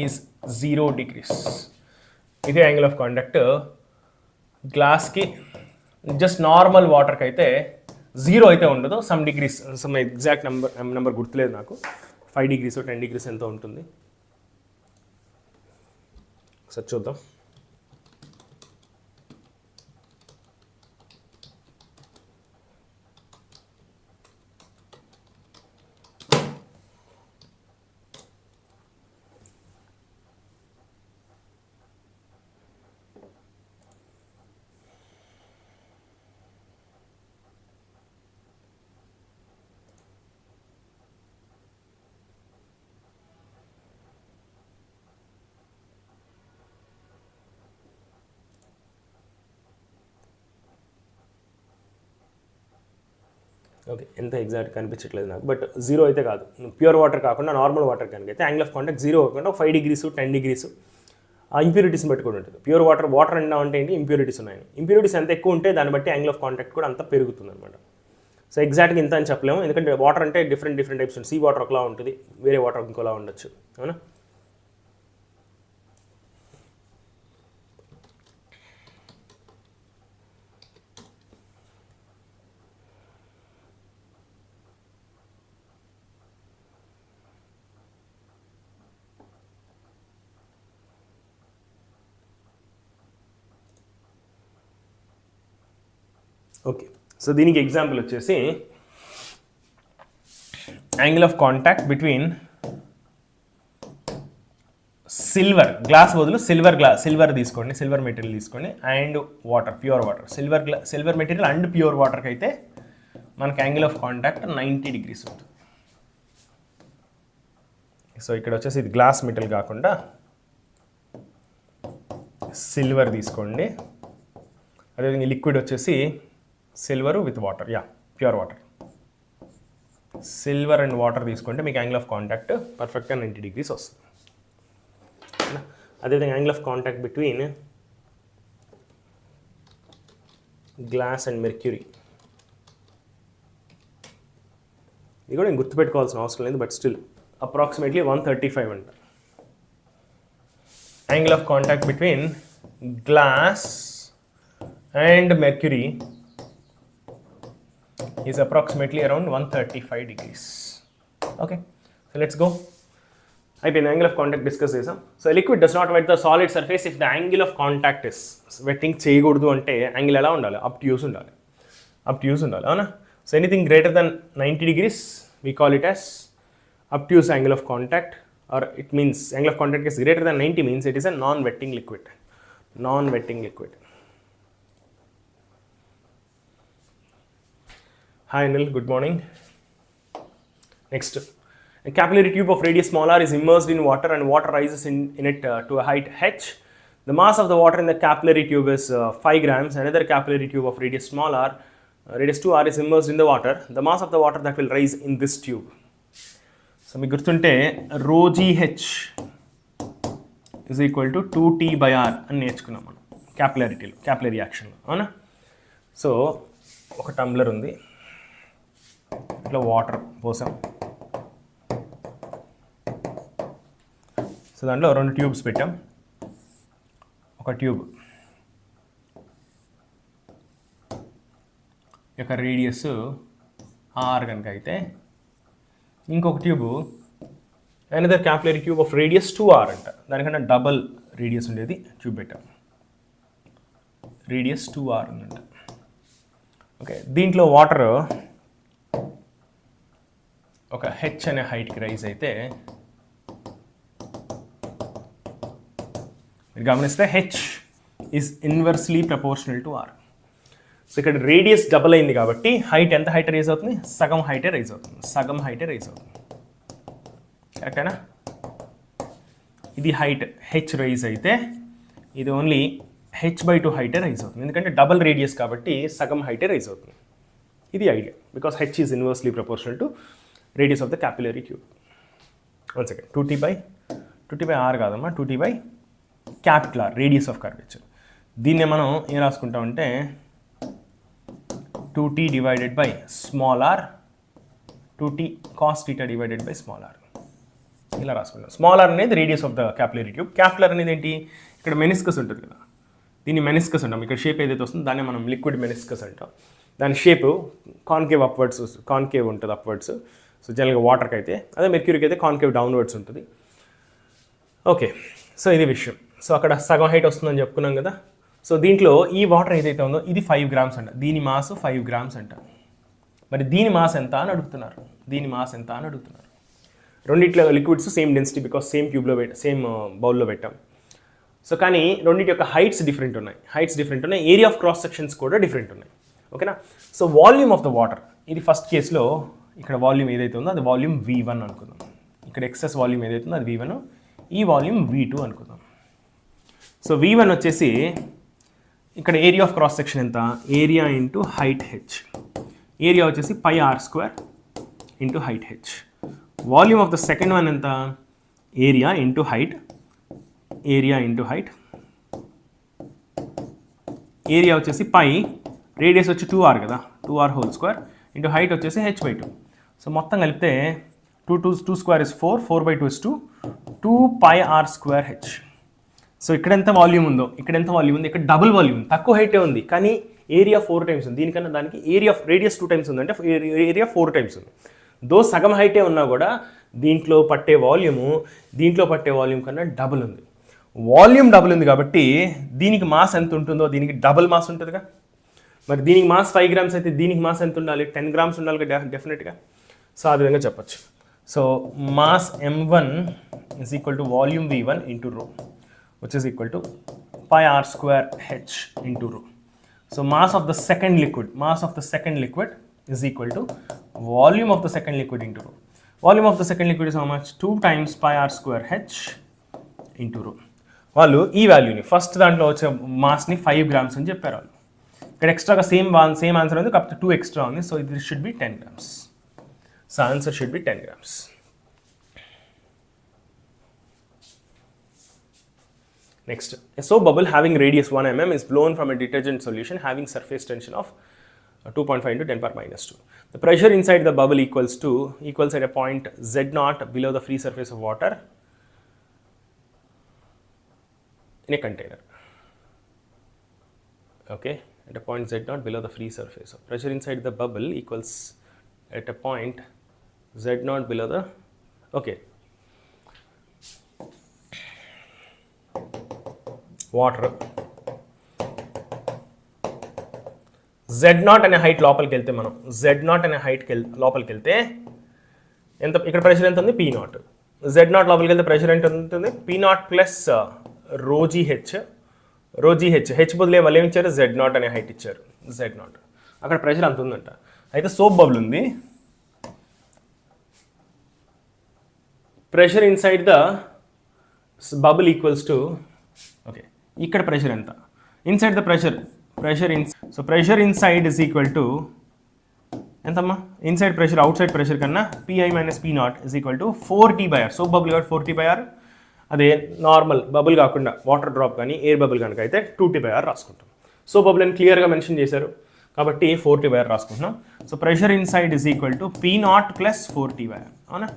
Speaker 2: is 0 degrees. ఇదే యాంగిల్ ఆఫ్ కాంటాక్ట్. గ్లాస్కి జస్ట్ నార్మల్ వాటర్కి అయితే 0 అయితే ఉండదు, some degrees, some exact number గుర్తులేదు నాకు, 5 degrees 10 degrees ఎంతో ఉంటుంది. ఒకసారి చూద్దాం. ఓకే, ఎంత ఎగ్జాక్ట్ కనిపించట్లేదు నాకు, బట్ జీరో అయితే కాదు. ప్యూర్ వాటర్ కాకుండా నార్మల్ వాటర్ కనుక అయితే యాంగిల్ ఆఫ్ కాంటాక్ట్ జీరో అవ్వకుండా 5 degrees 10 degrees ఆ ఇంప్యూరిటీస్ని బట్టి కూడా ఉంటుంది. ప్యూర్ వాటర్ అంటే ఏంటి, ఇంప్యూరిటీస్ ఉన్నాయి. ఇంప్యూరిటీస్ ఎంత ఎక్కువ ఉంటే దాన్ని బట్టి యాంగిల్ ఆఫ్ కాంటాక్ట్ కూడా అంత పెరుగుతుంది అనమాట. సో ఎగ్జాక్ట్గా ఇంత అని చెప్పలేము, ఎందుకంటే వాటర్ అంటే డిఫరెంట్ టైప్స్ ఉంటుంది. సీ వాటర్ ఒకలా ఉంటుంది, వేరే వాటర్ ఇంకోలా ఉండొచ్చు, అవునా. ఓకే, సో దీనికి ఎగ్జాంపుల్ వచ్చేసి angle of contact between glass బదులు సిల్వర్ తీసుకోండి, సిల్వర్ మెటీరియల్ తీసుకోండి, and water, pure water. Silver material and pure వాటర్కి అయితే మనకి యాంగిల్ ఆఫ్ కాంటాక్ట్ 90 degrees ఉంటుంది. సో ఇక్కడ వచ్చేసి ఇది గ్లాస్ మెటీరియల్ కాకుండా సిల్వర్ తీసుకోండి. అదేవిధంగా లిక్విడ్ వచ్చేసి silver with water, pure water. Silver and water తీసుకుంటే మీకు యాంగిల్ ఆఫ్ కాంటాక్ట్ పర్ఫెక్ట్గా 90 degrees వస్తుంది. అదేవిధంగా angle of contact between glass and mercury, ఇది కూడా నేను గుర్తుపెట్టుకోవాల్సిన అవసరం లేదు, బట్ స్టిల్ అప్రాక్సిమేట్లీ 135 అంట. Angle of contact between glass and mercury is approximately around 135 degrees. Okay, so let's go. అయిపోయింది, యాంగిల్ ఆఫ్ కాంటాక్ట్ డిస్కస్ చేసాం. So liquid does not wet the solid surface if the angle of contact is, wetting చేయకూడదు అంటే angle ఎలా ఉండాలి, up to use ఉండాలి, అవునా. So anything greater than 90 degrees we call it as up to use angle of contact, or it means angle of contact is greater than 90 means it is a non-wetting liquid. Hi Anil, good morning. Next, a capillary tube of radius small r is immersed in water and water rises in it to a height h. The mass of the water in the capillary tube is 5 grams. Another capillary tube of radius small r, radius 2r is immersed in the water. The mass of the water that will rise in this tube. So మీకు గుర్తుంటే ρgh is equal to 2t/r అని నేర్చుకున్నాం మనం capillary యాక్షన్లో, అవునా. So ఒక tumbler ఉంది, ఇట్లా water పోసాం. So దాంట్లో 2 ట్యూబ్స్ పెట్టాం. ఒక ట్యూబ్ యొక్క రేడియస్ ఆర్ కనుక అయితే, ఇంకొక tube another capillary tube of radius 2r అంట, దానికన్నా డబల్ రేడియస్ ఉండేది ట్యూబ్ పెట్టాం, రేడియస్ 2r ఉందంట. ఓకే, దీంట్లో వాటర్ ఒక హెచ్ అనే హైట్కి రైజ్ అయితే, మీరు గమనిస్తే H is inversely proportional to R. So ఇక్కడ రేడియస్ డబల్ అయింది కాబట్టి ఎంత హైట్ రైజ్ అవుతుంది, సగం హైటే రైజ్ అవుతుంది. కరెక్టేనా. ఇది హైట్ హెచ్ రైజ్ అయితే ఇది ఓన్లీ h/2 హైటే రైజ్ అవుతుంది, ఎందుకంటే డబల్ రేడియస్ కాబట్టి సగం హైటే రైజ్ అవుతుంది. ఇది idea, because H is inversely proportional to radius of the capillary tube. 1 second, 2t/r కాదమ్మా, 2t/ capital R, radius of curvature. దీన్నే మనం ఏం రాసుకుంటామంటే 2t divided by small R, 2t cos θ divided by small R, ఇలా రాసుకుంటాం. Small R అనేది radius of the capillary tube. Capital R అనేది ఏంటి, ఇక్కడ మెనిస్కస్ ఉంటుంది కదా, దీన్ని మెనిస్కస్ అంటాం. ఇక్కడ షేప్ ఏదైతే వస్తుందో దాన్ని మనం లిక్విడ్ మెనిస్కస్ అంటాం. దాని షేప్ కాన్కేవ్ ఉంటుంది అప్వర్డ్స్. సో జనరల్గా వాటర్కి అయితే, అదే మెర్క్యూరీకి అయితే కాన్కేవ్ డౌన్వర్డ్స్ ఉంటుంది. ఓకే, సో ఇది విషయం. సో అక్కడ సగం హైట్ వస్తుందని చెప్పుకున్నాం కదా. సో దీంట్లో ఈ వాటర్ ఏదైతే ఉందో ఇది 5 grams అంట, దీని మాస్ 5 grams అంట. మరి దీని మాస్ ఎంత అని అడుగుతున్నారు, రెండిట్లో liquids same density, because same ట్యూబ్లో సేమ్ బౌల్లో పెట్టాం. సో కానీ రెండింటి యొక్క హైట్స్ డిఫరెంట్ ఉన్నాయి, ఏరియా ఆఫ్ క్రాస్ సెక్షన్స్ కూడా డిఫరెంట్ ఉన్నాయి, ఓకేనా. So volume of the water, ఇది ఫస్ట్ కేసులో ఇక్కడ వాల్యూమ్ ఏదైతే ఉందో అది వాల్యూమ్ V1 అనుకుందాం. ఇక్కడ ఎక్సెస్ వాల్యూమ్ ఏదైతే ఉందో అది V1, ఈ వాల్యూమ్ V2 అనుకుందాం. సో V1 వచ్చేసి ఇక్కడ ఏరియా ఆఫ్ క్రాస్ సెక్షన్ ఎంత, area into height h. Area వచ్చేసి pi R square into height H. Volume of the second one ఎంత, area into height, area into height, area వచ్చేసి pi, radius వచ్చి 2r కదా, 2r whole square into height వచ్చేసి h/2. So మొత్తం కలిపితే 2 square is 4, 4/2 is 2, 2πr square H. So ఇక్కడ ఎంత volume ఉందో, ఇక్కడ ఎంత వాల్యూమ్ ఉంది, ఇక్కడ డబుల్ వాల్యూమ్ ఉంది, తక్కువ హైటే ఉంది కానీ ఏరియా 4 టైమ్స్ ఉంది. దీనికన్నా దానికి ఏరియా రేడియస్ 2 టైమ్స్ ఉంది, అంటే ఏరియా 4 టైమ్స్ ఉంది. దో సగం హైటే ఉన్నా కూడా దీంట్లో పట్టే వాల్యూమ్ కన్నా డబుల్ ఉంది. వాల్యూమ్ డబుల్ ఉంది కాబట్టి దీనికి మాస్ ఎంత ఉంటుందో దీనికి డబుల్ మాస్ ఉంటుందిగా. మరి దీనికి మాస్ 5 గ్రామ్స్ అయితే దీనికి మాస్ ఎంత ఉండాలి, 10 గ్రామ్స్ ఉండాలి డెఫినెట్గా. సో ఆ విధంగా చెప్పచ్చు. So mass m1 is equal to volume v1 into rho, which is equal to pi r square h into rho. So mass of the second liquid is equal to volume of the second liquid into rho. Volume of the second liquid is how much? 2 times pi r square h into rho. వాళ్ళు ఈ వాల్యూని first దాంట్లో వచ్చే మాస్ని 5 grams అని చెప్పారు వాళ్ళు. ఇక్కడ ఎక్స్ట్రాగా సేమ్ ఆన్సర్ ఉంది కాకపోతే 2 ఎక్స్ట్రా ఉంది. సో ఇది should be 10 grams. So answer should be 10 grams. Next, a soap bubble having radius 1 mm is blown from a detergent solution having surface tension of 2.5 into 10 power minus 2. The pressure inside the bubble equals at a point Z0 below the free surface of water in a container. Okay, at a point Z0 below the free surface. So pressure inside the bubble equals at a point Z0 below the, okay, water Z0 అనే height లోపలికి వెళ్తే మనం Z0 అనే height లోపలికి వెళ్తే ఎంత, ఇక్కడ pressure ఎంత ఉంది, P0. Z0 లోపలికి వెళ్తే ప్రెషర్ ఎంత ఉంటుంది, P0 ప్లస్ ρgh. హెచ్ బదులే వాళ్ళు ఏమి ఇచ్చారు, Z0 అనే హైట్ ఇచ్చారు. Z0 అక్కడ ప్రెషర్ అంత ఉందంట. అయితే సోప్ బబుల్ ఉంది, pressure inside the bubble equals to, okay, ఇక్కడ ప్రెషర్ ఎంత, inside the pressure inside is equal to ఎంతమ్మా, inside pressure outside pressure కన్నా Pi minus P0 is equal to 4T/R. Soap bubble కాబట్టి 4T/R. అదే normal bubble కాకుండా water drop కానీ air bubble కనుక అయితే 2T/R రాసుకుంటాం. సోప్ బబుల్ అని క్లియర్గా మెన్షన్ చేశారు కాబట్టి 4T/R రాసుకుంటున్నాం. So pressure inside is equal to P0 plus 4T/R. అవునా?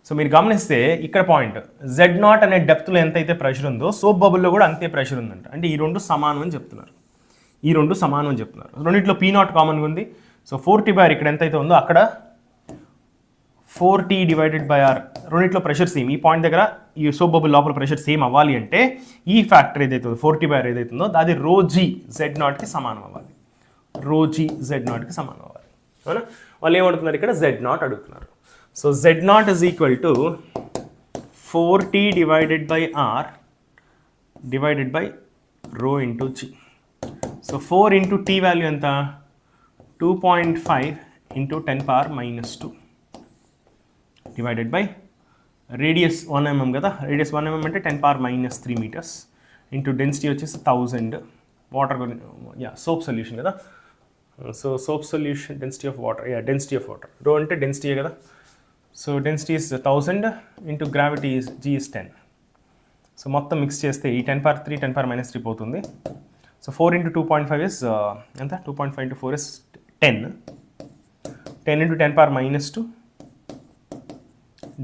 Speaker 2: సో మీరు గమనిస్తే ఇక్కడ పాయింట్ Z0 అనే డెప్త్లో ఎంతైతే ప్రెషర్ ఉందో సోప్ బబుల్లో కూడా అంతే ప్రెషర్ ఉందంట. అంటే ఈ రెండు సమానం అని చెప్తున్నారు. రెండింటిలో P0 కామన్గా ఉంది. సో 4T/R ఇక్కడ ఎంతైతే ఉందో అక్కడ 4T డివైడెడ్ బై R. రెండింటిలో ప్రెషర్ సేమ్. ఈ పాయింట్ దగ్గర ఈ సోప్ బబుల్ లోపల ప్రెషర్ సేమ్ అవ్వాలి అంటే ఈ ఫ్యాక్టర్ ఏదైతే ఉందో 4T/R ఏదైతే ఉందో అది ρg Z0కి సమానం అవ్వాలి. అవునా? వాళ్ళు ఏమడుతున్నారు ఇక్కడ, Z0 అడుగుతున్నారు. So Z0 is equal to 4T divided by R divided by rho into G. So 4 into T value ఎంత, 2.5 into 10 power minus 2 divided by radius 1 mm కదా, radius 1 mm అంటే 10 power minus 3 meters into density వచ్చేసి 1000. Water soap solution కదా. So soap solution density of water, density of water, రో అంటే density కదా. So density is 1000 into gravity is G is 10. So మొత్తం mix చేస్తే ఈ 10 power 3 10 power minus 3 పోతుంది. So 4 into 2.5 is ఎంత, 2.5 into 4 is 10. 10 into 10 power minus 2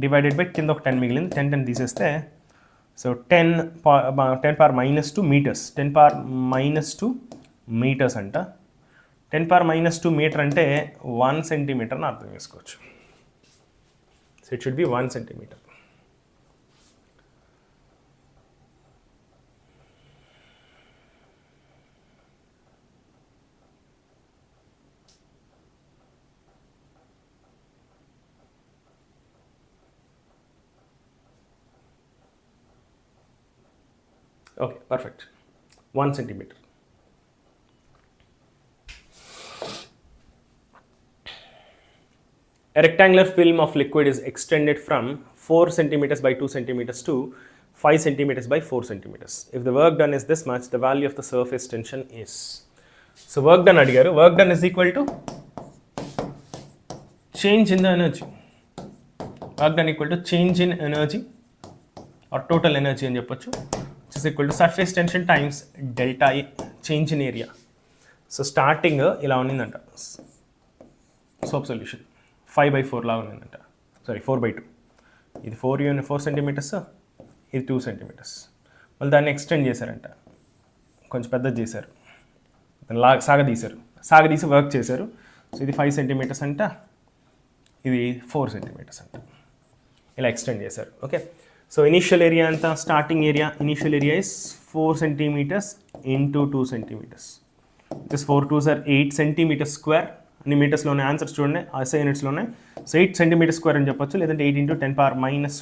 Speaker 2: divided by కింద ఒక 10 మిగిలింది, 10 తీసేస్తే so 10 power minus 2 meters, 10 power minus 2 meters అంట. 10 power minus 2 మీటర్ అంటే 1 సెంటీమీటర్ అని అర్థం చేసుకోవచ్చు. So it should be 1 centimeter. Okay, perfect. 1 centimeter. A rectangular film of liquid is extended from 4 centimeters by 2 centimeters to 5 centimeters by 4 centimeters. If the work done is this much, the value of the surface tension is. So work done అడిగారు. Work done is equal to change in the energy. Work done equal to change in energy or total energy అని చెప్పొచ్చు. Which is equal to surface tension times delta A, change in area. So starting ఇలా ఉన్నిందంట soap solution 5/4 లాగా ఉన్నిందంట, sorry 4/2. ఇది 4 centimetres, ఇది 2 centimetres. మళ్ళీ దాన్ని extend చేశారంట, కొంచెం పెద్దది చేశారు, సాగదీసి వర్క్ చేశారు. సో ఇది 5 సెంటీమీటర్స్ అంట, ఇది 4 సెంటీమీటర్స్ అంట, ఇలా ఎక్స్టెండ్ చేశారు. ఓకే, సో ఇనీషియల్ ఏరియా అంతా, starting area initial area is 4 centimetres into 2 centimetres. This 4 2s are 8 centimetre square. అన్ని మీటర్స్లో ఉన్నాయి, ఆన్సర్స్ చూడండి, SI యూనిట్స్లో ఉన్నాయి. సో 8 సెంటీమీటర్ స్క్వేర్ అని చెప్పొచ్చు, లేదంటే 8 × 10⁻⁴ మీటర్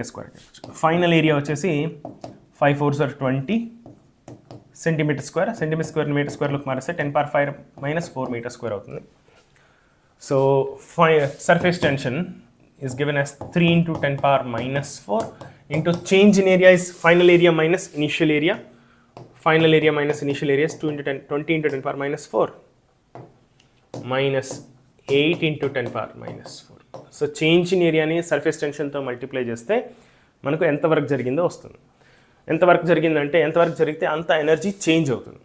Speaker 2: స్క్వేర్ అని చెప్పచ్చు. ఫైనల్ ఏరియా వచ్చేసి 5 4s are 20 centimetre square. Centimetre square metre స్క్వేర్లోకి మారిస్తే 10⁻⁴ మీటర్ స్క్వేర్ అవుతుంది. So surface tension is given as 3 × 10⁻⁴ into change in area is final area minus initial area. Final area minus initial area is 20 × 10⁻⁴ minus 8 × 10⁻⁴. So change in ఏరియాని surface టెన్షన్తో multiply చేస్తే మనకు ఎంతవరకు జరిగిందో వస్తుంది. ఎంతవరకు జరిగిందంటే ఎంతవరకు జరిగితే అంత ఎనర్జీ చేంజ్ అవుతుంది.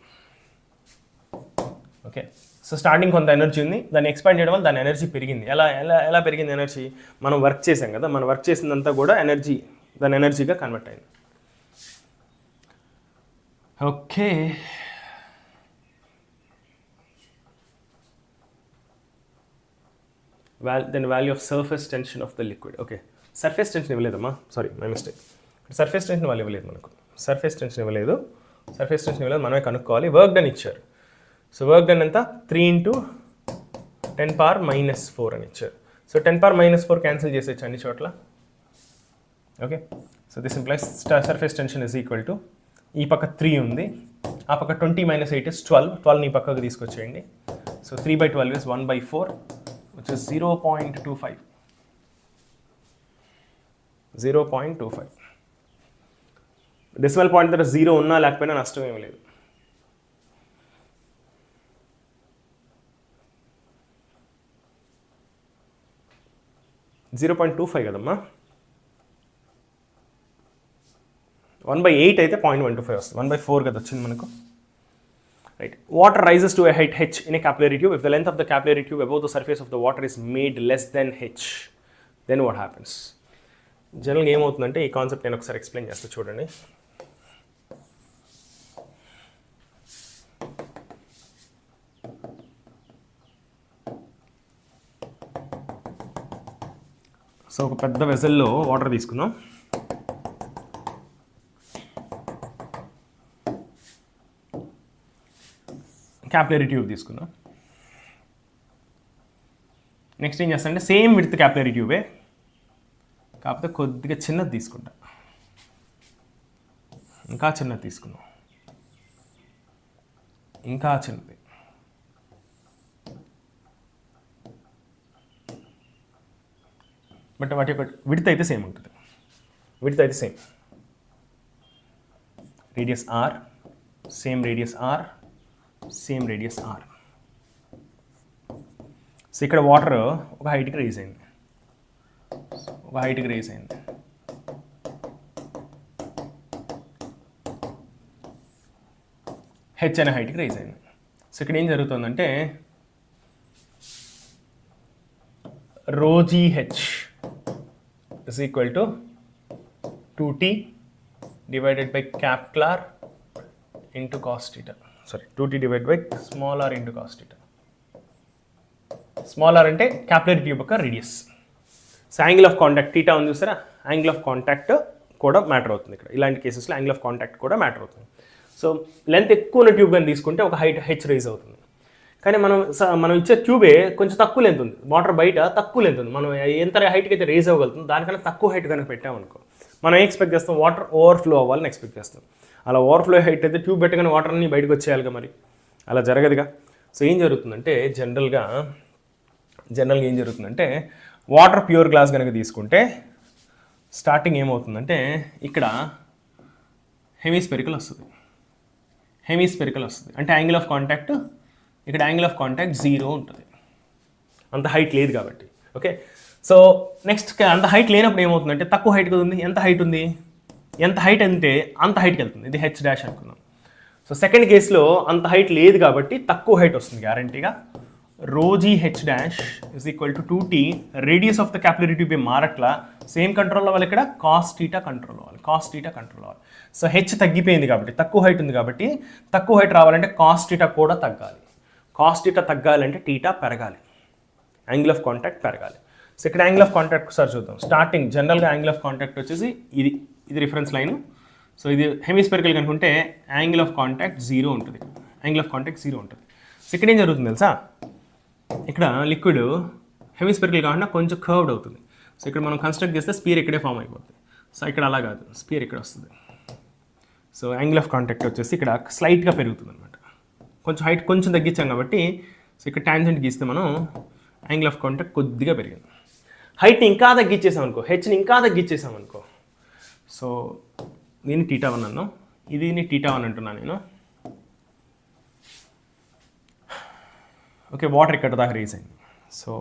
Speaker 2: ఓకే, సో స్టార్టింగ్ కొంత ఎనర్జీ ఉంది, దాన్ని ఎక్స్పాండ్ చేయడం వల్ల దాని ఎనర్జీ పెరిగింది. ఎలా ఎలా ఎలా పెరిగింది ఎనర్జీ? మనం వర్క్ చేసాం కదా, మనం వర్క్ చేసిందంతా కూడా ఎనర్జీ, దాని ఎనర్జీగా కన్వర్ట్ అయింది. Okay, then value of surface tension of the liquid. Okay, surface tension ఇవ్వలేదమ్మా, sorry my mistake. Surface tension వాళ్ళు ఇవ్వలేదు మనకు, సర్ఫేస్ టెన్షన్ ఇవ్వలేదు, మనమే కనుక్కోవాలి. వర్క్ డన్ ఇచ్చారు. సో వర్క్ డన్ ఎంత? 3 × 10⁻⁴ అని ఇచ్చారు. సో 10⁻⁴ క్యాన్సిల్ చేసేయచ్చు అన్ని చోట్ల. Okay, so this implies surface tension is equal to, ఈ పక్క 3 ఉంది, ఆ పక్క 20 - 8 is 12. 12ని ఈ పక్కకు తీసుకొచ్చేయండి. So 3/12 is 1/4, which is 0.25. 0.25. Decimal point దగ్గర 0 ఉన్నా లేకపోయినా నష్టం ఏమి లేదు. .25 కదమ్మా, 1/8 అయితే 0.125 వస్తుంది. 1/4 కదా వచ్చింది మనకు. Right, water rises to a height h in a capillary tube if the length of the capillary tube above the surface of the water is made less than h, then what happens? జనరల్గా ఏమవుతుందంటే, ఈ concept నేను ఒకసారి explain చేస్తా చూడండి. So ఒక పెద్ద వెసల్లో water తీసుకుందాం. క్యాపిలరీ ట్యూబ్ తీసుకుందాం. నెక్స్ట్ ఏం చేస్తానంటే, సేమ్ విడ్త్ క్యాపిలరీ ట్యూబే, కాకపోతే కొద్దిగా చిన్నది తీసుకుంటా, ఇంకా చిన్నది తీసుకుందాం, ఇంకా చిన్నది. బట్ వాటి యొక్క విడ్త్ అయితే సేమ్ ఉంటుంది. విడ్త్ అయితే same, radius R, same radius R, same radius R. So ఇక్కడ వాటర్ ఒక హైట్కి రేజ్ అయింది, హెచ్ అనే హైట్కి రేజ్ అయింది. సో ఇక్కడ ఏం జరుగుతుందంటే, ρgh is equal to 2t divided by capital R into cos theta. Sorry, 2t divided by small r into cos theta. Small r అంటే క్యాపిలరీ ట్యూబ్ యొక్క radius. So angle of contact theta ఉంది చూసారా, angle of contact కూడా matter అవుతుంది ఇక్కడ. ఇలాంటి కేసెస్లో angle of contact కూడా మ్యాటర్ అవుతుంది. సో లెంత్ ఎక్కువ ఉన్న ట్యూబ్ కానీ తీసుకుంటే ఒక హైట్ హెచ్ రేజ్ అవుతుంది. కానీ మనం ఇచ్చే ట్యూబే కొంచెం తక్కువ లెంత్ ఉంది, వాటర్ బయట తక్కువ లెంత్ ఉంది. మనం ఎంత హైట్కి అయితే రేజ్ అవ్వగలుగుతుంది, దానికన్నా తక్కువ హైట్ కనుక పెట్టామనుకో, మనం ఏం ఎక్స్పెక్ట్ చేస్తాం? వాటర్ ఓవర్ఫ్లో అవ్వాలని ఎక్స్పెక్ట్ చేస్తాం. అలా ఓవర్ఫ్లో హైట్ అయితే ట్యూబ్ పెట్టగానే వాటర్ అన్ని బయటకు వచ్చేయాలిగా, మరి అలా జరగదుగా. సో ఏం జరుగుతుందంటే, జనరల్గా ఏం జరుగుతుందంటే, వాటర్ ప్యూర్ గ్లాస్ కనుక తీసుకుంటే స్టార్టింగ్ ఏమవుతుందంటే, ఇక్కడ హెమీస్పెరికల్ వస్తుంది. హెమీస్పెరికల్ వస్తుంది. అంటే యాంగిల్ ఆఫ్ కాంటాక్ట్ ఇక్కడ యాంగిల్ ఆఫ్ కాంటాక్ట్ 0 ఉంటుంది, అంత హైట్ లేదు కాబట్టి. ఓకే, సో నెక్స్ట్ అంత హైట్ లేనప్పుడు ఏమవుతుందంటే తక్కువ హైట్ కదా ఉంది, ఎంత హైట్ ఉంది, ఎంత హైట్ అంటే అంత హైట్కి వెళ్తుంది, ఇది హెచ్ డాష్ అనుకుందాం. సో సెకండ్ కేసులో అంత హైట్ లేదు కాబట్టి తక్కువ హైట్ వస్తుంది గ్యారంటీగా. రోజీ H dash is equal to 2t, radius of the capillary by మారట్లా, సేమ్ కంట్రోల్ అవ్వాలి ఇక్కడ, కాస్ టీటా కంట్రోల్ అవ్వాలి, కాస్ టీటా కంట్రోల్ అవ్వాలి. సో హెచ్ తగ్గిపోయింది కాబట్టి, తక్కువ హైట్ ఉంది కాబట్టి, తక్కువ హైట్ రావాలంటే కాస్ టీటా కూడా తగ్గాలి. కాస్ టీటా తగ్గాలంటే టీటా పెరగాలి, యాంగిల్ ఆఫ్ కాంటాక్ట్ పెరగాలి. సో ఇక్కడ యాంగిల్ ఆఫ్ కాంటాక్ట్ ఒకసారి చూద్దాం. స్టార్టింగ్ జనరల్గా యాంగిల్ ఆఫ్ కాంటాక్ట్ వచ్చేసి ఇది రిఫరెన్స్ లైన్. సో ఇది హెమీస్పెరికల్ కనుకుంటే యాంగిల్ ఆఫ్ కాంటాక్ట్ 0 ఉంటుంది, యాంగిల్ ఆఫ్ కాంటాక్ట్ 0 ఉంటుంది. సో ఇక్కడ ఏం జరుగుతుంది తెలుసా, ఇక్కడ లిక్విడ్ హెమీస్పెరికల్ కాకుండా కొంచెం కర్వ్డ్ అవుతుంది. సో ఇక్కడ మనం కన్స్ట్రక్ట్ చేస్తే స్పియర్ ఇక్కడే ఫామ్ అయిపోతుంది. సో ఇక్కడ అలా కాదు, స్పియర్ ఇక్కడ వస్తుంది. సో యాంగిల్ ఆఫ్ కాంటాక్ట్ వచ్చేసి ఇక్కడ స్లైట్గా పెరుగుతుంది అనమాట, కొంచెం హైట్ కొంచెం తగ్గించాం కాబట్టి. సో ఇక్కడ ట్యాంజెంట్ గీస్తే మనం యాంగిల్ ఆఫ్ కాంటాక్ట్ కొద్దిగా పెరిగింది. హైట్ని ఇంకా తగ్గించేసాం అనుకో, హెచ్ని ఇంకా తగ్గించేసాం అనుకో, సో దీన్ని θ1 అన్నాను, ఇది θ1 అంటున్నాను నేను. ఓకే, వాటర్ ఇక్కడ దాకా రేజ్ అయింది. సో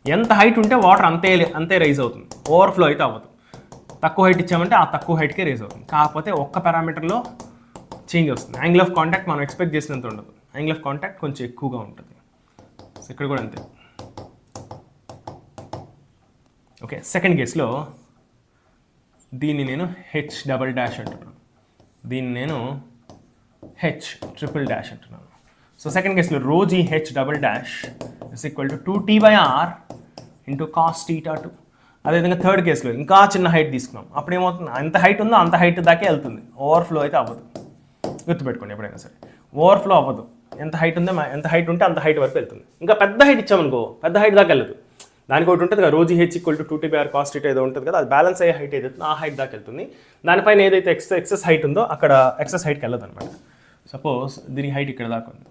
Speaker 2: ఎంత హైట్ ఉంటే వాటర్ అంతే రైజ్ అవుతుంది, ఓవర్ఫ్లో అయితే అవ్వదు. తక్కువ హైట్ ఇచ్చామంటే ఆ తక్కువ హైట్కే రేజ్ అవుతుంది, కాకపోతే ఒక్క పారామీటర్లో చేంజ్ వస్తుంది. యాంగిల్ ఆఫ్ కాంటాక్ట్ మనం ఎక్స్పెక్ట్ చేసినంత ఉండదు, యాంగిల్ ఆఫ్ కాంటాక్ట్ కొంచెం ఎక్కువగా ఉంటుంది. సో ఇక్కడ కూడా అంతే. ఓకే, సెకండ్ కేసులో దీన్ని నేను హెచ్ డబల్ డాష్ అంటున్నాను, దీన్ని నేను హెచ్ ట్రిపుల్ డాష్ అంటున్నాను. సో సెకండ్ కేసులో రోజీ H double dash is equal to 2t/r into cos θ2. అదేవిధంగా థర్డ్ కేసులో ఇంకా చిన్న హైట్ తీసుకున్నాం, అప్పుడు ఏమవుతుంది, ఎంత హైట్ ఉందో అంత హైట్ దాకే వెళ్తుంది, ఓవర్ఫ్లో అయితే అవ్వదు. గుర్తుపెట్టుకోండి ఎప్పుడైనా సరే, ఓవర్ఫ్లో అవ్వదు. ఎంత హైట్ ఉంటే అంత హైట్ వరకు వెళ్తుంది. ఇంకా పెద్ద హైట్ ఇచ్చామనుకో, పెద్ద హైట్ దాకా వెళ్ళదు. దానికి ఒకటి ఉంటుంది కదా, రోజీ H equal to 2t/r cos θ ఏదో ఉంటుంది కదా, అది బ్యాలెన్స్ అయ్యే హైట్ ఏదైతే ఆ హైట్ దాకా వెళ్తుంది. దానిపైన ఏదైతే ఎక్సెస్ హైట్ ఉందో అక్కడ ఎక్సెస్ హైట్కి వెళ్ళదు అనమాట. సపోజ్ దీని హైట్ ఇక్కడ దాకా ఉంది,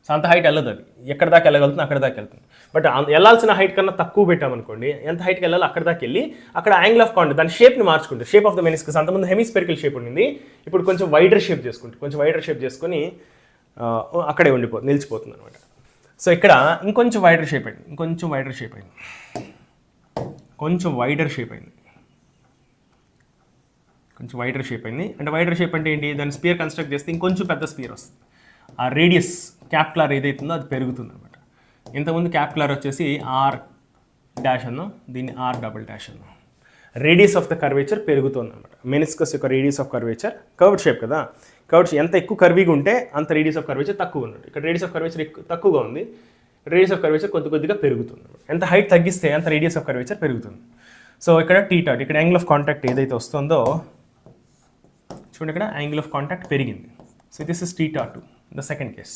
Speaker 2: సో అంత హైట్ వెళ్ళదు, అది ఎక్కడ దాకా వెళ్ళగలుగుతుంది అక్కడ దాకా వెళ్తుంది. బట్ వెళ్ళాల్సిన హైట్ కన్నా తక్కువ పెట్టామనుకోండి, ఎంత హైట్కి వెళ్ళాలో అక్కడ దాకా వెళ్ళి అక్కడ యాంగిల్ ఆఫ్ కాంటాక్ట్ దాని షేప్ని మార్చుకుంటే, షేప్ ఆఫ్ ద మెనిస్కస్ అంతకుముందు హెమీస్పెరికల్ షేప్ ఉండింది, ఇప్పుడు కొంచెం వైడర్ షేప్ చేసుకొని అక్కడే నిలిచిపోతుంది అనమాట. సో ఇక్కడ ఇంకొంచెం వైడర్ షేప్ అయింది, కొంచెం వైడర్ షేప్ అయింది. అంటే వైడర్ షేప్ అంటే ఏంటి, దాన్ని స్పియర్ కన్స్ట్రక్ట్ చేస్తే ఇంకొంచెం పెద్ద స్పియర్ వస్తుంది. ఆ రేడియస్ క్యాపిలార్ ఏదైతుందో అది పెరుగుతుంది అనమాట. ఇంతకుముందు క్యాపిలార్ వచ్చేసి ఆర్ డాష్ అన్నాం, దీన్ని ఆర్ డబుల్ డాష్ అన్నాం. రేడియస్ ఆఫ్ ద కర్వేచర్ పెరుగుతుంది అనమాట. మెనిస్కస్ యొక్క radius of curvature curved shape కదా, కర్వ్డ్ ఎంత ఎక్కువ కర్వీగా ఉంటే అంత రేడియస్ ఆఫ్ కర్వేచర్ తక్కువ ఉన్నట్టు. ఇక్కడ రేడియస్ ఆఫ్ కర్వేచర్ తక్కువగా ఉంది, రేడియస్ ఆఫ్ కర్వేచర్ కొద్దిగా పెరుగుతుంది. ఎంత హైట్ తగ్గిస్తే అంత రేడియస్ ఆఫ్ కర్వేచర్ పెరుగుతుంది. సో ఇక్కడ θ, ఇక్కడ యాంగిల్ ఆఫ్ కాంటాక్ట్ ఏదైతే వస్తుందో చూడండి, ఇక్కడ యాంగిల్ ఆఫ్ కాంటాక్ట్ పెరిగింది. So this is θ2 the second case.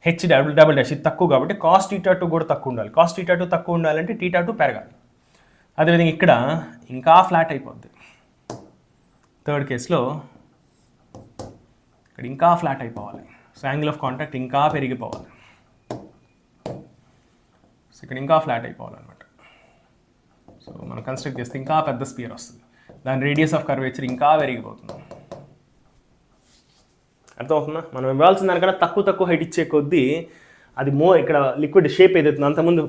Speaker 2: H double dash ఇది తక్కువ కాబట్టి కాస్ θ2 కూడా తక్కువ ఉండాలి. కాస్ θ2 తక్కువ ఉండాలంటే θ2 పెరగాలి. అదేవిధంగా ఇక్కడ ఇంకా ఫ్లాట్ అయిపోద్ది. థర్డ్ కేసులో ఇక్కడ ఇంకా ఫ్లాట్ అయిపోవాలి. సో యాంగిల్ ఆఫ్ కాంటాక్ట్ ఇంకా పెరిగిపోవాలి. సో ఇక్కడ ఇంకా ఫ్లాట్ అయిపోవాలన్నమాట. సో మనం కన్స్ట్రక్ట్ చేస్తే ఇంకా పెద్ద స్పియర్ వస్తుంది, దాని రేడియస్ ఆఫ్ కర్వేచర్ ఇంకా పెరిగిపోతుంది. అర్థమవుతుందా? మనం ఇవ్వాల్సిన దానికన్నా తక్కువ హైట్ ఇచ్చే కొద్దీ అది ఇక్కడ లిక్విడ్ షేప్ ఏదైతుందో అంతకుముందు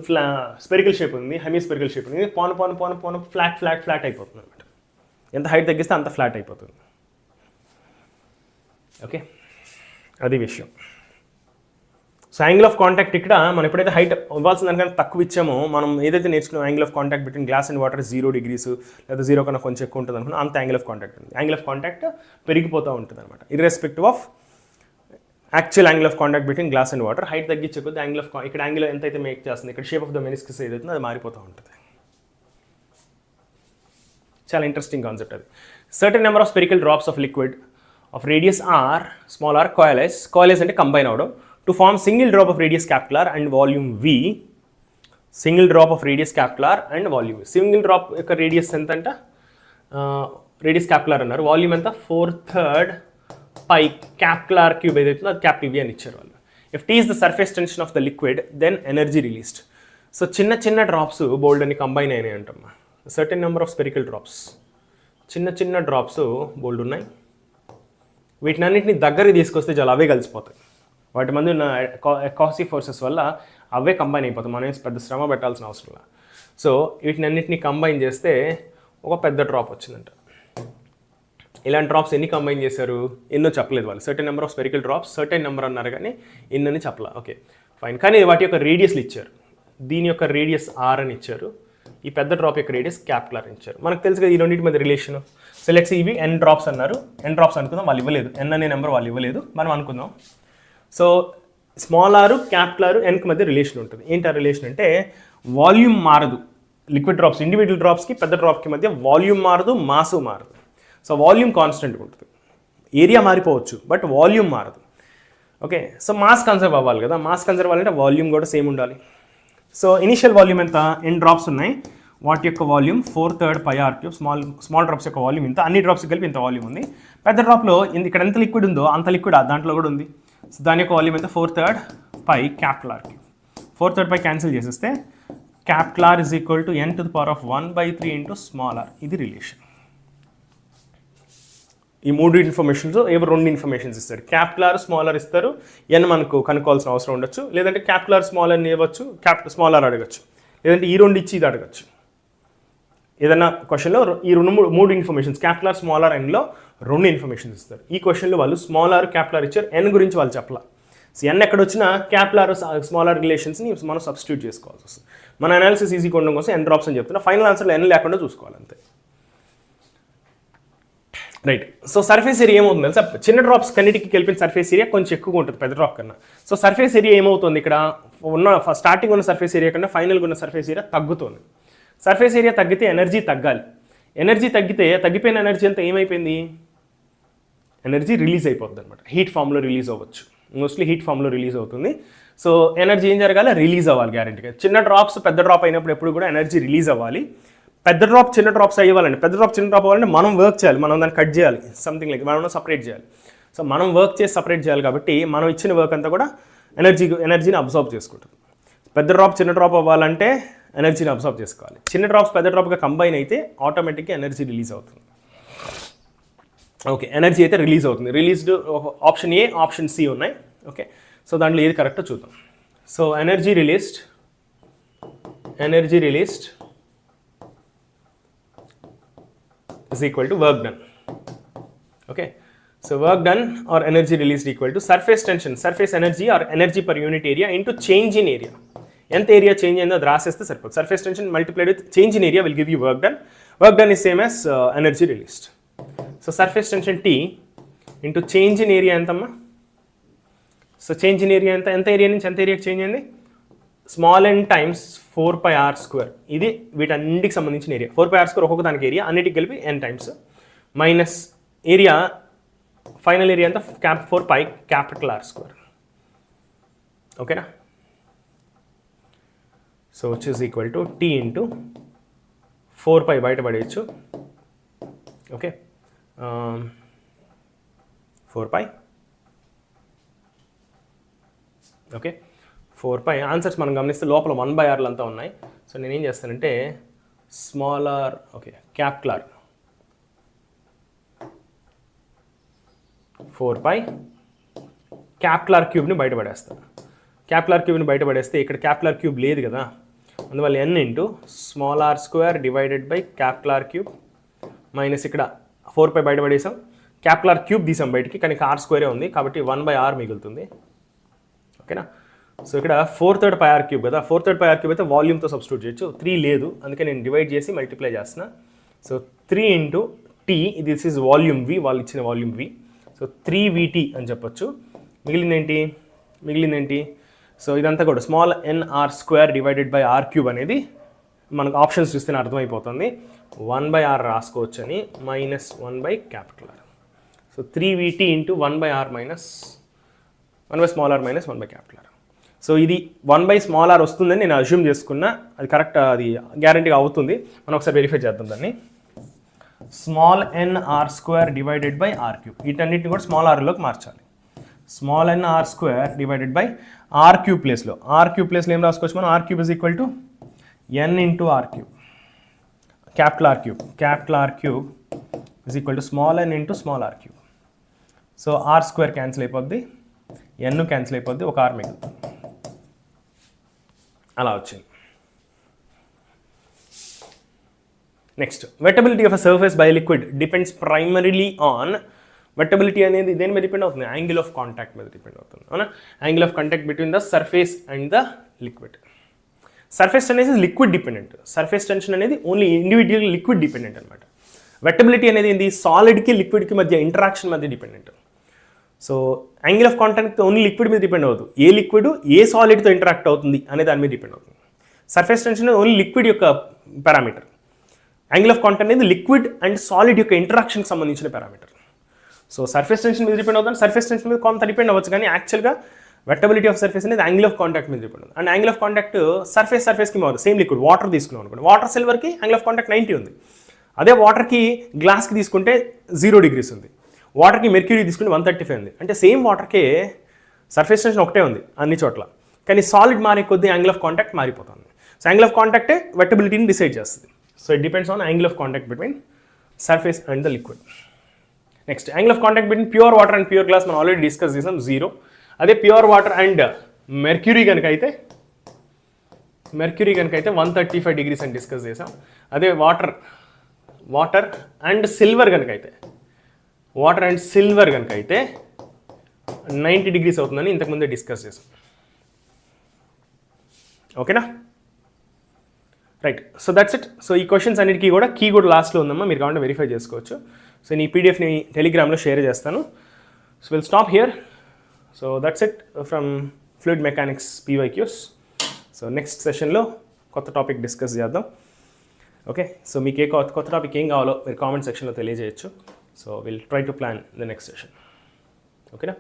Speaker 2: స్పెరికల్ షేప్ ఉంది, హెమీస్పెరికల్ షేప్ ఉంది, పోను ఫ్లాట్ అయిపోతుంది అనమాట. ఎంత హైట్ తగ్గిస్తే అంత ఫ్లాట్ అయిపోతుంది. ఓకే, అది విషయం. సో యాంగిల్ ఆఫ్ కాంటాక్ట్ ఇక్కడ మనం ఎప్పుడైతే హైట్ ఇవ్వాల్సిన దానికన్నా తక్కువ ఇచ్చామో, మనం ఏదైతే నేర్చుకున్నాం angle of contact between glass and water 0 degrees లేదా 0 కన్నా కొంచెం ఎక్కువ ఉంటుంది అనుకున్నా, అంత యాంగిల్ ఆఫ్ కాంటాక్ట్ ఉంది. యాంగిల్ ఆఫ్ కాంటాక్ట్ పెరిగిపోతూ ఉంటుంది అనమాట, irrespective of actual angle of contact between glass and water. Height తగ్గించే కొద్ది యాంగిల్ ఆఫ్ ఇక్కడ యాంగిల్ ఎంతైతే మేక్ చేస్తుంది, ఇక్కడ షేప్ ఆఫ్ ద మెనిస్కస్ ఏదైతుందో అది మారిపోతూ ఉంటుంది. చాలా ఇంట్రెస్టింగ్ కాన్సెప్ట్ అది. Certain number of spherical drops of liquid of radius R, small R, coalesce అంటే కంబైన్ అవడం to form single drop of radius capital R and volume V. Single drop of radius capital R and volume. Single drop యొక్క radius ఎంత అంట, radius క్యాపిలార్ అన్నారు, volume ఎంత 4/3 పై క్యాపిలార్ cube ఏదైతుందో అది capital వి అని ఇచ్చారు వాళ్ళు. If T is the surface tension of the liquid then energy released. So చిన్న డ్రాప్స్ బోల్డ్ అని కంబైన్ అయినాయి అంటమ్మా. Certain number of spherical drops, చిన్న డ్రాప్స్ బోల్డ్ ఉన్నాయి. వీటినన్నింటినీ దగ్గరికి తీసుకొస్తే చాలా అవే కలిసిపోతాయి. వాటి మంది ఉన్న కాసీ ఫోర్సెస్ వల్ల అవే కంబైన్ అయిపోతాయి. మనం పెద్ద శ్రమ పెట్టాల్సిన అవసరం లేదు. సో వీటినన్నింటినీ కంబైన్ చేస్తే ఒక పెద్ద డ్రాప్ వచ్చిందంట. ఇలాంటి డ్రాప్స్ ఎన్ని కంబైన్ చేశారు ఎన్నో చెప్పలేదు వాళ్ళు. Certain number of spherical drops certain number అన్నారు కానీ ఎన్నని చెప్పలా. Okay fine. కానీ వాటి యొక్క రేడియస్లు ఇచ్చారు. దీని యొక్క రేడియస్ ఆర్ అని ఇచ్చారు. ఈ పెద్ద డ్రాప్ యొక్క రేడియస్ క్యాపిలర్ అని ఇచ్చారు. మనకు తెలుసు కదా ఈ రెండింటి మధ్య రిలేషన్. సెలెక్ట్స్ ఇవి ఎన్ డ్రాప్స్ అన్నారు. ఎన్ డ్రాప్స్ అనుకుందాం, వాళ్ళు ఇవ్వలేదు. ఎన్ అనే నెంబర్ వాళ్ళు ఇవ్వలేదు, మనం అనుకుందాం. సో స్మాల్ ఆరు క్యాపిలర్ ఎన్కి మధ్య రిలేషన్ ఉంటుంది. ఏంటి ఆ రిలేషన్ అంటే వాల్యూమ్ మారదు. లిక్విడ్ డ్రాప్స్ ఇండివిజువల్ డ్రాప్స్కి పెద్ద డ్రాప్కి మధ్య వాల్యూమ్ మారదు, మాసు మారదు. సో వాల్యూమ్ కాన్స్టెంట్గా ఉంటుంది. ఏరియా మారిపోవచ్చు బట్ వాల్యూమ్ మారదు. ఓకే సో మాస్ కన్సర్వ్ అవ్వాలి కదా. మాస్ కన్సర్వ్ అవ్వాలంటే వాల్యూమ్ కూడా సేమ్ ఉండాలి. సో ఇనిషియల్ వాల్యూమ్ ఎంత, ఎన్ డ్రాప్స్ ఉన్నాయి, వాటి యొక్క వాల్యూమ్ 4/3 πr3. స్మాల్ డ్రాప్స్ యొక్క వాల్యూమ్ ఇంత, అన్ని డ్రాప్స్ కలిపి ఇంత వాల్యూమ్ ఉంది. పెద్ద డ్రాప్లో ఇక్కడ ఎంత లిక్విడ్ ఉందో అంత లిక్విడ్ దాంట్లో కూడా ఉంది. సో దాని యొక్క వాల్యూమ్ ఎంత 4/3 π క్యాపిలర్కి. 4/3 π క్యాన్సిల్ చేసేస్తే capital R is equal to n⁻1/3 into small R. ఇది రిలేషన్. ఈ మూడు ఇన్ఫర్మేషన్స్ ఏవో రెండు ఇన్ఫర్మేషన్స్ ఇస్తారు. క్యాపిలర్ స్మాల్ ఆర్ ఇస్తారు, ఎన్ మనకు కనుక్కోవాల్సిన అవసరం ఉండొచ్చు. లేదంటే క్యాపిలర్ స్మాల్ అని ఇవ్వచ్చు, స్మాల్ ఆర్ అడగచ్చు. లేదంటే ఈ రెండు ఇచ్చి ఇది అడగచ్చు. ఏదైనా క్వశ్చన్లో ఈ మూడు ఇన్ఫర్మేషన్స్ క్యాపిలర్ స్మాల్ ఆర్ ఎన్లో రెండు ఇన్ఫర్మేషన్స్ ఇస్తారు. ఈ క్వశ్చన్లో వాళ్ళు స్మాల్ ఆర్ క్యాపిలర్ ఇచ్చారు, ఎన్ గురించి వాళ్ళు చెప్పాల. సో ఎన్ ఎక్కడ వచ్చినా క్యాపిలర్ స్మాల్ ఆర్ రిలేషన్స్ని మనం సబ్స్టిట్యూట్ చేసుకోవాల్సి వస్తుంది. మన అనాలిసిస్ ఈజీగా ఉండడం కోసం ఎన్ డ్రాప్స్ అని చెప్తున్నా. ఫైనల్ ఆన్సర్లో ఎన్ లేకుండా చూసుకోవాలి అంతే. రైట్. సో సర్ఫేస్ ఏరియా ఏమవుతుంది తెలుసా? చిన్న డ్రాప్స్ కన్నిటికి కలిపిన సర్ఫేస్ ఏరియా కొంచెం ఎక్కువగా ఉంటుంది పెద్ద డ్రాప్ కన్నా. సో సర్ఫేస్ ఏరియా ఏమవుతుంది ఇక్కడ ఉన్న స్టార్టింగ్ ఉన్న సర్ఫేస్ ఏరియా కన్నా ఫైనల్గా ఉన్న సర్ఫేస్ ఏరియా తగ్గుతుంది. సర్ఫేస్ ఏరియా తగ్గితే ఎనర్జీ తగ్గాలి. ఎనర్జీ తగ్గితే తగ్గిపోయిన ఎనర్జీ అంతా ఏమైపోయింది, ఎనర్జీ రిలీజ్ అయిపోతుంది అనమాట. హీట్ ఫామ్లో రిలీజ్ అవ్వచ్చు, మోస్ట్లీ హీట్ ఫామ్లో రిలీజ్ అవుతుంది. సో ఎనర్జీ ఏం జరగాలి, రిలీజ్ అవ్వాలి గ్యారెంటీగా. చిన్న డ్రాప్స్ పెద్ద డ్రాప్ అయినప్పుడు ఎప్పుడు కూడా ఎనర్జీ రిలీజ్ అవ్వాలి. పెద్ద డ్రాప్ చిన్న డ్రాప్స్ అయ్యాలండి. పెద్ద డ్రాప్ చిన్న డ్రాప్ అవ్వాలంటే మనం వర్క్ చేయాలి, మనం దాన్ని కట్ చేయాలి, సంథింగ్ లైక్ మనం సపరేట్ చేయాలి. సో మనం వర్క్ చేసి సపరేట్ చేయాలి కాబట్టి మనం ఇచ్చిన వర్క్ అంతా కూడా ఎనర్జీని అబ్జర్వ్ చేసుకుంటుంది. పెద్ద డ్రాప్ చిన్న డ్రాప్ అవ్వాలంటే ఎనర్జీని అబ్జర్వ్ చేసుకోవాలి. చిన్న డ్రాప్స్ పెద్ద డ్రాప్గా కంబైన్ అయితే ఆటోమేటిక్గా ఎనర్జీ రిలీజ్ అవుతుంది. ఓకే ఎనర్జీ అయితే రిలీజ్ అవుతుంది. Released option A option C ఉన్నాయి. ఓకే సో దాంట్లో ఏది కరెక్టో చూద్దాం. So energy released is equal to work done. Okay, so work done or energy released equal to surface tension, surface energy or energy per unit area into change in area. ఎంత area change అయిందో అది రాసేస్తే సరిపోతుంది. Surface tension multiplied with change in area will give you work done. Work done is same as energy released. So surface tension T into change in area ఎంతమ్మా? So change in area ఎంత area నుంచి ఎంత ఏరియాకి change అయింది? Small n times 4πr². ఇది వీటన్నిటికి సంబంధించిన area. 4πr² ఒక్కొక్క దానికి ఏరియా, అన్నిటికి కలిపి n times minus area final area అంతా 4π క్యాపిటల్ R². ఓకేనా? So which is equal to T into 4π బయటపడేయచ్చు. ఓకే 4π. ఓకే 4π ఆన్సర్స్ మనం గమనిస్తే లోపల 1/r అంతా ఉన్నాయి. సో నేనేం చేస్తానంటే small R okay capital 4π capital R క్యూబ్ని బయటపడేస్తాను. క్యాపిటల్ R క్యూబ్ని బయటపడేస్తే ఇక్కడ క్యాపిటల్ R క్యూబ్ లేదు కదా, అందువల్ల n into small r² divided by capital R cube minus ఇక్కడ 4π బయటపడేసాం, క్యాపిటల్ R క్యూబ్ తీసాం బయటికి, కానీ R² ఉంది కాబట్టి 1/r మిగులుతుంది. ఓకేనా? సో ఇక్కడ 4/3 πr³ కదా, 4/3 πr³ అయితే వాల్యూమ్తో సబ్స్టిట్యూట్ చేయొచ్చు. 3 లేదు, అందుకే నేను డివైడ్ చేసి మల్టిప్లై చేస్తున్నా. So 3 into T, this is volume V, వాళ్ళు ఇచ్చిన వాల్యూమ్ V. సో 3VT అని చెప్పొచ్చు. మిగిలిందేంటి? సో ఇదంతా కూడా small nr² divided by R³ అనేది మనకు ఆప్షన్స్ చూస్తే అర్థమైపోతుంది. 1/r రాసుకోవచ్చు అని, minus 1/R. So 3VT into 1/r minus 1/r minus 1/R. So ఇది 1/r వస్తుందని నేను అజ్యూమ్ చేసుకున్నా. అది కరెక్ట్, అది గ్యారంటీగా అవుతుంది. మనం ఒకసారి వెరిఫై చేద్దాం దాన్ని. Small nr² divided by R³. వీటన్నిటిని కూడా స్మాల్ rలోకి మార్చాలి. Small nr² divided by R³ ప్లేస్లో ఏం రాసుకోవచ్చు మనం? R³ is equal to n into R³. Capital R³ is equal to small n into small R³. So R square cancel అయిపోద్ది, N cancel అయిపోద్ది, ఒక ఆర్ మిగులుతుంది. అలా వచ్చింది. Next, wettability of a surface by liquid depends primarily on, wettability అనేది దేని మీద depend అవుతుంది? యాంగిల్ ఆఫ్ కాంటాక్ట్ మీద డిపెండ్ అవుతుంది, అవునా? Angle of contact between the surface and the liquid. Surface అనేది లిక్విడ్ డిపెండెంట్, సర్ఫేస్ టెన్షన్ అనేది ఓన్లీ ఇండివిజువల్ లిక్విడ్ డిపెండెంట్ అనమాట. వెట్టబిలిటీ అనేది ఏంటి? సాలిడ్కి లిక్విడ్కి మధ్య ఇంటరాక్షన్ మధ్య dependent. So angle of contact only liquid మీద డిపెండ్ అవుతుంది, ఏ లిక్విడ్ ఏ సాలిడ్తో ఇంటరాక్ట్ అవుతుంది అనే దాని మీద డిపెండ్ అవుతుంది. సర్ఫేస్ టెన్షన్ ఓన్లీ లిక్విడ్ యొక్క పారామీటర్, యాంగిల్ ఆఫ్ కాంటాక్ట్ అనేది లిక్విడ్ అండ్ సాలిడ్ యొక్క ఇంటరాక్షన్కి సంబంధించిన పారామీటర్. సో సర్ఫేస్ టెన్షన్ మీద డిపెండ్ అవుతుంది, సర్ఫేస్ టెన్షన్ మీద కొంత డిపెండ్ అవ్వచ్చు, కానీ యాక్చువల్గా వెట్టబిలిటీ ఆఫ్ సర్ఫేస్ అనేది యాంగిల్ ఆఫ్ కాంటాక్ట్ మీద డిపెండ్ అవుతుంది. అండ్ యాంగిల్ ఆఫ్ కాంటాక్ట్ సర్ఫేస్కి మారు, సేమ్ లిక్విడ్ వాటర్ తీసుకున్నాం అనుకోండి, వాటర్ సిల్వర్కి యాంగిల్ ఆఫ్ కాంటాక్ట్ 90 ఉంది. అదే వాటర్కి గ్లాస్కి తీసుకుంటే 0 degrees ఉంది, వాటర్కి మెర్క్యూరీ తీసుకుంటే 135 ఉంది. అంటే సేమ్ వాటర్కే సర్ఫేస్ టెన్షన్ ఒకటే ఉంది అన్ని చోట్ల, కానీ సాలిడ్ మారే కొద్దీ యాంగిల్ ఆఫ్ కాంటాక్ట్ మారిపోతుంది. సో యాంగిల్ ఆఫ్ కాంటాక్టే వెట్టబిలిటీని డిసైడ్ చేస్తుంది. So it depends on angle of contact between surface and the liquid. Next, angle of contact between pure water and pure glass మనం ఆల్రెడీ డిస్కస్ చేసాం, 0. అదే pure water and mercury కనుక అయితే 135 degrees అని discuss చేసాం. అదే water and silver కనుక అయితే 90 degrees అవుతుందని ఇంతకుముందే డిస్కస్ చేసాం. ఓకేనా? Right. So that's it. So ఈ క్వశ్చన్స్ అన్నిటికీ కూడా కీ కూడా లాస్ట్లో ఉందమ్మా, మీరు కావాలంటే వెరిఫై చేసుకోవచ్చు. సో నేను ఈ పీడిఎఫ్ని టెలిగ్రామ్లో షేర్ చేస్తాను. So will stop here. So that's it from fluid mechanics PYQs. So next సెషన్లో కొత్త టాపిక్ డిస్కస్ చేద్దాం. ఓకే, సో మీకు కొత్త టాపిక్ ఏం కావాలో మీరు కామెంట్ సెక్షన్లో తెలియజేయచ్చు. So will try to plan the next session. ఓకేనా?